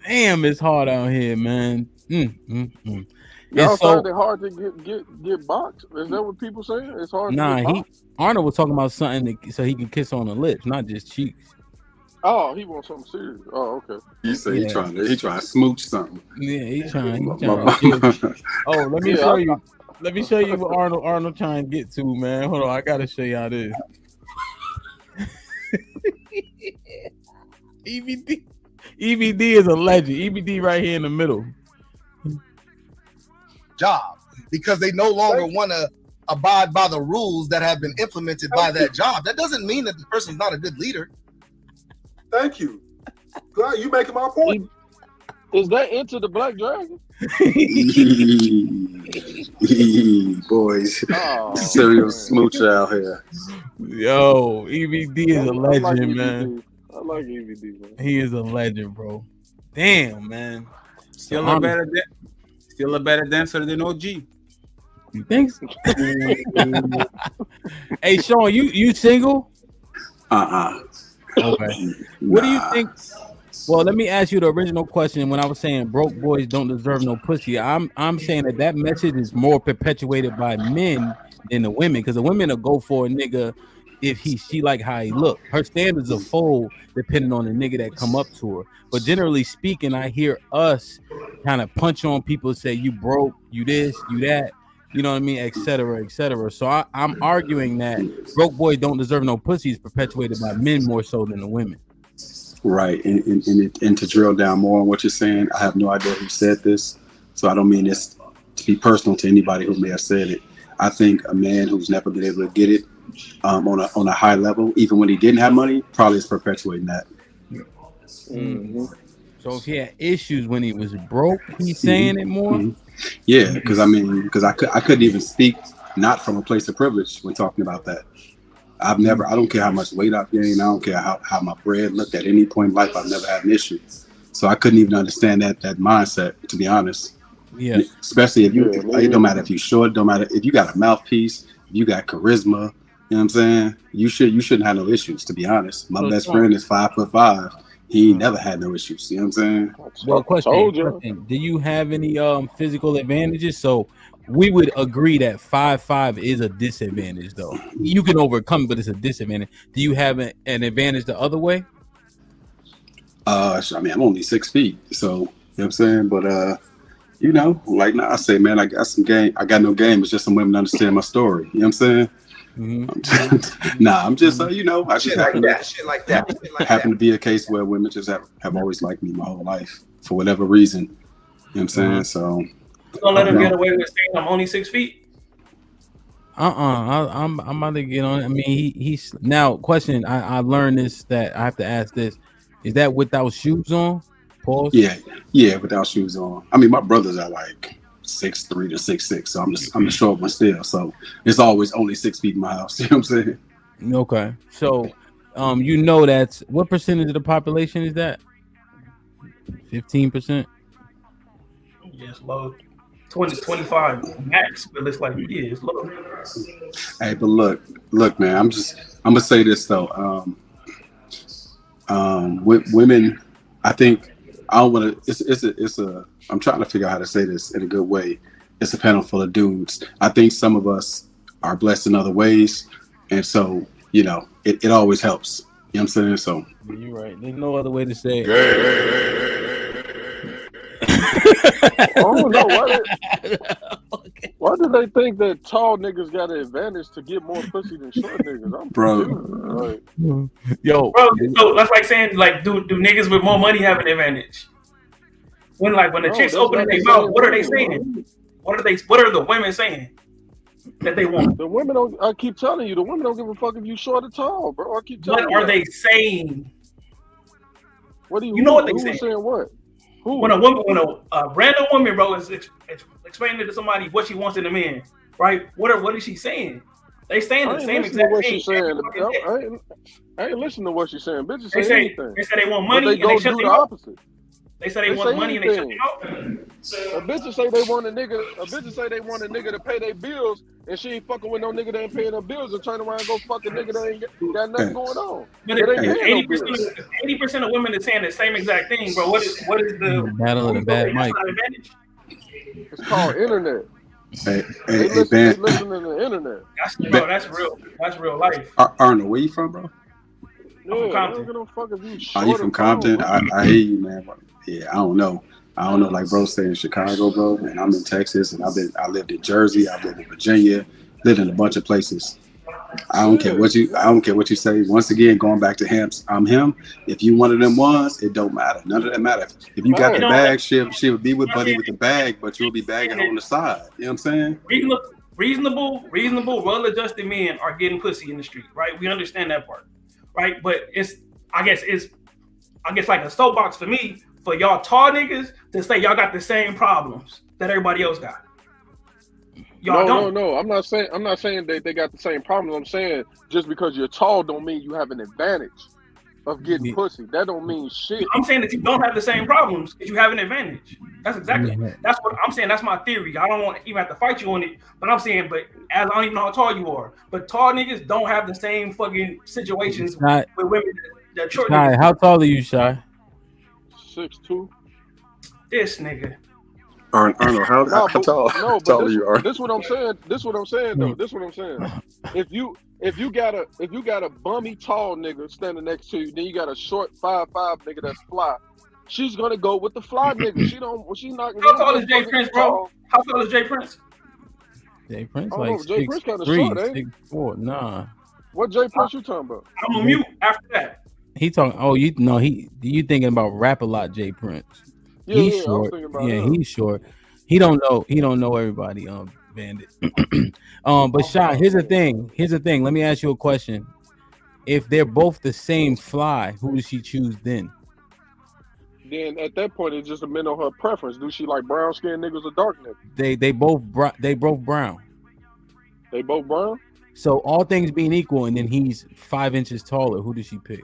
Damn, it's hard out here, man. Y'all find it hard to get boxed? Is that what people saying? It's hard. Nah, to get boxed? Arnold was talking about something so he can kiss on the lips, not just cheeks. Oh, he wants something serious. Oh, okay. You say he trying to smooch something. Yeah, he trying. Oh, let me show you. Let me show you what Arnold trying to get to, man. Hold on, I gotta show y'all this. EBD is a legend. EBD right here in the middle. Job because they no longer want to abide by the rules that have been implemented by that job. That doesn't mean that the person's not a good leader. Thank you. God, you making my point. Is that Into the Black Dragon? Boys, serial smooch out here. Yo, EBD is a legend, man. I like EBD, man. He is a legend, bro. Damn, man. Still a better dancer than OG. You think so? Hey, Sean, you single? Okay. What do you think? Well, let me ask you the original question. When I was saying broke boys don't deserve no pussy, I'm saying that message is more perpetuated by men than the women, because the women will go for a nigga if she like how he look. Her standards are full depending on the nigga that come up to her. But generally speaking, I hear us kind of punch on people, say you broke, you this, you that. You know what I mean, et cetera, et cetera. So I'm arguing that broke boys don't deserve no pussy is perpetuated by men more so than the women. Right, and to drill down more on what you're saying, I have no idea who said this, so I don't mean this to be personal to anybody who may have said it. I think a man who's never been able to get it on a high level, even when he didn't have money, probably is perpetuating that. Mm-hmm. So if he had issues when he was broke, he's saying it more. Yeah, because I couldn't even speak not from a place of privilege when talking about that. I don't care how much weight I've gained. I don't care how my bread looked at any point in life. I've never had an issue. So I couldn't even understand that mindset, to be honest. Yeah. Especially if it don't matter if you're short, don't matter if you got a mouthpiece, if you got charisma, you know what I'm saying? You shouldn't have no issues, to be honest. My best friend is 5'5". He never had no issues. You know what I'm saying? Well, question. Do you have any physical advantages? So we would agree that 5'5" is a disadvantage, though. You can overcome, but it's a disadvantage. Do you have an advantage the other way? I mean, I'm only 6 feet, so you know what I'm saying. But like now I say, man, I got some game. I got no game. It's just some women understand my story. You know what I'm saying? Mm-hmm. I'm just I just Shit like that. happen to be a case where women just have always liked me my whole life for whatever reason. You know what I'm saying? So you gonna let him get away with saying I'm only 6 feet? I'm about to get on. I mean, he's now question. I learned this that I have to ask this. Is that without shoes on? Pause. Yeah, without shoes on. I mean, my brothers are like 6'3" to 6'6", so I'm the short one still. So it's always only 6 feet in my house. You know what I'm saying? Okay. So, that's what percentage of the population is that? 15%. Yes, low. 20, 25 max, but it's like it's low. Hey, but look, man. I'm gonna say this though. With women, I think I don't want to. I'm trying to figure out how to say this in a good way. It's a panel full of dudes. I think some of us are blessed in other ways, and so it always helps. You know what I'm saying? So you're right. There's no other way to say it. I don't know why do they think that tall niggas got an advantage to get more pussy than short niggas? Bro. Yo, bro. So that's like saying do niggas with more money have an advantage? When the chicks open their mouth, what are they saying? What are the women saying that they want? The women don't. I keep telling you, the women don't give a fuck if you short or tall, bro. I keep telling you. What are they saying? What do you? You know what they saying? Saying what? Who? When a random woman, bro, is explaining to somebody what she wants in a man, right? What is she saying? They saying the same exact thing. I ain't listening to what she's saying. Bitches they say anything. They say they want money, and they shut the opposite. They say they want money, and they shut them out. A bitch say they want a nigga to pay their bills, and she ain't fucking with no nigga that ain't paying her bills, and turn around and go fuck a nigga that ain't got nothing going on. But 80% of women is saying the same exact thing, bro. What is the battle of the bad mic? It's called internet. They listen to the internet. That's real life. Arnold, where you from, bro? I'm from Compton. Are you from Compton? I hear you, man. Yeah, I don't know. Like bro said in Chicago, bro, and I'm in Texas, and I lived in Jersey, I've lived in Virginia, lived in a bunch of places. I don't care what you say. Once again, going back to I'm him. If you one of them ones, it don't matter. None of that matters. If you got the bag, she would be with buddy with the bag, but you'll be bagging on the side. You know what I'm saying? Reasonable, well-adjusted men are getting pussy in the street, right? We understand that part, right? But I guess like a soapbox for me, for y'all tall niggas to say y'all got the same problems that everybody else got. Y'all don't. No. I'm not saying that they got the same problems. I'm saying just because you're tall don't mean you have an advantage of getting pussy. That don't mean shit. I'm saying that you don't have the same problems because you have an advantage. That's exactly that's what I'm saying. That's my theory. I don't want to even have to fight you on it, but I'm saying, as I don't even know how tall you are, but tall niggas don't have the same fucking situations with women that short niggas. How tall are you, Shy? 6'2". This nigga. Arnold, how tall are you? Arnold? This what I'm saying. Though. This what I'm saying. If you got a bummy tall nigga standing next to you, then you got a short 5'5" nigga that's fly. She's gonna go with the fly nigga. She's not. How tall is Jay Prince, bro? How tall is Jay Prince? Jay Prince Jay Prince kind of short, ain't he? 6'4". Nah. What Jay Prince you talking about? I'm on mute after that. He talking. Oh, you thinking about Rap-A-Lot Jay Prince? He's short. He's short. He don't know everybody. Bandit. But Shy, here's the thing. Let me ask you a question. If they're both the same fly, who does she choose then? then at that point it's just a on her preference. Do she like brown skinned niggas or dark niggas? They both brown. They both brown. So all things being equal, and then he's 5 inches taller. Who does she pick?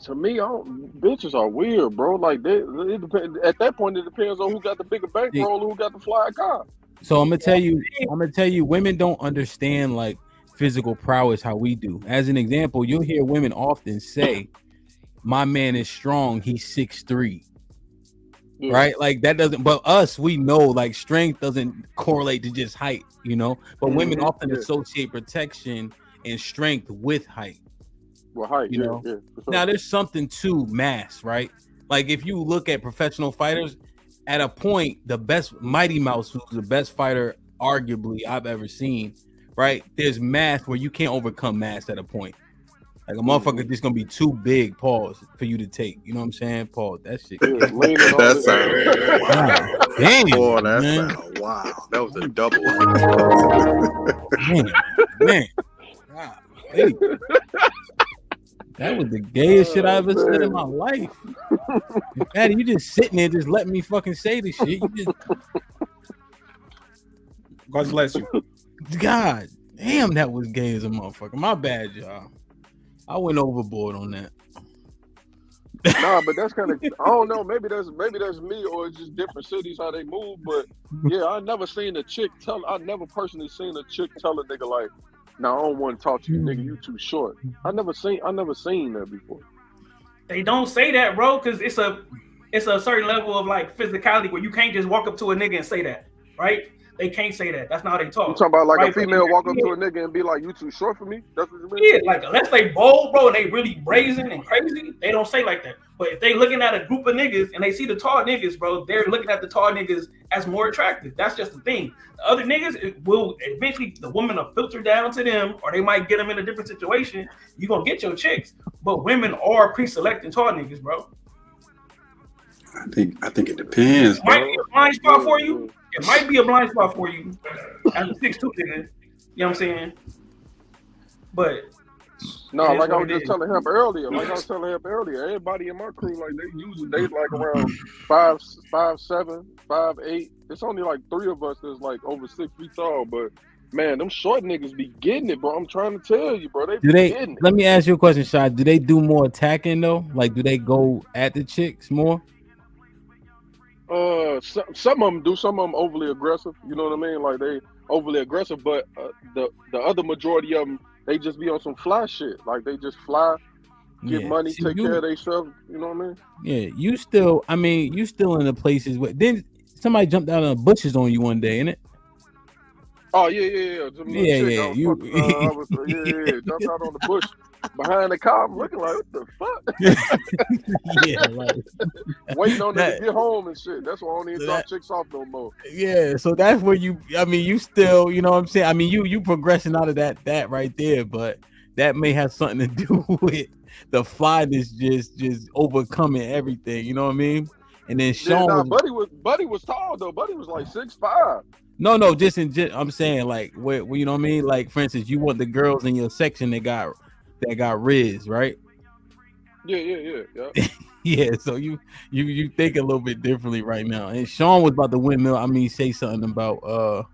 To me, bitches are weird, bro. Like it depends. At that point, it depends on who got the bigger bankroll, who got the fly car. So I'm gonna tell you, women don't understand like physical prowess how we do. As an example, you'll hear women often say, "My man is strong. He's 6'3". Yeah. Right? Like that doesn't. But us, we know like strength doesn't correlate to just height, you know. But women often associate protection and strength with height. Well, height, you know. Sure. Now there's something to mass, right? Like if you look at professional fighters, at a point, the best Mighty Mouse, who's the best fighter arguably I've ever seen, right? There's mass where you can't overcome mass at a point. Like a motherfucker just gonna be too big, pause, for you to take. You know what I'm saying? Pause. That shit. That sounds wow. Damn. Boy, that sounds wow. That was a double. man. Wow. Hey. That was the gayest shit I ever said in my life. Patty, you just sitting there, just letting me fucking say this shit. You just... God bless you. God damn, that was gay as a motherfucker. My bad, y'all. I went overboard on that. Nah, but that's kind of, I don't know. Maybe that's me, or it's just different cities how they move. But yeah, I never seen a chick I never personally seen a chick tell a nigga like, "No, I don't want to talk to you, nigga. You too short." I never seen that before. They don't say that, bro, because it's a certain level of like physicality where you can't just walk up to a nigga and say that, right? They can't say that. That's not how they talk. You talking about like right? a female walk up to a nigga and be like, "You too short for me"? That's what you mean? Yeah, like unless they bold, bro, and they really brazen and crazy, they don't say like that. But if they looking at a group of niggas and they see the tall niggas, bro, they're looking at the tall niggas as more attractive. That's just the thing. The other niggas, it will eventually, the woman will filter down to them, or they might get them in a different situation. You're gonna get your chicks, but women are pre-selecting tall niggas, bro. I think it depends. It might be a blind spot for you. It might be a blind spot for you as a 6'2" nigga. You know what I'm saying? But no, like I was just telling him earlier. Everybody in my crew, like they like around 5'7", 5'8". It's only like 3 of us that's like over 6 feet tall. But man, them short niggas be getting it, bro. I'm trying to tell you, bro. Getting it. Let me ask you a question, Shai. Do they do more attacking though? Like, do they go at the chicks more? Some of them do. Some of them overly aggressive. You know what I mean? Like they overly aggressive, but the other majority of them, they just be on some fly shit. Like they just fly, get money, take care of themselves. You know what I mean? Yeah, you still in the places where then somebody jumped out of the bushes on you one day, innit? Oh yeah. Jumped out on the bush behind the car. I'm looking like, what the fuck? Yeah, like waiting on them to get home and shit. That's why I don't even drop chicks off no more. Yeah, so that's where you still, you know what I'm saying? I mean, you progressing out of that right there, but that may have something to do with the flyness just overcoming everything. You know what I mean? And then Sean, Buddy was tall though. Buddy was like 6'5". No, I'm saying like where you know what I mean? Like for instance, you want the girls in your section that got Riz, right? Yeah. Yeah, so you think a little bit differently right now. And Sean was about to windmill. I mean, say something about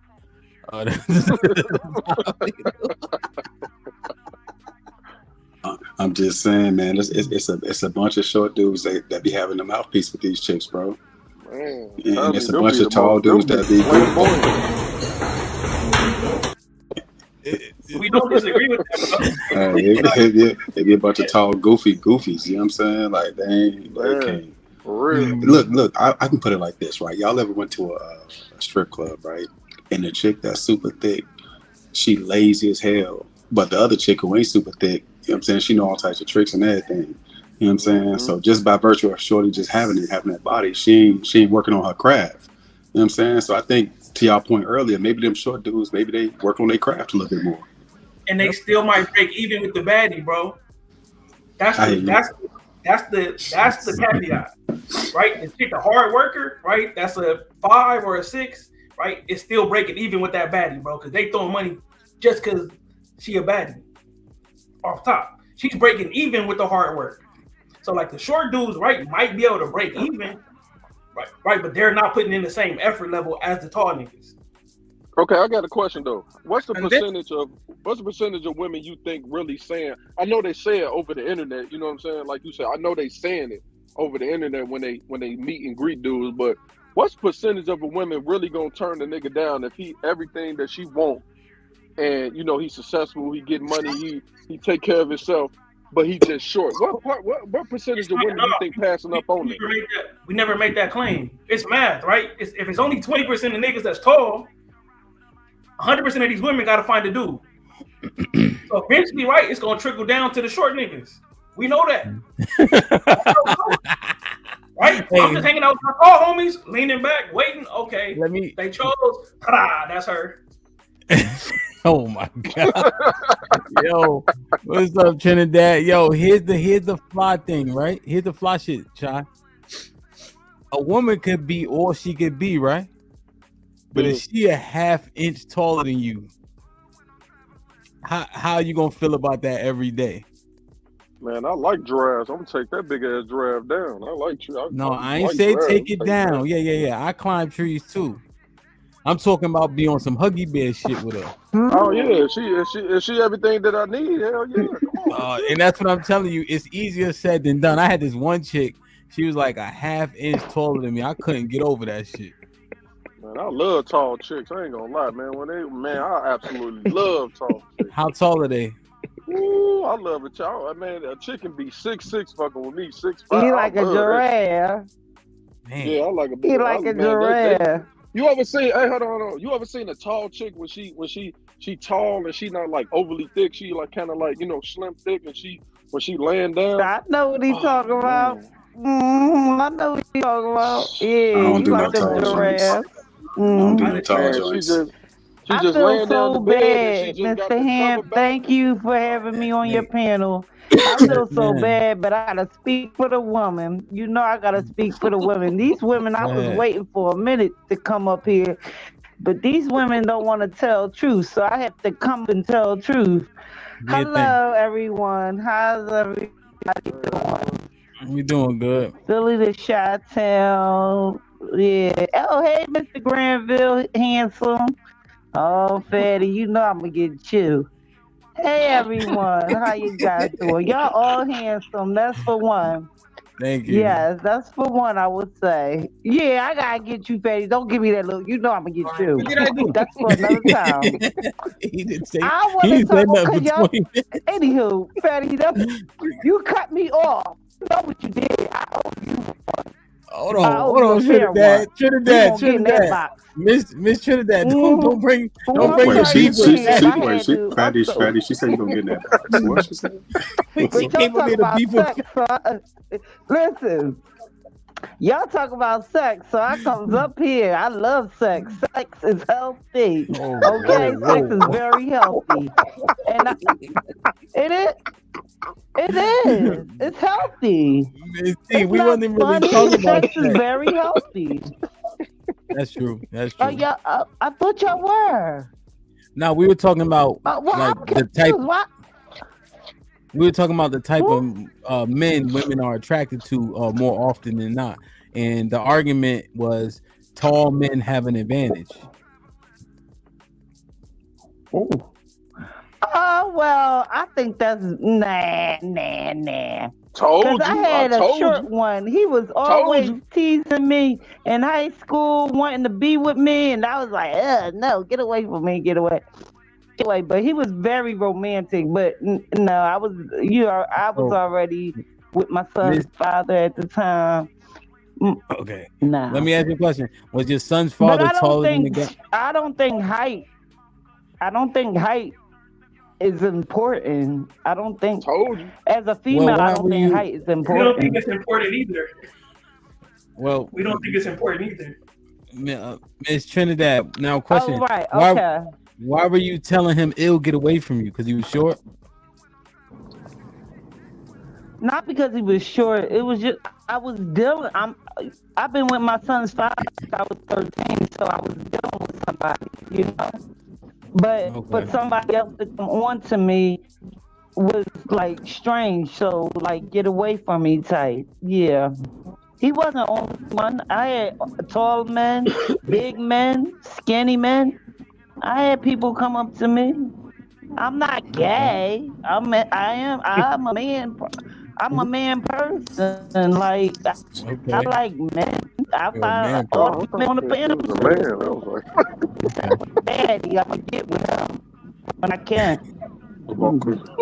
I'm just saying, man. It's a bunch of short dudes that be having the mouthpiece with these chicks, bro. Man, and it's a bunch of tall dudes that be we don't disagree with that. They be a bunch of tall, goofies. You know what I'm saying? Like they can't. For real. Look. I can put it like this, right? Y'all ever went to a strip club, right? And the chick that's super thick, she lazy as hell. But the other chick who ain't super thick, you know what I'm saying? She know all types of tricks and everything. You know what I'm saying? Mm-hmm. So just by virtue of shorty just having that body, she ain't working on her craft. You know what I'm saying? So I think to y'all point earlier, maybe them short dudes, maybe they work on their craft a little bit more. And they still might break even with the baddie, bro. That's the caveat, right? The chick, the hard worker, right? That's a 5 or a 6, right? It's still breaking even with that baddie, bro, because they throwing money just because she a baddie off top. She's breaking even with the hard work. So like the short dudes, right, might be able to break even, right, but they're not putting in the same effort level as the tall niggas. Okay, I got a question though. What's the percentage of women you think really saying? I know they say it over the internet. You know what I'm saying? Like you said, I know they saying it over the internet when they meet and greet dudes. But what's the percentage of a woman really gonna turn the nigga down if he everything that she want, and you know he's successful, he get money, he take care of himself, but he just short? What percentage of women you think passing up on it? We never make that claim. It's math, right? If it's only 20% of niggas that's tall, 100% of these women got to find a dude. So eventually, right, it's going to trickle down to the short niggas. We know that. Right? Hey. I'm just hanging out with my tall homies, leaning back, waiting. Okay, they chose. Ta-da, that's her. Oh my god. Yo, what's up, Trinidad? Yo, here's the fly thing, right? Here's the fly shit, Chai. A woman could be all she could be, right? But if she a half inch taller than you, how you gonna feel about that every day? Man, I like giraffes. I'm gonna take that big ass giraffe down. I like you. I ain't say take it down. Yeah. I climb trees too. I'm talking about be on some Huggy Bear shit with her. Oh yeah, if she everything that I need, hell yeah. Come on. And that's what I'm telling you. It's easier said than done. I had this one chick. She was like a half inch taller than me. I couldn't get over that shit. Man, I love tall chicks. I ain't gonna lie, man. I absolutely love tall chicks. How tall are they? Ooh, I love it, y'all. Man, a chick can be 6'6", fucking with me, 6'5". He like a giraffe. Yeah, I like a big. He like a giraffe. You ever seen? Hey, hold on. You ever seen a tall chick when she tall and she not like overly thick? She like kind of like slim thick, and when she laying down. I know what he talking about. I know what he talking about. Yeah, I don't do like no a tall giraffe. I don't do no tall joints. She I just feel laying down so the bed bad, and she just got Mr. the Ham. cover back. Thank you for having me on your panel. I feel so bad, but I gotta speak for the woman. You know I gotta speak for the women. These women, I was waiting for a minute to come up here, but these women don't want to tell truth, so I have to come and tell truth. Hello, everyone. How's everybody doing? We doing good. Philly to Chi-Town. Yeah. Oh, hey, Mr. Granville, handsome. Oh, fatty, you know I'm gonna get you. Hey, everyone. How you guys doing? Y'all all handsome. That's for one. Thank you. Yes, that's for one, I would say. Yeah, I gotta get you, fatty. Don't give me that look. You know I'm gonna get you. What did I do? That's for another time. He didn't say. I want to talk because y'all. Anywho, fatty, you cut me off. You know what you did. I owe you one. Hold on, Trinidad. Miss Trinidad, don't bring Fatty, she said you're gonna get that. What she said? She came up here to beef with. Listen, y'all talk about sex, so I comes up here. I love sex. Sex is healthy. Okay, sex is very healthy, and it is. It is. It's healthy. See, we wasn't really talking about sex. Is very healthy. That's true. That's true. Yeah, I thought y'all were. No, we were talking about like the type. We were talking about the type of men women are attracted to more often than not, and the argument was tall men have an advantage. Oh. Oh, well, I think that's nah. Told you. I had a short one. He was always teasing me in high school, wanting to be with me, and I was like, no, get away from me, get away. But he was very romantic. But no, I was already with my son's father at the time. Okay. Nah. Let me ask you a question. Was your son's father taller than the guy? I don't think height is important. I don't think. As a female, I don't think height is important. We don't think it's important either. Well, we don't think it's important either. Miss Trinidad. Now, question. Oh, right. Okay. Why were you telling him it'll get away from you? Because he was short? Not because he was short. It was just I was dealing. I've been with my son's father since I was 13, so I was dealing with somebody, you know. But for somebody else to come on to me was like strange. So like, get away from me type. Yeah. He wasn't the only one. I had tall men, big men, skinny men. I had people come up to me. I'm not gay. I'm a man. I'm a man person. Like I like men. I find all the men on the panel. Daddy, I'm gonna get with him when I can.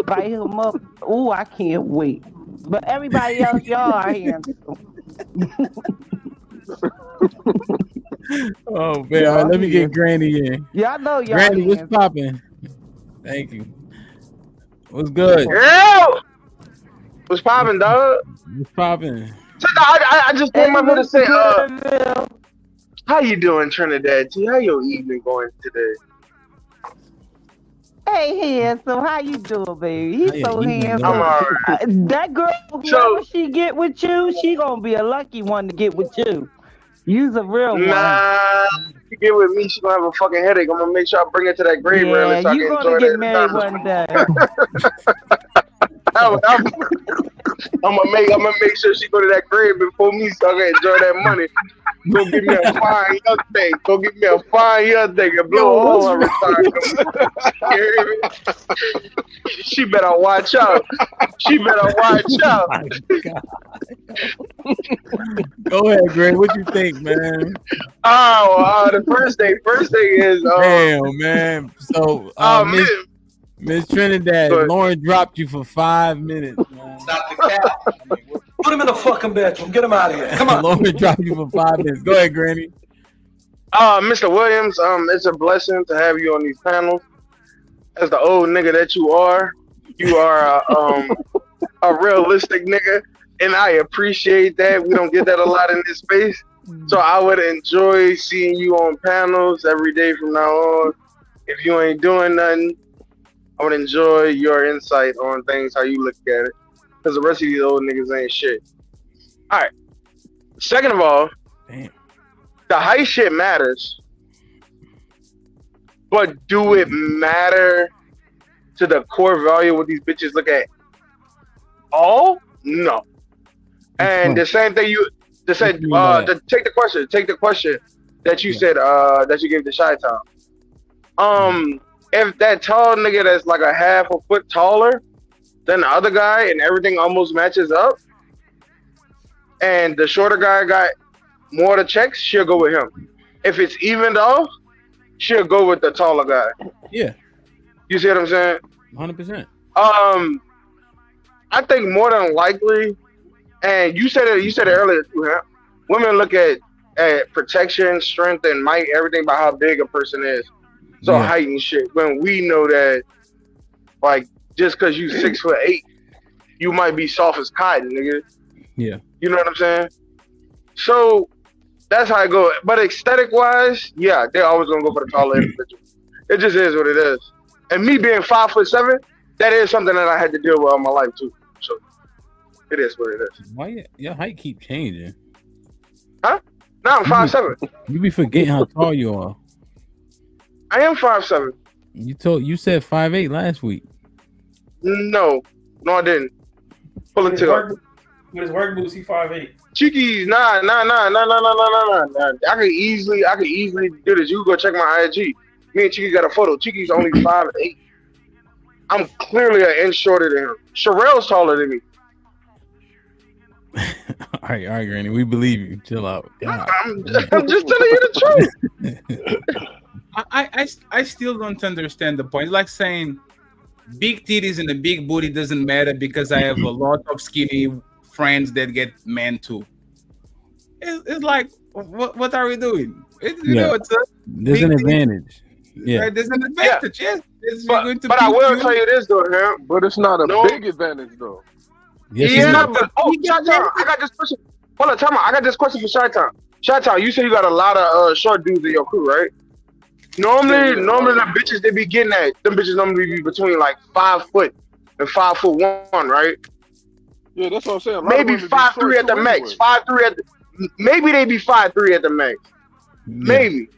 Bite him up. Ooh, I can't wait. But everybody else, y'all are handsome. Oh man, all right, let me get Granny in. Yeah, I know y'all. Granny, what's popping? Thank you. What's good? Yo! What's popping, dog? What's popping? So, I just came up here to say, how you doing, Trinidad T? How your evening going today? Hey, handsome, how you doing, baby? He's so handsome. I'm alright. That girl, whoever she get with you, she gonna be a lucky one to get with you. You's a real one. Nah, if you get with me, she gonna have a fucking headache. I'm gonna make sure I bring her to that grave early so I can enjoy that. You're gonna get married one day. I'm gonna make sure she go to that grave before me so I can enjoy that money. Go get me a fine young thing. Go get me a fine young thing and blow a hole in her. She better watch out. She better watch out. Go ahead, Greg. What you think, man? The first thing is damn, man. So Miss Trinidad, Lauren dropped you for 5 minutes, man. Stop the cap. Put him in the fucking bedroom. Get him out of here. Come on. Lauren dropped you for 5 minutes. Go ahead, Granny. Mr. Williams, it's a blessing to have you on these panels. As the old nigga that you are a realistic nigga, and I appreciate that. We don't get that a lot in this space. So I would enjoy seeing you on panels every day from now on. If you ain't doing nothing, I would enjoy your insight on things, how you look at it. Because the rest of these old niggas ain't shit. All right. Second of all, the height shit matters. But do it matter to the core value of what these bitches look at? All? No. And the same thing take the question that you said that you gave to Shy Town. If that tall nigga that's like a half a foot taller than the other guy and everything almost matches up, and the shorter guy got more of the checks, she'll go with him. If it's evened off, she'll go with the taller guy. Yeah. You see what I'm saying? 100%. I think more than likely, and you said it earlier too, huh? Women look at protection, strength, and might, everything by how big a person is. So height and shit. When we know that, like, just because you 6'8", you might be soft as cotton, nigga. Yeah. You know what I'm saying? So that's how I go. But aesthetic wise, yeah, they're always gonna go for the taller individual. It just is what it is. And me being 5'7", that is something that I had to deal with all my life too. So it is what it is. Why your height keep changing? Huh? No, I'm 5'7". You be forgetting how tall you are. I am 5'7". You said 5'8" last week. No, I didn't. Pull it to with his work boots, he 5'8". Cheekies, nah. I could easily do this. You go check my IG. Me and Cheeky got a photo. Cheeky's only 5'8". I'm clearly an inch shorter than him. Sherelle's taller than me. All right, Granny. We believe you. Chill out. I'm just telling you the truth. I still don't understand the point. It's like saying big titties and a big booty doesn't matter because I have a lot of skinny friends that get men too. It's like, what are we doing? There's an advantage. Yeah, right? There's an advantage. Yes. But I will tell you this though, man. But it's not a big advantage though. Yes, but Shy-Town, I got this question. Hold on, time out. I got this question for Shy-Town. Shy-Town, you said you got a lot of short dudes in your crew, right? Normally the bitches they be getting at, them bitches normally be between like 5 foot and 5'1", right? Yeah, that's what I'm saying. Maybe 5'3" at the max. 5'3" at the, maybe they be 5'3" at the max. Maybe.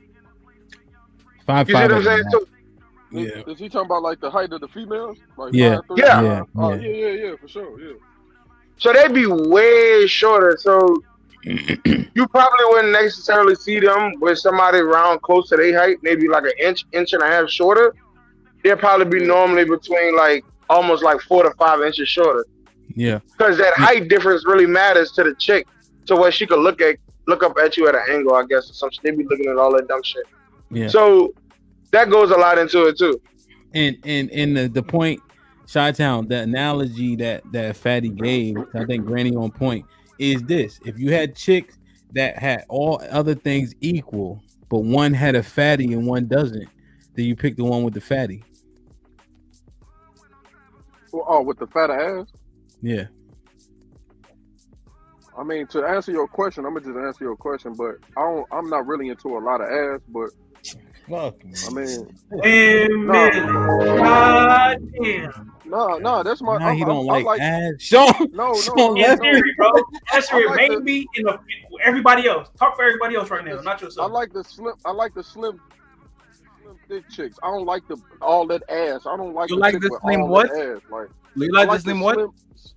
5'5". You see what I'm saying? So, Is he talking about like the height of the females? Like Yeah. 5'3"? Yeah. Oh, yeah, for sure, yeah. So they'd be way shorter. So you probably wouldn't necessarily see them with somebody around close to their height, maybe like an inch and a half shorter. They'll probably be normally between like almost like 4 to 5 inches shorter. Yeah. Because that height difference really matters to the chick, to where she could look up at you at an angle, I guess, or something. They be looking at all that dumb shit. Yeah. So that goes a lot into it too. And the point, Chi-Town, the analogy that Fatty gave, I think Granny on point, is this: if you had chicks that had all other things equal, but one had a fatty and one doesn't, then you pick the one with the fatty. Oh, with the fatter ass? Yeah. I mean, to answer your question, I'm gonna just answer your question, but I'm not really into a lot of ass, but I mean, no, that's my. Now he don't like ass. No, bro. Answer it, maybe everybody else. Talk for everybody else right now, not yourself. I like the slim thick chicks. I don't like all that ass. I don't like. You like the slim what? Ass. Like, you like the slim what?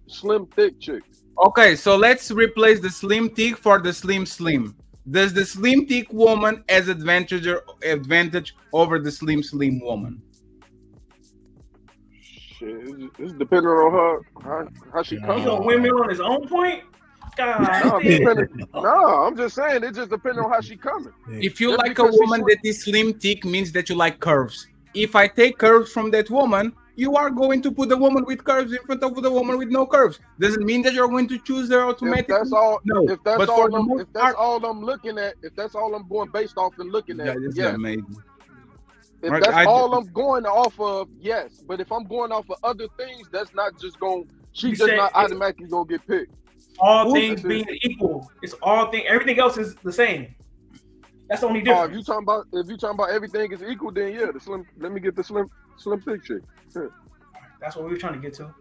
Slim thick chicks. Okay, so let's replace the slim thick for the slim. Does the slim thick woman has advantage over the slim woman? Shit, it's depending on her how she comes. You gonna windmill on his own point? God. No, I'm just saying it just depends on how she coming. If you like a woman that is slim thick, means that you like curves. If I take curves from that woman, you are going to put the woman with curves in front of the woman with no curves. Doesn't mean that you're going to choose her automatically. If that's all, no. If that's all I'm looking at, if that's all I'm going based off and looking at, yes. Amazing. If that's all I'm going off of, yes. But if I'm going off of other things, that's not just going. She's just not automatically gonna get picked. All things being equal, it's all thing. Everything else is the same. That's the only difference. If you talking about everything is equal, then yeah, the slim. Let me get the slim thick chick. Yeah. That's what we were trying to get to.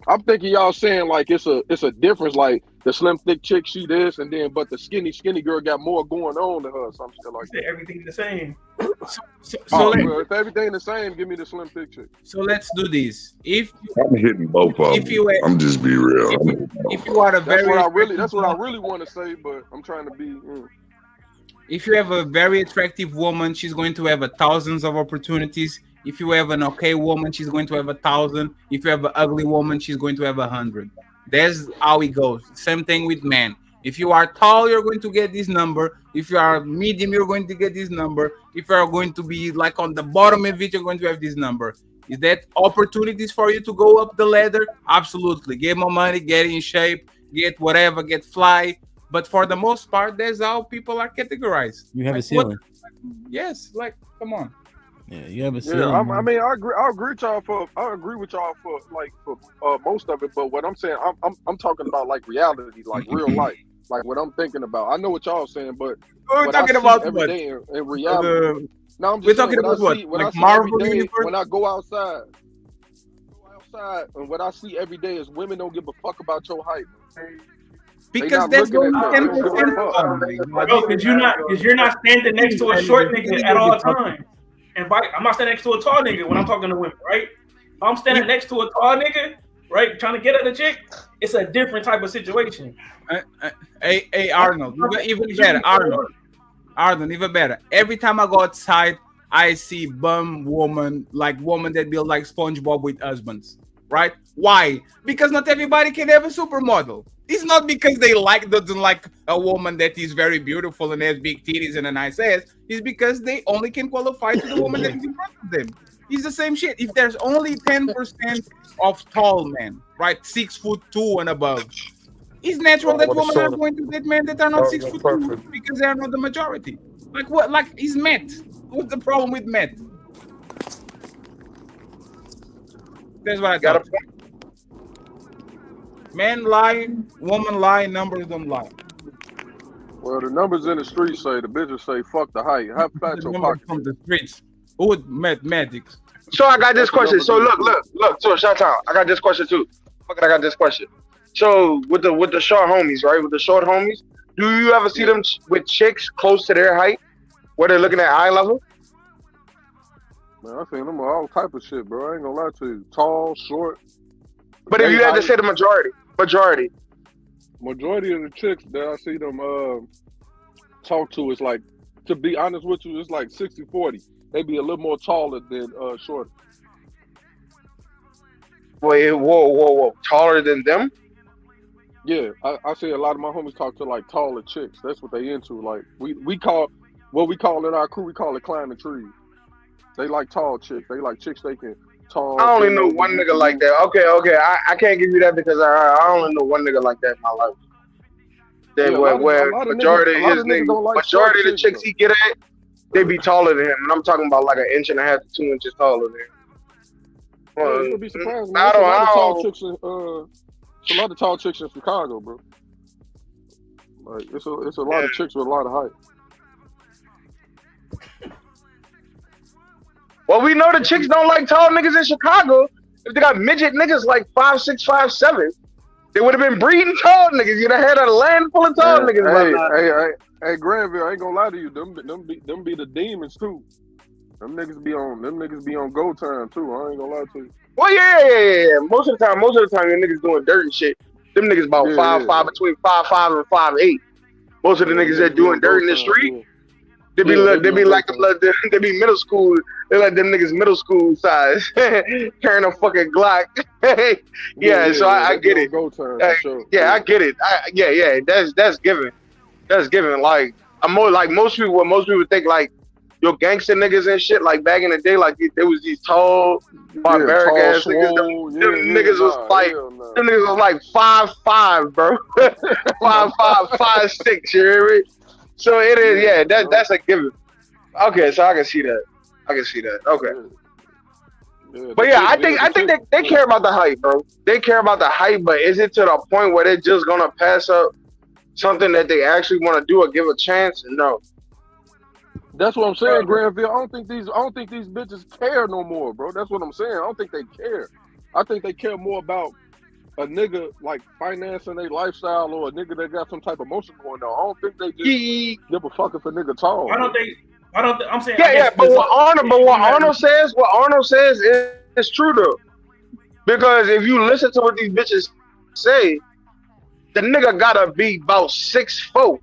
I'm thinking y'all saying like it's a difference, like the slim thick chick she this, and then but the skinny girl got more going on to her, some shit like that. Everything the same. Well, if everything the same, give me the slim thick chick. So let's do this. I'm hitting both of them. I'm just be real. If you are that's what I really want to say, but I'm trying to be. If you have a very attractive woman, she's going to have thousands of opportunities. If you have an okay woman, she's going to have 1,000. If you have an ugly woman, she's going to have 100. That's how it goes. Same thing with men. If you are tall, you're going to get this number. If you are medium, you're going to get this number. If you are going to be like on the bottom of it, you're going to have this number. Is that opportunities for you to go up the ladder? Absolutely. Get more money, get in shape, get whatever, get fly. But for the most part, that's how people are categorized. You have a ceiling. Yes, like, come on. Yeah, you have a ceiling. Yeah, I mean, I agree with y'all for most of it. But what I'm saying, I'm talking about like reality, like real life, like what I'm thinking about. I know what y'all saying, but we're talking about every day in reality. No, I'm just we're talking about what? What like I see Marvel every day, Universe? when I go outside, and what I see every day is women don't give a fuck about your height. Because that's going to 10%. Bro, because you're not standing next to a short nigga at all times. And I'm not standing next to a tall nigga when I'm talking to women, right? If I'm standing next to a tall nigga, right, trying to get at a chick, it's a different type of situation. Hey, Arnold, even better. Arnold, even better. Every time I go outside, I see bum woman that build like SpongeBob with husbands, right? Why? Because not everybody can have a supermodel. It's not because they doesn't like a woman that is very beautiful and has big titties and a nice ass. It's because they only can qualify to the woman that is in front of them. It's the same shit. If there's only 10% of tall men, right, 6'2" and above, it's natural that women are going to date men that are not 6'2" because they are not the majority. Like what? Like is met? What's the problem with met? That's what I got. Men lie, woman lie, numbers don't lie. Well, the numbers in the streets say the bitches say fuck the height. How fat your pocket? From the streets. Who mathematics? So I got this question. So look. So shout out. I got this question too. Fuck it, I got this question. So with the short homies, right? With the short homies, do you ever see them with chicks close to their height, where they're looking at eye level? Man, I seen them all type of shit, bro. I ain't gonna lie to you. Tall, short. But if you had to say the majority. Majority of the chicks that I see them talk to is like, to be honest with you, it's like 60-40. They be a little more taller than shorter. Wait, whoa. Taller than them? Yeah, I see a lot of my homies talk to like taller chicks. That's what they into. Like we call what we call in our crew, we call it climbing trees. They like tall chicks. They like chicks they can tall. I only know one nigga like that. Okay. I can't give you that because I only know one nigga like that in my life. Then Yeah, where majority of the chicks, chicks he get at, they be taller than him, and I'm talking about like 1.5 to 2 inches taller than him. Yeah, you'll be surprised, man. I There's a lot of tall don't. chicks in it's a lot of tall chicks in Chicago, bro. Like it's a lot of chicks with a lot of height. Well, we know the chicks don't like tall niggas in Chicago. If they got midget niggas like 5'6", 5'7", they would have been breeding tall niggas. You'd have had a land full of tall niggas. Hey, Granville, I ain't gonna lie to you. Them be the demons too. Them niggas be on go time too. I ain't gonna lie to you. Well, yeah. Most of the time, your niggas doing dirty shit. Them niggas about 5'5", between 5'5" and 5'8". Most of the niggas that doing dirt in the street, they be middle school. They like them niggas middle school size, carrying a fucking Glock. So I get it. I get it. That's given. That's given. Like most people think like your gangster niggas and shit. Like back in the day, like there was these tall, barbaric ass niggas. Them niggas was like them niggas was like 5'5", bro. 5'5", 5'6". You hear me? So it is. Yeah, that's a given. Okay, so I can see that. Okay. But yeah, I think they care about the height, bro. They care about the height, but is it to the point where they're just gonna pass up something that they actually want to do or give a chance? No. That's what I'm saying, Granville. I don't think these bitches care no more, bro. That's what I'm saying. I don't think they care. I think they care more about a nigga like financing their lifestyle or a nigga that got some type of emotion going on. I don't think they just give a fuck if a nigga tall. I'm saying. But what Arnold says is true though. Because if you listen to what these bitches say, the nigga gotta be about 6'4".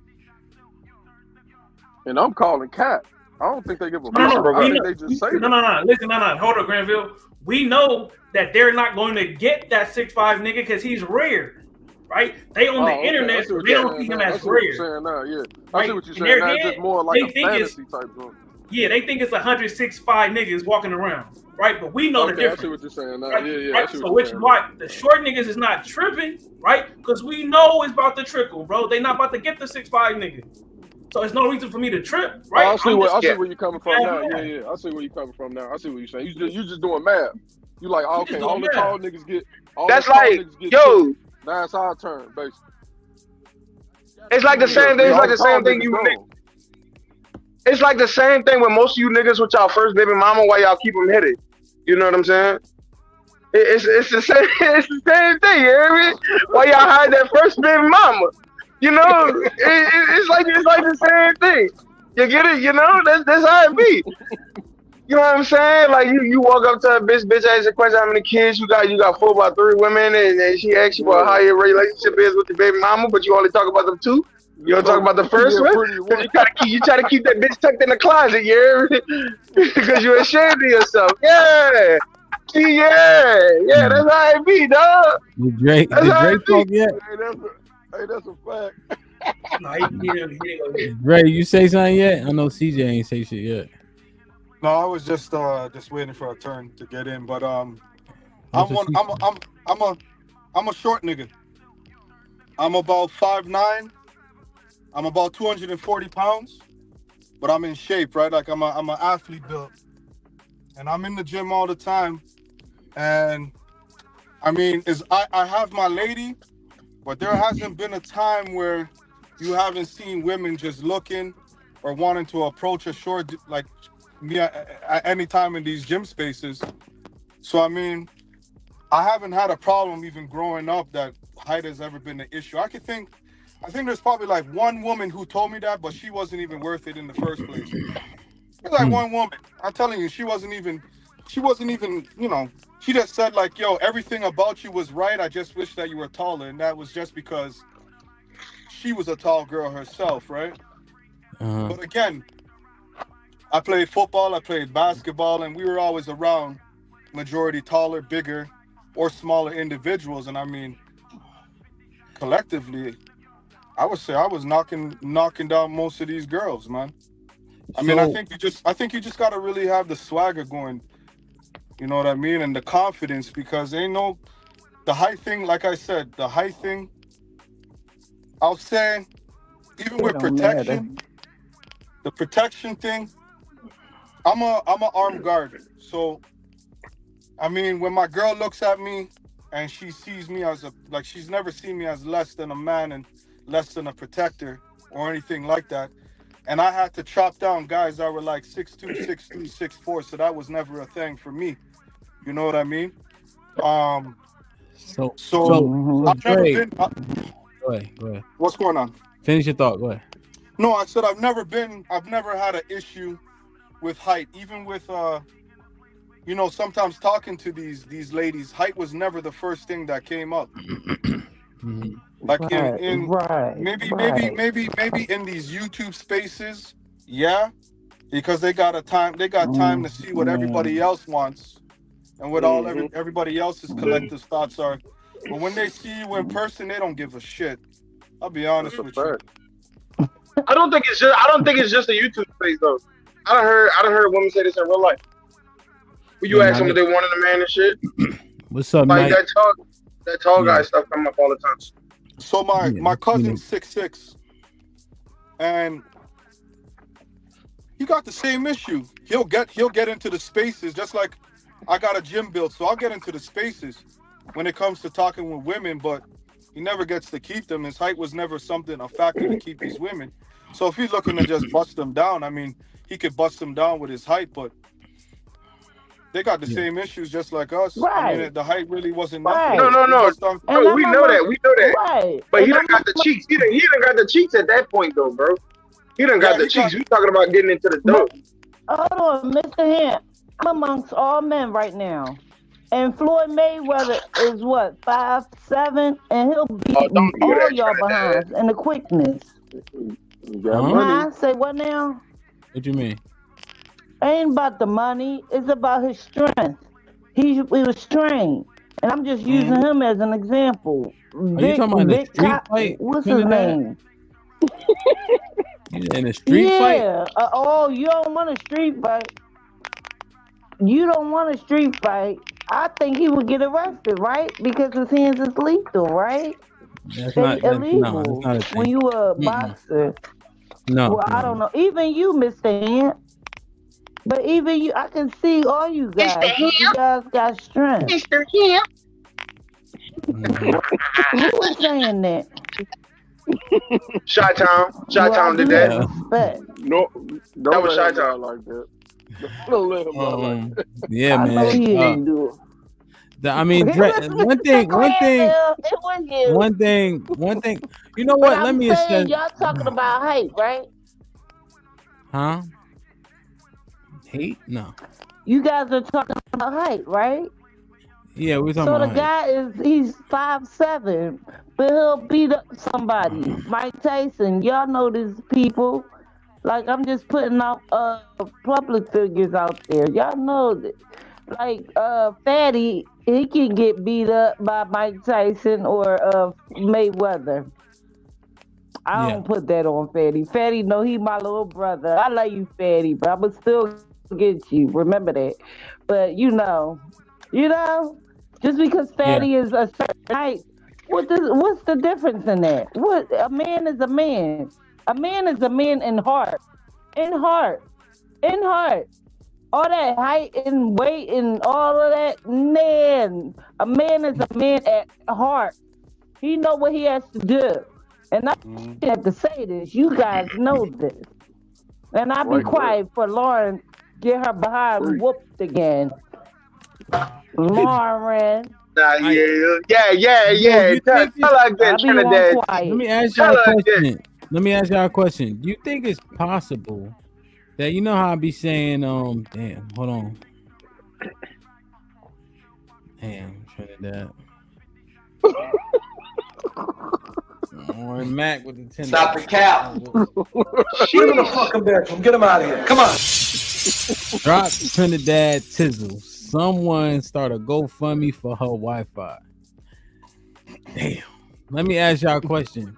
And I'm calling cat. I don't think they give a fuck. I think they just say that. No. Listen, hold up, Granville. We know that they're not going to get that 6'5" nigga because he's rare. Right? They on the internet, they don't see him as rare. I see what you're saying now. It's just more like a fantasy type joint. Yeah, they think it's 106'5" niggas walking around, right? But we know the difference. I see what you're saying now. Right? Yeah. Right? So which is why the short niggas is not tripping, right? Because we know it's about to trickle, bro. They not about to get the 6'5" nigga. So there's no reason for me to trip, right? I see where you're coming from now. Yeah. I see where you're coming from now. I see what you're saying. You just doing math. You like, okay, all the tall niggas get. That's like, yo. Now it's our turn, basically. It's like the same thing. It's like the same thing It's like the same thing with most of you niggas with y'all first baby mama while y'all keep them hidden. You know what I'm saying? It's the same. It's the same thing. You hear me? Why y'all hide that first baby mama? You know, it's like the same thing. You get it? You know, that's how it be. You know what I'm saying? Like you walk up to a bitch asks a question, how many kids you got? You got 4 by 3 women, and she asks you about how your relationship is with your baby mama, but you only talk about them 2. You don't talk about the first one. You try to keep that bitch tucked in the closet, you hear me? Because you're ashamed of yourself. Yeah, that's how it be, dog. Did Drake talk yet? Hey, that's a fact. Ray, you say something yet? I know CJ ain't say shit yet. No, I was just waiting for a turn to get in, but I'm a short nigga. I'm about 5'9". I'm about 240 pounds, but I'm in shape, right? Like I'm an athlete built, and I'm in the gym all the time. And I mean, I have my lady, but there hasn't been a time where you haven't seen women just looking or wanting to approach a short like me at any time in these gym spaces. So I mean, I haven't had a problem even growing up that height has ever been an issue. I think there's probably like one woman who told me that, but she wasn't even worth it in the first place. It's like one woman. I'm telling you, she wasn't even, you know, she just said like, yo, everything about you was right. I just wish that you were taller. And that was just because she was a tall girl herself, right? But again, I played football, I played basketball, and we were always around majority taller, bigger, or smaller individuals. And I mean, collectively, I would say I was knocking down most of these girls, man. I mean, I think you just gotta really have the swagger going. You know what I mean? And the confidence, because the height thing, like I said, the height thing, I'll say, even with protection, the protection thing, I'm a armed guard. So, I mean, when my girl looks at me and she sees me as she's never seen me as less than a man and less than a protector or anything like that. And I had to chop down guys that were like 6'2", 6'3", 6'4", so that was never a thing for me. You know what I mean? So I've never Dre, been. go ahead. What's going on? Finish your thought. Go ahead. No, I said I've never had an issue with height, even with you know, sometimes talking to these ladies, height was never the first thing that came up. Like maybe in these YouTube spaces, yeah, because they got time to see what everybody else wants and what everybody else's collective thoughts are. But when they see you in person, they don't give a shit. I'll be honest with you. I don't think it's just a YouTube space though. I done heard women say this in real life. When you ask them if they wanted a man and shit. What's up, like Mike? that tall guy stuff come up all the time. So my cousin's 6'6", and he got the same issue. He'll get into the spaces just like I got a gym build, so I'll get into the spaces when it comes to talking with women, but he never gets to keep them. His height was never a factor to keep these women. So if he's looking to just bust them down, I mean, he could bust them down with his height, but they got the same issues just like us. Right. I mean, the height really wasn't Right. nothing. No, we know that. Right. But he done got the cheeks. He done got the cheeks at that point though, bro. He done got the cheeks. We talking about getting into the dope. Hold on, Mr. Hint. I'm amongst all men right now. And Floyd Mayweather is what, 5'7", and he'll beat all y'all behinds in the quickness. Say what now? What do you mean? Ain't about the money. It's about his strength. He was trained, and I'm just using him as an example. Are you talking about the street fight? What's his name? In a street fight? Yeah. You don't want a street fight. You don't want a street fight. I think he would get arrested, right? Because his hands is lethal, right? That's illegal no, that's not a when you a boxer. No. Well, I don't know. Even you, Mr. Ant. But even you, I can see all you guys. You guys got strength. Mr. Hemp. Who was saying that? Chi-Town did that. No, that was Chi-Town like that. Don't let him out like that. Yeah, I know he didn't do it. I mean, one thing. You know what? Let me assess. Y'all talking about height, right? Huh? Hate? No. You guys are talking about height, right? Yeah, we're talking so about the guy he's 5'7", but he'll beat up somebody. Mike Tyson, y'all know these people. Like, I'm just putting out public figures out there. Y'all know that. Like, Fatty, he can get beat up by Mike Tyson or Mayweather. I don't put that on Fatty. Fatty, no, he my little brother. I love you, Fatty, but I'ma still get you. Remember that. But you know, just because Fatty is a certain height, what's the difference in that? What a man is a man. A man is a man in heart. In heart. All that height and weight and all of that, man. A man is a man at heart. He know what he has to do. And I have to say this. You guys know this. And I'll be quiet for Lauren get her behind whooped again. Lauren. Nah, yeah. Tell her again, Trinidad. Let me ask y'all a question. Do you think it's possible That you know how I be saying, damn, hold on. Damn, Trinidad. Or Mac with the 10. Stop the cap. Put him in the fucking bedroom. Get him out of here. Come on. Drop Trinidad Tizzle. Someone start a GoFundMe for her Wi-Fi. Damn. Let me ask y'all a question.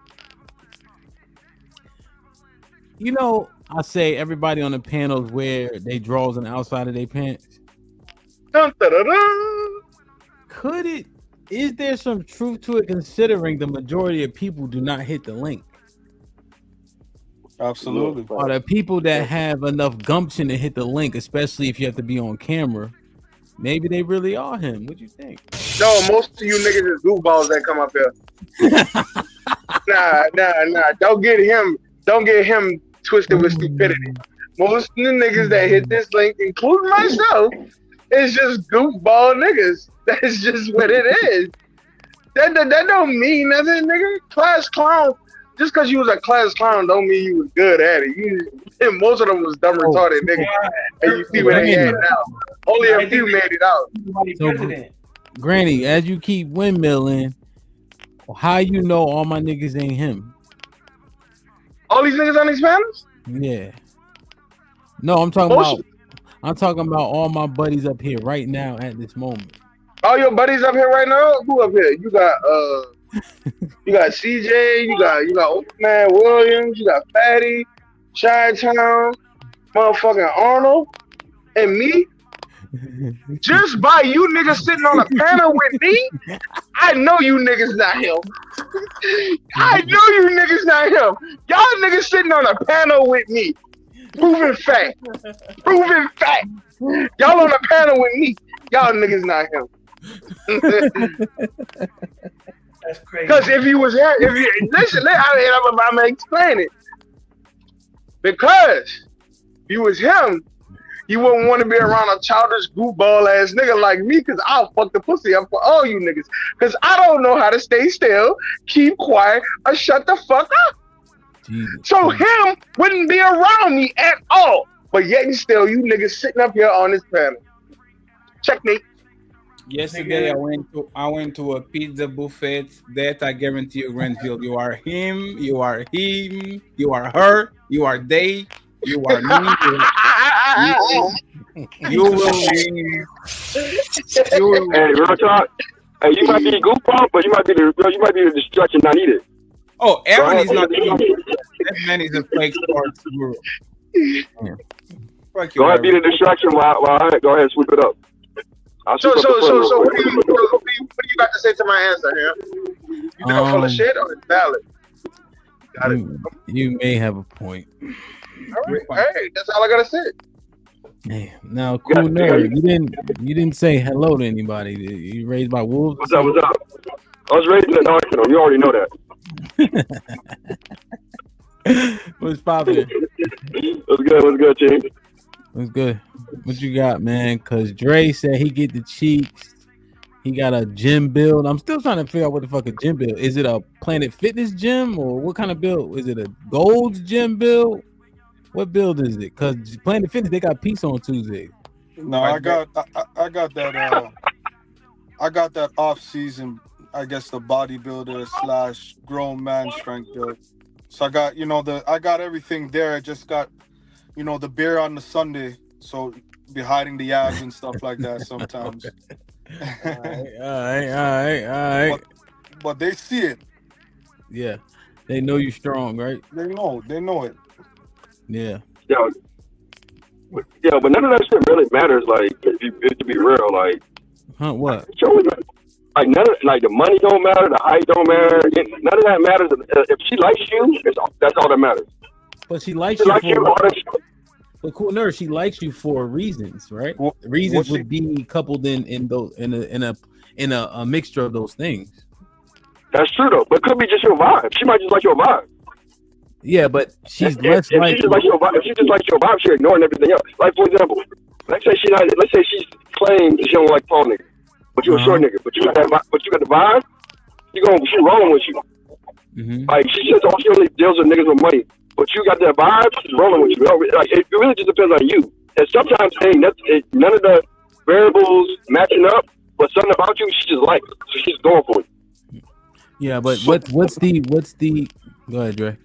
You know, I say everybody on the panels wear they drawers on the outside of their pants. Dun, dun, dun, dun. Could it? Is there some truth to it, considering the majority of people do not hit the link? Absolutely. Are the people that have enough gumption to hit the link, especially if you have to be on camera? Maybe they really are him. What you think? No, most of you niggas is goofballs that come up here. Nah. Don't get him twisted with stupidity. Most of the niggas that hit this link, including myself, is just goofball niggas. That's just what it is. That don't mean nothing, nigga. Class clown. Just because you was a class clown don't mean you was good at it. Most of them was dumb retarded niggas. And you see where they at now. Only a few made it out. So, Granny, as you keep windmilling, how you know all my niggas ain't him? All these niggas on these panels? Yeah. No, I'm talking about all my buddies up here right now at this moment. All your buddies up here right now? Who up here? You got CJ, you got Old Man Williams, you got Fatty, Chi-Town, motherfucking Arnold, and me. Just by you niggas sitting on a panel with me, I know you niggas not him. I know you niggas not him. Y'all niggas sitting on a panel with me. Proven fact. Y'all on a panel with me. Y'all niggas not him. That's crazy. Because if you was here, listen, I'm gonna explain it. Because if you was him, you wouldn't want to be around a childish goofball ass nigga like me, because I'll fuck the pussy up for all you niggas. Because I don't know how to stay still, keep quiet, or shut the fuck up. Jesus. So him wouldn't be around me at all. But yet and still, you niggas sitting up here on this panel. Checkmate. Yesterday I went to a pizza buffet. That I guarantee you, Renfield, you are him, you are him, you are her, you are they, you are me. You will win. Hey, real talk. Hey, you might be the goofball, but you might be the distraction not needed. Oh, Aaron is not that man is a fake sports guru. Go ahead, be the distraction while I go ahead and sweep it up. So what do you got to say to my answer here? You think I'm full of shit or it's valid? Got it. You may have a point. All right. Hey, that's all I gotta say. Hey, now, cool nerd. You didn't say hello to anybody. You raised by wolves? What's up? I was raised in Arsenal. You already know that. What's poppin'? What's good, team? What's good? What you got, man? Cause Dre said he get the cheeks. He got a gym build. I'm still trying to figure out what the fuck a gym build. Is it a Planet Fitness gym or what kind of build? Is it a Gold's gym build? What build is it? Cause Planet Fitness, they got peace on Tuesday. No, I got that. I got that off season. I guess the bodybuilder / grown man strength build. So I got I got everything there. I just got the beer on the Sunday. So be hiding the abs and stuff like that sometimes. All right. But they see it. Yeah, they know you strong, right? They know it. Yeah. But none of that shit really matters. Like, if to be real, like, what? Like none of the money don't matter, the height don't matter. None of that matters. If she likes you, that's all that matters. But she likes you. But cool nerd, she likes you for reasons, right? Reasons would be coupled in a mixture of those things. That's true though, but it could be just your vibe. She might just like your vibe. Yeah, but she's less if like. She just likes your vibe. If she just likes your vibe, she's ignoring everything else. Like for example, let's say she claims she don't like tall niggas, but you're a short nigga, but you got the vibe. She rolling with you. Mm-hmm. Like she only deals with niggas with money. but you got that vibe, she's rolling with you. Like, it really just depends on you. And sometimes, hey, none of the variables matching up, but something about you, she just likes it. So she's going for you. Yeah, but what's the go ahead, Dre.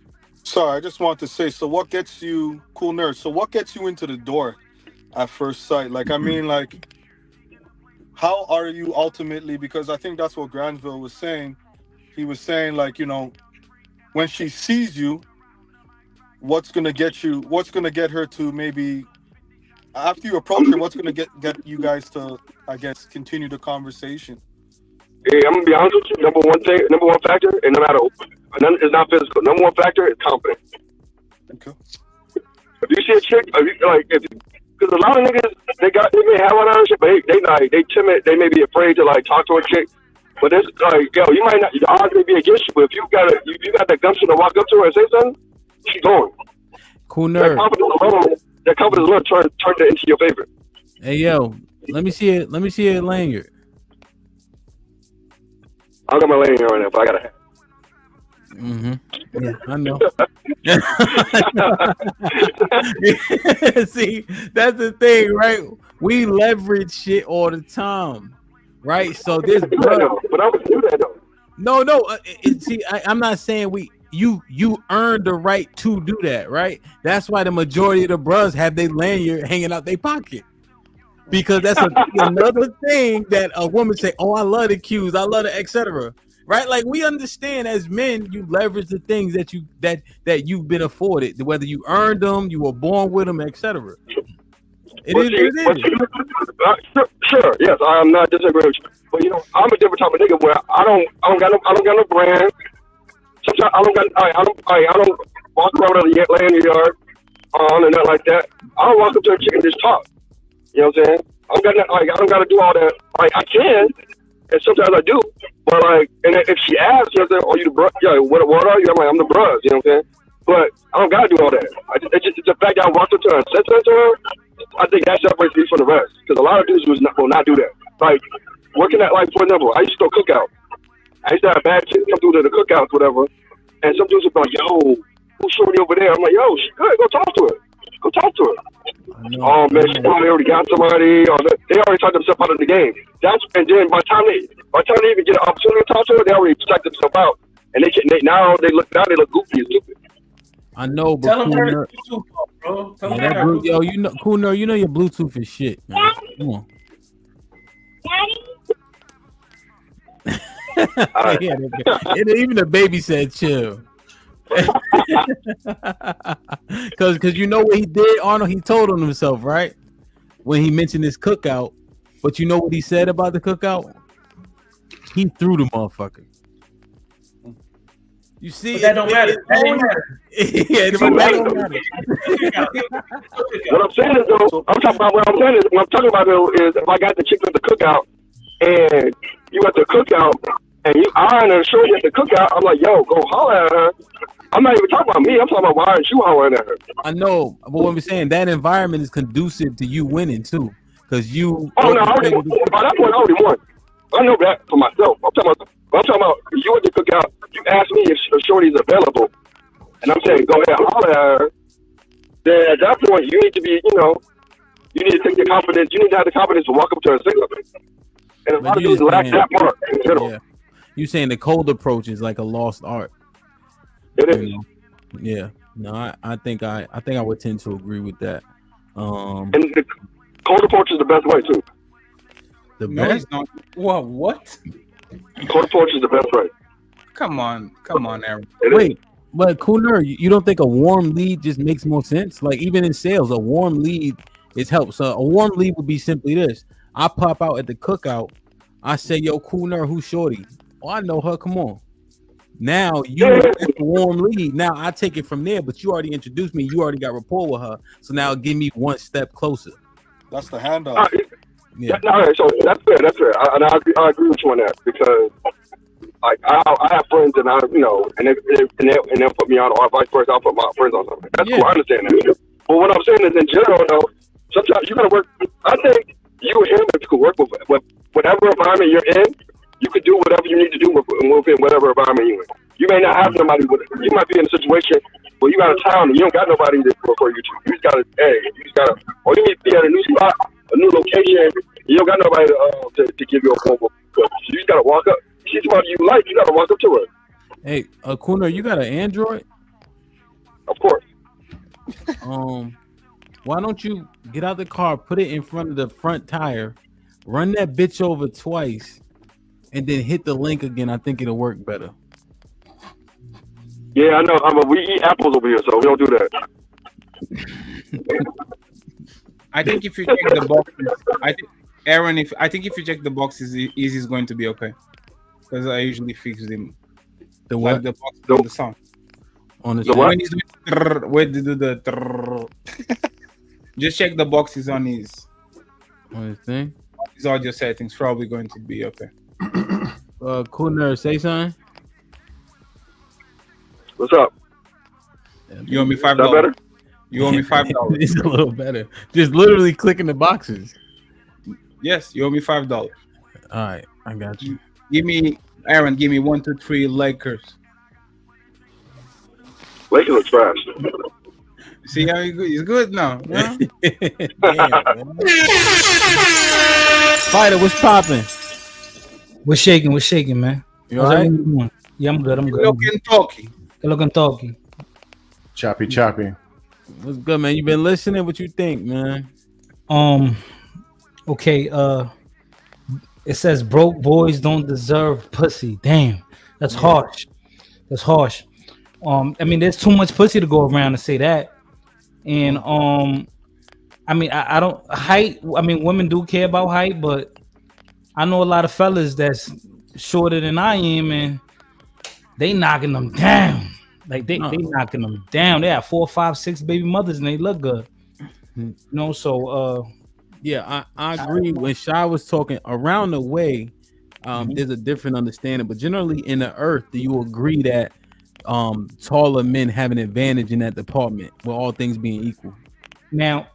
Sorry, I just want to say, so what gets you, cool nerd, so what gets you into the door at first sight? Like, I mean, like, how are you ultimately, because I think that's what Granville was saying. He was saying, like, you know, when she sees you, what's gonna get her to maybe, after you approach her, what's gonna get you guys to, I guess, continue the conversation? Hey, I'm gonna be honest with you. Number one factor, and no matter, it's not physical. Number one factor is confidence. Okay. If you see a chick, because a lot of niggas, they may have one on shit, but they timid. They may be afraid to like talk to a chick. But it's like, yo, you might not. The odds may be against you, but if you got that gumption to walk up to her and say something, she's going. Cool nerd. That confidence alone turned it into your favorite. Hey yo, let me see it. Let me see it lanyard. I got my lane here right now, but I gotta. Yeah, I know. See, that's the thing, right? We leverage shit all the time, right? So this, but I would do that though. No. See, I'm not saying you earned the right to do that, right? That's why the majority of the bros have their lanyard hanging out their pocket. Because that's another thing that a woman say, oh, I love the cues, I love the etc. Right? Like, we understand as men, you leverage the things that you've been afforded, whether you earned them, you were born with them, etc. It is. Sure, yes, I'm not disagreeing with you, but you know, I'm a different type of nigga where I don't got no brand. Sometimes I don't walk around with a lanyard yard on and nothing like that. I don't walk up to a chick and just talk. You know what I'm saying? I don't got to do all that. Like, I can, and sometimes I do. But like, and if she asks, you know what I'm saying? Oh, you the bro? Yeah, what are you? I'm like, I'm the bros. You know what I'm saying? But I don't got to do all that. It's the fact that I walked up to her and said something to her. I think that separates me from the rest. Because a lot of dudes will not do that. Like, working at, like, for example, I used to go cookout. I used to have bad chicks come through to the cookouts, whatever. And some dudes would be like, yo, who's shorty over there? I'm like, yo, she good. Go talk to her. Go talk to her. Oh man, she probably already got somebody, or they already talked themselves out of the game. And then by the time they even get an opportunity to talk to her, they already checked themselves out, and now they look goofy and stupid. I know, but tell them cool her Bluetooth, bro. Tell them her Bluetooth. Yo, you know, cool nerd, you know your Bluetooth is shit, man. Come on. Yeah, even the baby said chill. Cause you know what he did, Arnold. He told on himself, right? When he mentioned his cookout, but you know what he said about the cookout? He threw the motherfucker. You see, but that don't matter. That ain't matter. Yeah, that don't matter. What I'm saying is though, I'm talking about is if I got the chick at the cookout and you at the cookout and you eyeing her shorty at the cookout, I'm like, yo, go holler at her. I'm not even talking about me. I'm talking about why aren't you hollering at her? I know, but what we're saying, that environment is conducive to you winning too, because you. Oh no, by that point I already won. I know that for myself. I'm talking about you at the cookout. You asked me if shorty's available, and I'm saying go ahead, holler at her. Then at that point, you need to be, you need to take the confidence. You need to have the confidence to walk up to her and say something. And a lot of dudes lack that part in general. Yeah. You saying the cold approach is like a lost art. It is. Yeah. No, I think I would tend to agree with that. And the cold approach is the best way too. The No, it's not. What? Cold approach is the best way. Come on, Aaron. Wait, but Cooner, you don't think a warm lead just makes more sense? Like, even in sales, a warm lead is help. So a warm lead would be simply this: I pop out at the cookout, I say, "Yo, Cooner, who's shorty?" Oh, I know her. Come on. Now you get the warm lead. Now I take it from there, but you already introduced me. You already got rapport with her. So now give me one step closer. That's the handoff. Yeah. So that's fair. That's fair. I agree with you on that because, like, I have friends and and they'll put me on, or vice versa. I'll put my friends on something. That's cool. I understand that. But what I'm saying is, in general, though, sometimes you gotta work. I think you and him could work with whatever environment you're in. You could do whatever you need to do within whatever environment you're in. You may not have somebody with it. You might be in a situation Well, you got a town and you don't got nobody to refer you to. You just gotta, or you need to be at a new spot, a new location. You don't got nobody to give you a phone book. You just gotta walk up. See somebody you like, you gotta walk up to her. Hey, Kuna, you got an Android? Of course. Why don't you get out the car, put it in front of the front tire, run that bitch over twice, and then hit the link again? I think it'll work better. Yeah, I know. We eat apples over here, so we don't do that. I think if you check the boxes, Aaron, if you check the boxes, Easy's going to be okay. Because I usually fix them. The what? Like the box on the song. On the So when he's doing where to do the just check the boxes on his thing. His audio settings, probably going to be okay. Kuna, say something. What's up? You owe me $5. Better? You owe me $5. It's a little better. Just literally clicking the boxes. Yes, you owe me $5. All right, I got you. Give me, Aaron. Give me 1, 2, 3 Lakers. Lakers are trash. See how he's good now. Yeah? Fighter, what's popping? We're shaking, man. You all right? Yeah, I'm good. Hello, Kentucky. Choppy. What's good, man? You been listening? What you think, man? Okay. It says broke boys don't deserve pussy. Damn, that's harsh. That's harsh. I mean, there's too much pussy to go around to say that. And I mean, I don't height. I mean, women do care about height, but I know a lot of fellas that's shorter than I am, and they knocking them down. Like they knocking them down. They have 4, 5, 6 baby mothers, and they look good. You know, so yeah, I agree. When Shy was talking around the way, there's a different understanding, but generally in the earth, do you agree that taller men have an advantage in that department, with all things being equal? Now,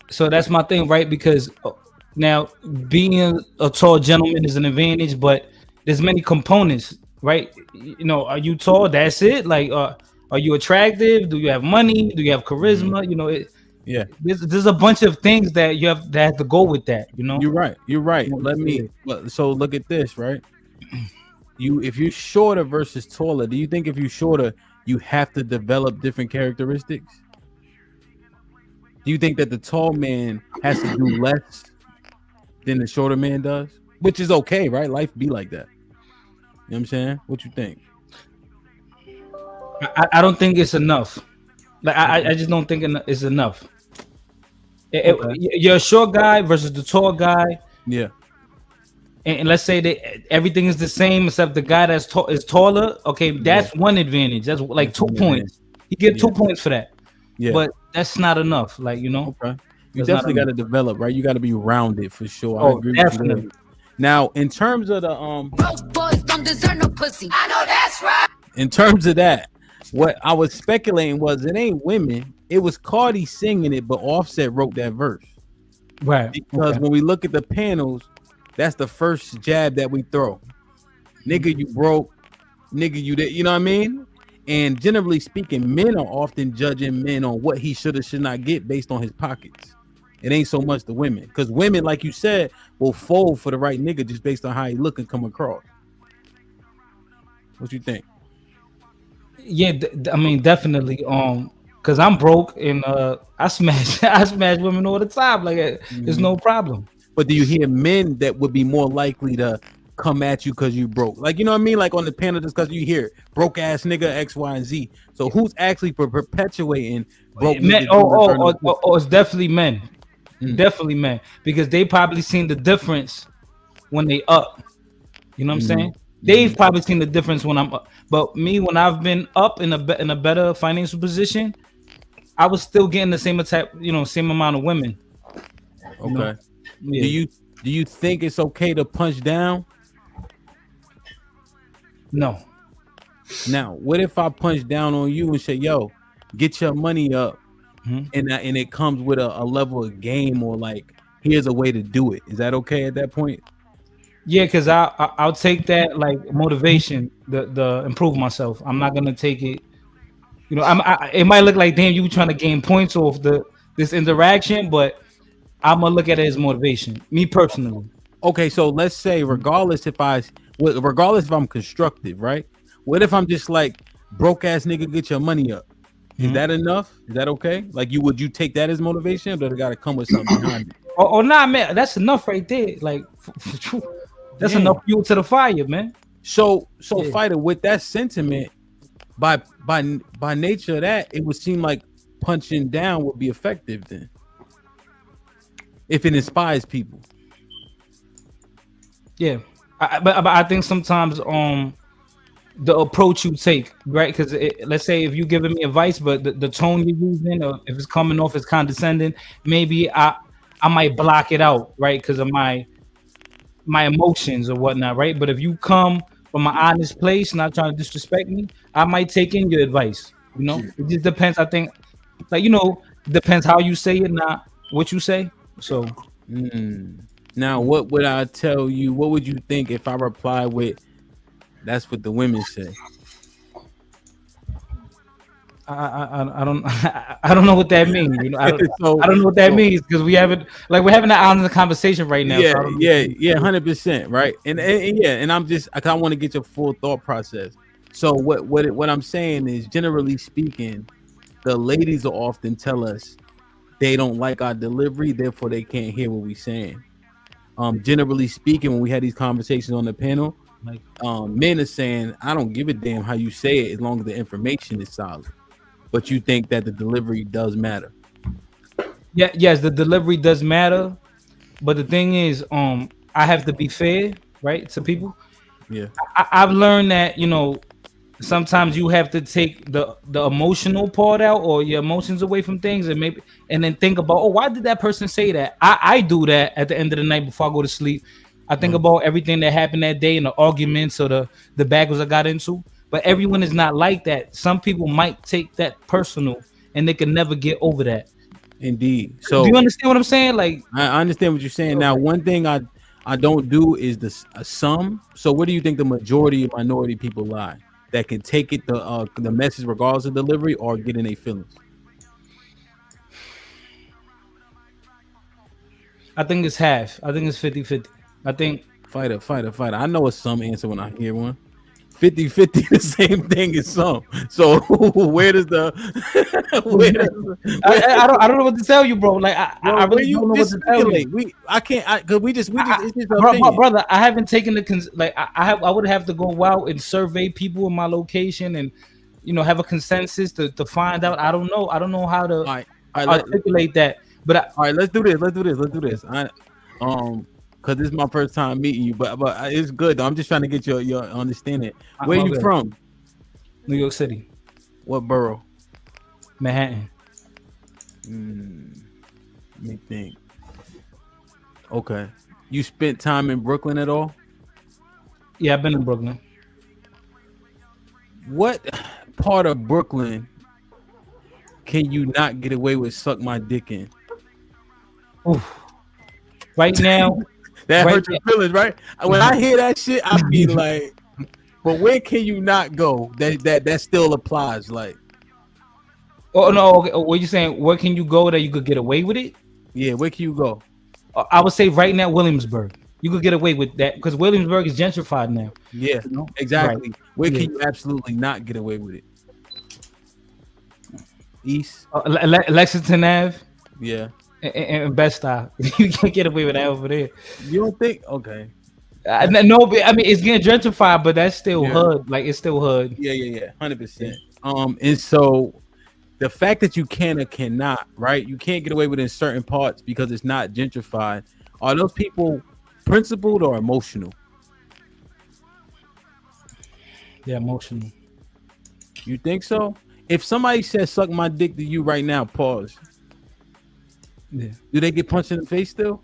so that's my thing, right? Because now being a tall gentleman is an advantage, but there's many components, right? You know, are you tall? That's it. Like, are you attractive? Do you have money? Do you have charisma? You know, there's a bunch of things that you have to go with that. You know, You're right. So look at this, right? If you're shorter versus taller, do you think if you're shorter, you have to develop different characteristics? Do you think that the tall man has to do less than the shorter man does? Which is okay, right? Life be like that. You know what I'm saying? What you think? I don't think it's enough. Like I just don't think it's enough. You're a short guy versus the tall guy. Yeah. And let's say that everything is the same except the guy that's is taller. Okay, that's one advantage. That's like 2 points. You get 2 points for that. Yeah. But that's not enough. Like, you know. Okay. You definitely got to develop, right? You got to be rounded for sure. I agree definitely. with you. Now, in terms of the broke boys don't deserve no pussy. I know that's right. In terms of that, what I was speculating was it ain't women. It was Cardi singing it, but Offset wrote that verse. Right. Because when we look at the panels, that's the first jab that we throw. Nigga, you broke. Nigga, you did. You know what I mean? And generally speaking, men are often judging men on what he should or should not get based on his pockets. It ain't so much the women. Because women, like you said, will fold for the right nigga just based on how he look and come across. What you think? Yeah, I mean, definitely. Because I'm broke and I smash women all the time. Like, there's no problem. But do you hear men that would be more likely to come at you because you broke? Like, you know what I mean? Like on the panel discussion, you hear broke ass nigga X, Y, and Z. So who's actually perpetuating broke men? It's definitely men. Definitely men. Because they probably seen the difference when they up. You know what I'm saying? They've probably seen the difference when I'm up. But me, when I've been up in a better financial position, I was still getting the same same amount of women. Okay. You know? Yeah. Do you think it's okay to punch down? No. Now, what if I punch down on you and say, "Yo, get your money up," and it comes with a level of game, or like, here's a way to do it? Is that okay at that point? Yeah, because I'll take that like motivation to improve myself. I'm not gonna take it You know, it might look like, damn, you trying to gain points off this interaction, but I'm gonna look at it as motivation. Me personally. Okay, so let's say regardless if I'm constructive, right? What if I'm just like broke ass nigga, get your money up? Is that enough? Is that okay? Like would you take that as motivation, or does it gotta come with something behind it? Oh nah, man, that's enough right there. Like that's enough fuel to the fire, man. So fighter, with that sentiment, by nature of that, it would seem like punching down would be effective then, if it inspires people. Yeah, but I think sometimes the approach you take, right? Because let's say if you're giving me advice, but the tone you're using, or if it's coming off as condescending, maybe I might block it out, right? Because of my emotions or whatnot, right? But if you come from an honest place, not trying to disrespect me, I might take in your advice. You know, it just depends. I think, like, you know, depends how you say it, not what you say. So. Now, what would I tell you? What would you think if I reply with, "That's what the women say"? I don't know what that means. You know, I don't know what that means, because we're having an honest conversation right now. Yeah, 100%, right? And I want to get your full thought process. So what I'm saying is, generally speaking, the ladies will often tell us they don't like our delivery, therefore they can't hear what we're saying. Generally speaking, when we had these conversations on the panel, men are saying, I don't give a damn how you say it as long as the information is solid. But you think that the delivery does matter. Yeah, yes, the delivery does matter. But the thing is, I have to be fair, right, to people. Yeah. I've learned that, you know, sometimes you have to take the emotional part out, or your emotions away from things, and then think about, why did that person say that? I do that at the end of the night before I go to sleep. I think about everything that happened that day and the arguments or the battles I got into. But everyone is not like that. Some people might take that personal, and they can never get over that. Indeed. So do you understand what I'm saying? Like, I understand what you're saying. Now, one thing I don't do is a sum. So where do you think the majority of minority people lie? That can take it the message regardless of delivery, or get in their feelings? I think it's half. I think it's 50-50. I think fighter. I know a some answer when I hear one. 50-50, the same thing as some. So where does the I don't know what to tell you, bro. Like I really don't know what to tell you. I can't, because we just it's just brother, I haven't taken I would have to go out and survey people in my location and, you know, have a consensus to find out. I don't know how to articulate that. But all right, let's do this. Because this is my first time meeting you, but it's good though. I'm just trying to get your understanding. Where are you from? New York City. What borough? Manhattan. Let me think. Okay. You spent time in Brooklyn at all? Yeah, I've been in Brooklyn. What part of Brooklyn can you not get away with suck my dick in? Oof. Right now. That hurts your feelings, right? When I hear that shit, I be like, but where can you not go? That still applies, like. Oh no, okay. What you saying? Where can you go that you could get away with it? Yeah, where can you go? I would say right now, Williamsburg. You could get away with that because Williamsburg is gentrified now. Yeah, you know? exactly. Right. Where can you absolutely not get away with it? East, Lexington Ave. Yeah. And Bed-Stuy. You can't get away with that over there. You don't think? Okay. No, but I mean it's getting gentrified, but that's still hood. Like it's still hood. Yeah. 100%. And so the fact that you can or cannot, right? You can't get away with it in certain parts because it's not gentrified. Are those people principled or emotional? Yeah, emotional. You think so? If somebody says suck my dick to you right now, pause. Yeah. Do they get punched in the face still?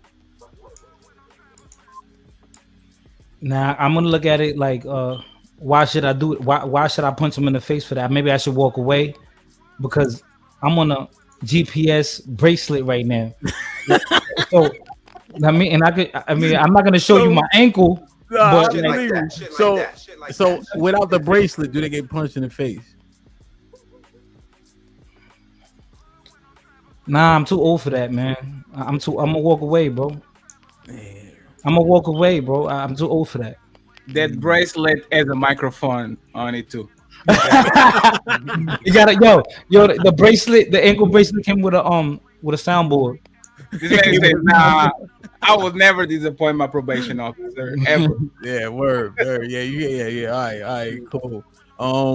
Nah, I'm gonna look at it like, why should I do it? Why should I punch him in the face for that? Maybe I should walk away because I'm on a GPS bracelet right now. So I mean, I'm not gonna show you my ankle. But so without the bracelet, do they get punched in the face? Nah, I'm too old for that, man. I'm gonna walk away, bro. I'm gonna walk away, bro. I'm too old for that. That bracelet has a microphone on it too. You gotta, yo, the bracelet, the ankle bracelet came with a soundboard. This man says, "Nah, I will never disappoint my probation officer ever." Yeah, word. Yeah. All right, cool.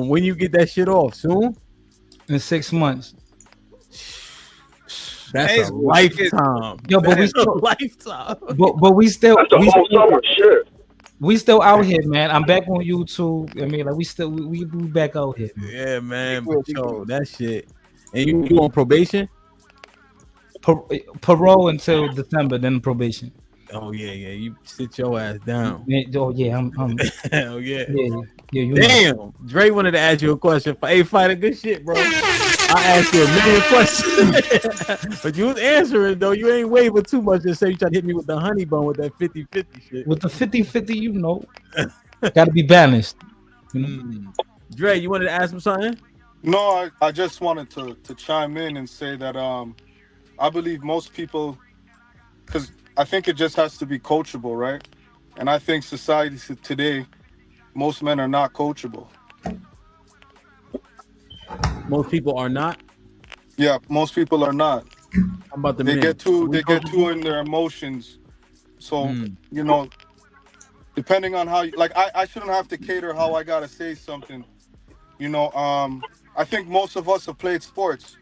When you get that shit off? Soon? In 6 months. That's a lifetime. Yo, but we That's a still lifetime. But we still That's the whole summer. Shit. we still out here, man. I'm back on YouTube. I mean, like we back out here. Yeah, man. Yo, that shit. And you on probation? Parole until December, then probation. Oh yeah. You sit your ass down. Oh yeah, I'm Hell yeah. You Damn. know. Dre wanted to ask you a question. Hey, fighter, good shit, bro. I asked you a million questions, but you was answering though. You ain't waving too much. Just say you try to hit me with the honey bun with that 50-50 shit. With the 50-50, you know, got to be balanced. You know? Dre, you wanted to ask him something? No, I just wanted to chime in and say that I believe most people, because I think it just has to be coachable, right? And I think society today, most men are not coachable. Most people are not. Yeah, most people are not. How about the they men? get too in their emotions. So you know, depending on how you like, I shouldn't have to cater how I gotta say something. You know, I think most of us have played sports,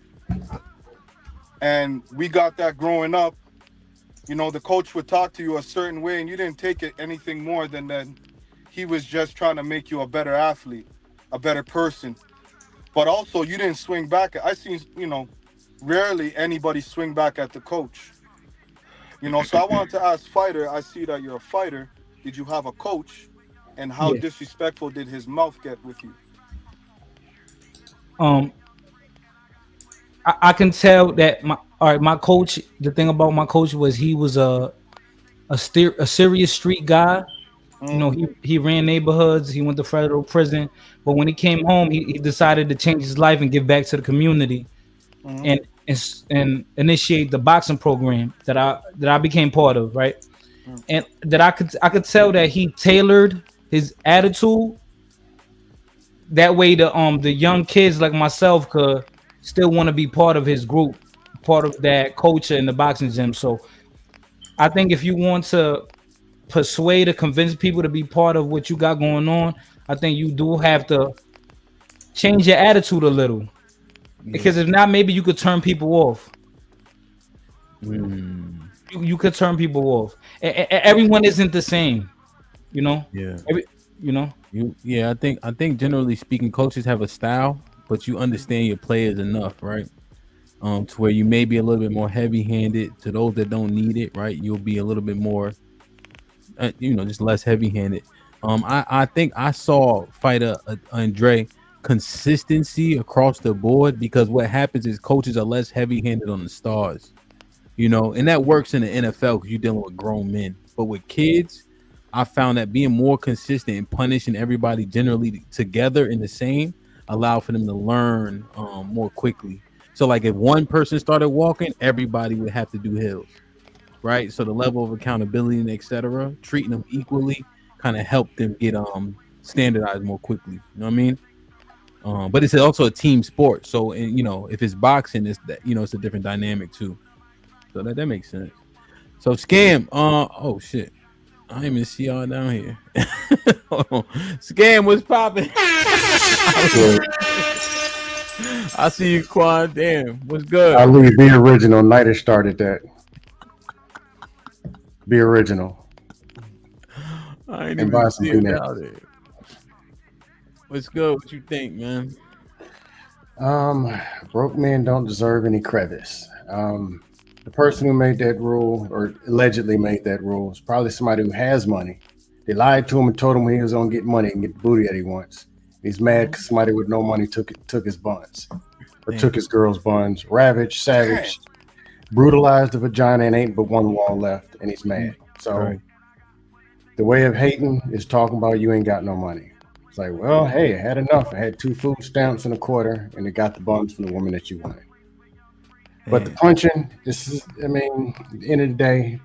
and we got that growing up. You know, the coach would talk to you a certain way, and you didn't take it anything more than that. He was just trying to make you a better athlete, a better person. But also, you didn't swing back. I seen, you know, rarely anybody swing back at the coach. You know, so I wanted to ask Fighter, I see that you're a fighter. Did you have a coach? And how disrespectful did his mouth get with you? I can tell that my coach, the thing about my coach was he was a serious street guy. You know, he ran neighborhoods, he went to federal prison, but when he came home, he decided to change his life and give back to the community, and initiate the boxing program that I became part of, right? And that I could tell that he tailored his attitude that way the young kids like myself could still want to be part of his group, part of that culture in the boxing gym. So I think if you want to persuade or convince people to be part of what you got going on, I think you do have to change your attitude a little, because if not, maybe you could turn people off. You could turn people off. Everyone isn't the same, you know. I think generally speaking, coaches have a style, but you understand your players enough, right? To where you may be a little bit more heavy-handed to those that don't need it, right? You'll be a little bit more, just less heavy-handed. I think I saw Fighter Andre consistency across the board, because what happens is coaches are less heavy-handed on the stars, and that works in the NFL because you're dealing with grown men. But with kids, I found that being more consistent and punishing everybody generally together in the same allow for them to learn more quickly. So like if one person started walking, everybody would have to do hills, right? So the level of accountability and etc., treating them equally kind of helped them get standardized more quickly. You know what I mean? But it's also a team sport. So if it's boxing, it's that it's a different dynamic too. So that makes sense. So Scam, oh shit, I didn't even see y'all down here. Scam, what's popping? I see you, Quan. Damn, what's good? I leave. Be original. Nighter started that. Be original. I ain't even see it out there. What's good? What you think, man? Broke men don't deserve any crevice. The person who made that rule, or allegedly made that rule, is probably somebody who has money. They lied to him and told him he was gonna get money and get the booty that he wants. He's mad because somebody with no money took his buns, or took his girl's buns. Ravaged, savaged, brutalized the vagina, and ain't but one wall left, and he's mad. So the way of hating is talking about you ain't got no money. It's like, well, hey, I had enough. I had 2 food stamps and a quarter, and it got the buns from the woman that you wanted. But the punching, I mean, at the end of the day,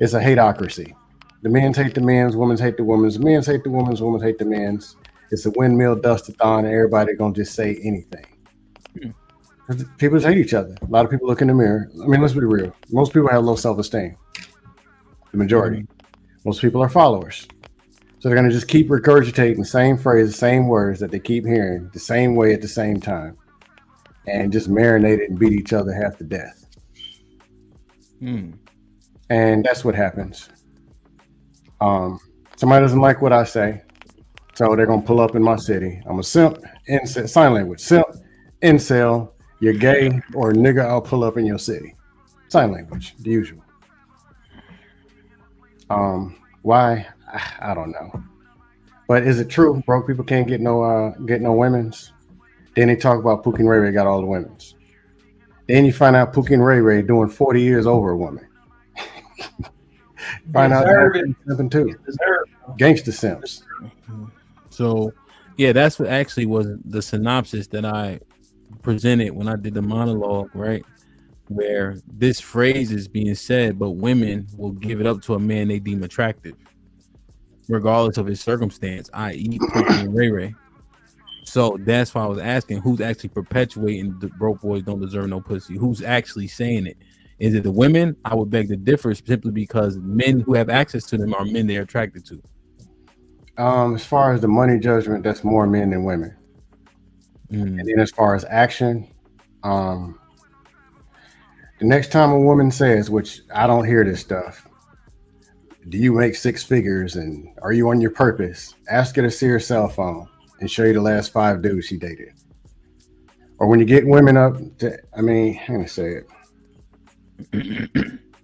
it's a hateocracy. The men's hate the men's, women's hate the women's, men's hate the women's, women's hate the men's. It's a windmill dust-a-thon, and everybody gonna just say anything. People just hate each other. A lot of people look in the mirror. I mean, let's be real. Most people have low self-esteem. The majority. Most people are followers. So they're gonna just keep regurgitating the same phrase, the same words that they keep hearing the same way at the same time, and just marinate it and beat each other half to death. And that's what happens. Somebody doesn't like what I say, so they're gonna pull up in my city. I'm a simp, incel, sign language, simp, incel, you're gay, or nigga, I'll pull up in your city. Sign language, the usual. Why? I don't know. But is it true? Broke people can't get no women's. Then they talk about Pookie and Ray Ray got all the women's. Then you find out Pookie and Ray Ray doing 40 years over a woman. Find out simping too. Gangster simps. So, yeah, that's what actually was the synopsis that I presented when I did the monologue, right? Where this phrase is being said, but women will give it up to a man they deem attractive, regardless of his circumstance, i.e. Pookie and Ray Ray. So that's why I was asking, who's actually perpetuating the broke boys don't deserve no pussy? Who's actually saying it? Is it the women? I would beg to differ, simply because men who have access to them are men they're attracted to. As far as the money judgment, that's more men than women. And then as far as action, the next time a woman says, which I don't hear this stuff, do you make six figures and are you on your purpose? Ask her to see her cell phone and show you the last 5 dudes she dated. Or when you get women up to, I'm gonna say it.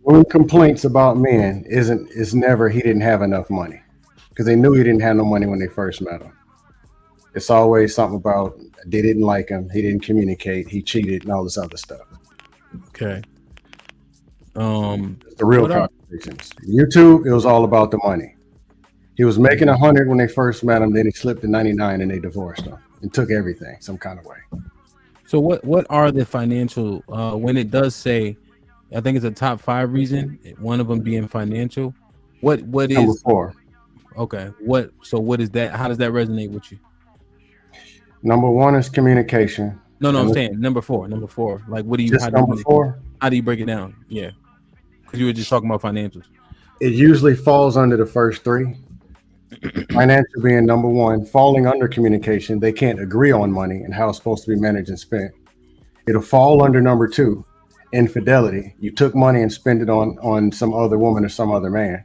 Women complaints about men is never he didn't have enough money, because they knew he didn't have no money when they first met him. It's always something about they didn't like him, he didn't communicate, he cheated, and all this other stuff. Okay. The real conversations. YouTube, it was all about the money. He was making 100 when they first met him, then he slipped to 99 and they divorced him and took everything some kind of way. So what are the financial, when it does say, I think it's a top 5 reason, one of them being financial, what is number 4? Okay, what is that? How does that resonate with you? Number 1 is communication. No, I'm saying number 4. Like, what do you? Just number 4? How do you break it down? Yeah, because you were just talking about financials. It usually falls under the first 3. Financial being number 1, falling under communication. They can't agree on money and how it's supposed to be managed and spent. It'll fall under number 2, infidelity. You took money and spent it on some other woman or some other man.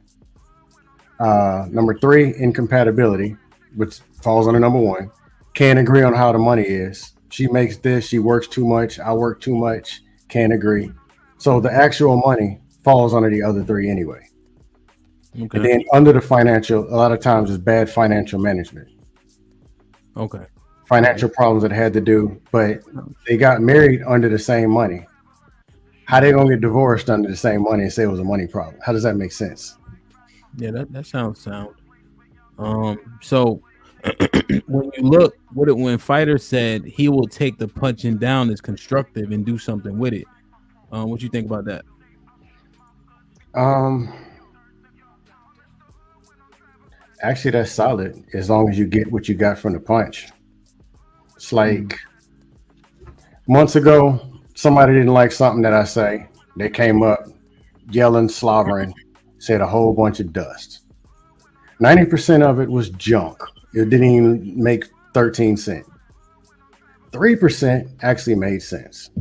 Number 3, incompatibility, which falls under number 1. Can't agree on how the money is. She makes this, she works too much, I work too much, can't agree. So the actual money falls under the other 3 anyway. Okay. And then under the financial, a lot of times is bad financial management. Okay. Financial problems that had to do, but they got married under the same money. How they gonna get divorced under the same money and say it was a money problem? How does that make sense? Yeah, that sounds sound. So when you look, when Fighter said he will take the punching down as constructive and do something with it, what you think about that? Actually, that's solid as long as you get what you got from the punch. It's like months ago, somebody didn't like something that I say. They came up yelling, slobbering, said a whole bunch of dust. 90% of it was junk. It didn't even make 13 cents. 3% actually made sense.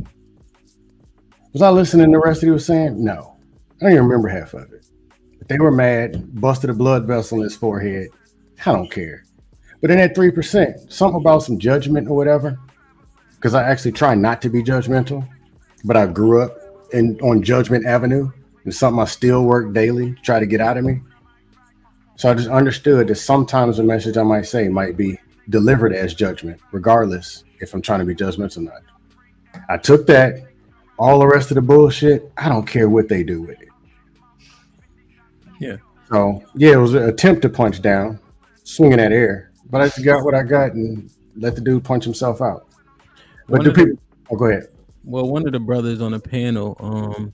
Was I listening to the rest of what he was saying? No. I don't even remember half of it. But they were mad, busted a blood vessel in his forehead. I don't care. But in that 3%, something about some judgment or whatever, because I actually try not to be judgmental, but I grew up on Judgment Avenue. It's something I still work daily to try to get out of me. So I just understood that sometimes the message I might say might be delivered as judgment, regardless if I'm trying to be judgmental or not. I took that, all the rest of the bullshit, I don't care what they do with it. Yeah. So, yeah, it was an attempt to punch down, swinging at air, but I just got what I got and let the dude punch himself out. But do people, go ahead. Well, one of the brothers on the panel,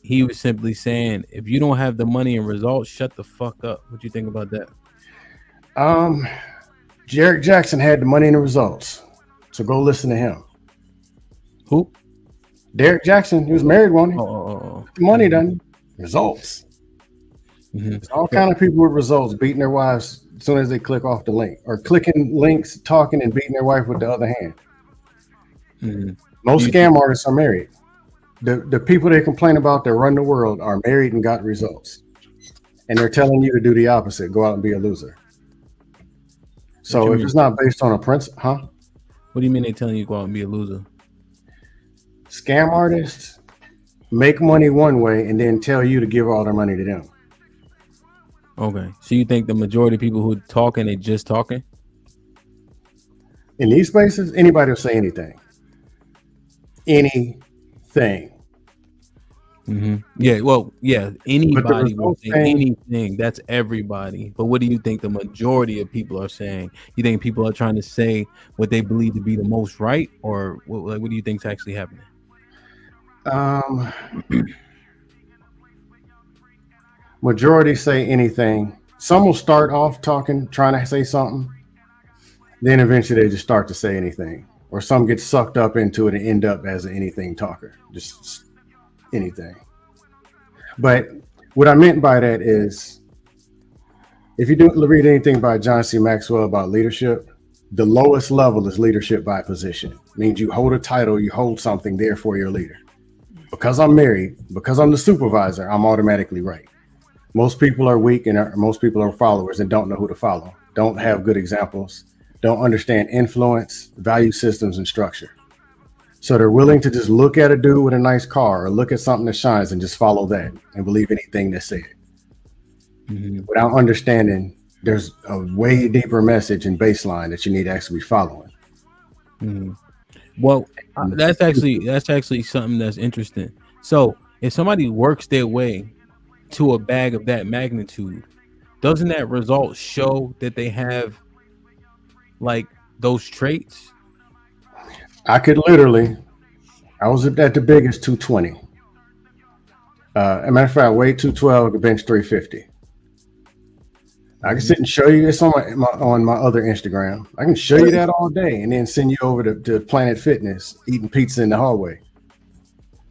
he was simply saying, if you don't have the money and results, shut the fuck up. What do you think about that? Jarrett Jackson had the money and the results, so go listen to him. Who? Derek Jackson. He was married, wasn't he? The money done. Results. There's all kind of people with results beating their wives as soon as they click off the link, or clicking links, talking, and beating their wife with the other hand. Most scam artists are married. The people they complain about that run the world are married and got results, and they're telling you to do the opposite, go out and be a loser. So if it's not based on a principle, huh? What do you mean they telling you to go out and be a loser? Scam artists make money one way and then tell you to give all their money to them. Okay, so you think the majority of people who are talking, they just talking? In these spaces, anybody will say anything. Anything. Yeah, well, yeah, anybody will say anything. That's everybody. But what do you think the majority of people are saying? You think people are trying to say what they believe to be the most right, or what do you think is actually happening? Majority say anything. Some will start off talking, trying to say something. Then eventually they just start to say anything. Or some get sucked up into it and end up as an anything talker. Just anything. But what I meant by that is, if you do read anything by John C. Maxwell about leadership, the lowest level is leadership by position. It means you hold a title, you hold something, therefore you're a leader. Because I'm married, because I'm the supervisor, I'm automatically right. Most people are weak and most people are followers and don't know who to follow, don't have good examples, don't understand influence, value systems, and structure. So they're willing to just look at a dude with a nice car or look at something that shines and just follow that and believe anything that's said. Without understanding there's a way deeper message and baseline that you need to actually be following. Well, that's actually something that's interesting. So if somebody works their way to a bag of that magnitude, doesn't that result show that they have like those traits? I could literally, I was at the biggest 220. As a matter of fact, I weighed 212, I could bench 350. I can sit and show you this on my other Instagram. I can show you that all day and then send you over to Planet Fitness, eating pizza in the hallway.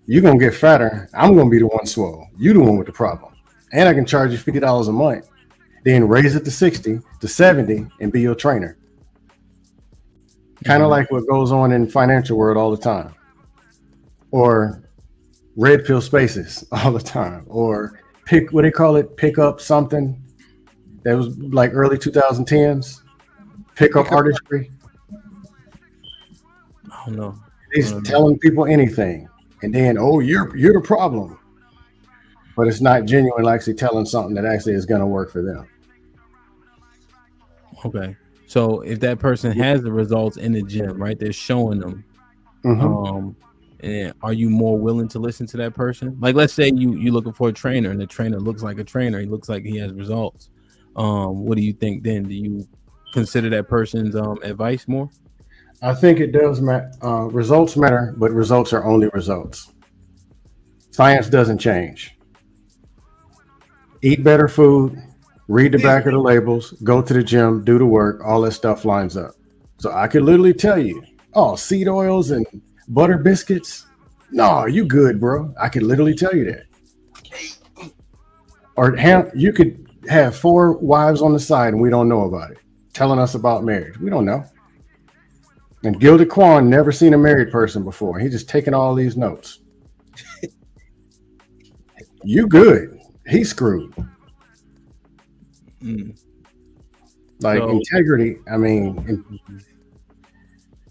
You're going to get fatter. I'm going to be the one swole. You the one with the problem. And I can charge you $50 a month, then raise it to 60, to 70, and be your trainer. Kind of like what goes on in the financial world all the time, or red pill spaces all the time, or pick up something that was like early 2010s, pick up artistry. I don't know. He's telling people anything, and then you're the problem, but it's not genuine, actually telling something that actually is going to work for them. Okay. So if that person has the results in the gym, right, they're showing them. And are you more willing to listen to that person? Like, let's say you're looking for a trainer, and the trainer looks like a trainer. He looks like he has results. What do you think then? Do you consider that person's advice more? I think it does matter. Results matter, but results are only results. Science doesn't change. Eat better food. Read the back of the labels, go to the gym, do the work, all that stuff lines up. So I could literally tell you, seed oils and butter biscuits. No, you good, bro. I could literally tell you that. Or you could have 4 wives on the side and we don't know about it, telling us about marriage. We don't know. And Gilded Quan never seen a married person before. He's just taking all these notes. You good. He's screwed. Integrity, I mean,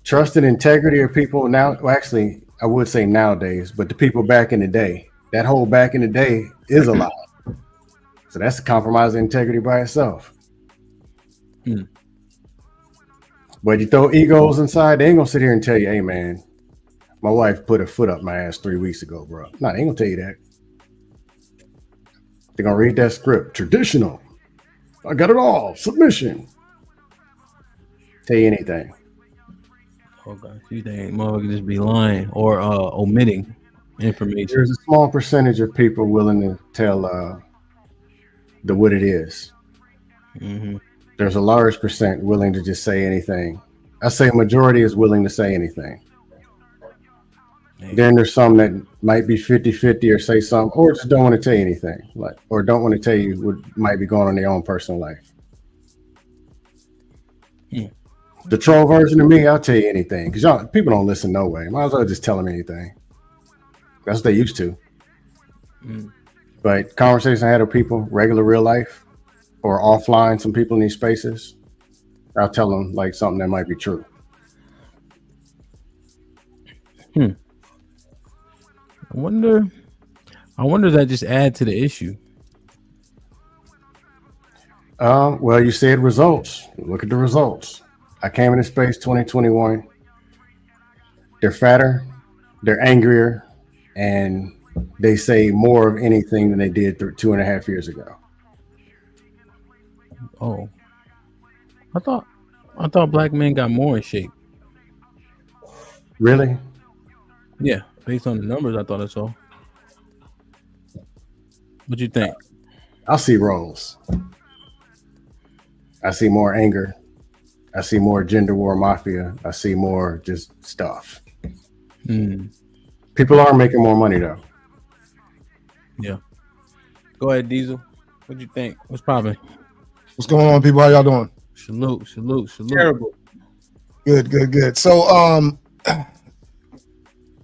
trust and integrity of people now. Well, actually, I would say nowadays, but the people back in the day, that whole back in the day is a lie. So that's a compromise of integrity by itself. But you throw egos inside, they ain't gonna sit here and tell you, hey man, my wife put her foot up my ass 3 weeks ago, bro. No, they ain't gonna tell you that. They're gonna read that script. Traditional. I got it all. Submission. Tell you anything. Okay. You think motherfuckers just be lying or omitting information? There's a small percentage of people willing to tell what it is. Mm-hmm. There's a large percent willing to just say anything. I say a majority is willing to say anything. Then there's some that might be 50-50 or say something, or just don't want to tell you anything, like, or don't want to tell you what might be going on in their own personal life. The troll version of me, I'll tell you anything, because people don't listen no way. Might as well just tell them anything. That's what they used to. But conversations I had with people, regular real life, or offline, some people in these spaces, I'll tell them like something that might be true. I wonder if that just add to the issue. Well, you said results. Look at the results. I came into space 2021. They're fatter, they're angrier, and they say more of anything than they did 2.5 years ago. Oh, I thought black men got more in shape. Really? Yeah, based on the numbers, I thought I saw. What you think? I see roles. I see more anger. I see more gender war mafia. I see more just stuff. People are making more money though. Yeah. Go ahead, Diesel. What you think? What's popping? What's going on, people? How y'all doing? Salute. Terrible. Good. So,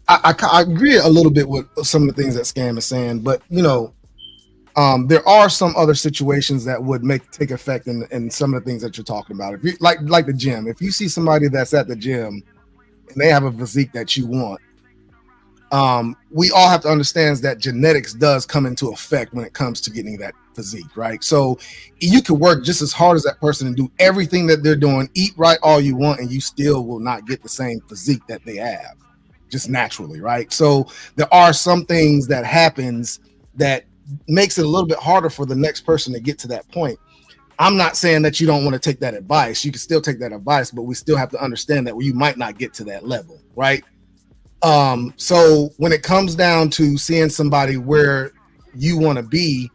I agree a little bit with some of the things that Scam is saying, but there are some other situations that would take effect in some of the things that you're talking about. If you like the gym, if you see somebody that's at the gym and they have a physique that you want, we all have to understand that genetics does come into effect when it comes to getting that physique, right? So you could work just as hard as that person and do everything that they're doing, eat right all you want, and you still will not get the same physique that they have, just naturally, right? So there are some things that happens that makes it a little bit harder for the next person to get to that point. I'm not saying that you don't want to take that advice. You can still take that advice, but we still have to understand that you might not get to that level, right? So when it comes down to seeing somebody where you want to be,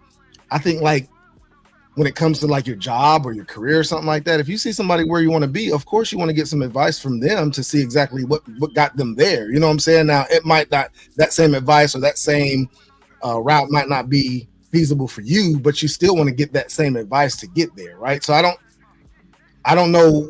I think like when it comes to like your job or your career or something like that, if you see somebody where you want to be, of course you want to get some advice from them to see exactly what got them there. You know what I'm saying? Now it might not, that same advice or that same route might not be feasible for you, but you still want to get that same advice to get there, right? So I don't know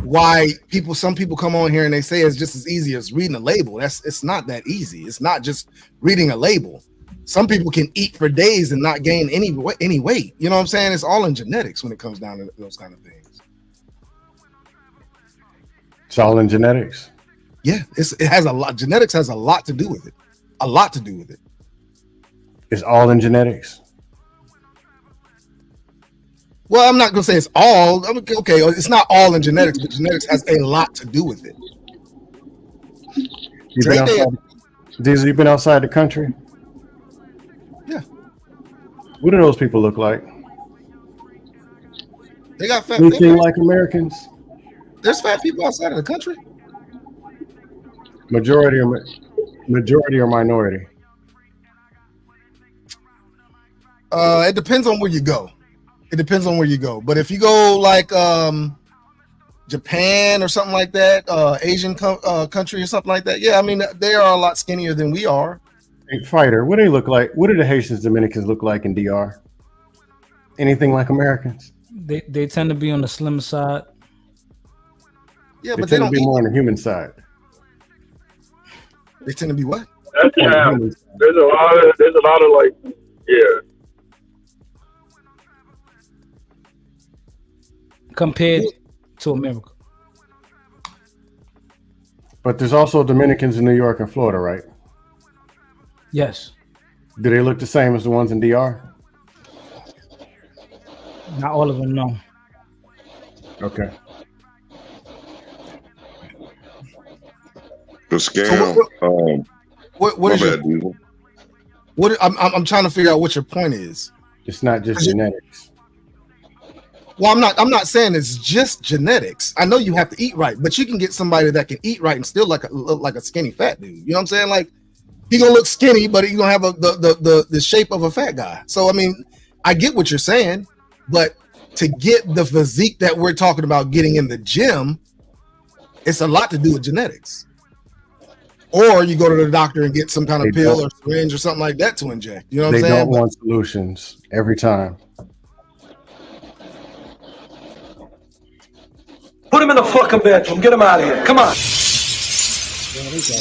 why some people come on here and they say it's just as easy as reading a label. It's not that easy. It's not just reading a label. Some people can eat for days and not gain any weight. You know what I'm saying? It's all in genetics when it comes down to those kind of things. It's all in genetics. Yeah, it has a lot. Genetics has a lot to do with it. A lot to do with it. It's all in genetics. Well, I'm not gonna say it's all. Okay, it's not all in genetics, but genetics has a lot to do with it. You've been outside the country? Yeah. What do those people look like? They got fat. Anything like Americans? There's fat people outside of the country. Majority or minority? It depends on where you go. But if you go like Japan or something like that, Asian country or something like that, yeah, I mean they are a lot skinnier than we are. Hey, Fighter, what do they look like? What do the Haitians, Dominicans look like in DR? Anything like Americans? They tend to be on the slim side. Yeah, but they don't be more on the human side. They tend to be what? That's there's a lot of like, yeah. Compared to America. But there's also Dominicans in New York and Florida, right? Yes. Do they look the same as the ones in DR? Not all of them, no. Okay. The scam. What is your, what I'm trying to figure out what your point is. It's not just genetics. Well, I'm not saying it's just genetics. I know you have to eat right, but you can get somebody that can eat right and still look like a skinny fat dude. You know what I'm saying? Like he gonna look skinny, but he gonna have the shape of a fat guy. So I mean, I get what you're saying, but to get the physique that we're talking about getting in the gym, it's a lot to do with genetics. Or you go to the doctor and get some kind of pill or syringe or something like that to inject. You know what I'm saying? They don't want solutions every time. Put him in the fucking bedroom. Get him out of here. Come on.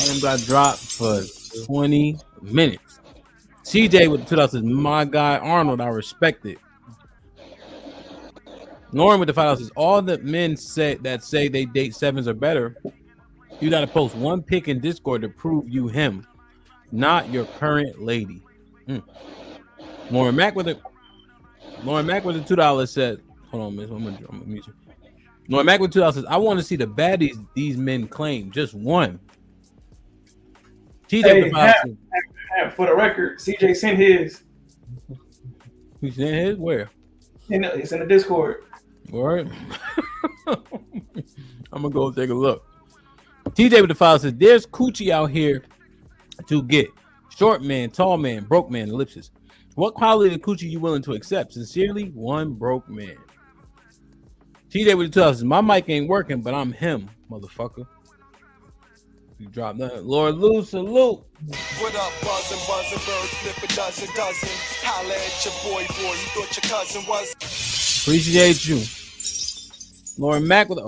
Adam got dropped for 20 minutes. CJ with the 2000 says, my guy Arnold, I respect it. Lauren with the 5,000 says, all the men say they date sevens or better, you gotta post one pic in Discord to prove you him, not your current lady. Lauren Mack with the $2 said, hold on, miss, I'm gonna mute you. Lauren Mack with $2 says, I want to see the baddies these men claim, just one. TJ for the record, CJ sent his. He sent his where? It's in the Discord. All right. I'm gonna go take a look. TJ with the file says, there's coochie out here to get. Short man, tall man, broke man, ellipsis. What quality of coochie you willing to accept? Sincerely, one broke man. TJ with the 2 says, my mic ain't working, but I'm him, motherfucker. You dropped that. Lord Lou, salute. What up, buzzing, bird, flip a dozen. Holla at your boy, you thought your cousin was. Appreciate you. Lauren Mack with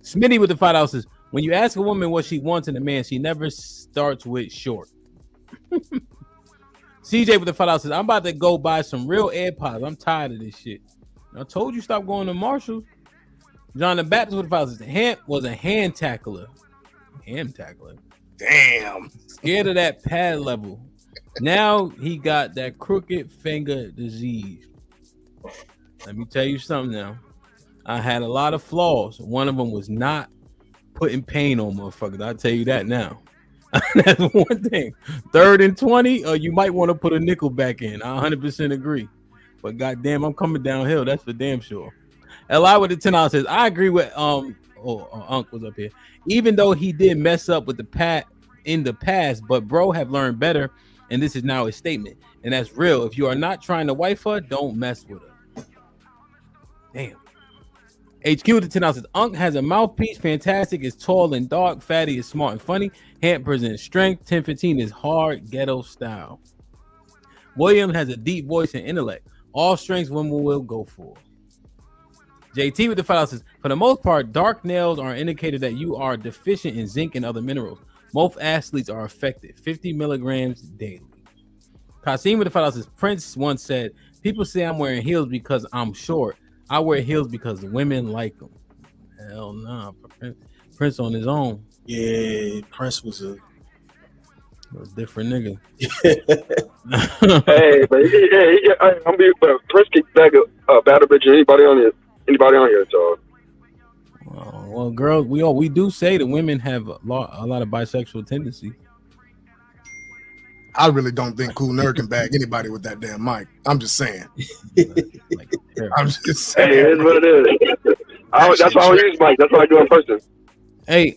Smitty with the $5 says, when you ask a woman what she wants in a man, she never starts with short. CJ with the $5 says, I'm about to go buy some real AirPods. I'm tired of this shit. I told you stop going to Marshall. John the Baptist with the $5 says, Hamp was a hand tackler. Ham tackler. Damn. Scared of that pad level. Now he got that crooked finger disease. Let me tell you something now. I had a lot of flaws. One of them was not putting pain on motherfuckers. I'll tell you that now. That's one thing. 3rd and 20, you might want to put a nickel back in. I 100% agree. But goddamn, I'm coming downhill. That's for damn sure. Li with the $10 says, I agree with Unc was up here. Even though he did mess up with the pat in the past, but bro have learned better, and this is now his statement. And that's real. If you are not trying to wife her, don't mess with her. Damn. HQ with the $10 says, Unc has a mouthpiece, fantastic, is tall and dark, fatty is smart and funny, Hamp presents strength, 1015 is hard, ghetto style. William has a deep voice and intellect. All strengths women will go for. JT with the $5 says, for the most part, dark nails are an indicator that you are deficient in zinc and other minerals. Most athletes are affected, 50 milligrams daily. Kasim with the $5 says, Prince once said, people say I'm wearing heels because I'm short. I wear heels because the women like them. Hell nah. Prince on his own. Yeah, Prince was a different nigga. Hey, but I'm be Prince kicked back a battle bitch. Anybody on here, so. Well, girls, we do say that women have a lot of bisexual tendency. I really don't think Cool Nerd can bag anybody with that damn mic. I'm just saying. I'm just saying. Hey, it is what it is. That's why I don't use mic. That's what I do in person. Hey,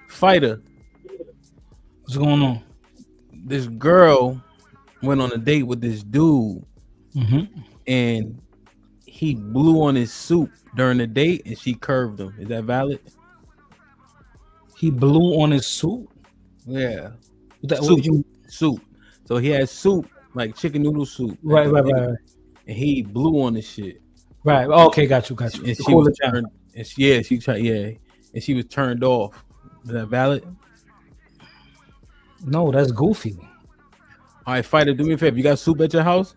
Fighter. What's going on? This girl went on a date with this dude, and he blew on his soup during the date, and she curved him. Is that valid? He blew on his soup? Yeah. Soup. So he had soup, like chicken noodle soup. Right. And he blew on the shit. Right. Okay, got you. And she was turned, and she was turned off. Is that valid? No, that's goofy. All right, Fighter, do me a favor. You got soup at your house?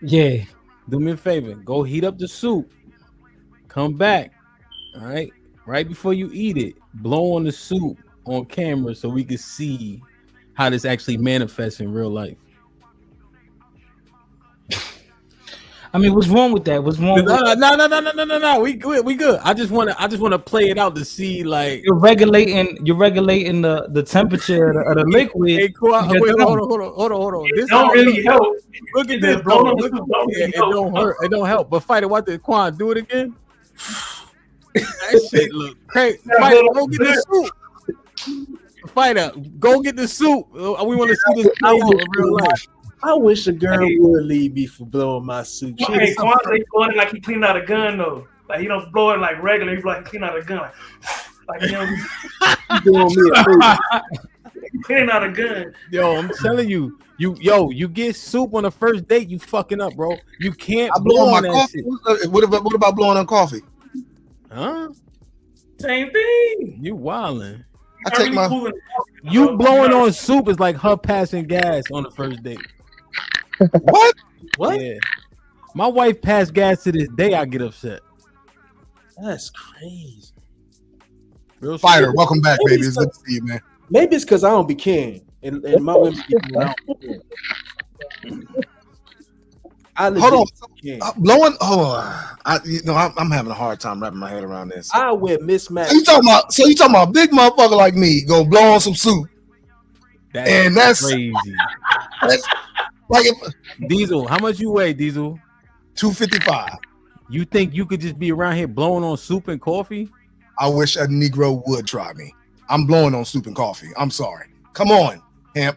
Yeah. Do me a favor. Go heat up the soup. Come back. All right. Right before you eat it, blow on the soup on camera so we can see how this actually manifests in real life. I mean, what's wrong with that? What's wrong with No. We good. I just want to play it out to see like you're regulating the temperature of the liquid. Hey, Quan, wait, hold on. This don't really help. Look at this, bro. It don't hurt. It don't help. But fight it. Watch the Quan do it again. That shit look crazy. Fight, go get the soup. Fighter, go get the soup. We want to see this play out in real life. I wish a girl would leave me for blowing my suit. Hey, Kwanzaa, he blowing it like he cleaning out a gun though. Like he don't blow it like regular. He like clean out a gun. Like you know, cleaning out a gun. Yo, I'm telling you, you get soup on the first date, you fucking up, bro. You can't blow on my that coffee. shit. What about blowing on coffee? Huh? Same thing. You wildin'. I take my. You blowing on soup is like her passing gas on the first date. What? Yeah. My wife passed gas to this day. I get upset. That's crazy. Real Fighter, welcome back, baby. It's good to see you, man. Maybe it's because I don't be caring, and my women get me around. Hold on, blowing. I'm having a hard time wrapping my head around this. I wear mismatched. So you talking about a big motherfucker like me go blow on some soup? That's crazy. That's like Diesel, how much you weigh, Diesel? 255. You think you could just be around here blowing on soup and coffee? I wish a Negro would try me. I'm blowing on soup and coffee. I'm sorry. Come on, Hemp.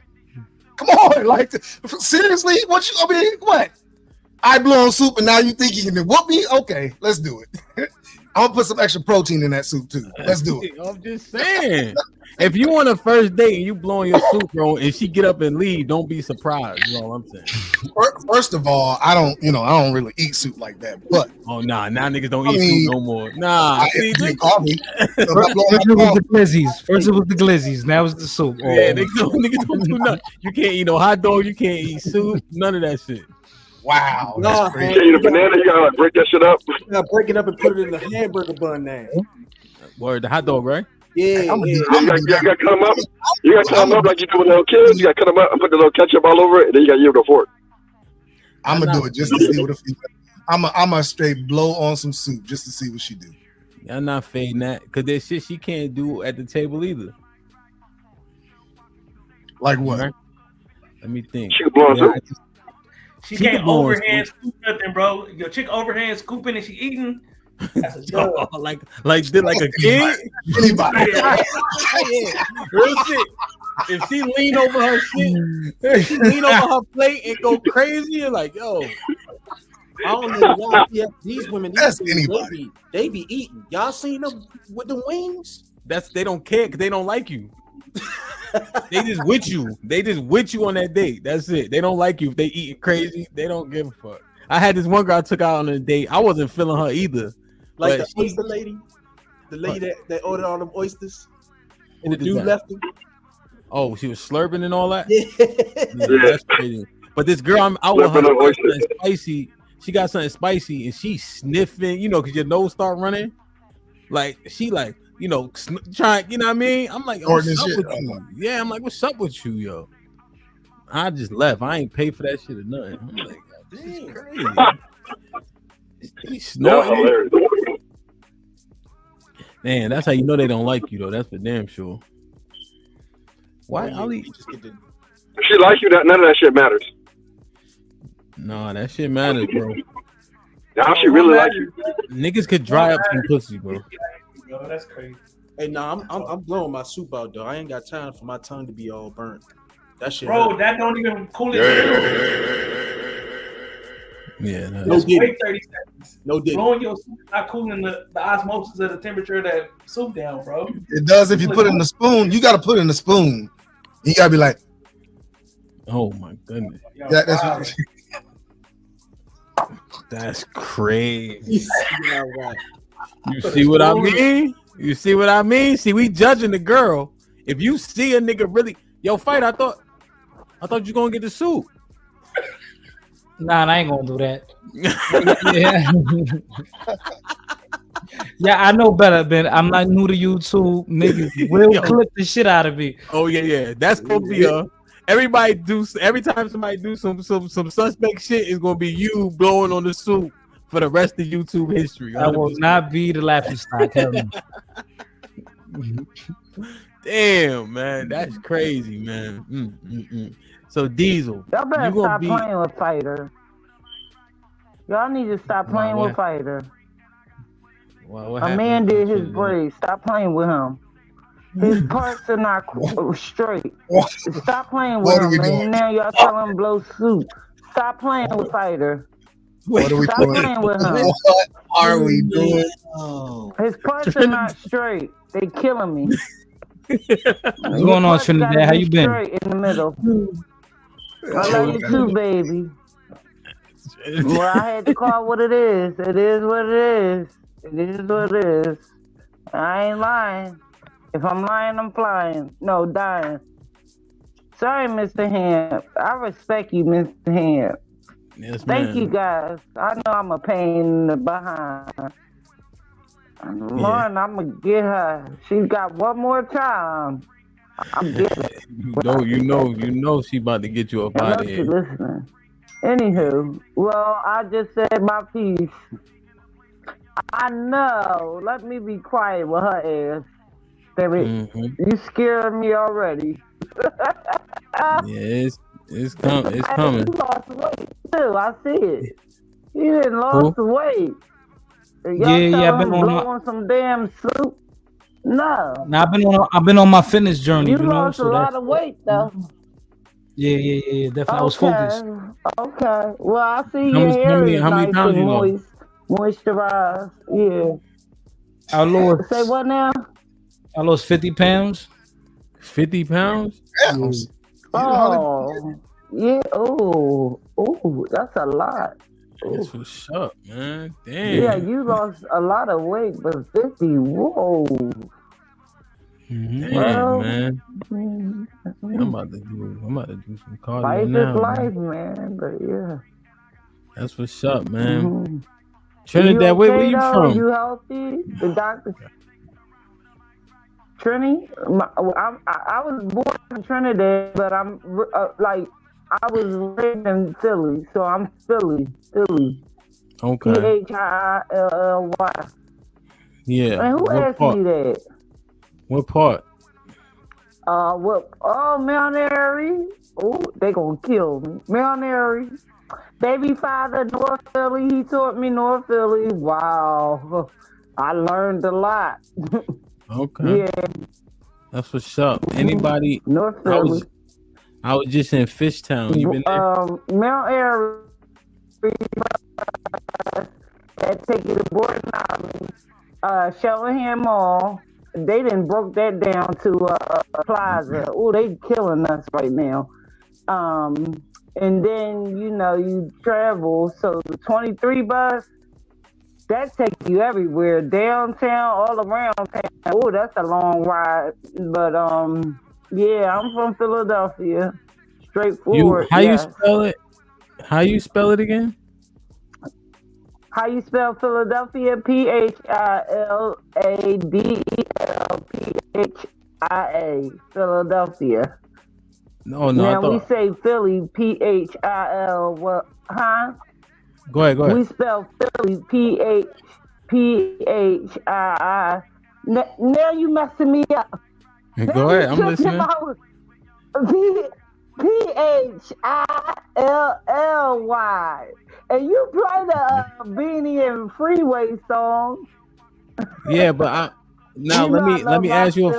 Come on, like seriously? What? I blow on soup and now you think you can whoop me? Okay, let's do it. I'm gonna put some extra protein in that soup too. Let's do it. I'm just saying. If you on a first date and you blowing your soup, bro, and she get up and leave, don't be surprised. You know what I'm saying? First of all, I don't really eat soup like that. But now niggas don't eat soup no more. Nah, I drink coffee. First it was the glizzies. Now it's the soup. Yeah, niggas don't do nothing. You can't eat no hot dog. You can't eat soup. None of that shit. Wow. You can't eat a banana. You gotta like break that shit up. You gotta break it up and put it in the hamburger bun now. Word, the hot dog, right? Yeah. You gotta cut them up. You gotta cut them up like you do with little kids. You gotta cut them up and put the little ketchup all over it, and then you gotta use it a fork. I'm gonna do it just to see what it feels like. I'm a straight blow on some soup just to see what she do. I'm not fading that because there's shit she can't do at the table either. Like what? Right? Let me think. She can blow on soup. She can't overhand scoop nothing, bro. Your chick overhand scooping and she eating. That's a joke. like a kid. Anybody. Real shit. If she lean over her shit, she lean over her plate and go crazy, you're like, yo. I don't know why these women. That's anybody. They be eating. Y'all seen them with the wings? They don't care because they don't like you. They just with you. They just with you on that date. That's it. They don't like you. If they eating crazy, they don't give a fuck. I had this one girl I took out on a date. I wasn't feeling her either. Like the oyster lady, the lady that ordered all them oysters, and the dude left them. Oh, she was slurping and all that. Yeah. That's crazy. But this girl, I'm out with her. Something spicy. She got something spicy, and she sniffing. You know, because your nose start running. Like she like. You know, trying, you know what I mean? I'm like, what's up with you? Yeah, I'm like, what's up with you, yo? I just left. I ain't paid for that shit or nothing. I'm like, this is crazy. He's snorting. Man, that's how you know they don't like you, though. That's for damn sure. Why, Ali? If she likes you, none of that shit matters. Nah, that shit matters, bro. Now, she really like you. Niggas could dry up some pussy, bro. Yo, that's crazy. Hey, nah, I'm blowing my soup out though. I ain't got time for my tongue to be all burnt. That shit. Bro, hurt. that don't even cool it. Yeah, no Just wait 30 seconds. No dick. Blowing your soup is not cooling the osmosis of the temperature of that soup down, bro. It does if you put it in the spoon. You got to put it in the spoon. You got to be like, oh my goodness. Yo, That's crazy. Yeah, right. You see what I mean? You see what I mean? See, we judging the girl. If you see a nigga really, yo, fight. I thought you gonna get the soup. Nah, I ain't gonna do that. Yeah, I know better, Ben. I'm not new to YouTube. Niggas will clip the shit out of me. Oh yeah. That's supposed to be every time somebody do some suspect shit, it's gonna be you blowing on the soup for the rest of YouTube history. I will not be the laughing stock. Hell no. Damn, man, that's crazy, man. So Diesel, Y'all better you gonna stop be playing with Fighter. Y'all need to stop playing with Fighter. what A man did his braids. Stop playing with him. His parts are not straight. Stop playing with him. And now y'all tell him blow soup. Stop playing with Fighter. What are we Stop doing? playing with him. What are we doing? His parts are not straight. They killing me. What's going on, Trinidad? How you been? Straight in the middle. I love you too, baby. Well, I had to call what it is. It is what it is. It is what it is. I ain't lying. If I'm lying, I'm flying. No, dying. Sorry, Mr. Hamp. I respect you, Mr. Hamp. Yes, Thank ma'am. you, guys. I know I'm a pain in the behind. Lauren, I'm going to get her. She's got one more time. I'm getting it. You know she about to get you up I out know of she's here. listening. Anywho, well, I just said my piece. I know. Let me be quiet with her ass. Baby, you scared me already. Yeah, it's coming. You lost weight too. I see it. You didn't lost weight. Y'all Yeah, tell I've him been on blow on some damn soup. No. Now I've been on my fitness journey, You you know. lost a So lot that's of weight though. yeah. Definitely, I was focused. Okay. Well, I see How your much- hair how many- is how many nice pounds and you lost? moisturized. Yeah. I lost. Say what now? I lost 50 pounds. 50 pounds? Oh. Yeah. Oh. That's a lot. That's what's up, man. Damn. Yeah, you lost a lot of weight, but 50. Whoa. Damn, Well, man. I'm about to do some cardio life is now. life, Man. man. But yeah. That's what's up, man. Mhm. Trinidad, you where okay, you though? from? You healthy? The doctor. Trini, I was born in Trinidad, but I'm I was raised in Philly, so I'm Philly. Okay. Philly. Yeah. And who What asked part? me that? What part? What? Oh, Mount Airy. Oh, they gonna kill me. Mount Airy. Baby father, North Philly. He taught me North Philly. Wow. I learned a lot. Okay. Yeah. That's what's up. Anybody? North Philly. I was just in Fishtown. You been there? Mount Airy. That take you to Borden Island, Shellingham Mall. They done broke that down to Plaza. Oh, they killing us right now. And then you travel. So the 23 bus, that takes you everywhere, downtown, all around town. Oh, that's a long ride. But yeah, I'm from Philadelphia. Straightforward. How you yes. spell it? How you spell it again? How you spell Philadelphia? Philadelphia. Philadelphia. No. Now I thought. we say Philly. Phil. What? Huh? Go ahead. We spell Philly. Phii. Now you messing me up. Go ahead. I'm listening. Philly. And you play the Beanie and Freeway song. Yeah, but now let me ask you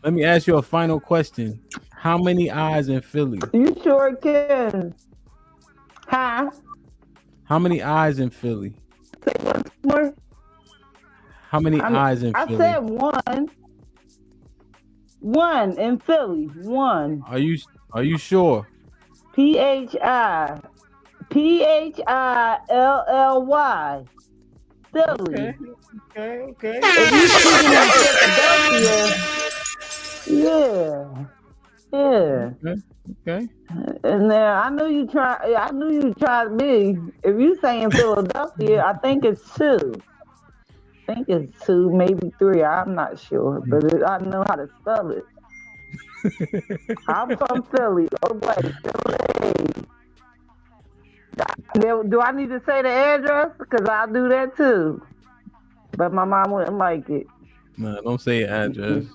let me ask you a final question. How many eyes in Philly? You sure can. Huh? How many eyes in Philly? Say once more. How many eyes in Philly? I said one. One in Philly. One. Are you sure? Philly. Philly. Okay. If you speaking in Philadelphia, yeah. Okay. And then I knew you tried me. If you saying Philadelphia, I think it's two. Maybe three. I'm not sure, but I know how to spell it. I'm from Philly. Oh, wait, Philly. Do I need to say the address? Because I'll do that too. But my mom wouldn't like it. No, don't say your address.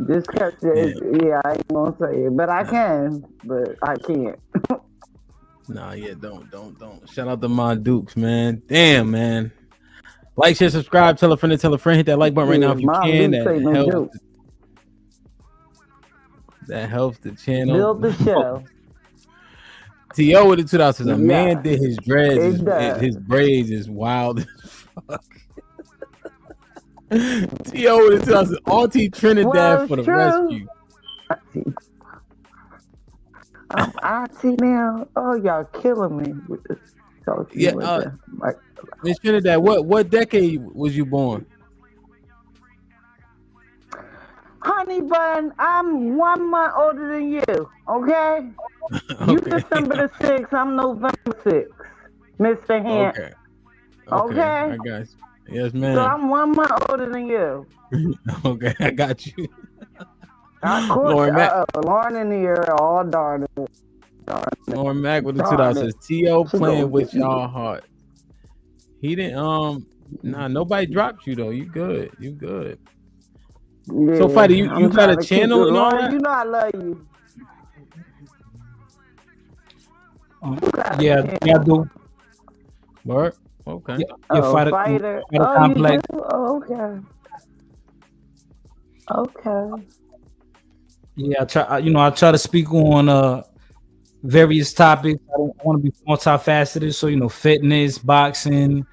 Just because, yeah, I ain't gonna say it. But I can, but I can't. Nah, yeah, don't. Shout out to my Dukes, man. Damn, man. Like, share, subscribe, tell a friend, hit that like button right now if you can. That helps the channel. Build the show. T.O. with the $2 says a man did his dreads, his braids is wild as fuck. T.O. with the $2 says Auntie Trinidad for the rescue. I'm Auntie now. Oh, y'all killing me with this. Miss Trinidad, what decade was you born? Honey bun, I'm 1 month older than you, okay? You December the 6th, I'm November 6th, Mr. Hant. Okay. I got you. Yes, ma'am. So I'm 1 month older than you. Okay, I got you. Of course, Lauren in the air, all darn it. Lauren Mack with the $2 says T.O. playing with y'all heart. He didn't nobody dropped you though. You good. Yeah, so Fighter, you got a channel and all that? You know I love you. Yeah, I do. What? Okay. Yeah, Fighter. Complex. You do? Oh, okay. Yeah, I try to speak on various topics. I don't want to be multifaceted, so fitness, boxing,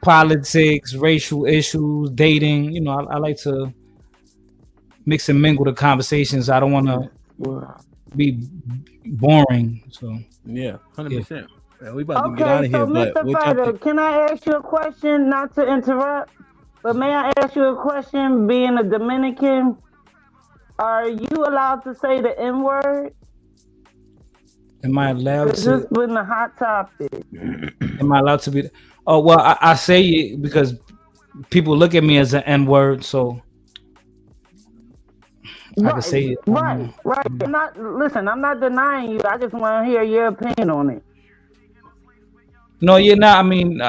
politics, racial issues, dating. I like to mix and mingle the conversations. I don't want to be boring. So yeah, 100%. Yeah, we about to get out of here. So Mr. Fighter, can I ask you a question? Not to interrupt, but may I ask you a question? Being a Dominican, are you allowed to say the N-word? Am I allowed to? This been a hot topic. Am I allowed to be? Oh well, I say it because people look at me as an N-word, so I can say it. Right. I'm not denying you. I just want to hear your opinion on it. No, you're not. I mean,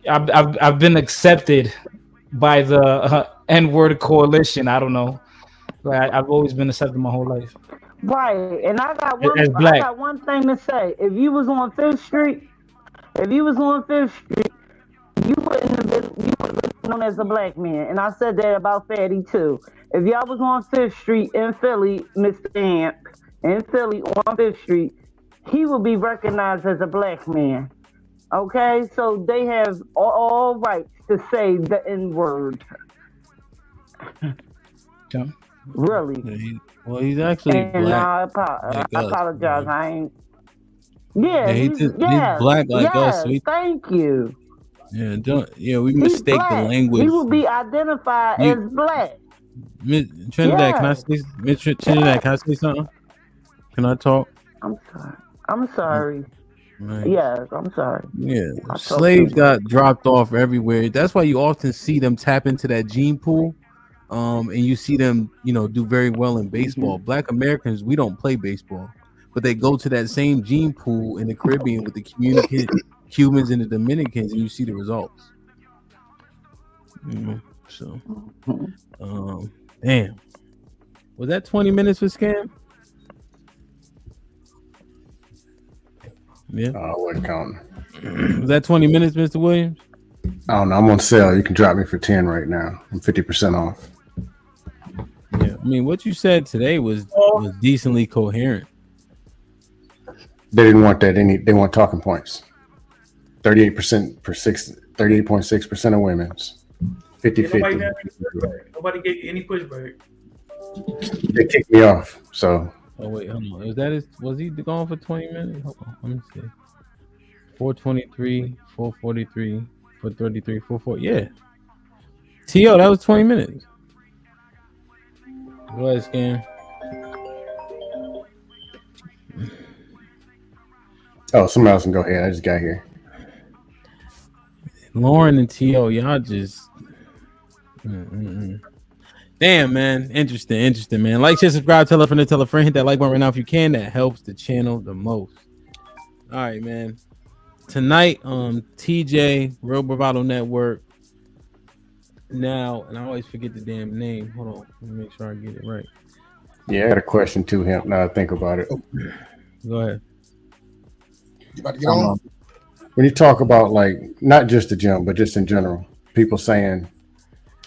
I've been accepted by the N-word coalition. I don't know. I've always been accepted my whole life. Right, and I got one thing to say. If you was on Fifth Street, you wouldn't have been known as a black man. And I said that about Fatty too. If y'all was on Fifth Street in Philly, Mr. Amp, in Philly on Fifth Street, he would be recognized as a black man. Okay, so they have all rights to say the N-word. Okay. Really? Well, he's actually black. I apologize. I ain't. He's black like us. So thank you. We mistake the language. He will be identified as black. Trinidad, can I say? Trinidad, can I say something? Can I talk? I'm sorry. Right. Yes, I'm sorry. Yeah, slaves got dropped off everywhere. That's why you often see them tap into that gene pool. And you see them, do very well in baseball. Black Americans, we don't play baseball, but they go to that same gene pool in the Caribbean with the Cubans and the Dominicans, and you see the results. So, damn, was that 20 minutes for Scam? Yeah, I wasn't counting. Was that 20 minutes, Mr. Williams? I don't know. I'm on sale. You can drop me for 10 right now. I'm 50% off. Yeah, I mean, what you said today was decently coherent. They didn't want that. They want talking points. 38.6% of women's. 50-50. Nobody gave you any pushback. They kicked me off. So. Oh wait, hold on. Was he gone for 20 minutes? Hold on, let me see. 423, 443, 433, 44. Yeah. T.O., that was 20 minutes. Go ahead, Scan. Oh, somebody else can go ahead. I just got here. Lauren and T.O., y'all just Damn, man. Interesting, man. Like, share, subscribe, tell a friend, hit that like button right now if you can. That helps the channel the most. All right, man. Tonight, TJ, Real Bravado Network. Now, and I always forget the damn name. Hold on. Let me make sure I get it right. Yeah, I got a question too, him. Now I think about it. Go ahead. You about to get on? When you talk about, like, not just the gym, but just in general, people saying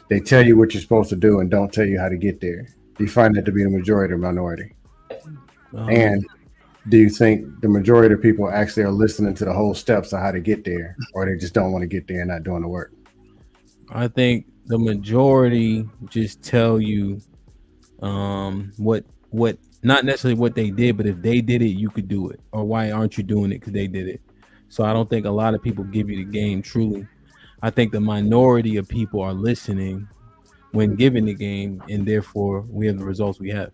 they tell you what you're supposed to do and don't tell you how to get there. Do you find that to be the majority or minority? And do you think the majority of people actually are listening to the whole steps of how to get there, or they just don't want to get there and not doing the work? I think the majority just tell you what not necessarily what they did, but if they did it, you could do it. Or why aren't you doing it? Because they did it. So I don't think a lot of people give you the game truly. I think the minority of people are listening when given the game, and therefore we have the results we have.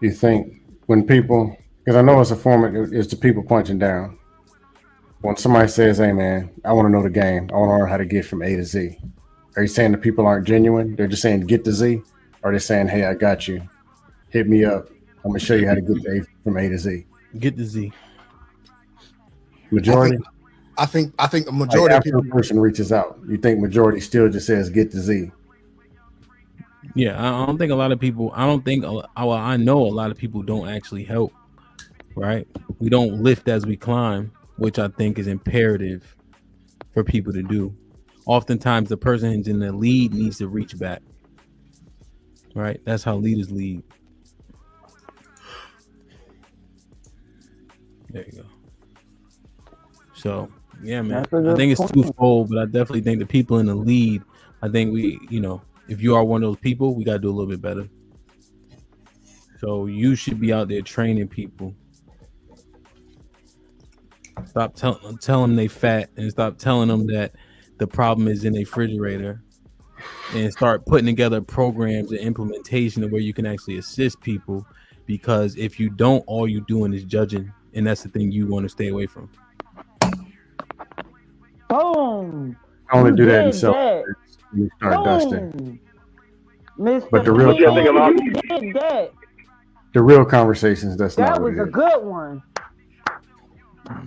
You think when people, because I know it's a form, it's the people punching down. When somebody says, hey man, I want to know the game, I want to learn how to get from A to Z. Are you saying the people aren't genuine? They're just saying get to Z? Or are they saying, hey, I got you. Hit me up. I'm going to show you how to get to from A to Z. Get to Z. Majority? I think a majority like after of people. a person reaches out, you think majority still just says get to Z? Yeah, I don't think a lot of people, I know a lot of people don't actually help, right? We don't lift as we climb, which I think is imperative for people to do. Oftentimes the person who's in the lead needs to reach back, right? That's how leaders lead. There you go. So, yeah, man, I think it's twofold, but I definitely think the people in the lead, I think we, if you are one of those people, we got to do a little bit better. So you should be out there training people. Stop telling them they fat, and stop telling them that the problem is in a refrigerator, and start putting together programs and implementation of where you can actually assist people. Because if you don't, all you're doing is judging, and that's the thing you want to stay away from. Boom. I only do that in did self. that. When you start dusting. Mr. But the real King, you did that. The real conversations, that's That not what was it a is. good one.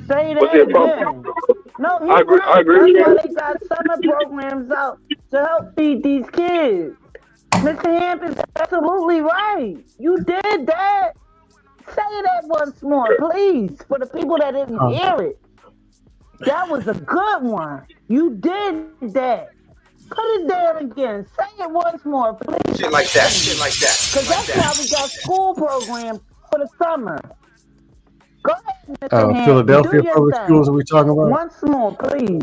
Say What's that the problem? again. No, I agree with that's you. why they got summer programs out to help feed these kids. Mr. Hamp is absolutely right. You did that. Say that once more, please, for the people that didn't hear it. That was a good one. You did that. Put it there again. Say it once more, please. Shit like that. Shit like that. Because that's why we got school programs for the summer. Go ahead, Mr. Hamp. Philadelphia Do your public thing. schools are we talking about? Once more, please.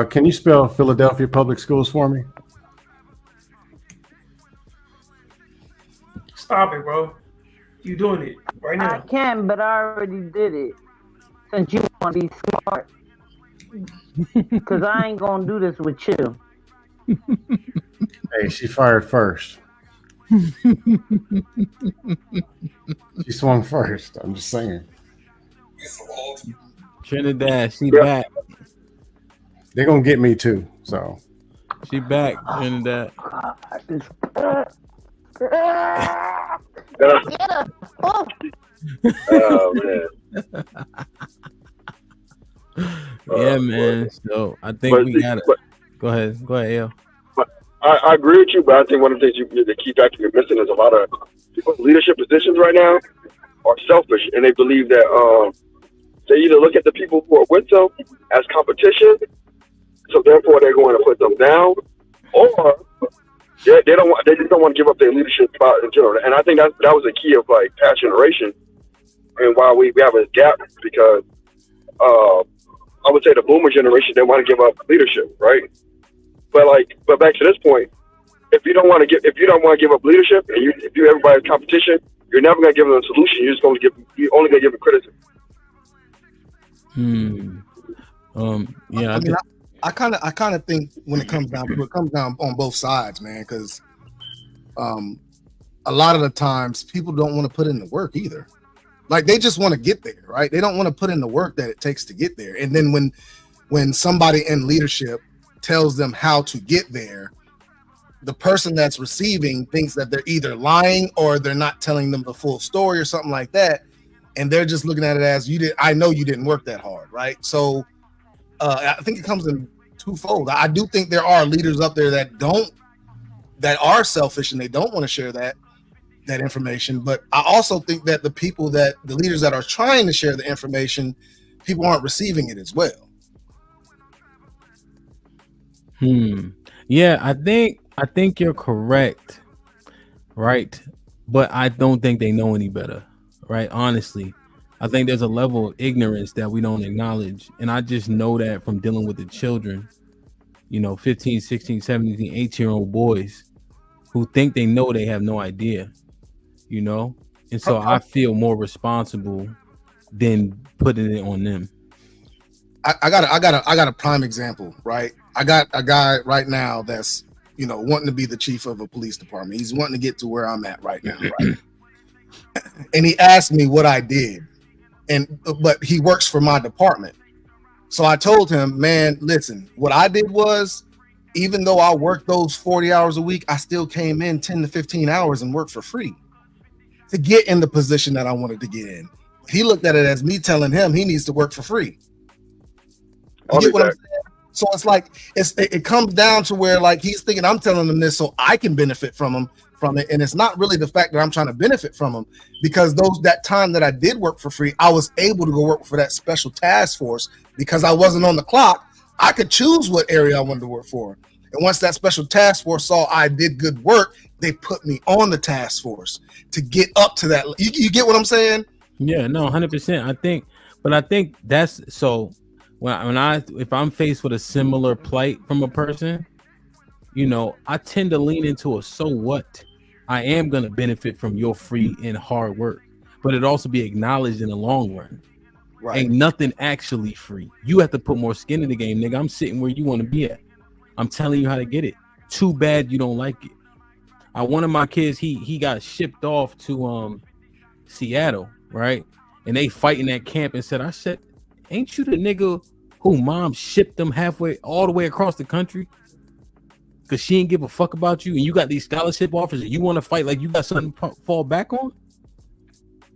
Can you spell Philadelphia public schools for me? Stop it, bro. You doing it right now. I can, but I already did it. Since you want to be smart. Because I ain't going to do this with you. Hey, she fired first. She swung first. I'm just saying. Trinidad, she back. They're going to get me too, so. She back, Trinidad. Get her. Oh. Oh, man. Yeah, man. So I think we got it. Go ahead, Al. I agree with you, but I think one of the things the key factor you're missing is a lot of people in leadership positions right now are selfish, and they believe that they either look at the people who are with them as competition, so therefore they're going to put them down, or they just don't want to give up their leadership spot in general. And I think that was the key of like past generation, and why we have a gap, because I would say the boomer generation, they want to give up leadership, right? But back to this point, if you don't want to give up leadership, and if you everybody's competition, you're never going to give them a solution. You're only going to give them criticism. Yeah. I kind of think when it comes down on both sides, man, because a lot of the times people don't want to put in the work either. Like they just want to get there, right? They don't want to put in the work that it takes to get there. And then when somebody in leadership tells them how to get there, the person that's receiving thinks that they're either lying or they're not telling them the full story or something like that, and they're just looking at it as I know you didn't work that hard, right? So I think it comes in twofold. I do think there are leaders up there that are selfish and they don't want to share that information, but I also think that the leaders that are trying to share the information, people aren't receiving it as well. Yeah, I think you're correct, right? But I don't think they know any better, right? Honestly, I think there's a level of ignorance that we don't acknowledge, and I just know that from dealing with the children, 15, 16, 17, 18-year-old boys who think they know they have no idea, and so I feel more responsible than putting it on them. I got a prime example, right? I got a guy right now that's wanting to be the chief of a police department. He's wanting to get to where I'm at right now, right? And he asked me what I did, but he works for my department. So I told him, man, listen, what I did was, even though I worked those 40 hours a week, I still came in 10 to 15 hours and worked for free to get in the position that I wanted to get in. He looked at it as me telling him he needs to work for free. You get what I'm saying? So it's like it comes down to where like he's thinking I'm telling him this so I can benefit from it, and it's not really the fact that I'm trying to benefit from him, because that time that I did work for free, I was able to go work for that special task force because I wasn't on the clock. I could choose what area I wanted to work for, and once that special task force saw I did good work, they put me on the task force to get up to that. You get what I'm saying? Yeah, no, 100%. I think that's so. If I'm faced with a similar plight from a person, I tend to lean into a so what. I am gonna benefit from your free and hard work, but it also be acknowledged in the long run. Right. Ain't nothing actually free. You have to put more skin in the game, nigga. I'm sitting where you want to be at. I'm telling you how to get it. Too bad you don't like it. One of my kids, he got shipped off to Seattle, right? And they fighting at camp and said, ain't you the nigga who mom shipped them all the way across the country because she didn't give a fuck about you, and you got these scholarship offers and you want to fight like you got something to fall back on?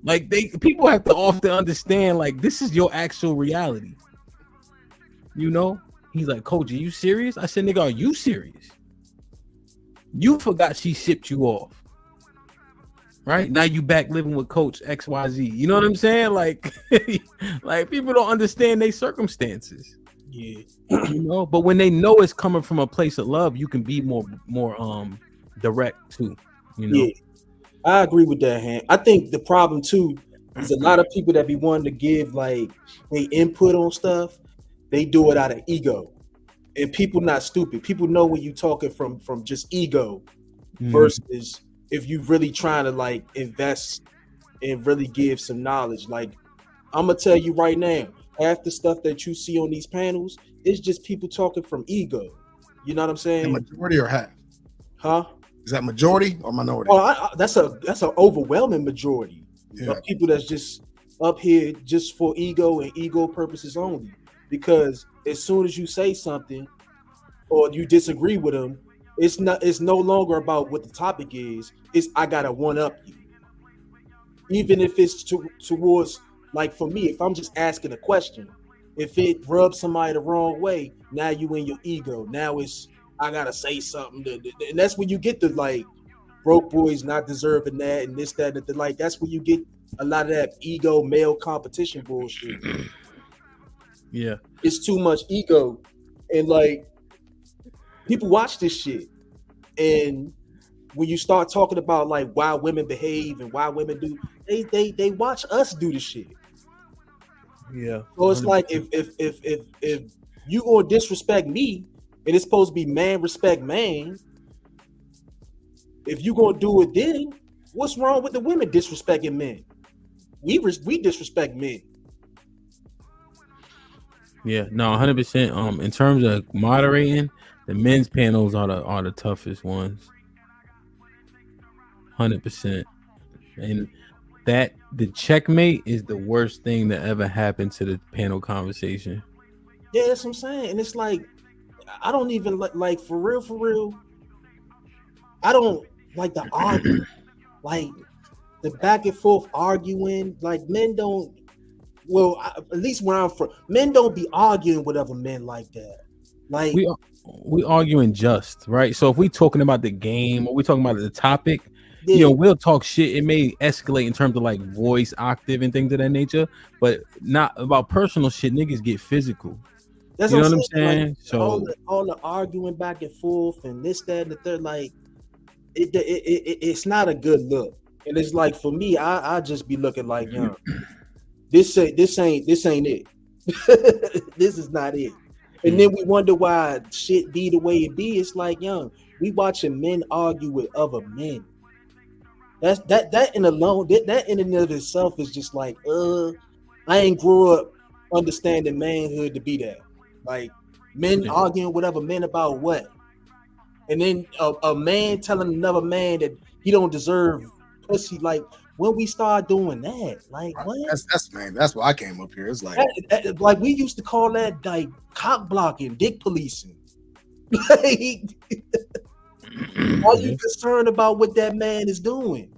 Like people have to often understand like this is your actual reality. He's like, Coach, are you serious? I said, nigga, are you serious? You forgot she shipped you off. Right now you back living with Coach XYZ. You know what I'm saying? Like, like people don't understand their circumstances. Yeah. But when they know it's coming from a place of love, you can be more direct too. Yeah, I agree with that, Han. I think the problem too is a lot of people that be wanting to give like they input on stuff, they do it out of ego. And people not stupid. People know when you talking from just ego versus if you really trying to like invest and really give some knowledge. Like I'm gonna tell you right now, half the stuff that you see on these panels is just people talking from ego. You know what I'm saying? A majority or half? Huh? Is that majority or minority? Well, that's an overwhelming majority of people that's just up here just for ego and ego purposes only. Because as soon as you say something or you disagree with them, it's no longer about what the topic is. It's I gotta one up you. Even if it's towards, like for me, if I'm just asking a question, if it rubs somebody the wrong way, now you in your ego. Now it's I gotta say something, and that's when you get the like broke boys not deserving that and this, that, and like that's when you get a lot of that ego male competition bullshit. Yeah, it's too much ego, and like people watch this shit, and when you start talking about like why women behave and why women do, they watch us do the shit. Yeah. So it's like if you gonna disrespect me, and it's supposed to be man respect man, if you gonna do it, then what's wrong with the women disrespecting men? We disrespect men. Yeah, no, 100%. In terms of moderating, the men's panels are the toughest ones. 100%. And that the checkmate is the worst thing that ever happened to the panel conversation. Yeah, that's what I'm saying. And it's like I don't even like for real. I don't like the argument, like the back and forth arguing. Like men don't. Well, at least where I'm from, men don't be arguing with other men like that. Like we arguing just right. So if we talking about the game or we talking about the topic, you know, we'll talk shit. It may escalate in terms of like voice octave and things of that nature, but not about personal shit. Niggas get physical. That's you know what what I'm saying? Like, So all the arguing back and forth and this, that, and the third, like it's not a good look. And it's like for me, I just be looking like, yo, this ain't it. This is not it. And then we wonder why shit be the way it be. It's like, yo, we watching men argue with other men. That in alone, that in and of itself is just like, I ain't grew up understanding manhood to be that. Like men arguing with other men about what? And then a man telling another man that he don't deserve pussy. Like when we start doing that, like what? That's why I came up here. It's like like we used to call that like cock blocking, dick policing. Like, are you concerned about what that man is doing?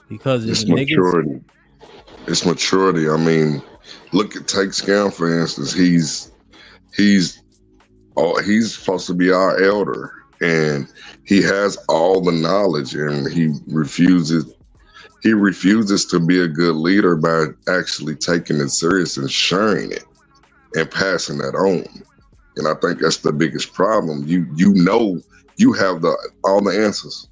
Because it's maturity. It's maturity. I mean, look at Take Scam for instance. He's supposed to be our elder, and he has all the knowledge, and he refuses to be a good leader by actually taking it serious and sharing it and passing that on. And I think that's the biggest problem. You know you have all the answers,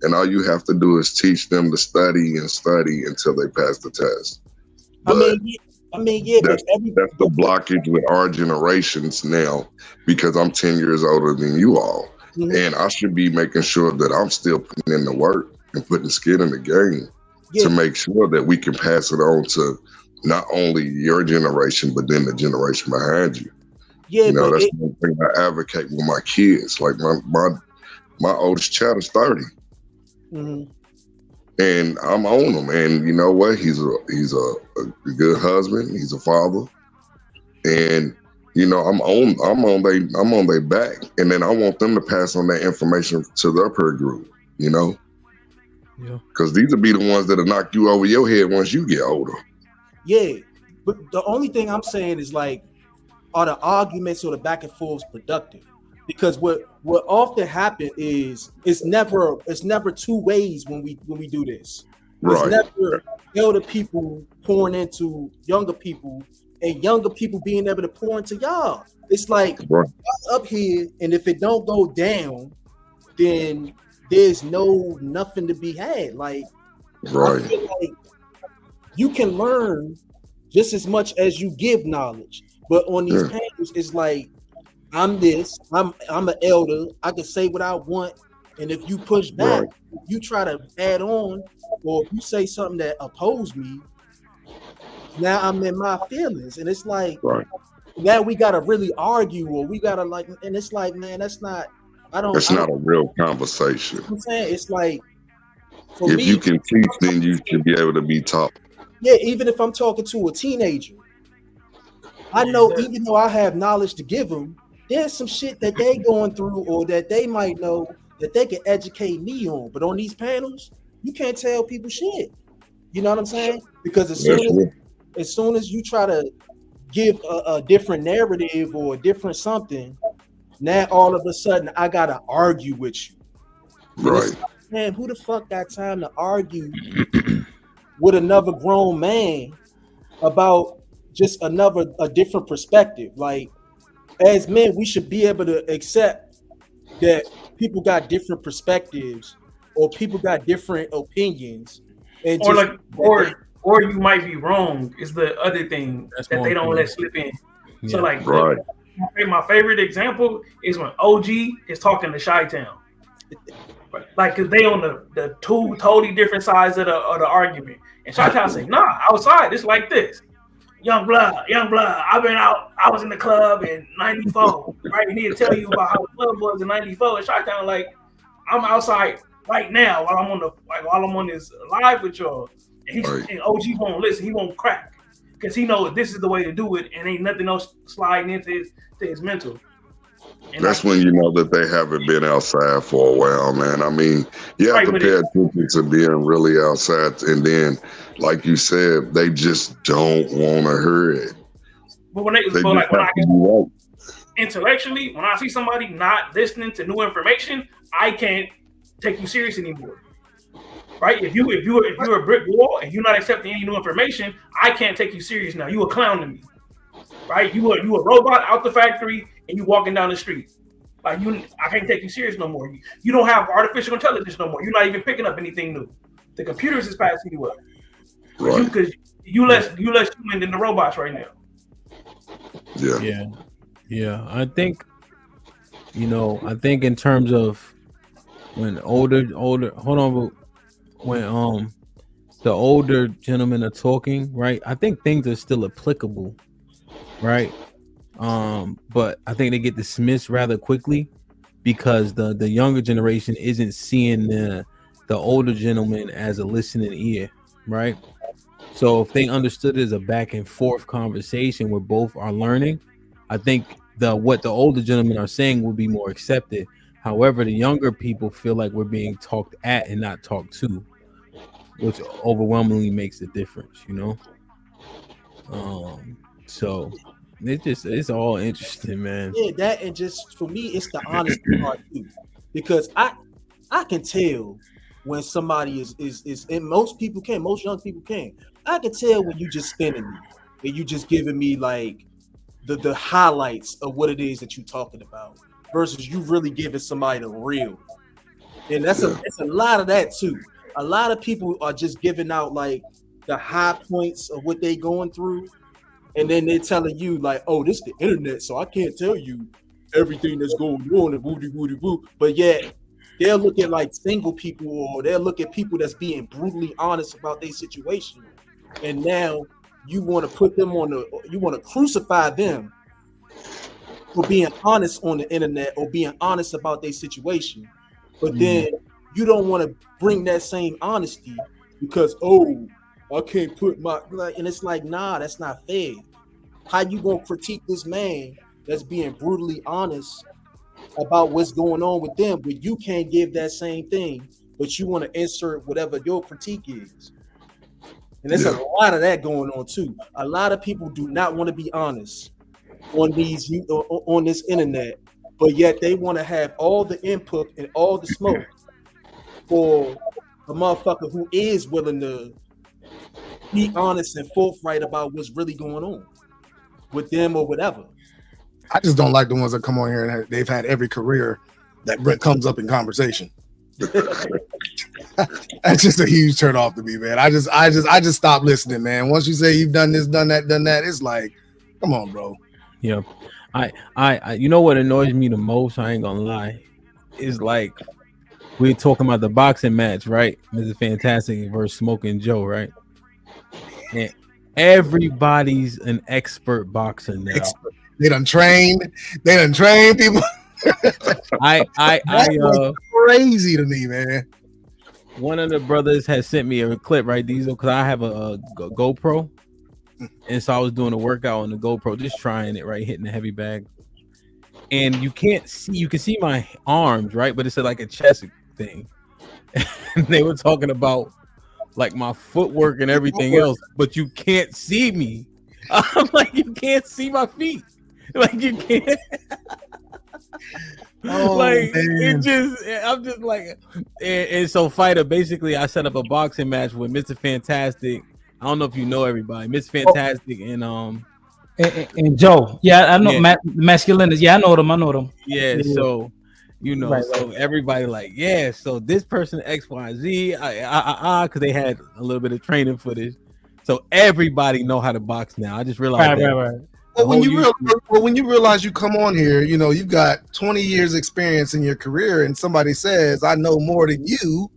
and all you have to do is teach them to study until they pass the test. But I mean, yeah, that's the blockage with our generations now, because I'm 10 years older than you all. Mm-hmm. And I should be making sure that I'm still putting in the work and putting skin in the game to make sure that we can pass it on to not only your generation, but then the generation behind you. Yeah, you know, that's one thing I advocate with my kids. Like my oldest child is 30. Mm-hmm. And I'm on him, and you know what? He's a good husband. He's a father, and you know I'm on their back, and then I want them to pass on that information to their peer group. You know, because these will be the ones that'll knock you over your head once you get older. Yeah, but the only thing I'm saying is like, are the arguments or the back and forths productive? Because what often happens is it's never two ways when we do this. It's never elder people pouring into younger people and younger people being able to pour into y'all. It's like y'all up here, and if it don't go down, then there's nothing to be had. Like I feel like you can learn just as much as you give knowledge, but on these panels, it's like, I'm an elder. I can say what I want, and if you push back, if you try to add on, or if you say something that oppose me, now I'm in my feelings, and it's like now we gotta really argue, or we gotta like, and it's like, man, that's not. It's not a real conversation. You know what I'm saying, it's like, if you can teach, then you should be able to be taught. Yeah, even if I'm talking to a teenager, I know even though I have knowledge to give them, there's some shit that they going through or that they might know that they can educate me on. But on these panels, you can't tell people shit. You know what I'm saying? Because as soon as you try to give a different narrative or a different something, now all of a sudden I gotta argue with you. Like, man, who the fuck got time to argue with another grown man about just a different perspective? Like, as men, we should be able to accept that people got different perspectives or people got different opinions, and or you might be wrong is the other thing that they don't let slip in. Yeah. So like my favorite example is when OG is talking to Chi-Town. Like, cause they on the two totally different sides of the argument. And Chi-Town say, nah, outside it's like this. Young blood, I've been out. I was in the club in '94, right? And he'll tell you about how the club was in '94. And Chi-Town like, I'm outside right now while I'm on this live with y'all. And OG won't listen. He won't crack because he knows this is the way to do it, and ain't nothing else sliding into his mental. And that's when you know that they haven't been outside for a while, man. I mean, you have to pay attention to being really outside, and then, like you said, they just don't want to hear it. But when intellectually, when I see somebody not listening to new information, I can't take you serious anymore. Right? If you're a brick wall and you're not accepting any new information, I can't take you serious now. You a clown to me. Right? You a robot out the factory and you walking down the street. Like I can't take you serious no more. You don't have artificial intelligence no more. You're not even picking up anything new. The computers is passing you up. Right. Because you less human than the robots right now. Yeah. I think in terms of when when the older gentlemen are talking, right? I think things are still applicable, right? But I think they get dismissed rather quickly because the younger generation isn't seeing the older gentleman as a listening ear, right? So if they understood it as a back and forth conversation where both are learning, I think what the older gentlemen are saying will be more accepted. However, the younger people feel like we're being talked at and not talked to, which overwhelmingly makes the difference, So it's all interesting, man. Yeah, that, and just for me, it's the honesty part too, because I can tell when somebody is, and most young people can. I can tell when you just spinning me and you just giving me like the highlights of what it is that you're talking about versus you really giving somebody the real. And it's a lot of that too. A lot of people are just giving out like the high points of what they going through, and then they're telling you like, oh, this is the internet, so I can't tell you everything that's going on and woody woody woo. But yet they'll look at like single people, or they'll look at people that's being brutally honest about their situation, and now you want to put them you want to crucify them for being honest on the internet or being honest about their situation. But then you don't want to bring that same honesty because, oh, I can't put and it's like, nah, that's not fair. How you gonna critique this man that's being brutally honest about what's going on with them, but you can't give that same thing, but you want to insert whatever your critique is? And there's a lot of that going on too. A lot of people do not want to be honest on this internet, but yet they want to have all the input and all the smoke for a motherfucker who is willing to be honest and forthright about what's really going on with them or whatever. I just don't like the ones that come on here and they've had every career that comes up in conversation. That's just a huge turn off to me, man. I just stopped listening, man. Once you say you've done this, done that, it's like, come on, bro. Yeah. I you know what annoys me the most, I ain't gonna lie, is like we're talking about the boxing match, right? Mr. Fantastic versus Smoking Joe, right? And everybody's an expert boxer now. They done trained people. Crazy to me, man. One of the brothers has sent me a clip, right, Diesel, because I have a GoPro, and so I was doing a workout on the GoPro, just trying it, right, hitting the heavy bag, and you can see my arms, right, but it's like a chest thing. And they were talking about like my footwork and everything else, but you can't see me. I'm like, you can't see my feet, like you can't. Oh, like man. I'm just like, and so Fighter, basically I set up a boxing match with Mr. Fantastic. I don't know if you know everybody, Mr. Fantastic and Joe. Yeah, I know masculinity. Yeah, I know them. Yeah, so so everybody like, yeah, so this person XYZ, because they had a little bit of training for this, so everybody know how to box now. I just realized right. Well, when you realize you come on here, you've got 20 years experience in your career, and somebody says, I know more than you.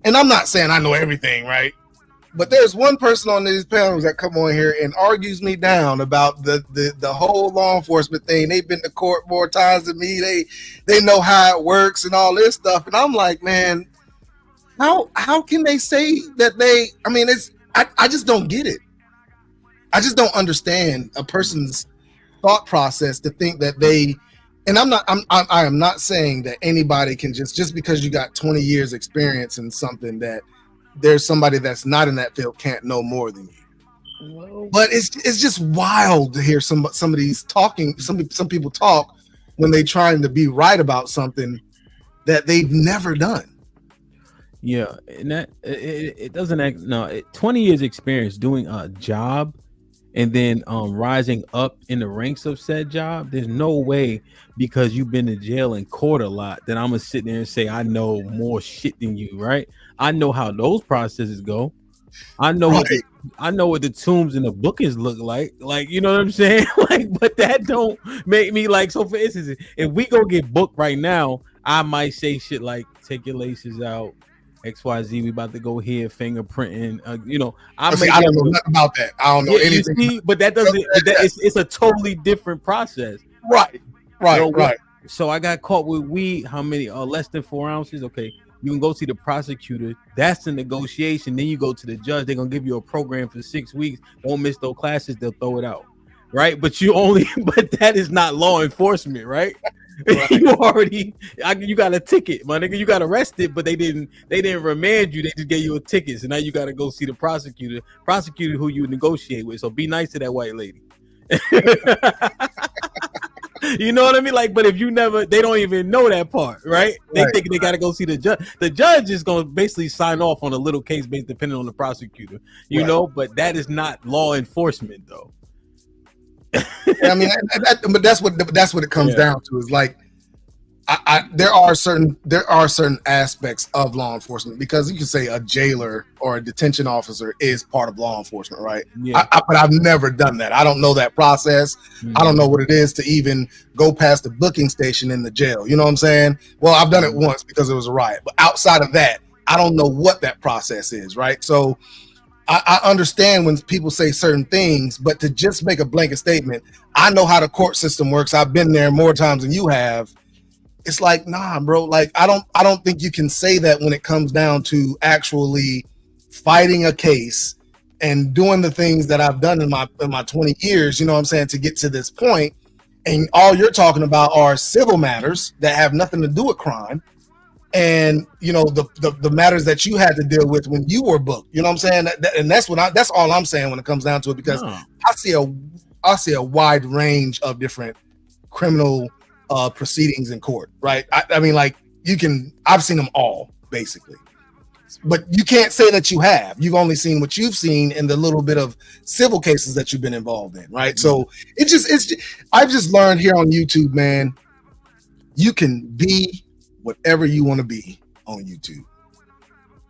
And I'm not saying I know everything, right? But there's one person on these panels that come on here and argues me down about the whole law enforcement thing. They've been to court more times than me. They know how it works and all this stuff. And I'm like, man, how can they say that I just don't get it. I just don't understand a person's thought process to think that they. And I am not saying that anybody can just because you got 20 years experience in something that there's somebody that's not in that field can't know more than you. But it's just wild to hear some of these talking. Some people talk when they trying to be right about something that they've never done. Yeah, and that it doesn't act. No, 20 years experience doing a job, and then rising up in the ranks of said job. There's no way, because you've been to jail and court a lot, that I'm gonna sit there and say I know more shit than you, right? I know how those processes go. I know what the tombs and the bookings look like. Like, you know what I'm saying? Like, but that don't make me like. So for instance, if we go get booked right now, I might say shit like, take your laces out, XYZ, we about to go here, fingerprinting. You know, I don't know nothing about that. I don't know anything. You see, but that doesn't. It's a totally different process. Right. So I got caught with weed. How many? Less than 4 ounces. Okay, you can go see the prosecutor. That's the negotiation. Then you go to the judge. They're gonna give you a program for 6 weeks. Don't miss those classes. They'll throw it out. Right. But that is not law enforcement. Right. You got a ticket, my nigga. You got arrested, but they didn't remand you. They just gave you a ticket. So now you got to go see the prosecutor who you negotiate with. So be nice to that white lady. You know what I mean? Like, but if you they don't even know that part, right? They think they got to go see the judge. The judge is going to basically sign off on a little case based depending on the prosecutor, you know, but that is not law enforcement though. I mean, but that's what it comes down to. Is like, there are certain aspects of law enforcement, because you can say a jailer or a detention officer is part of law enforcement, right? Yeah. But I've never done that. I don't know that process. I don't know what it is to even go past the booking station in the jail. You know what I'm saying? Well, I've done it once because it was a riot, but outside of that, I don't know what that process is, right? So I understand when people say certain things, but to just make a blanket statement, I know how the court system works. I've been there more times than you have. It's like, nah, bro. Like, I don't think you can say that when it comes down to actually fighting a case and doing the things that I've done in my 20 years, you know what I'm saying, to get to this point. And all you're talking about are civil matters that have nothing to do with crime. And you know, the matters that you had to deal with when you were booked, you know what I'm saying? And that's all I'm saying when it comes down to it, because I see a wide range of different criminal proceedings in court, right? I mean, like, I've seen them all basically, but you can't say that you have. You've only seen what you've seen in the little bit of civil cases that you've been involved in, right? So I've just learned here on YouTube, man, you can be whatever you want to be on YouTube.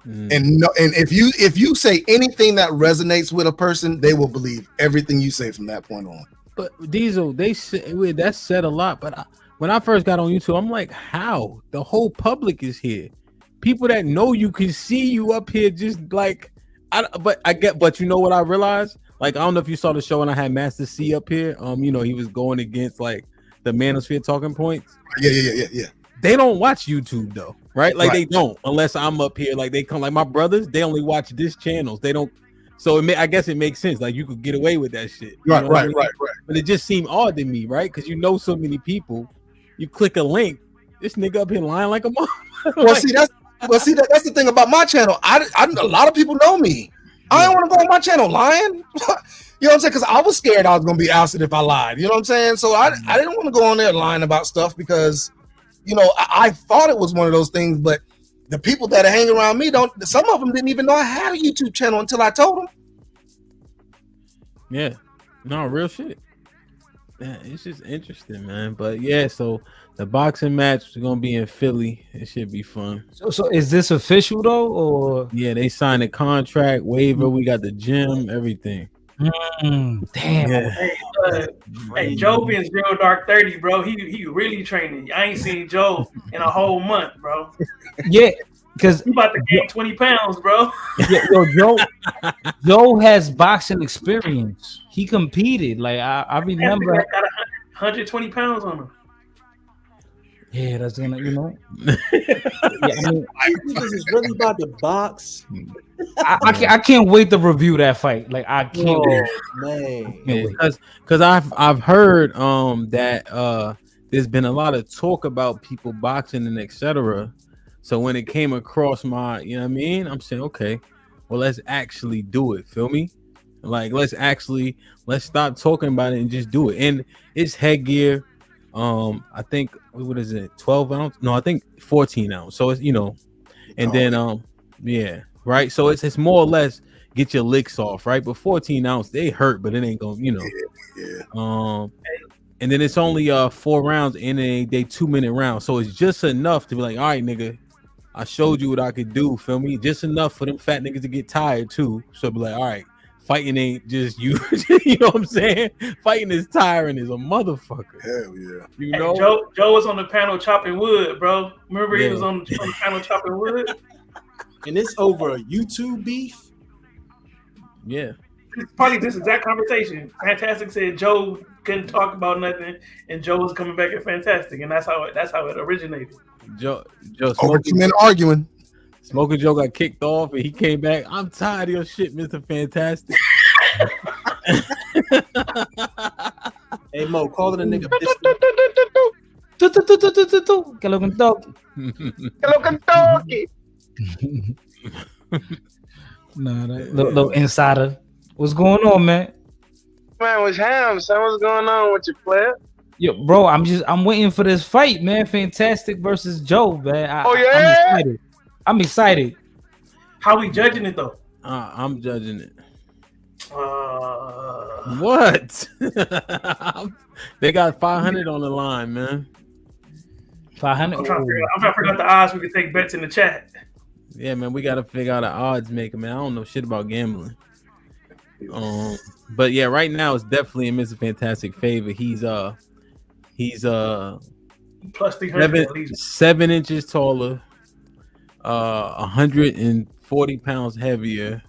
And if you say anything that resonates with a person, they will believe everything you say from that point on. But Diesel, that said a lot. But when I first got on YouTube, I'm like, how? The whole public is here. People that know you can see you up here, just like, but you know what I realized? Like, I don't know if you saw the show and I had Master C up here. You know, he was going against like the Manosphere talking points. Yeah. They don't watch YouTube though, right? Like they don't, unless I'm up here. Like they come, like my brothers, they only watch this channels. They don't. So I guess it makes sense. Like you could get away with that shit. Right. But it just seemed odd to me, right? Because you know so many people. You click a link, this nigga up here lying like a mom. That's the thing about my channel. A lot of people know me. I don't want to go on my channel lying. You know what I'm saying? Because I was scared I was gonna be ousted if I lied. You know what I'm saying? So I didn't want to go on there lying about stuff, because you know, I thought it was one of those things, but the people that hang around me some of them didn't even know I had a YouTube channel until I told them. Yeah, no, real shit. Yeah, it's just interesting, man. But yeah, so the boxing match is gonna be in Philly. It should be fun. So is this official though, or? Yeah, they signed a contract waiver. We got the gym, everything. Damn. Yeah. Hey, Joe being real dark 30, bro. He really training. I ain't seen Joe in a whole month, bro. Yeah, because he about to gain 20 pounds, bro. Yeah, Joe has boxing experience. He competed. Like I remember, got 120 pounds on him. Yeah, that's gonna, you know. Yeah, I mean, niggas is really about to box. I can't wait to review that fight. Like I can't wait. Man. Because I've heard that there's been a lot of talk about people boxing and etc. So when it came across my, you know what I mean, I'm saying, okay, well, let's actually do it. Feel me? Like let's stop talking about it and just do it. And it's headgear. I think what is it? 12 ounce? No, I think 14 ounce. So it's, you know, and then yeah, right. So it's more or less get your licks off, right? But 14 ounce, they hurt, but it ain't gonna, you know. Yeah. And then it's only 4 rounds in they 2-minute round. So it's just enough to be like, all right, nigga, I showed you what I could do. Feel me? Just enough for them fat niggas to get tired too. So be like, all right, fighting ain't just you. You know what I'm saying? Fighting is tiring as a motherfucker. Hell yeah. You Hey, know, Joe was on the panel chopping wood, bro. Remember he Yeah. was on the panel chopping wood? And it's over YouTube beef. Yeah. It's probably this exact conversation. Fantastic said Joe couldn't talk about nothing, and Joe was coming back at Fantastic, and that's how it originated. Joe Over Smoking 2 men arguing. Smoking Joe got kicked off and he came back. I'm tired of your shit, Mr. Fantastic. Hey Mo, calling a nigga Que lo Kentucky. Hello, Kentucky. Nah, that little insider. What's going on, man? Man, what's ham, son? What's going on with your player? Yo, bro, I'm waiting for this fight, man. Fantastic versus Joe, man. I'm excited. How we judging it though? I'm judging it. What? They got 500 on the line, man. 500. I'm trying to figure out the odds. We can take bets in the chat. Yeah, man, we gotta figure out an odds maker, man. I don't know shit about gambling. But yeah, right now it's definitely in Mr. Fantastic favor. He's plus 300 at least. 7 inches taller, 140 pounds heavier.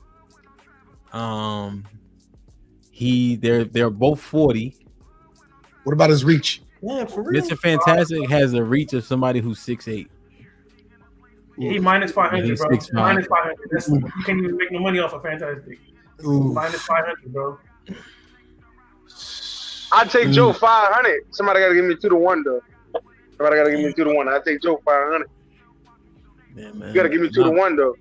They're both 40. What about his reach? Yeah, for real. Mr. Fantastic has a reach of somebody who's 6'8". Yeah, he minus 500, He's bro. 6'5". Minus 500. You can't even make no money off of Fantastic. Ooh. Minus 500, bro. I'd take Joe 500. Somebody got to give me 2-1 though. Somebody got to give me 2-1. I'd take Joe 500. Yeah, man. You got to give me 2-1 though.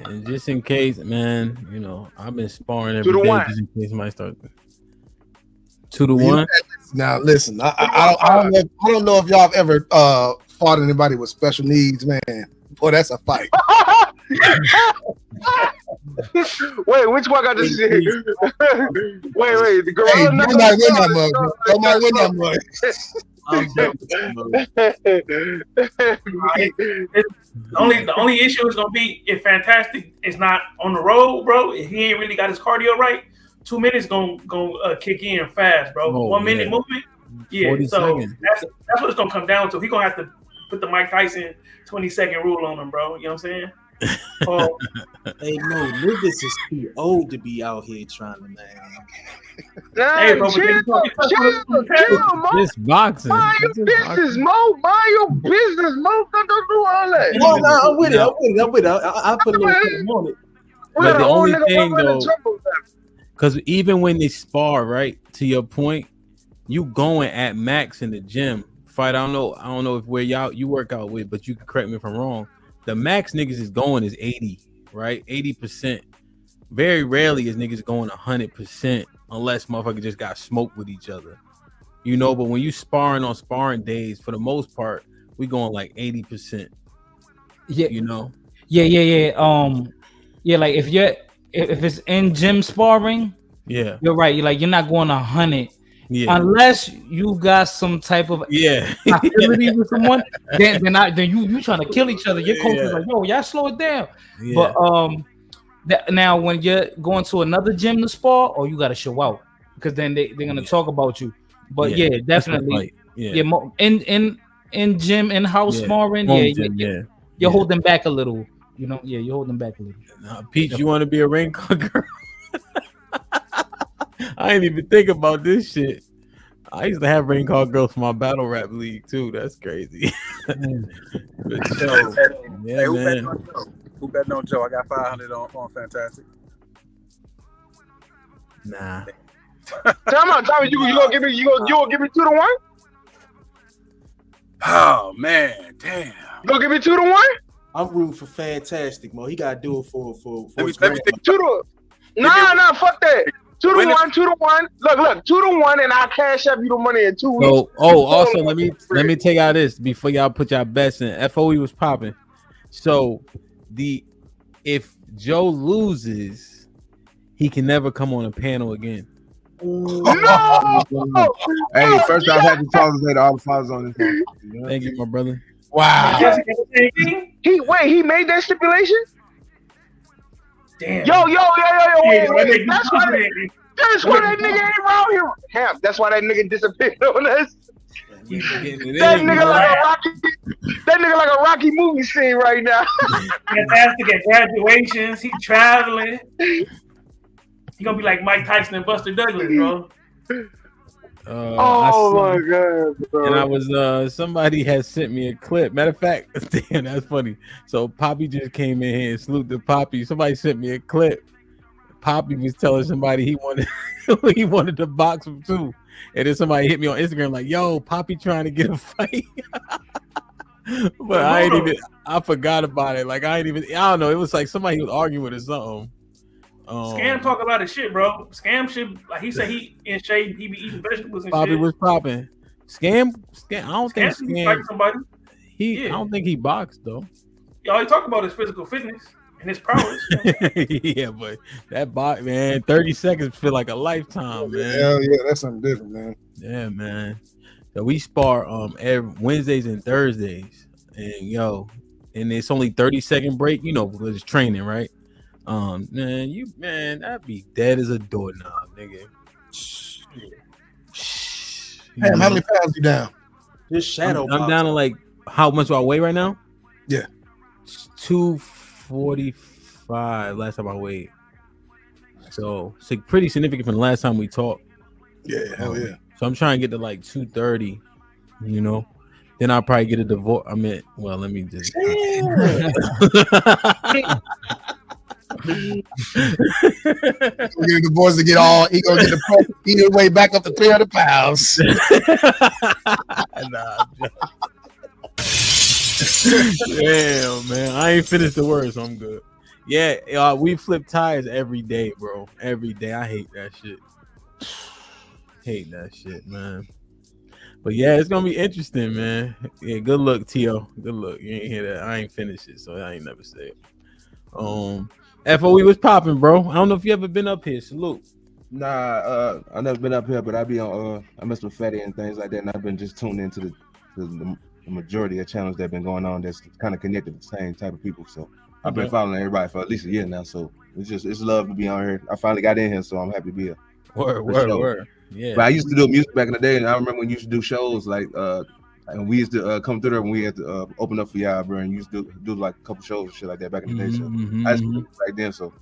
And just in case, man, you know, I've been sparring every 2 to day 1. just in case somebody start 2 to 1. Now listen, I don't know if y'all have ever fought anybody with special needs, man. Boy, that's a fight. Wait, which one got this shit? Wait, the gorilla. Hey, you might win that mug. You might win that mug. The only issue is gonna be if Fantastic is not on the road, bro. If he ain't really got his cardio right, 2 minutes gonna kick in fast, bro. 1 minute movement, yeah. 40 So seconds. that's what it's gonna come down to. He gonna have to put the Mike Tyson 20-second rule on him, bro. You know what I'm saying? Hey Mo, niggas is too old to be out here trying to man. Nah, Hey, bro, chill, Mo. This boxing. Mind your business, Mo. Mind your business, Mo. Don't do all that. No, I'm with it. I put a little something on it. But the only thing walking in though, trouble, because even when they spar, right, to your point, you going at max in the gym. Fight, I don't know if where you work out with, but you can correct me if I'm wrong. The max niggas is going is 80, right? 80%. Very rarely is niggas going 100% unless motherfuckers just got smoked with each other. You know, but when you sparring on sparring days, for the most part, we going like 80%. Yeah. You know? Yeah. Yeah, like if it's in gym sparring, yeah, you're right. You're not going 100. Yeah. Unless you got some type of hostility with someone, then you trying to kill each other. Your coach is like, yo, y'all slow it down. Yeah. But now when you're going to another gym to spar, or you got to show out because then they're gonna talk about you. But yeah, definitely. In gym in house sparring, you're holding back a little. You know, you're holding back a little. Pete, you want to be a ring girl? I ain't even think about this shit. I used to have rain call girls for my battle rap league too. That's crazy. But Joe, yeah, Hey, who betting man. on Joe? Who betting on Joe? I got 500 on Fantastic. Nah. Time out. You gonna give me 2-1? Oh man, damn. You gonna give me 2-1? I'm rooting for Fantastic, Mo. He gotta do it for Let me his grandma. think. 2-1. Nah, fuck that. 2-1, 2-1. Look, 2-1, and I'll cash up you the money in 2 weeks. So, also let me take out this before y'all put y'all bets in. FOE was popping. So if Joe loses, he can never come on a panel again. No! Hey, first off, happy Father's Day to all the fathers on this one. Thank you, my brother. Wow. He made that stipulation? Damn. Yo, Yeah, wait. That's why that nigga ain't around here. Damn, that's why that nigga disappeared on us. That nigga like a Rocky movie scene right now. Fantastic at graduations. He traveling. He gonna be like Mike Tyson and Buster Douglas, bro. Oh my god, bro. And I was somebody had sent me a clip. Matter of fact, damn, that's funny. So Poppy just came in here and salute to Poppy. Somebody sent me a clip. Poppy was telling somebody he wanted to box him too. And then somebody hit me on Instagram like, yo, Poppy trying to get a fight. But I forgot about it. Like I don't know. It was like somebody was arguing with or something. Scam talk about his shit, bro. Scam shit, like he said he in shape, he be eating vegetables and Poppy shit. was popping. Scam. I don't think Scam fight somebody. I don't think he boxed though. Y'all he talk about his physical fitness and his prowess. Yeah, but that box, man, 30 seconds feel like a lifetime, man. Hell yeah, that's something different, man. Yeah, man. So we spar every Wednesdays and Thursdays, and it's only 30-second break, because it's training, right? Man, that'd be dead as a doorknob, nigga. Damn, how many pounds you down? This shadow. I'm down to like how much do I weigh right now? Yeah, 245 last time I weighed. So it's like pretty significant from the last time we talked. Yeah, hell yeah. So I'm trying to get to like 230, Then I'll probably get a divorce. Let me just. Get a divorce to get all. He gonna get the either way back up to 300 pounds. Damn, man, I ain't finished the word, so I'm good. Yeah, we flip tires every day, bro. Every day. I hate that shit. Hate that shit, man. But yeah, it's gonna be interesting, man. Yeah, good luck, T.O. Good luck. You ain't hear that. I ain't finished it, so I ain't never say it. FOE was popping, bro. I don't know if you ever been up here. Salute. Nah, I never been up here, but I be on I mess with Fatty and things like that, and I've been just tuned into the majority of channels that have been going on that's kind of connected with the same type of people. So I've been following everybody for at least a year now. So it's love to be on here. I finally got in here, so I'm happy to be here. Word. Yeah. But I used to do music back in the day, and I remember when you used to do shows like and we used to come through there when we had to open up for y'all, bro, and you used to do like a couple shows and shit like that back in the day. So I used to back then, so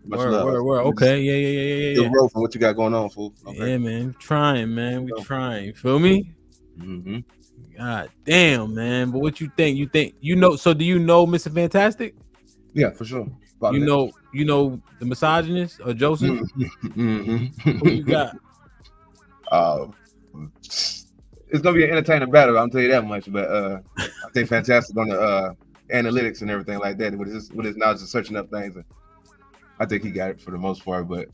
much love. Word. Okay, yeah. Still growth from what you got going on, fool. Okay. Yeah, man. Trying, man. We trying. Feel me? Mm-hmm. God damn, man. But what you think? So do you know Mr. Fantastic? Yeah, for sure. You know the misogynist or Joseph? Mm-hmm. Who you got? It's gonna be an entertaining battle, I'll tell you that much. But I think Fantastic on the analytics and everything like that with his knowledge of searching up things. And I think he got it for the most part. But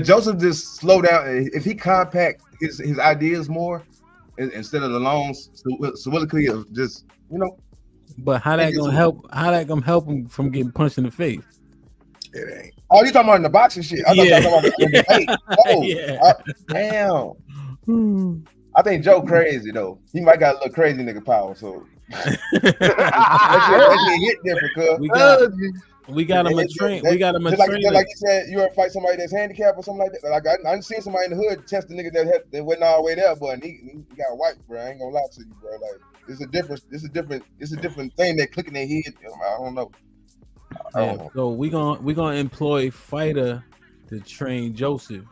Joseph just slow down. If he compact his ideas more instead of the long soliloquy of just But how that gonna help? How that gonna help him from getting punched in the face? It ain't. Oh, you talking about in the boxing shit? I thought you were talking about the debate. Oh, yeah. Damn. I think Joe crazy though. He might got a little crazy nigga power, so that hit different, cuz. We got him a train. We got him a train. trainer. Like you said, you ever fight somebody that's handicapped or something like that. Like I seen somebody in the hood test the nigga that wasn't all the way there, but he got wiped, bro. I ain't gonna lie to you, bro. Like it's a different thing that clicking their head. I don't know. So we gonna employ Fighter to train Joseph.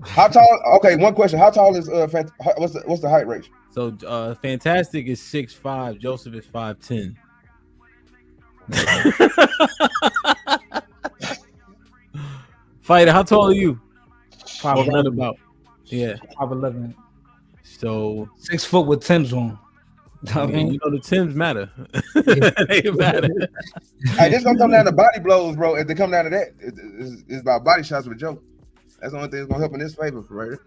How tall? Okay, one question. How tall is what's the height range? So Fantastic is 6'5", Joseph is 5'10". Fighter, how tall are you? 5'11". About. Yeah. 5'11". So 6 foot with Tim's on. I mean, you know the Timbs matter. They matter. Hey, this gonna come down to body blows, bro. If they come down to that, it's about body shots with Joe. That's the only thing that's gonna help in his favor, right?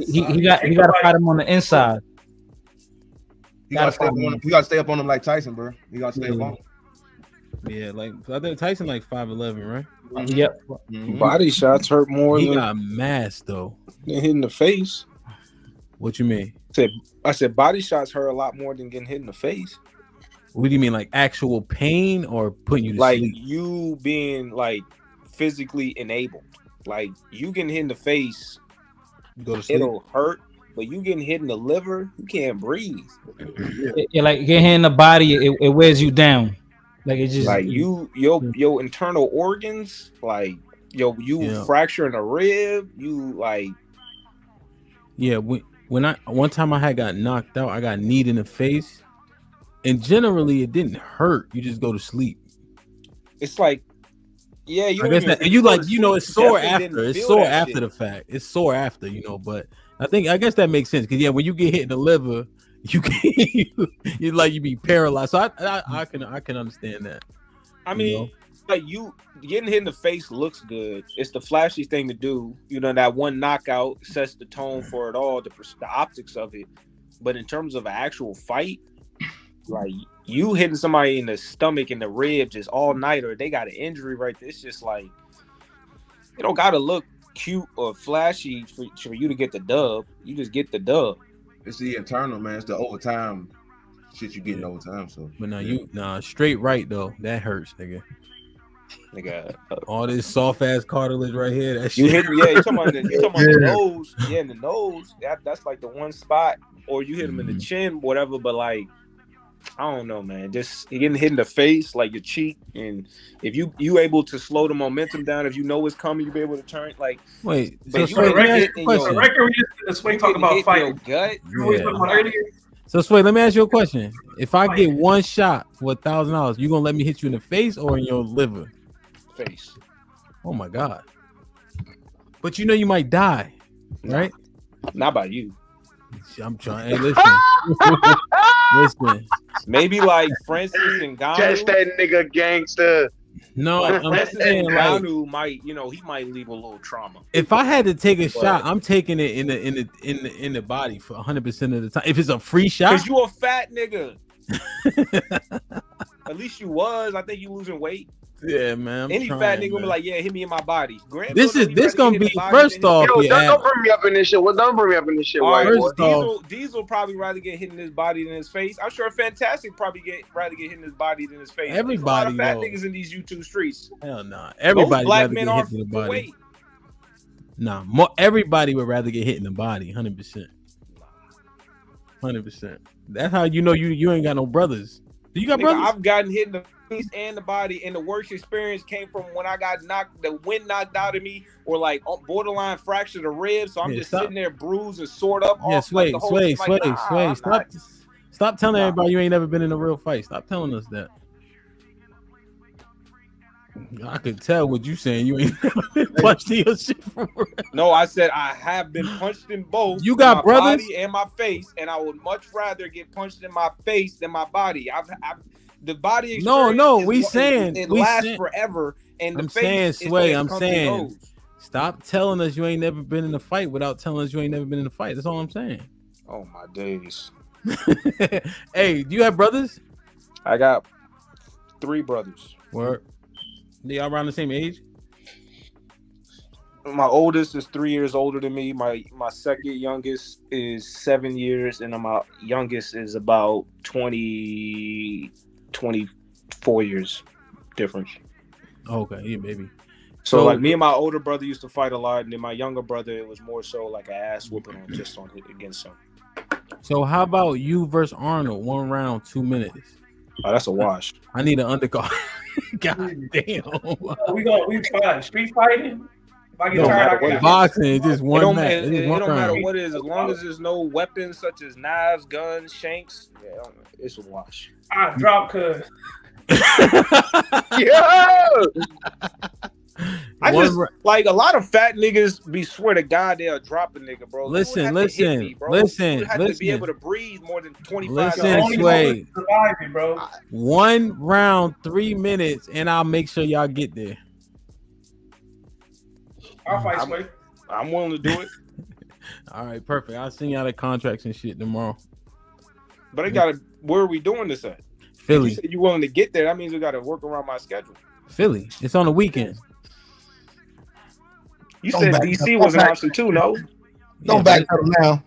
He got to fight him on the inside. You gotta stay up on him like Tyson, bro. You gotta stay up on him. Yeah, like I think Tyson like 5'11", right? Yep. Body shots hurt more He than got masked though. than hitting the face. What you mean? I said body shots hurt a lot more than getting hit in the face. What do you mean, like actual pain or putting you to Like sleep? you being like physically enabled. Like you getting hit in the face, You go to sleep. it'll hurt, but you getting hit in the liver, you can't breathe. Yeah, like get hit in the body, it wears you down. Like it just Like your internal organs, like you fracturing a rib, you like Yeah, one time I had got knocked out, I got kneed in the face, and generally it didn't hurt. You just go to sleep. it's like I guess that you like it's sore after. It's sore after the fact. It's sore after, but I guess that makes sense because when you get hit in the liver, you be paralyzed. So I can understand that. I mean, like you getting hit in the face looks good. It's the flashy thing to do. That one knockout sets the tone for it all, the optics of it. But in terms of an actual fight, like you hitting somebody in the stomach and the ribs just all night, or they got an injury right there. It's just like it don't gotta look cute or flashy for you to get the dub. You just get the dub. It's the internal, man. It's the overtime shit you get in overtime. So, but straight right though, that hurts, nigga. All this soft ass cartilage right here. That You shit. hit, you talking about the nose. Yeah, in the nose. That's like the one spot. Or you hit him in the chin, whatever. But like, I don't know, man. Just getting hit in the face, like your cheek, and if you able to slow the momentum down, if you know it's coming, you be able to turn. Like, wait, but so you let me ask get you a in question. your, talk about fighting. gut. So Sway, let me ask you a question. If I get one shot for $1,000, you gonna let me hit you in the face or in your liver? Face. Oh my god. But you might die, right? Not by you. I'm trying. Hey, listen. Listen. Maybe like Francis and Ngannou. Catch that nigga gangster. No, I'm Francis saying and like, Ngannou might, he might leave a little trauma. if I had to take a shot, I'm taking it in the body for 100% of the time. If it's a free shot, Cause you a fat nigga. At least you was. I think you losing weight. yeah, man. I'm Any trying, fat nigga gonna man. be like, yeah, hit me in my body. Grant This Bill is don't this even gonna rather be get hit in the first body off. Yo, Yeah, don't bring me up in this shit. Well, don't bring me up in this shit. All right, white well, boy. Diesel probably rather get hit in his body than his face. I'm sure Fantastic probably rather get hit in his body than his face. There's a lot of Everybody, fat though. niggas in these YouTube streets. hell nah. Everybody Most black rather men get are hit in the for body. weight. Nah, everybody would rather get hit in the body, 100%. 100%. That's how you ain't got no brothers. Do you got Nigga, brothers? I've gotten hit in the face and the body, and the worst experience came from when I got the wind knocked out of me, or like borderline fractured a rib. So I'm Yeah, just stop. sitting there bruised and sort up. Yeah, off, like, Sway, the whole Sway, shit. Sway, Like, Sway. I'm Stop telling everybody you ain't never been in a real fight. Stop telling us that. I could tell what you saying. You ain't never been punched in your shit for real. No, I said I have been punched in both. You got my brothers? body and my face, and I would much rather get punched in my face than my body. The body experience. No, is we what- saying it we lasts saying- forever. And the I'm face saying, is Sway. when it I'm comes and saying, goes. stop telling us you ain't never been in a fight without telling us you ain't never been in a fight. That's all I'm saying. Oh my days. Hey, do you have brothers? I got 3 brothers. Word. They all around the same age? My oldest is 3 years older than me. My second youngest is 7 years, and my youngest is about 24 years difference. Okay, yeah, maybe. So like me and my older brother used to fight a lot, and then my younger brother, it was more so like an ass whooping against him. So how about you versus Arnold? 1 round, 2 minutes. Oh, that's a wash. I need an undercard. God damn. We fight street fighting. I No matter what it is. Boxing is just It one don't, match. it, It is it one don't matter round. what it is, as long as there's no weapons such as knives, guns, shanks. Yeah, it's a wash. I drop cuz. Yeah. I just like a lot of fat niggas be swear to God they'll drop a nigga, bro. You Listen, would have to hit listen, me, bro. listen, You have to be listen. able to breathe more than 25 Listen, seconds. Sway. Survive me, bro. 1 round, 3 minutes, and I'll make sure y'all get there. I'll fight Sway. I'm willing to do it. All right, perfect. I'll send y'all the contracts and shit tomorrow. But I gotta, where are we doing this at? Philly. You said you're willing to get there. That means we gotta work around my schedule. Philly. It's on the weekend. You said DC was an option too, no? Don't back up now.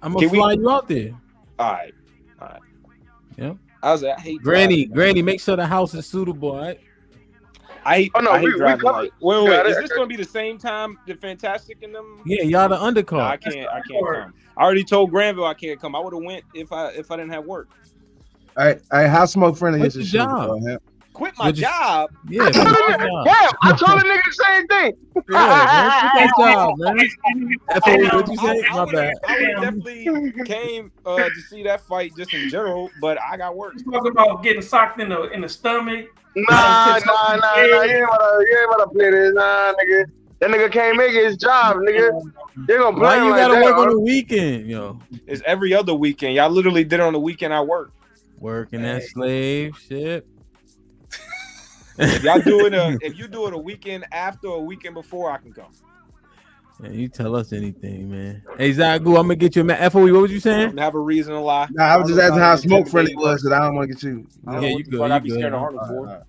I'm gonna fly you out there. All right. Yeah. I hate Granny, driving. Granny, make sure the house is suitable, all right? I hate driving. covered. Like, wait. Got Is it. this gonna be the same time the Fantastic and them? Yeah, y'all the No, undercard. I can't come. I already told Granville I can't come. I would have went if I didn't have work. All right, how smoke friendly What's is your this job? shit? Quit my job. Yeah, quit your job. Yeah, I told the nigga the same thing. Yeah, man, quit that job, man. That's what you say. My bad. I would definitely came to see that fight just in general, but I got work. You talking about getting socked in the stomach? Nah. You ain't wanna play this, nah, nigga. That nigga can't make his job, nigga. They gonna play Why him you like gotta that, work on huh? the weekend, yo? It's every other weekend. Y'all literally did it on the weekend I work. Working that slave shit. If y'all doing if you do it a weekend after or a weekend before, I can come. Man, you tell us anything, man. Hey, Zagu, I'm gonna get you a FOE. What was you saying? Have a reason to lie. Nah, I was just asking how smoke friendly was, because I don't want to get you. I don't Yeah, know you what the good. fuck You I'd be good. scared of Arnold for.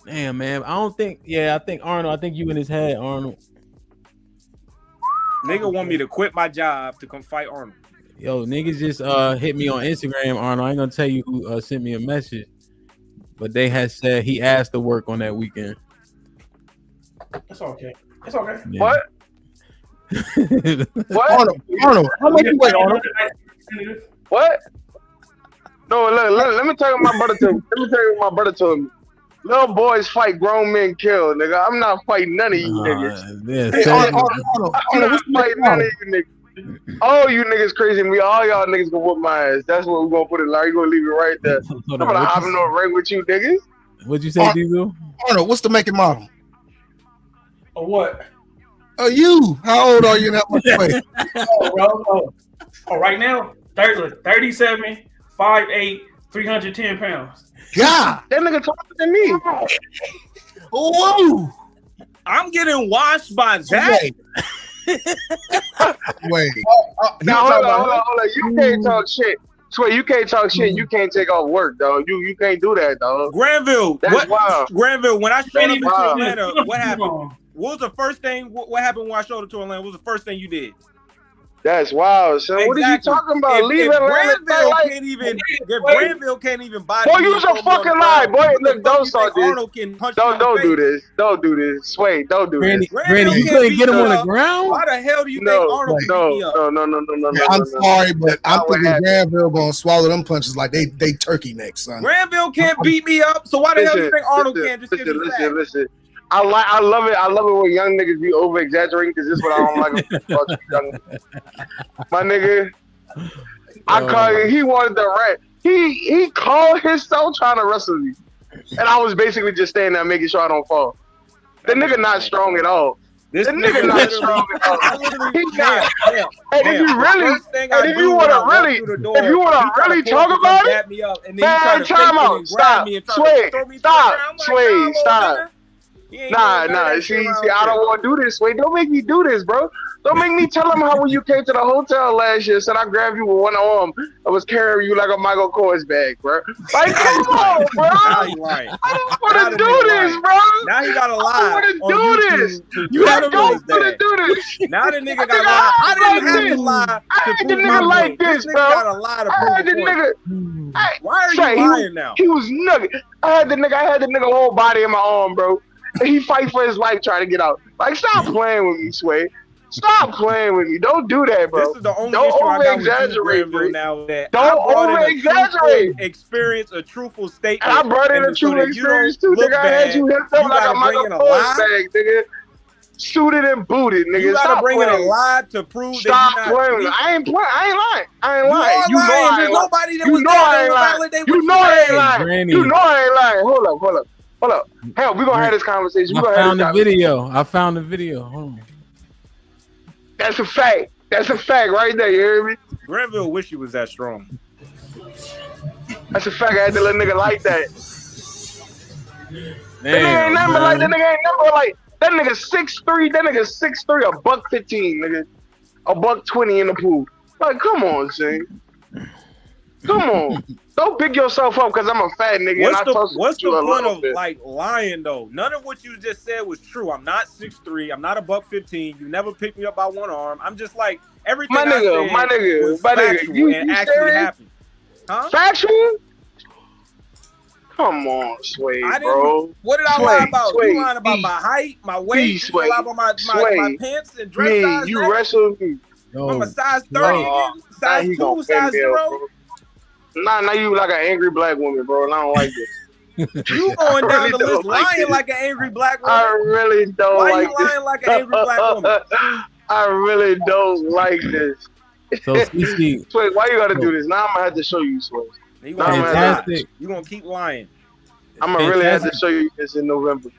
Damn, man. I don't think. Yeah, I think Arnold. I think you in his head, Arnold. Nigga want me to quit my job to come fight Arnold. Yo, niggas just hit me on Instagram, Arnold. I ain't gonna tell you who sent me a message, but they had said he asked to work on that weekend. It's okay. It's okay. Yeah. What? What? Arnold, how much you weigh, Arnold? What? No, let me tell you what my brother told me. Let me tell you what my brother told me. Little boys fight, grown men kill, nigga. I'm not fighting none of you niggas. Yeah, Hey, Arnold, I'm not fighting none of you niggas. All you niggas crazy and me. All y'all niggas gonna whoop my ass. That's what we're gonna put it like. You're gonna leave it right there. I'm gonna hop in no ring with you niggas. What'd you say, Diesel? Arnold, what's the make and model? Or what? You. How old are you in that much weight? Right now, 37, 5'8", 310 pounds. God, that nigga taller than me. Whoa! I'm getting washed by that. Wait. Now hold on. You can't talk shit. Swear, you can't talk shit. You can't take off work, dog. You can't do that, dog. Granville, That's wild. Granville, when I showed up into Wow. Atlanta, what happened? What was the first thing? What happened when I showed up to Atlanta? What was the first thing you did? That's wild, son. What are you Exactly. talking about? If Leave Atlanta. Granville Like, can't even, if Granville can't even buy. boy, use a fucking lie, boy. Look, don't start this. Don't do this. Don't do this. Sway, don't do this. Granny, you couldn't get him on the ground? Why the hell do you think Arnold beat me up? No. I'm sorry, but I'm thinking Granville gonna swallow them punches like they turkey necks, son. Granville can't beat me up, so why the hell do you think Arnold can't just give me that? Listen. I love it. I love it when young niggas be over exaggerating because this is what I don't like about you young niggas. My nigga, he wanted the right. He called himself trying to wrestle me, and I was basically just standing there making sure I don't fall. The nigga not strong at all. This nigga not strong at all. He's not. And if you really, if you want to really talk about it, man, time out. Stop. Sway. Stop. Nah. See, I don't want to do this. Wait, don't make me do this, bro. Don't make me tell him how when you came to the hotel last year, said I grabbed you with one arm, I was carrying you like a Michael Kors bag, bro. Like, come on, bro. I don't want to do this, bro. Now you gotta lie. I don't want to do this. You I don't want to do this. Now the nigga gotta lie. I didn't have to lie. I had the nigga like this, bro. Gotta lie to I had the prove a point. nigga. Why are you lying now? He was nugget. I had the nigga whole body in my arm, bro. And he fight for his life trying to get out. Like, stop playing with me, Sway. Stop playing with me. Don't do that, bro. This is the only Don't issue I got over-exaggerate, with you, now that don't over-exaggerate. Experience a truthful statement. And I brought in a true experience too, nigga. I had you hit up like a Michael Kors bag, nigga. suited and booted, nigga. You gotta Stop bring in a playing. lie to prove Stop that you're playing. not. I ain't playing. I ain't lying. I ain't You lying. are You know lying. I There's ain't lying. nobody that You was know there I to ain't lying. validate You what know you I ain't said. lying. Granny. You know I ain't lying. Hold up. Hell, we're gonna have this conversation. I We're gonna have found this the conversation. video. I found the video. Hold on. That's a fact. That's a fact right there. You hear me? Granville wish he was that strong. That's a fact. I had to let a nigga like that. That nigga Damn, ain't nothing but like man. that nigga ain't nothing but like that nigga 6'3", that nigga 6'3", $115, nigga. $120 in the pool. Like, come on, Shane. Come on. Don't pick yourself up because I'm a fat nigga and I tussle What's with you the a point little of bit. like lying though? None of what you just said was true. I'm not 6'3", I'm not $115. You never picked me up by one arm. I'm just like everything My nigga, I said was factual you and actually serious? happened. Huh? Factual? Come on, Sway, I didn't. bro. What did I Sway, lie about? Sway, You lying about B, my height, my B, weight. You Sway, lie about my Sway, pants and dress me, size. you Next. wrestled me. I'm a size 30 Sway. again, Now size he 2, gonna size pin me 0. up, bro. Now you like an angry black woman, bro, and I don't like this. You going down really the don't list like lying this. like an angry black woman. I really don't Why like you lying like an angry black woman? I really don't like this. So CC, Sway, why you gotta do this? Now I'm gonna have to show you, Sway. You Now I'm gonna gonna have to, fantastic. You gonna keep lying. I'm gonna really have to show you this in November.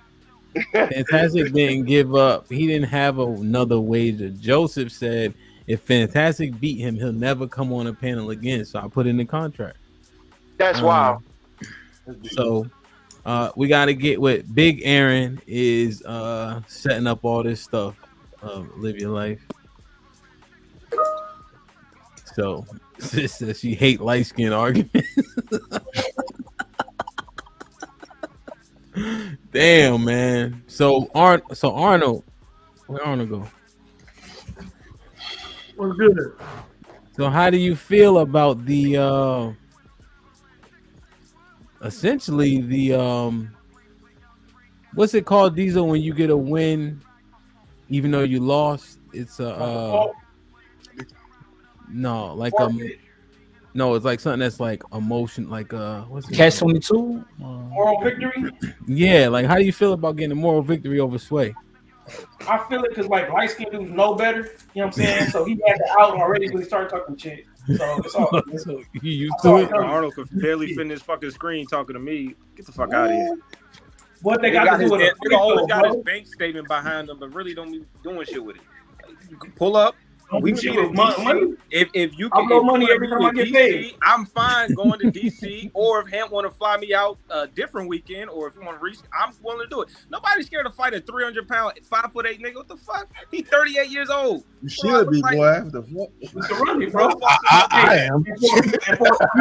Fantastic didn't give up. He didn't have another wager. Joseph said if Fantastic beat him, he'll never come on a panel again. So I put in the contract. That's wild. So we got to get what Big Aaron is setting up all this stuff. Live your life. So sis says she hate light skin arguments. Damn, man. So Arnold, where Arnold go? What's good? So how do you feel about the essentially the what's it called, Diesel, when you get a win even though you lost? It's a no, like no, it's like something that's like emotion, like what's it Catch called? 22. Moral victory. Yeah, like how do you feel about getting a moral victory over Sway? I feel it because like light skinned dudes know better. You know what I'm saying? So he had the out already when he started talking shit. So it's all good. So you used to it. Arnold could barely fit in his fucking screen talking to me. Get the fuck out of here. What they got to do with it? Nigga always got his bank statement behind him, but really don't be doing shit with it. Like, you can pull up. We do meet shit in with DC. money. If you I can blow if you money wanna every meet time I in get DC, paid. I'm fine going to DC. Or if Hemp want to fly me out a different weekend, or if you want to reach, I'm willing to do it. Nobody's scared to fight a 300-pound, 5'8" nigga. What the fuck? He 38 years old. You should be, boy. What the fuck? It's the running, bro. I am. You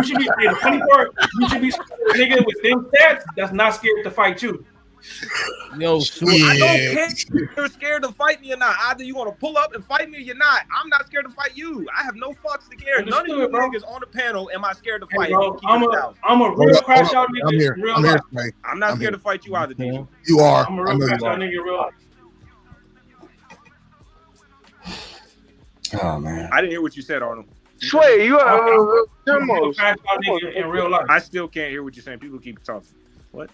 should be the funny part. You should be a nigga with them stats that's not scared to fight you. Yo, I don't care if you're scared to fight me or not. Either you want to pull up and fight me or you're not. I'm not scared to fight you. I have no fucks to care. None of you niggas on the panel am I scared to fight. Bro, I'm a real crash out nigga. I'm here. in real I'm here, life. Sway. I'm not I'm scared here. to fight you either, DJ. You are. I'm a I real know crash you out are. nigga in real life. Oh man. I didn't hear what you said, Arnold. Sway, you I'm are a real crash out nigga in real life. I still can't hear what you're saying. People keep talking. What?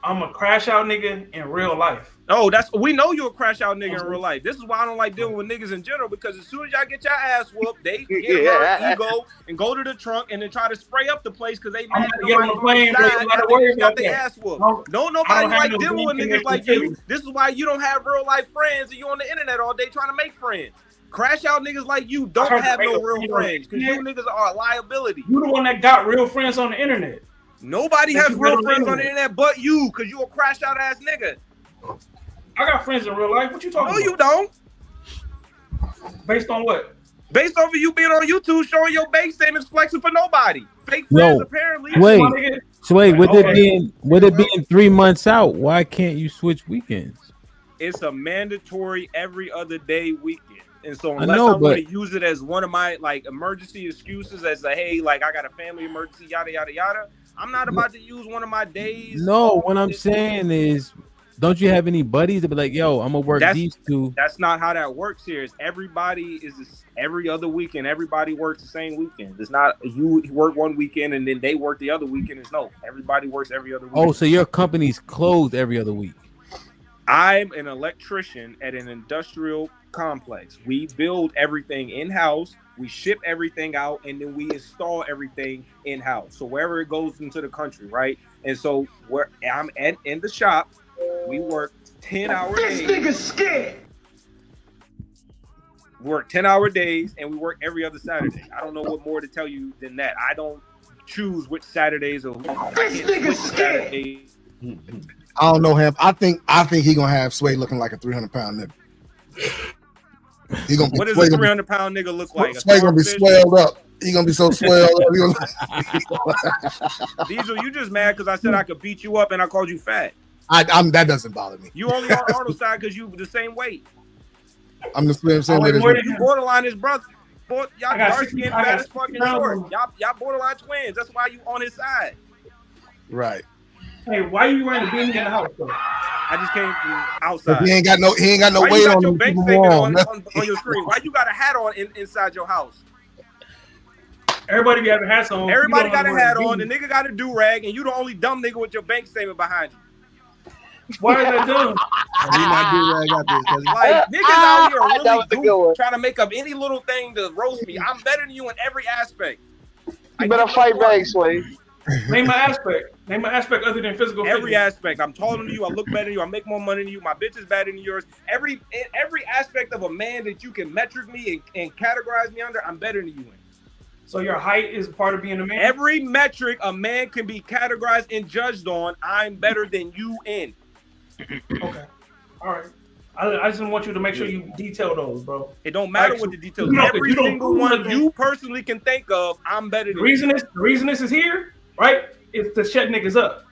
I'm a crash out nigga in real life. Oh, we know you're a crash out nigga in real life. This is why I don't like dealing with niggas in general, because as soon as y'all get your ass whooped, they get hurt, ego, and go to the trunk and then try to spray up the place because they mad get on the plane, bro. You gotta worry about their that. ass whooped. No, Don't I nobody don't have like no dealing with beef niggas like connection you. This is why you don't have real life friends and you on the internet all day trying to make friends. Crash out niggas like you don't have no real friends because you niggas are a liability. You the one that got real friends on the internet. Nobody That has you real met friends on on the the internet but you, because you a crash out ass nigga. I got friends in real life. What you talking No, about? you don't. Based on what? Based off of you being on YouTube showing your bank statements flexing for nobody. Fake friends, Yo, apparently. Sway, with it being 3 months out, why can't you switch weekends? It's a mandatory every other day weekend. And so I unless know, I want to but- use it as one of my like emergency excuses as a hey, like I got a family emergency, yada yada yada, I'm not about to use one of my days. No, what I'm saying is, don't you have any buddies that be like, yo, I'm gonna work these two? That's not how that works here. Is everybody is every other weekend. Everybody works the same weekend. It's not you work one weekend and then they work the other weekend. It's no, everybody works every other weekend. Oh, so your company's closed every other week. I'm an electrician at an industrial complex. We build everything in-house, we ship everything out, and then we install everything in-house. So wherever it goes into the country, right? And so I'm in the shop, we work 10-hour days. This nigga's scared. We work 10-hour days, and we work every other Saturday. I don't know what more to tell you than that. I don't choose which Saturdays or This nigga's scared. I don't know him. I think he gonna have Sway looking like a 300-pound nigga. He gonna be, what does a 300-pound nigga look like? Sway gonna be swelled up. He gonna be so swelled up. Diesel, you just mad because I said I could beat you up and I called you fat. I'm that doesn't bother me. You only on Arnold's side because you the same weight. I'm the same weight as You you. borderline his brother. Y'all got dark 60 skin, I got fat as 60 fucking pounds. short. Y'all borderline twins. That's why you on his side. Right. Hey, why you wearing a beanie in the house, though? I just came from outside. He ain't got no Why weight you got on your him. bank Keep him statement warm. on your screen? Why you got a hat on inside your house? Everybody be having hats on. Everybody You got don't a wear hat beanie. on. The nigga got a do-rag, and you the only dumb nigga with your bank statement behind you. Why is that dumb? Like niggas out here are That really was a good goofy, one. trying to make up any little thing to roast me. I'm better than you in every aspect. You better fight back, Sway. Name my aspect. Name my aspect other than physical Every fitness. aspect. I'm taller than you. I look better than you. I make more money than you. My bitch is better than yours. Every aspect of a man that you can metric me and categorize me under, I'm better than you in. So your height is part of being a man? Every metric a man can be categorized and judged on, I'm better than you in. Okay. All right. I just want you to make sure you detail those, bro. It don't matter Like, what the details. you don't- Every you don't single prove one nothing. you personally can think of, I'm better than you. The reason this is here, right, is to shut niggas up.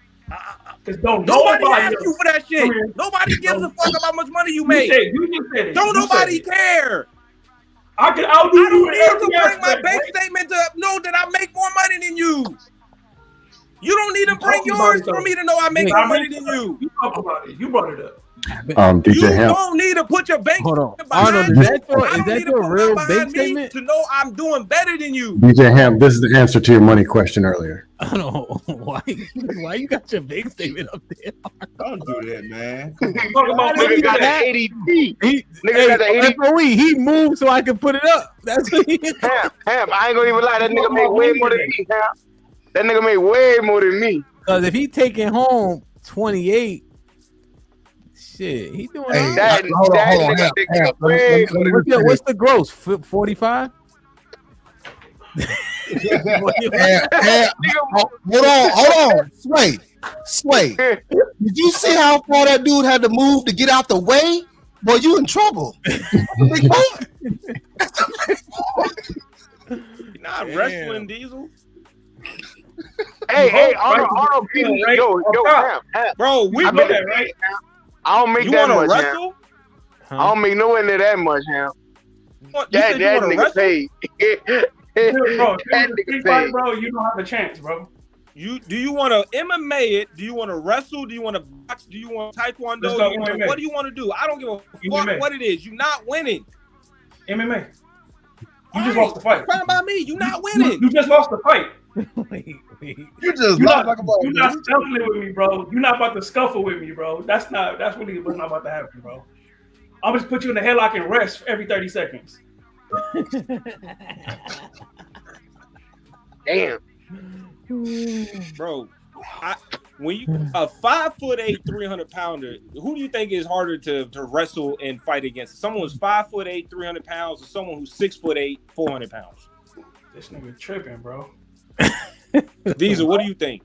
Because don't Nobody nobody asked else- you for that shit. Come here. Nobody gives a fuck about how much money you You make. just said it. Don't You nobody said it. care. I'll do I don't you need to every bring my aspect, bank right? statement to know that I make more money than you. You don't need to You bring talking about yours it, for though. me to know I make Yeah, more I money mean, than you. You talk about it. You brought it up. DJ You Hemp. don't need to put your bank Hold on. statement behind Arnold, me. is that your, I is don't that need to your put real mine bank behind me statement? to know I'm doing better than you. DJ Hemp, this is the answer to your money question earlier. I don't know why you got your bank statement up there. Don't do that, man. Talk about Nigga got that? the ADP. Nigga Hey, got the ADP. FOE, he moved so I can put it up. That's what he Hamp, I ain't gonna even lie. That nigga made way more than me, Hamp. That nigga made way more than me. Because if he taking home 28, shit, he doing Hey, all right. That hold on, nigga Hamp, taking Hamp, let me- way let me more say What's this. the gross? 45? Hold on. Sway. Did you see how far that dude had to move to get out the way? Boy, you in trouble. Big boy. You're not wrestling, Diesel. Hey, Arnold beat me. Yo, Hamp. Bro, we I know bet that, that, right? I don't make You that want to much, wrestle? Hamp. I don't make nowhere near that much, Hamp. You That said you want to nigga wrestle? paid. Bro, That if you nigga fight, paid. bro, you don't have a chance, bro. Do you want to MMA it? Do you want to wrestle? Do you want to box? Do you want Taekwondo? Let's go MMA. What do you want to do? I don't give a fuck MMA. what it is. You're not winning. MMA. You just lost the fight. Fine by me. You're not winning. You just lost the fight. You just You're lost not, like a ball. you're not scuffling with me, bro. You're not about to scuffle with me, bro. That's really what's not about to happen, bro. I'm just put you in the headlock and rest every 30 seconds. Damn. Bro, when you a 5'8", 300-pounder, who do you think is harder to wrestle and fight against? Someone who's 5'8", 300 pounds, or someone who's 6'8", 400 pounds? This nigga tripping, bro. Diesel, what do you think?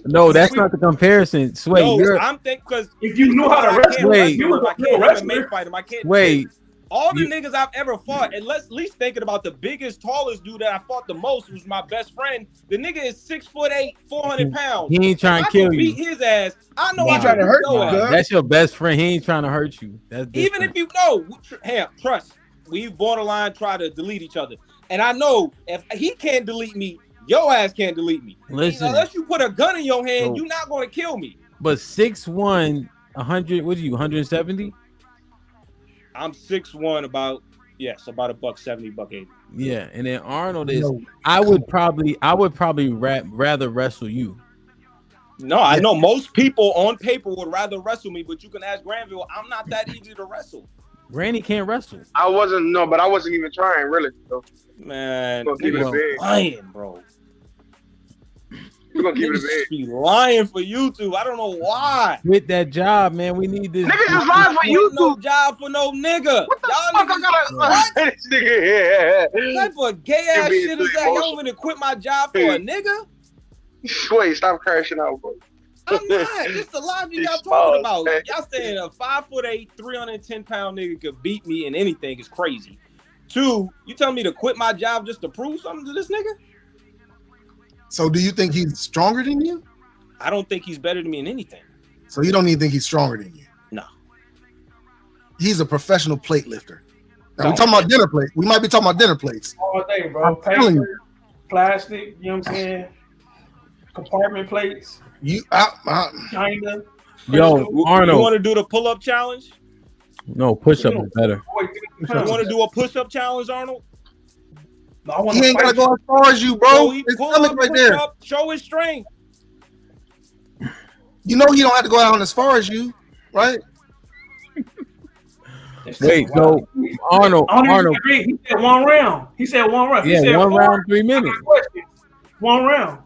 No, that's not the comparison. Sway, No, I'm thinking because if you knew how to wrestle, you was a I real can't wrestler. MMA fight him. I can't. Wait. All the niggas I've ever fought, and let's at least thinking about the biggest, tallest dude that I fought the most was my best friend. The nigga is 6'8", 400 pounds. He ain't trying If to I kill can you. beat his ass. I know He I trying can to hurt beat your you, ass. That's your best friend. He ain't trying to hurt you. That's Even if you know, trust, we borderline try to delete each other. And I know if he can't delete me, your ass can't delete me. Listen. Unless you put a gun in your hand, So- you're not going to kill me. But 6'1", 100. What are you? 170? I'm 6'1", about $170, $180. Yeah, and then Arnold is. I would probably rather wrestle you. No, I know most people on paper would rather wrestle me, but you can ask Granville. I'm not that easy to wrestle. Granny can't wrestle. I wasn't even trying really. So. Man, Keep it big. Lying, bro. We're gonna keep it big. Be lying for YouTube. I don't know why. With that job, man, we need this. Niggas is lying for YouTube. No job for no nigga. What the Y'all fuck? niggas, What? This nigga here. What type of gay ass shit is that? Y'all want me to quit my job for a nigga? Wait, stop crashing out, bro. I'm not. This the logic y'all talking about. Y'all saying a 5'8", 310-pound nigga could beat me in anything is crazy. 2, you telling me to quit my job just to prove something to this nigga? So do you think he's stronger than you? I don't think he's better than me in anything. So you don't even think he's stronger than you? No. He's a professional plate lifter. Now we're talking about dinner plates. We might be talking about dinner plates. All day, bro. Paper, plastic, you know what I'm saying? Compartment plates. China. Yo, Arnold. You want to do the pull-up challenge? No, push-up is better. You want to do a push-up challenge, Arnold? No, he ain't gotta go as far as you, bro. His stomach right there. Up, show his strength. You know he don't have to go out as far as you, right? Wait, so Arnold. He said 1 round. He said 1 round. He Yeah, said 1 4 round, 3 minutes. 1 round.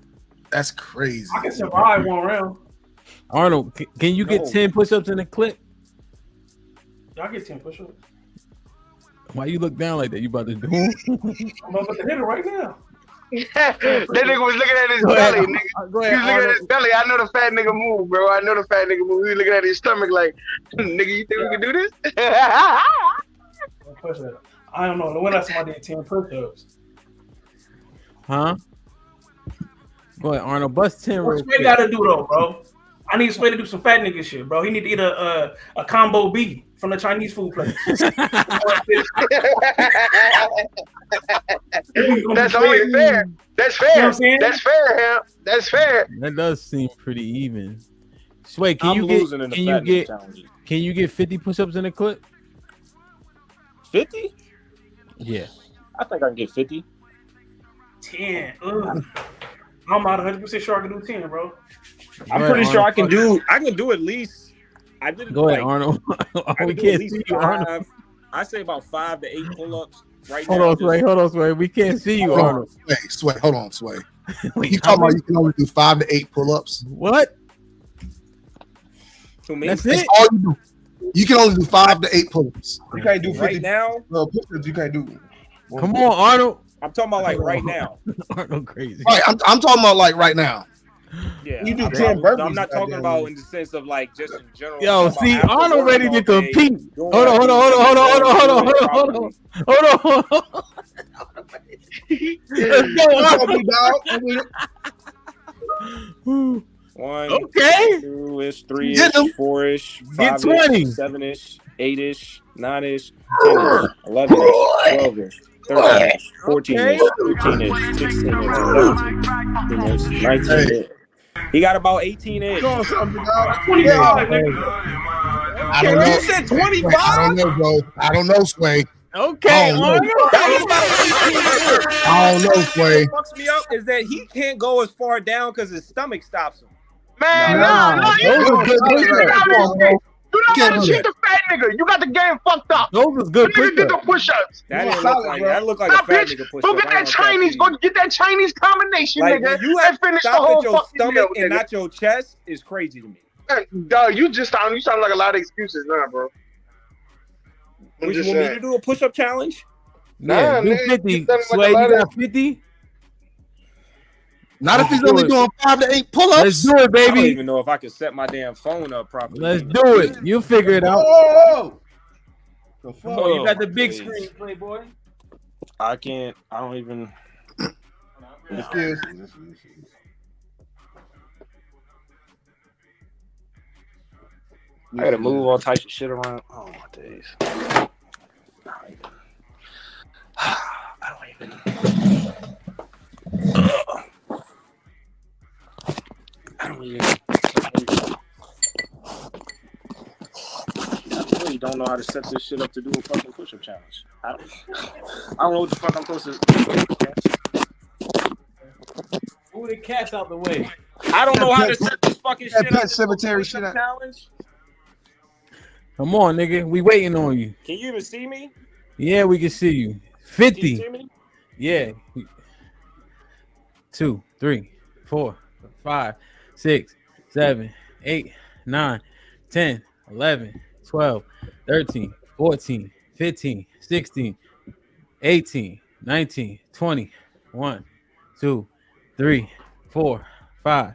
That's crazy. I can survive 1 round. Arnold, can you get 10 push-ups in a clip? Y'all get 10 push-ups. Why you look down like that? You about to do them? I'm about to hit it right now. That nigga was looking at his belly, nigga. He was looking at his belly. I know the fat nigga move, bro. I know the fat nigga move. He was looking at his stomach like, nigga, you think we can do this? I don't know. When last time I did 10 push-ups? Huh? Go ahead, Arnold. Bust 10 What real Sway quick. gotta do though, bro? I need Sway to do some fat nigga shit, bro. He need to eat a combo B from the Chinese food place. That's only fair. That's fair. You know what I'm saying? That's fair, Him. That's fair. That does seem pretty even. Sway, can I'm you losing in get the fatness challenges. can you get 50 push-ups in a clip? 50? Yeah. I think I can get 50. 10. Ugh. I'm not 100% sure I can do 10, bro. I'm Go pretty ahead, sure I Arnold. can do at least. I did. Go ahead, like, Arnold. I We can do at can't least see you, Arnold. I say about 5 to 8 pull-ups right Hold now. on, Sway. We can't see you, Hold on, Arnold. Sway. Hold on, Sway. Wait, You talking about you can only do 5 to 8 pull-ups? What? To me, That's That's it? all you do. You can only do 5 to 8 pull-ups. You can't do 50 right now. No, push-ups. You can't do. Come on, Arnold. I'm talking about like right now. Arnold crazy. Right, I'm talking about like right now. Yeah, You do I'm 10 I'm burpees, not talking goddamn. about in the sense of like just in general. Yo, I'm talking see, about after Arnold ready working to all day, compete. doing Hold on. what I do. One, Okay. 2-ish, 3-ish, Get 'em. 4-ish, Get 5-ish, 20. 7-ish, 8-ish, 9-ish, 10-ish, 11-ish, 12-ish, 13-ish, 14-ish, 15-ish, 16-ish, 17-ish, 19-ish. He got about 18-ish. 25, nigga. I don't know. You said 25? I don't know, bro. I don't know, Sway. Okay, I don't know. Arnold. That was about 18-ish. I don't know, Sway. What fucks me up is that he can't go as far down because his stomach stops him. Man, Nah, no, you those are good do push-ups. not Come on, bro. You Can't don't do cheat the fat nigga. You got the game fucked up. Those is good The nigga did the push-ups. push-ups. That You didn't solid, look like bro. that. Looked like Nah, a fat bitch, nigga push go up. get that Chinese. Go get that Chinese combination, Like nigga. when you And have finish the stop whole at your fucking stomach meal, and nigga. not your chest is crazy to me. Dog, you sound like a lot of excuses now, bro. I'm Would you just want me saying. to do a push-up challenge? Yeah, do nigga, 50. you sound like Sway, a lot you of- got 50? Not if Let's he's do only it. doing 5 to 8 Let's pull-ups. do it, I don't baby. even know if I can set my damn phone up properly. Let's do it. You'll figure it out. Oh, the Come fuck? on, you got the my big days. screen, Playboy. I can't. I don't even. Excuse. I gotta move all types of shit around. Oh my days. I don't even. I really don't know how to set this shit up to do a fucking push-up challenge. I don't know what the fuck I'm supposed to. Move the cats out the way. I don't know how to set this fucking That shit up. Pet Cemetery shit out. Challenge. Come on, nigga. We waiting on you. Can you even see me? Yeah, we can see you. 50. Can you see me? Yeah. 2, 3, 4, 5, 6, 7, 8, 9, 10, 11, 12, 13, 14, 15, 16, 18, 19, 20, 1, 2, 3, 4, 5,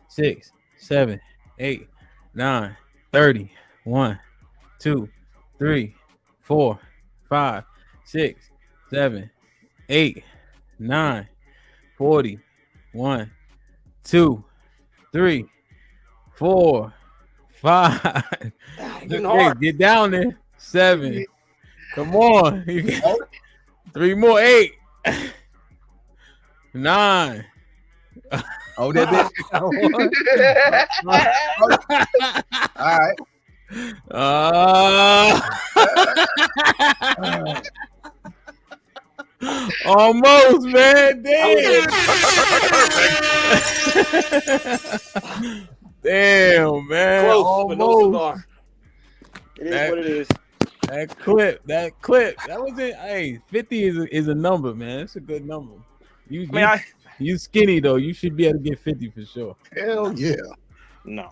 6, 7, 8, 9, 30, 1, 2, 3, 4, 5, 6, 7, 8, 9, 40, 1, 2, 3, 4, 5. Hey, get down there. 7. Come on. 3 more. 8. 9. Oh, that bit. All right. Almost, man. Damn. Damn, man. Close, almost. but no cigar. It is what it is. That clip. That was it. Hey, 50 is a number, man. It's a good number. You skinny though. You should be able to get 50 for sure. Hell yeah. No.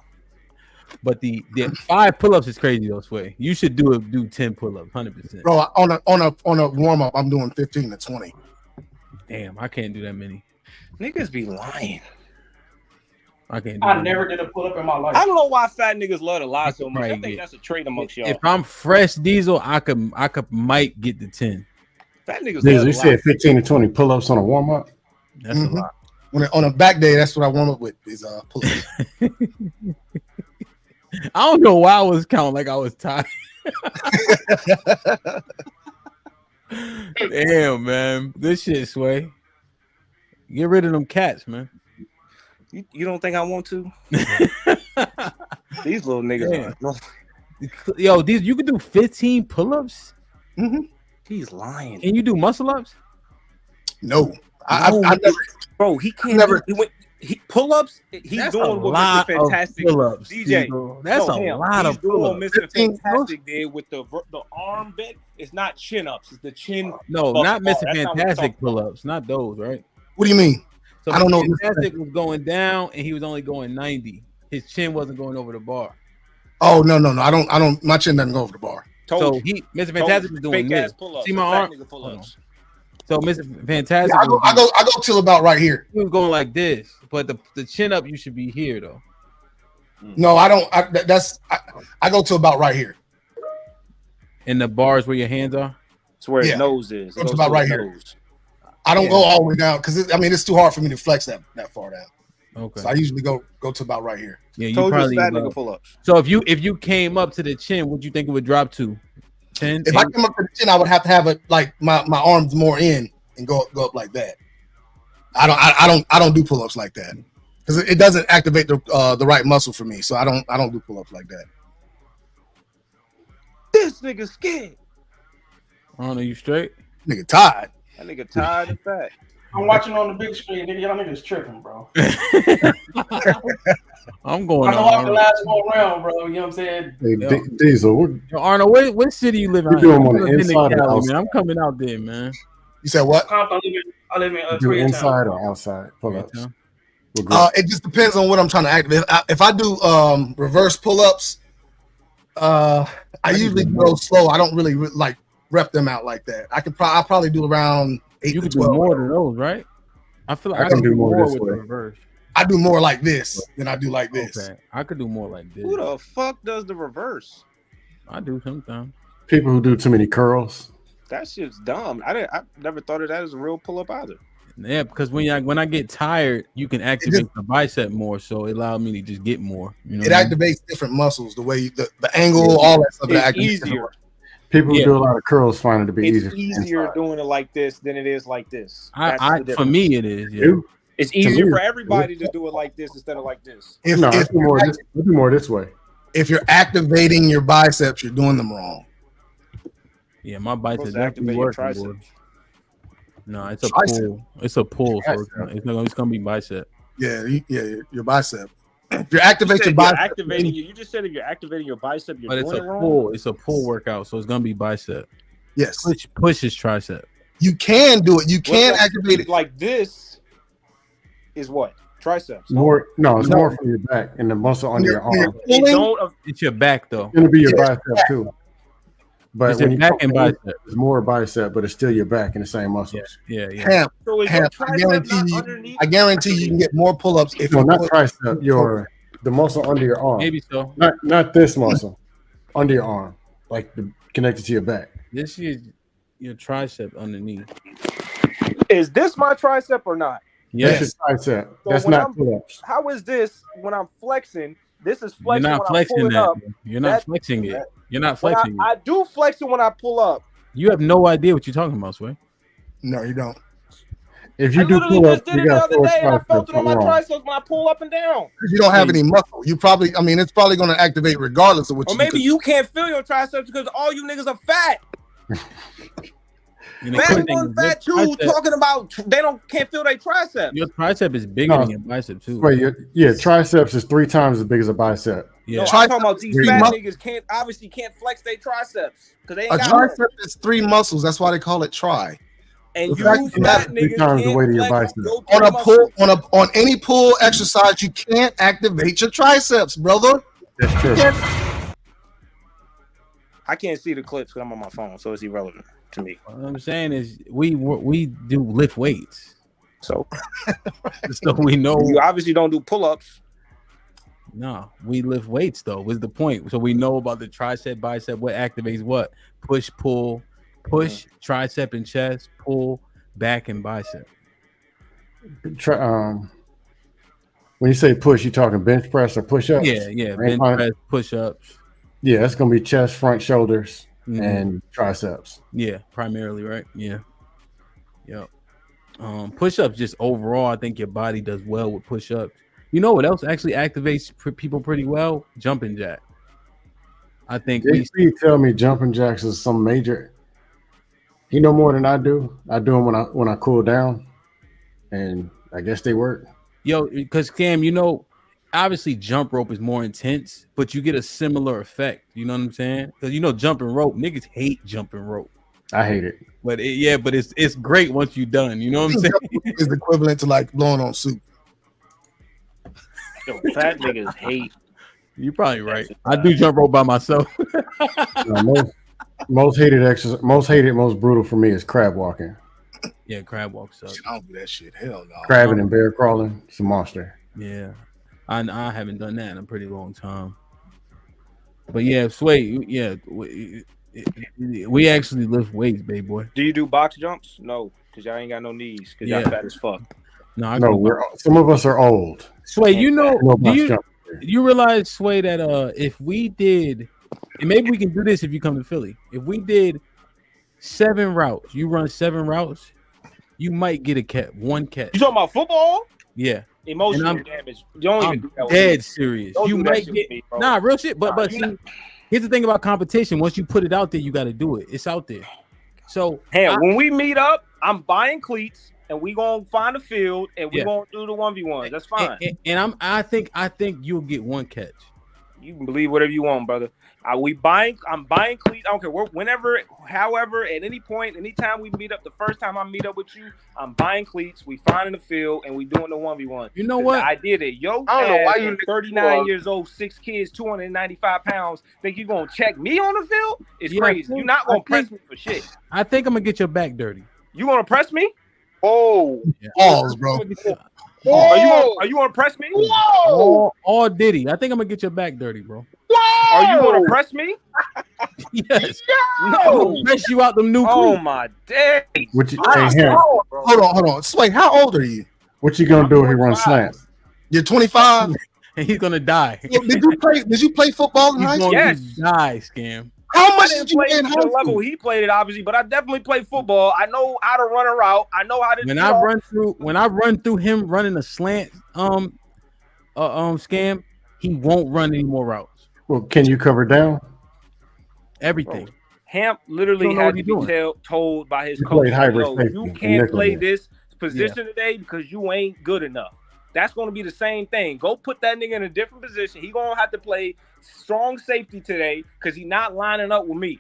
But the 5 pull-ups is crazy though, Sway. You should do 10 pull-ups, 100%. Bro, on a warm-up, I'm doing 15 to 20. Damn, I can't do that many. Niggas be lying. I can't do I that never did a pull-up in my life. I don't know why fat niggas love to lie so much. I probably think get- that's a trait amongst y'all. If I'm fresh Diesel, I could might get the 10. Fat niggas Diesel, love you to lie. said 15 to 20 pull-ups on a warm-up? That's a lot. On a back day, that's what I warm up with is pull-ups. I don't know why I was counting like I was tired. Damn, man. This shit, Sway. Get rid of them cats, man. You don't think I want to? These little niggas are. Yo, you can do 15 pull-ups? He's lying. Can you do muscle-ups? No. I No, never, bro, he can't. never- He pull-ups. He's That's doing a what lot Mr. of Fantastic pull-ups, DJ. Diesel. That's a him. lot He's of doing what pull-ups. Mr. 15 Fantastic did with the arm bit. It's not chin-ups. It's the chin. No, buff not bar. Mr. That's not what we're Fantastic talking about. pull-ups. Not those, right? what do you mean? So I don't know. Fantastic was going down, and he was only going 90. His chin wasn't going over the bar. Oh, no. I don't, my chin doesn't go over the bar. So Mr. Fantastic was doing fake ass this. pull-ups. See my Fat arm? nigga pull-ups. So Mr. Fantastic, Yeah, I go till about right here. he was going like this, but the chin up, you should be here though. No, I don't. I go till about right here. In the bars where your hands are. It's where his Yeah. nose is. It It's goes about to right his here. nose. I don't go all the way down because it's too hard for me to flex that far down. Okay. So I usually go to about right here. Yeah, you Told you it's probably. fat nigga pull-ups. So if you came up to the chin, would you think it would drop to 10? If I come up to the chin, I would have to have it like my arms more in and go up like that. I don't do pull-ups like that because it doesn't activate the right muscle for me. So I don't do pull-ups like that. This nigga scared. I don't know, you straight? Nigga tired. That nigga tired and fat. I'm watching on the big screen, nigga. Y'all niggas tripping, bro. I'm going I know I'm the on. last one round, bro. You know what I'm saying? Hey, Yo. Diesel, what Yo, Arnold, what city you live in? You do 'em on I'm the living in inside or Cali, outside? man. I'm coming out there, man. You said what? Compton, I live in you do Koreatown. inside or outside pull-ups? It just depends on what I'm trying to activate. If I do reverse pull-ups, I usually go slow. I don't really like rep them out like that. I'll probably do around 8 You to could do 12. more than those, right? I feel like I I can can do do more more this with way. the reverse. I do more like this than I do like this. Okay. I could do more like this. Who the fuck does the reverse? I do sometimes. People who do too many curls. That shit's dumb. I never thought of that as a real pull-up either. Yeah, because when I get tired, you can activate the bicep more, so it allowed me to just get more. You know It what I mean? activates different muscles, the way the angle, all that stuff. It's It activates easier. different- People who Yeah. do a lot of curls find it to be It's easier. easier doing it like this than it is like this. That's the For difference. me, it is. Yeah. You? It's To easier me, for it's- everybody to do it like this instead of like this. If, No, I if, do more this way. if you're activating your biceps, you're doing them wrong. Yeah, my biceps Supposed to definitely activate your working, boy. triceps. No, it's a Tricep. pull. It's a pull, so it's gonna be bicep. Yeah, your bicep. If you activate You your said bicep, activating you just said if you're activating your bicep, you're But it's doing a it wrong. pull. It's a pull workout, so it's gonna be bicep. Yes. Push is tricep. You can do it. You can What's that? activate it. Like this is what? Triceps. More, no, it's more from your back and the muscle under your arm. It's your back though. It's gonna be your bicep too. But It's when your you back and bicep. it's more bicep, but it's still your back and the same muscles. Yeah. Hamp, So is Hamp, your I tricep guarantee not you. underneath? I guarantee you can get more pull-ups if No, you not put- tricep. The muscle under your arm. Maybe so. Not this muscle. Under your arm, connected to your back. This is your tricep underneath. Is this my tricep or not? That's your tricep. So That's when not I'm- pull-ups. How is this when I'm flexing? This is You're flexing not when flexing I'm pulling that. up. You're not flexing it. You're not When flexing it. I do flex it when I pull up. You have no idea what you're talking about, Sway. No, you don't. If I you do literally pull-ups, just did you it the got other four day and I felt it on my triceps. triceps when I pull up and down. You don't have any muscle. You probably, I mean, it's probably going to activate regardless of what Or you maybe do. you can't feel your triceps because all you niggas are fat. You know, Fat quick thing one, is fat your two, tricep- talking about they can't feel their triceps. Your tricep is bigger No. than your bicep too. Wait, triceps is 3 times as big as a bicep. Yeah. No, I'm talking about these Three fat mus- niggas can't flex their triceps because they A ain't got one. tricep is 3 muscles. That's why they call it tri. And The you fact of the fat matter- niggas times the weight of your can't flex bicep. your On a muscles. pull, on any pull exercise, you can't activate your triceps, brother. That's true. I can't see the clips because I'm on my phone, so it's irrelevant to me. What I'm saying is we do lift weights, so we know. You obviously don't do pull-ups. No, we lift weights though. Was the point? So we know about the tricep, bicep. What activates what? Push, pull, push, tricep and chest, pull, back and bicep. When you say push, you talking bench press or push-ups? Yeah. Bench press, push-ups. Yeah, it's gonna be chest, front, shoulders, and triceps. Yeah, primarily, right? Yeah. Yep. Push-ups just overall, I think your body does well with push-ups. You know what else actually activates people pretty well? Jumping jack. I think JP tell me jumping jacks is some major. He know more than I do. I do them when I cool down, and I guess they work. Yo, because Cam, you know, obviously jump rope is more intense, but you get a similar effect. You know what I'm saying? Because you know, jumping rope, niggas hate jumping rope. I hate it. But it's great once you're done. You know what I'm saying? It's equivalent to like blowing on soup. Yo, fat niggas hate. You're probably right. I do jump rope by myself. Most hated exercise, most brutal for me is crab walking. Yeah, crab walks up. I don't do that shit. Hell no. Crabbing and bear crawling, it's a monster. Yeah, I haven't done that in a pretty long time. But yeah, Sway, yeah, we actually lift weights, baby boy. Do you do box jumps? No, because y'all ain't got no knees because y'all fat as fuck. No, some of us are old. Sway, you know, No box jump. you realize, Sway, that if we did, and maybe we can do this if you come to Philly, if we did 7 routes, you run 7 routes, you might get one catch. You talking about football? Yeah. Emotional damage. You don't even do that with dead me. serious. Don't You do that might shit get with me, bro. nah, real shit. But you see, here's the thing about competition. Once you put it out there, you got to do it. It's out there. So when we meet up, I'm buying cleats and we gonna find a field and we Yeah. gonna do the 1v1. That's fine. And I think you'll get one catch. You can believe whatever you want, brother. I'm buying cleats. I don't care whenever, however, at any point, anytime we meet up. The first time I meet up with you, I'm buying cleats. We finding the field and we doing the 1v1. You know what? I did it. Yo, I don't know why you 39 years old, 6 kids, 295 pounds. Think you gonna check me on the field? It's Yeah, crazy. You're not gonna press me for shit. I think I'm gonna get your back dirty. You gonna press me? Oh, Pause, bro. Are you gonna press me? All Diddy. I think I'm gonna get your back dirty, bro. Are you gonna press me? Yes. No. Press you out them new Oh cleats. my days. Hold on. Sway, how old are you? What you gonna do if he runs slants? You're 25. And he's gonna die. Did you play football in high school? Yes. Die, Scam. How much I did didn't you play play in to high the school? level he played it, obviously, but I definitely played football. I know how to run a route. I know how to. When I run through him running a slant scam, he won't run any more routes. Well, can you cover down? Everything. Hamp literally Don't know had what to he's be doing. told by his He coach, played hybrid "Yo, safety you and can't nickel play there. this position today because you ain't good enough." That's going to be the same thing. Go put that nigga in a different position. He going to have to play strong safety today because he's not lining up with me.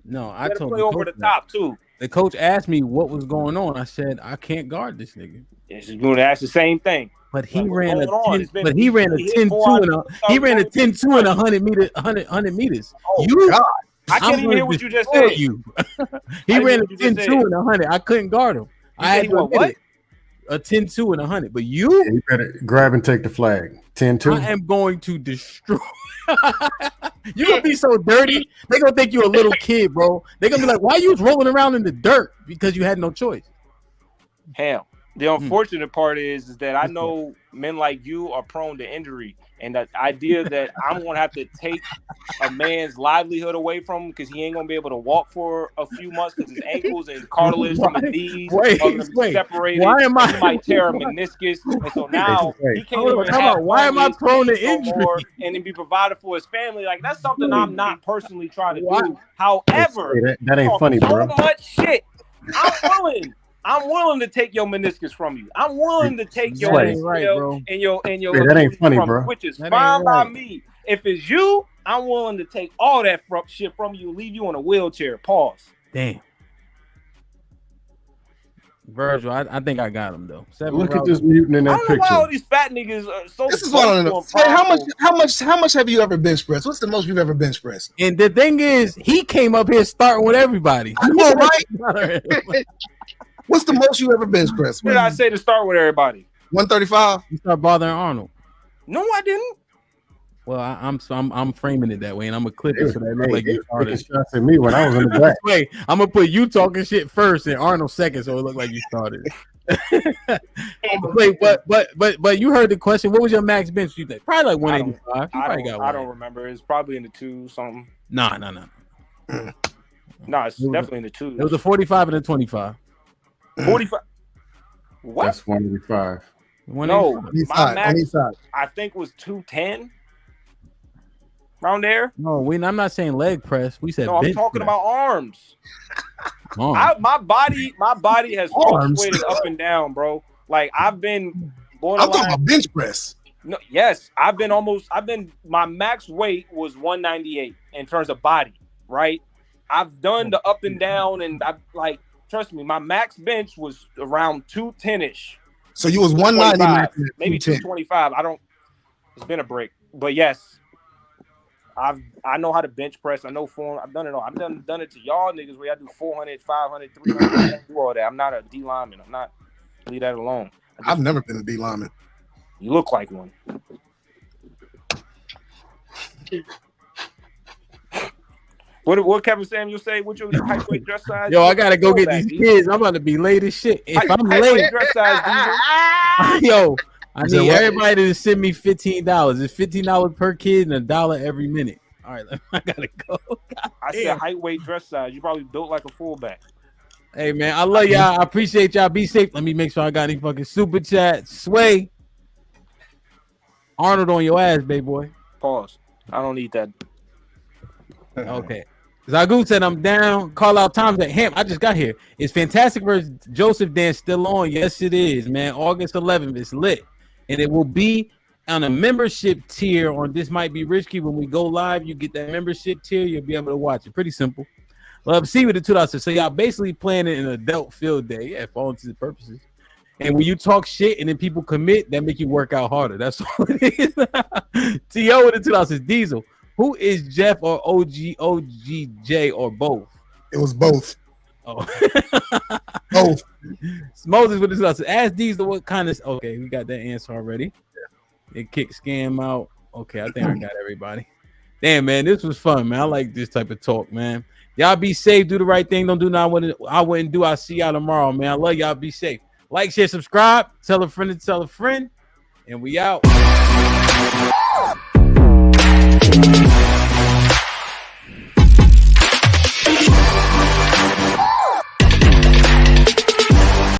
No, I told play over the top too. The coach asked me what was going on. I said I can't guard this nigga. Yeah, she's going to ask the same thing. But he ran a 10, but he ran a 10-2 and he ran a 10-2 and 100 meters. Oh, you, God. I can't even hear what you just said. You. He ran a 10-2 and 100. I couldn't guard him. I had to admit it. A 10-2 and 100. But you better grab and take the flag. 10-2. I am going to destroy. You're gonna be so dirty. They're gonna think you're a little kid, bro. They're gonna be like, why you was rolling around in the dirt? Because you had no choice. Hell. The unfortunate part is that I know men like you are prone to injury, and the idea that I'm going to have to take a man's livelihood away from him because he ain't going to be able to walk for a few months because his ankles and cartilage from his knees are going to be separated. Why am I? He might tear a meniscus, and so now he can't even have why am I prone to injury and then be provided for his family? Like that's something I'm not personally trying to do. However, that ain't funny, so bro. much shit. I'm willing to take your meniscus from you. I'm willing to take your ACL and your that ain't funny, bro. Which is fine by me. If it's you, I'm willing to take all that shit from you, leave you in a wheelchair. Pause. Damn. Virgil, I think I got him though. Look at this mutant in that I don't know picture. why all these fat niggas are so. This is what I don't know. Say, how much have you ever bench pressed? What's the most you've ever bench pressed? And the thing is, he came up here starting with everybody. I know, right? What's the most you ever bench pressed? What did I say to start with everybody? 135. You start bothering Arnold. No, I didn't. Well, I'm framing it that way, and I'm gonna clip it so that it look like you started. Shots at me when I was in the back. Wait, I'm gonna put you talking shit first and Arnold second, so it look like you started. Wait, but you heard the question. What was your max bench? You think probably like 185. I don't remember. It's probably in the 2 something. No. No, it's definitely in the 2. It was a 45 and a 25. 45. What? That's 185. No, my max I think was 210. Around there. No, I'm not saying leg press. We said no. I'm bench talking press. about arms. My body has fluctuated up and down, bro. Like I've been borderline. I'm talking about bench press. No, yes, I've been. My max weight was 198 in terms of body, right? I've done the up and down, and I like. Trust me, my max bench was around 210-ish. So you was 190, maybe 225. It's been a break, but yes, I know how to bench press. I know form. I've done it all. I've done it to y'all niggas where I do 400, 500, 300. I don't do all that. I'm not a D lineman. I'm not. Leave that alone. I've never been a D lineman. You look like one. What Kevin Samuel say? What's your height, weight, dress size? Yo, I gotta go get these kids. I'm about to be late as shit. If I'm late, dress size, yo, I need everybody to send me $15. It's $15 per kid and $1 every minute. All right, I gotta go. I said height, weight, dress size. You probably built like a fullback. Hey man, I love y'all. I appreciate y'all. Be safe. Let me make sure I got any fucking super chat. Sway Arnold on your ass, baby boy. Pause. I don't need that. Okay. Zagu said I'm down. Call out times at Hamp. I just got here. It's Fantastic versus Joseph Dan still on. Yes, it is, man. August 11th. It's lit. And it will be on a membership tier on This Might Be Risky. When we go live, you get that membership tier. You'll be able to watch it. Pretty simple. Love see with the $2. So y'all basically playing it in an adult field day. Yeah, for all intents and purposes. And when you talk shit and then people commit, that make you work out harder. That's all it is. T.O. with the $2 is Diesel. Who is Jeff or OGJ or both? It was both. Oh, both. Moses with this. Ask Diesel what kind of. Okay, we got that answer already. It kicked scam out. Okay, I think I got everybody. Damn, man, this was fun, man. I like this type of talk, man. Y'all be safe. Do the right thing. Don't do nothing I wouldn't do. I'll see y'all tomorrow, man. I love y'all. Be safe. Like, share, subscribe. Tell a friend to tell a friend. And we out.